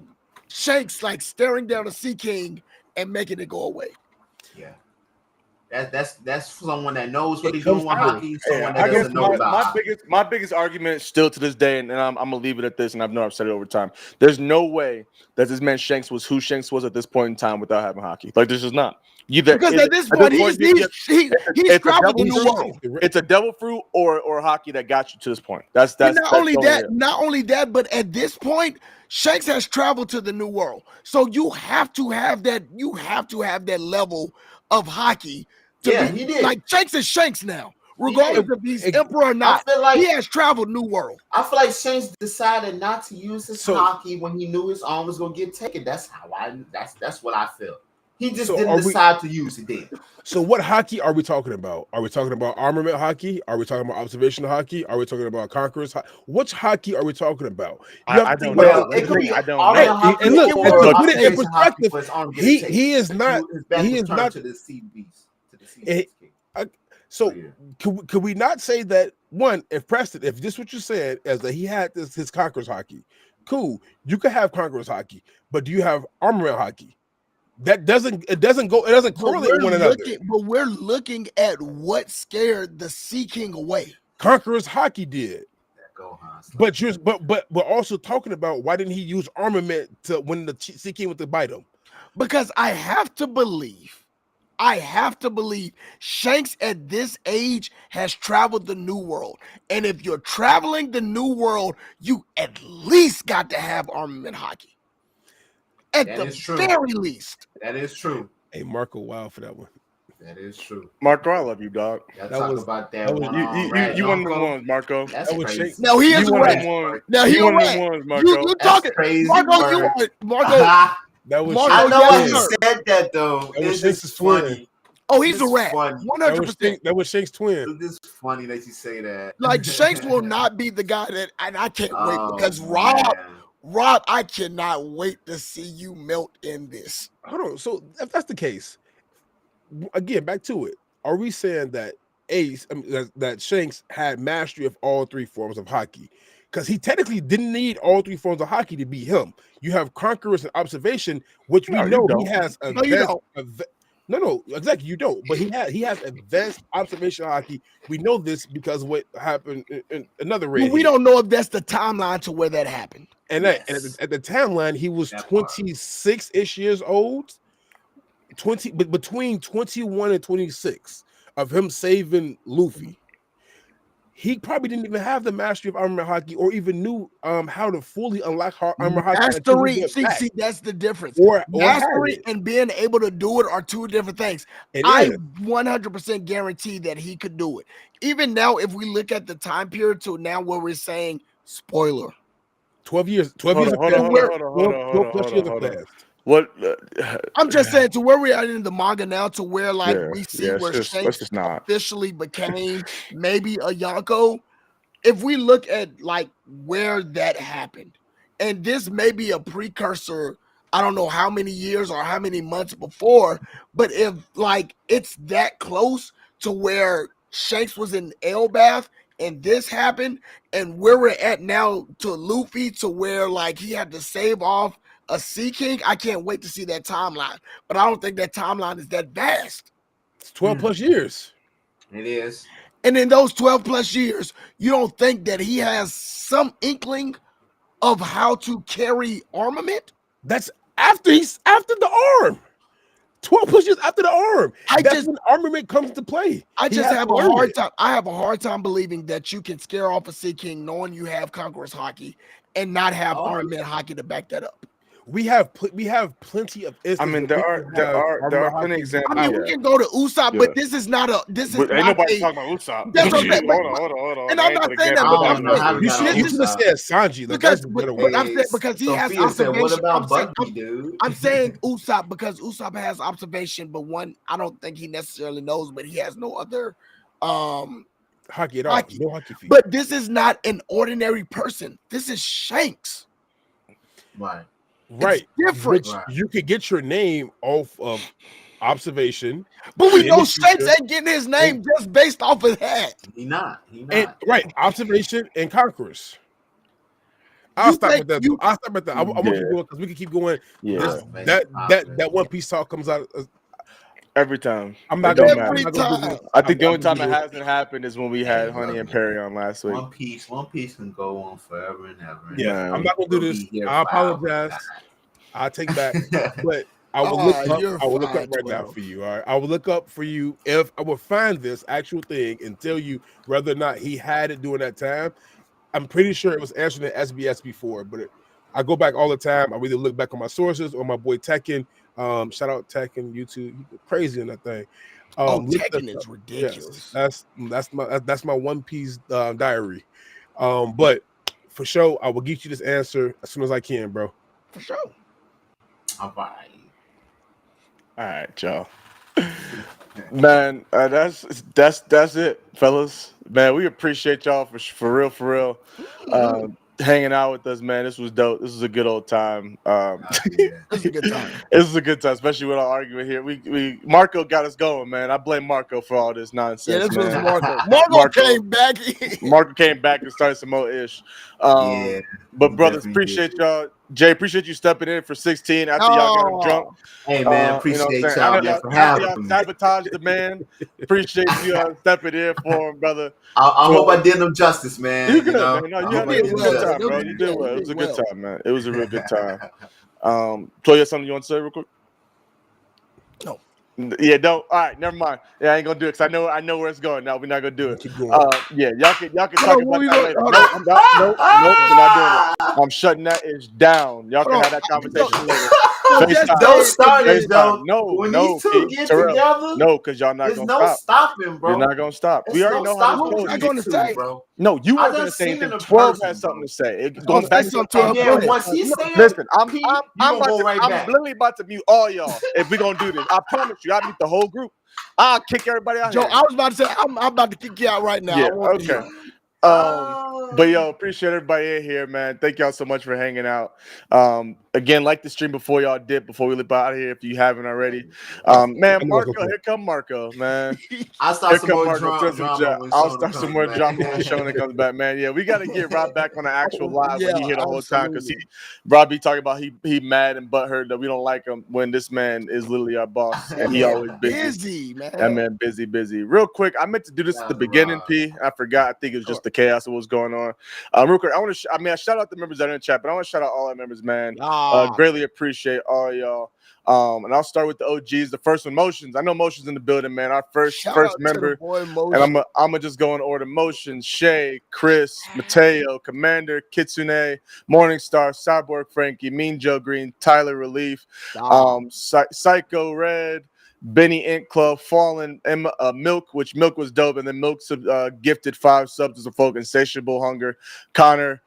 Shanks like staring down the Sea King and making it go away. Yeah. That's someone that knows what It he's doing comes with out. hockey, someone I that guess doesn't know about hockey. my biggest argument still to this day, and I'm gonna leave it at this, and I've known I've said it over time. There's no way that this man Shanks was who Shanks was at this point in time without having Hockey. Like this is not. Because at this point, he's traveled the new world. It's a devil fruit or Hockey that got you to this point. That's not only that, but at this point, Shanks has traveled to the new world. So you have to have that. You have to have that level of Hockey to be he did. Like Shanks is Shanks now, regardless if he's emperor or not. I feel like he has traveled new world. I feel like Shanks decided not to use his hockey when he knew his arm was gonna get taken. That's what I feel. He just didn't decide to use it then. So what hockey are we talking about? Are we talking about armament hockey? Are we talking about observational hockey? Are we talking about conquerors? Which hockey are we talking about? I don't know. It could be I don't know. And look, or to put it in observation perspective, he is not. He is not to the sea beast. To the sea beast. So could we not say that one? If Preston, if this what you said is that he had his conquerors hockey, cool. You could have conquerors hockey, but do you have armament hockey? That doesn't correlate with one another. But we're looking at what scared the Sea King away. Conquerors hockey did. But we're also talking about why didn't he use armament to when the Sea King went to bite him? Because I have to believe Shanks at this age has traveled the new world. And if you're traveling the new world, you at least got to have armament hockey. At the very least. That is true. Hey, Marco, wow for that one. That is true. Marco, I love you, dog. About that. You one of the ones, Marco. That's crazy. No, he is a rat. Now he a rat. You talking crazy, Marco? Marco. That was I know why he said that though. This is funny. Oh, he's a rat. 100%. That was Shanks' twin. This is funny that you say that. Like Shanks will not be the guy that, and I can't wait because Rob, I cannot wait to see you melt in this. Hold on. So if that's the case, again, back to it. Are we saying that that Shanks had mastery of all three forms of hockey? Because he technically didn't need all three forms of hockey to beat him. You have conquerors and observation, which we know he has. No, exactly. You don't. But he has advanced observation hockey. We know this because of what happened in another raid. We don't know if that's the timeline to where that happened. And at the timeline, he was 26-ish years old. But between 21 and 26 of him saving Luffy. He probably didn't even have the mastery of armor hockey or even knew how to fully unlock armor hockey. Mastery, see, that's the difference. Mastery and being able to do it are two different things. I 100% guarantee that he could do it. Even now, if we look at the time period to now where we're saying, spoiler. 12 years. Hold on. What I'm just saying to where we are in the manga now, to where like we see where Shanks officially became maybe a Yonko. If we look at like where that happened, and this may be a precursor, I don't know how many years or how many months before, but if like it's that close to where Shanks was in Elbath and this happened, and where we're at now to Luffy to where like he had to save off a Sea King. I can't wait to see that timeline, but I don't think that timeline is that vast. It's 12 plus years. It is. And in those 12 plus years, you don't think that he has some inkling of how to carry armament? That's after the arm. 12 plus years after the arm. That's when armament comes into play. I just have a hard time. I have a hard time believing that you can scare off a Sea King knowing you have Conqueror's Haki and not have armament Haki to back that up. We have plenty of instances. I mean, there are plenty of examples. I mean, we can go to Usopp, but this is not a. This is ain't not nobody a, talking about Usopp. That's what I'm saying. Hold on. And I'm not saying that. You should have said Sanji. Like, because I'm saying because he has observation. What about Bucky, dude? I'm saying Usopp because Usopp has observation, but one I don't think he necessarily knows, but he has no other Haki at all. No Haki feet. But this is not an ordinary person. This is Shanks. Right. Right. It's different. You could get your name off of observation. But we know Shanks ain't getting his name just based off of that. He not. Right. Observation and Conquerors. I'll stop with that. I'll stop at that. I want to keep going because we can keep going. Yeah. That One Piece talk comes out every time. I'm not going to. I think the only time it hasn't happened is when we had Honey and Perry on last week. One Piece can go on forever and ever. Yeah, I'm not gonna do this. I apologize. I'll take back, but I will look up. I will look up right now for you. All right, I will look up for you if I will find this actual thing and tell you whether or not he had it during that time. I'm pretty sure it was answered in SBS before, but I go back all the time. I either look back on my sources or my boy Tekken. Shout out Tekken YouTube. He's crazy on that thing. Tekken is ridiculous. Yes, that's my One Piece diary. But for sure, I will get you this answer as soon as I can, bro. For sure. All right, y'all. Man, that's it, fellas. Man, we appreciate y'all for real. Hanging out with us, man. This was dope. This was a good old time. This is a good time. This is a good time, especially with our argument here. We Marco got us going, man. I blame Marco for all this nonsense. Yeah, this was man. Marco. Marco came back. Marco came back and started some more ish. But brothers, appreciate y'all. Jay, appreciate you stepping in for 16 after y'all got drunk. Hey man, appreciate y'all for having me. Sabotage the man. Appreciate you stepping in for him, brother. I hope I did them justice, man. You good, man. No, you had a good time, bro. You did well. It was a good time, man. It was a real good time. So you have something you want to say real quick? No. Yeah, don't. All right, never mind. Yeah, I ain't gonna do it because I know where it's going. No, we're not gonna do it. Yeah, y'all can talk about that later. Nope, we're not doing it. I'm shutting that ish down. Y'all can have that conversation later. Don't start it, though. No, when no, these two get together, no, because y'all not gonna stop. There's no stopping, bro. You're not gonna stop. We already know how this goes. I'm gonna say, bro. No, you weren't gonna say anything. 12 has something to say. Going back to 12. Yeah, once he say listen, I'm back. literally about to mute all y'all if we gonna do this. I promise you, I mute the whole group. I'll kick everybody out. Joe, I was about to say I'm about to kick you out right now. Yeah, okay. But yo, appreciate everybody in here, man. Thank y'all so much for hanging out. Again, like the stream before we leap out of here if you haven't already. Man, Marco, here come Marco, man. I'll start some more drama. I'll start some more drama when Shona comes back, man. Yeah, we gotta get Rob back on the actual live when he here the whole time because Rob be talking about he mad and butthurt that we don't like him when this man is literally our boss and he always busy. Man. That man busy. Real quick, I meant to do this at the beginning, P. I forgot. I think it was just the chaos of what's going on. Real quick, I shout out the members that are in the chat, but I want to shout out all our members, man. Greatly appreciate all y'all. And I'll start with the OGs. The first one, Motions. I know Motions in the building, man. Our first member. And I'm gonna just go in order. Motions, Shay, Chris, Mateo, Commander, Kitsune, Morningstar, Cyborg Frankie, Mean Joe Green, Tyler Relief, Psycho Red, Benny Ink Club, Fallen, Emma, Milk, which Milk was dope, and then Milk's gifted 5 subs as a folk, Insatiable Hunger, Connor,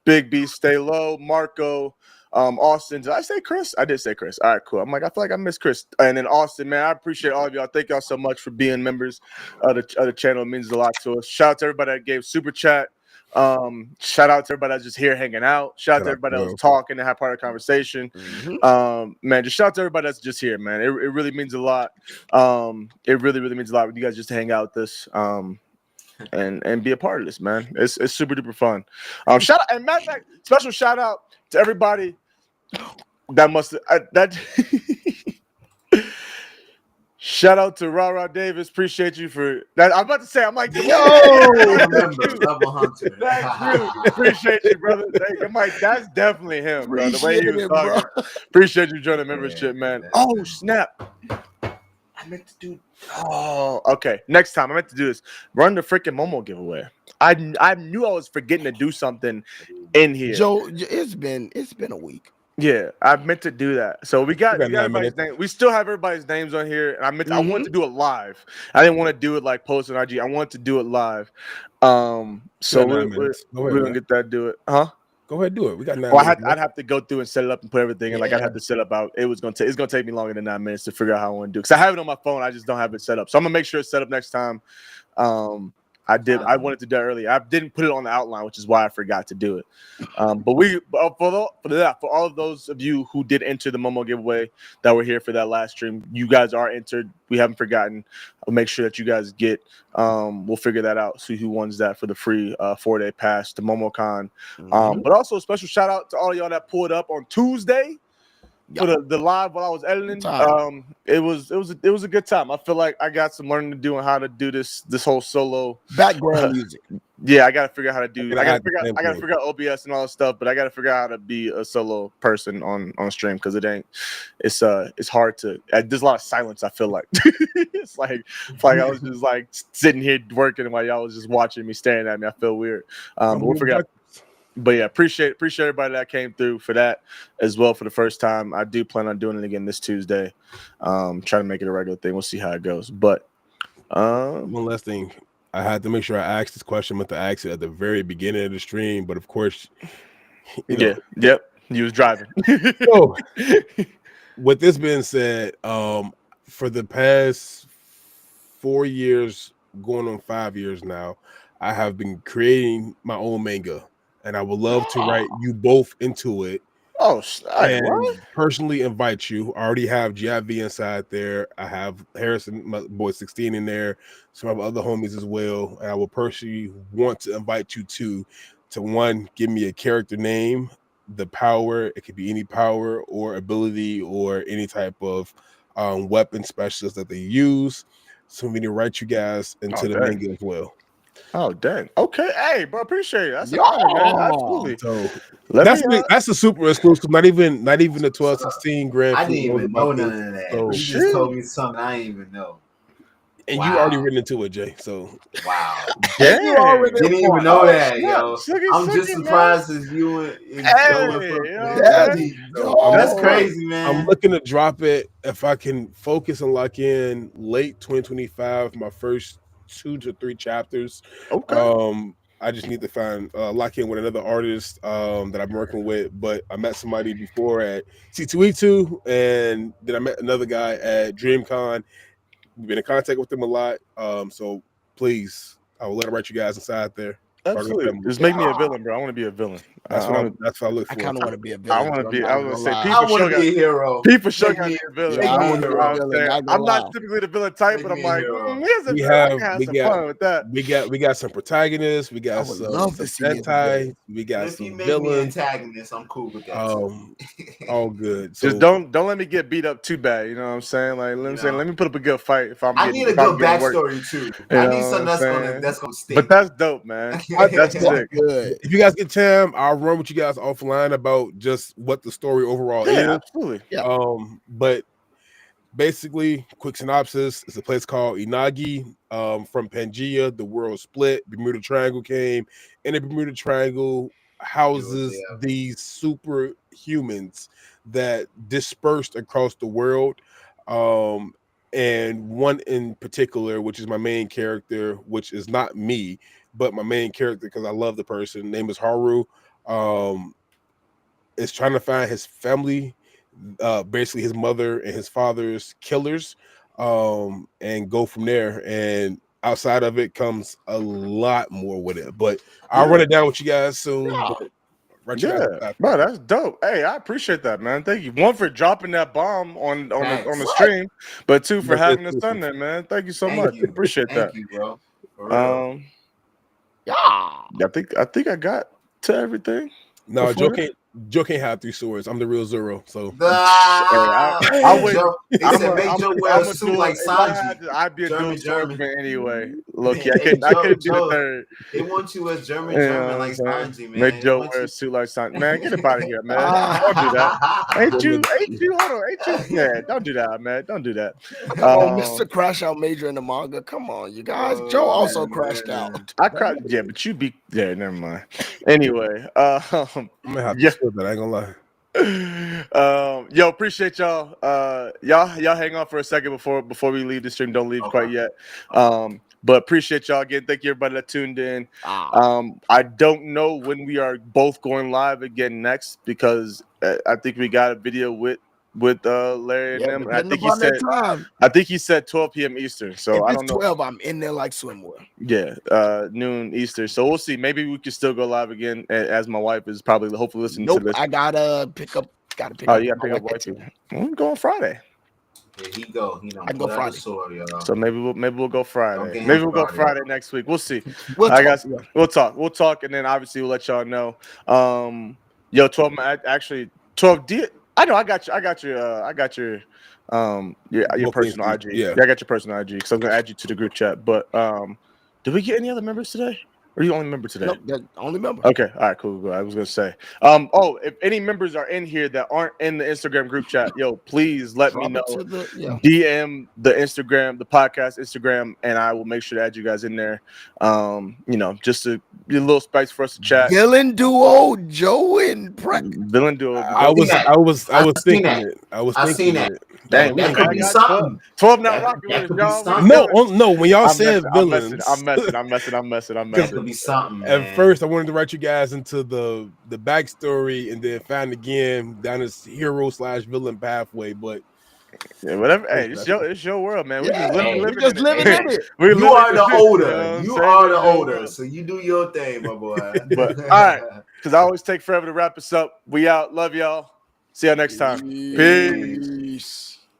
Big B, Stay Low, Marco, Austin. Did I say Chris? I did say Chris. All right, cool. I feel like I missed Chris. And then Austin, man, I appreciate all of y'all. Thank y'all so much for being members of the channel. It means a lot to us. Shout out to everybody that gave super chat. Shout out to everybody that's just here hanging out. Shout out to everybody that was talking and had part of the conversation. Man, just shout out to everybody that's just here, man. It really means a lot. It really means a lot when you guys just hang out with us. And be a part of this, man. It's super duper fun. Shout out, and matter of fact, special shout out to everybody that shout out to Rara Davis. Appreciate you for that. I'm about to say, I'm like, yo, Double Hunter. That's you. Appreciate you, brother. I'm like, that's definitely him, bro. The way he was talking. Appreciate you joining the membership, man. Oh, snap. I meant to do. Oh, okay. Next time I meant to do this. Run the freaking Momo giveaway. I knew I was forgetting to do something in here. Joe, it's been a week. Yeah, I meant to do that. So we got everybody's name. We still have everybody's names on here, and I wanted to do it live. I didn't want to do it like post on IG. I wanted to do it live. So we're gonna get that. Do it, huh? Go ahead, do it. We got 9 minutes. I'd have to go through and set it up and put everything, and like I'd have to set up out. It's gonna take me longer than 9 minutes to figure out how I want to do it. Because I have it on my phone, I just don't have it set up. So I'm gonna make sure it's set up next time. I wanted to do it earlier. I didn't put it on the outline, which is why I forgot to do it. But for all of those of you who did enter the Momo giveaway that were here for that last stream, you guys are entered. We haven't forgotten. I'll make sure that you guys get. We'll figure that out. See who wins that for the free 4-day pass to MomoCon. But also a special shout out to all y'all that pulled up on Tuesday. For the live while I was editing, it was a good time. I feel like I got some learning to do on how to do this whole solo background music. Yeah, I gotta figure out how to do. I gotta figure out OBS and all that stuff, but I gotta figure out how to be a solo person on stream because it's hard to. There's a lot of silence. I feel like it's like I was just like sitting here working while y'all was just watching me, staring at me. I feel weird. But we'll figure out. But yeah, appreciate everybody that came through for that as well for the first time. I do plan on doing it again this Tuesday. Try to make it a regular thing. We'll see how it goes. But one last thing, I had to make sure I asked this question. I meant to ask it at the very beginning of the stream, but of course, you was driving. So, with this being said, for the past 4 years, going on 5 years now, I have been creating my own manga. And I would love to write you both into it. Oh, and personally invite you. I already have GIV inside there. I have Harrison, my boy 16 in there. Some of my other homies as well. And I will personally want to invite you to one, give me a character name, the power. It could be any power or ability or any type of weapon specialist that they use. So we need to write you guys into the manga as well. Oh dang! Okay, hey, bro, appreciate it. That's an honor, man. Absolutely. So that's a super exclusive. Not even the 12-16 grand. I didn't even know none of that. So, you just told me something I didn't even know. And you already written into it, Jay. So wow, yeah, you already didn't even know that, yo. I'm just surprised as you and that's crazy, man. I'm looking to drop it if I can focus and lock in late 2025. My first 2 to 3 chapters. Okay. I just need to find lock in with another artist that I'm working with. But I met somebody before at C2E2, and then I met another guy at DreamCon. We've been in contact with them a lot. So please, I will let them write you guys inside there. Absolutely. Just make me a villain, bro. I want to be a villain. That's what I look for. I kind of want to be a villain. I want to be. I was gonna say, I want to be a hero. People show got to be a villain. I'm not typically the villain type, but I'm like, we have some fun with that. We got some protagonists. We got some anti. We got some villains. Antagonists. I'm cool with that. All good. Just don't let me get beat up too bad. You know what I'm saying? Like let me put up a good fight. If I need a good backstory too. I need something that's gonna stick. But that's dope, man. That's sick. Good. If you guys get time, I'll run with you guys offline about just what the story overall is. Absolutely. Yeah. But basically, quick synopsis: it's a place called Inagi. From Pangea, the world split. Bermuda Triangle came, and the Bermuda Triangle houses these superhumans that dispersed across the world. And one in particular, which is my main character, which is not me, but my main character, because I love the person, name is Haru, is trying to find his family, basically his mother and his father's killers, and go from there. And outside of it comes a lot more with it. But I'll run it down with you guys soon. Yeah. But right, you guys Yeah, after. bro, that's dope. Hey, I appreciate that, man. Thank you. One for dropping that bomb on the Thanks. stream, but two for Yes, having yes, us yes, on there, man. Thank you so Thank much. you. Appreciate that. Thank you, bro. For real. Yeah. I think I got to everything. No, before Joe can't have 3 swords. I'm the real Zero. So I would. Joe, he I'm said, make Joe wear a suit like If I had Sanji. to, I'd be a dual German. swordsman anyway. Loki, Hey, I Joe, couldn't be the Joe, third. They want you as German You know what like I'm saying? Sanji, man. Make They Joe want wear a you- suit like Sanji. Man, get up out of here, man. Don't do that. Ain't you? Hold on. Ain't you? Yeah, don't do that, man. Don't do that. Come on, Mr. Crash Out Major in the manga. Come on, you guys. Joe also crashed out. I cried. Yeah, but you be. Yeah, never mind. Anyway, I'm gonna have to sword that. I ain't gonna lie. Yo, appreciate y'all. Y'all hang on for a second before we leave the stream. Don't leave quite yet. But appreciate y'all again. Thank you everybody that tuned in. I don't know when we are both going live again next because I think we got a video with Larry and them. And I think he said 12 p.m. Eastern. So if I it's don't know. 12, I'm in there like swimwear. Yeah, noon Eastern. So we'll see. Maybe we can still go live again as my wife is probably hopefully listening to this. I gotta pick up. Oh, you gotta pick up wifey. I'm going Friday. Here he go. He I can go Friday. Sword, y'all. So maybe we'll go Friday. Okay, Maybe we'll go Friday. Friday next week. We'll see. We'll talk. We'll talk, and then obviously we'll let y'all know. Yo, 12. Actually, 12. I know. I got your personal IG. Yeah, I got your personal IG because I'm gonna add you to the group chat. But did we get any other members today? Or are you the only member today? Nope, the only member. Okay, all right, cool. I was gonna say, if any members are in here that aren't in the Instagram group chat, yo, please let me know. DM the Instagram, the podcast Instagram, and I will make sure to add you guys in there. Just to be a little space for us to chat. Villain duo, Joe and Preston. Villain duo. I was thinking it. I was thinking it. Dang, that could be something. 12 not rocking with us, y'all. No. When y'all said villains, I'm messing. That could be something. Man. At first, I wanted to write you guys into the backstory and then find again down this hero/villain pathway. But yeah, whatever. Hey, it's your world, man. We just living in it. You are the older. You are the older. So you do your thing, my boy. But all right, because I always take forever to wrap us up. We out. Love y'all. See y'all next time. Peace.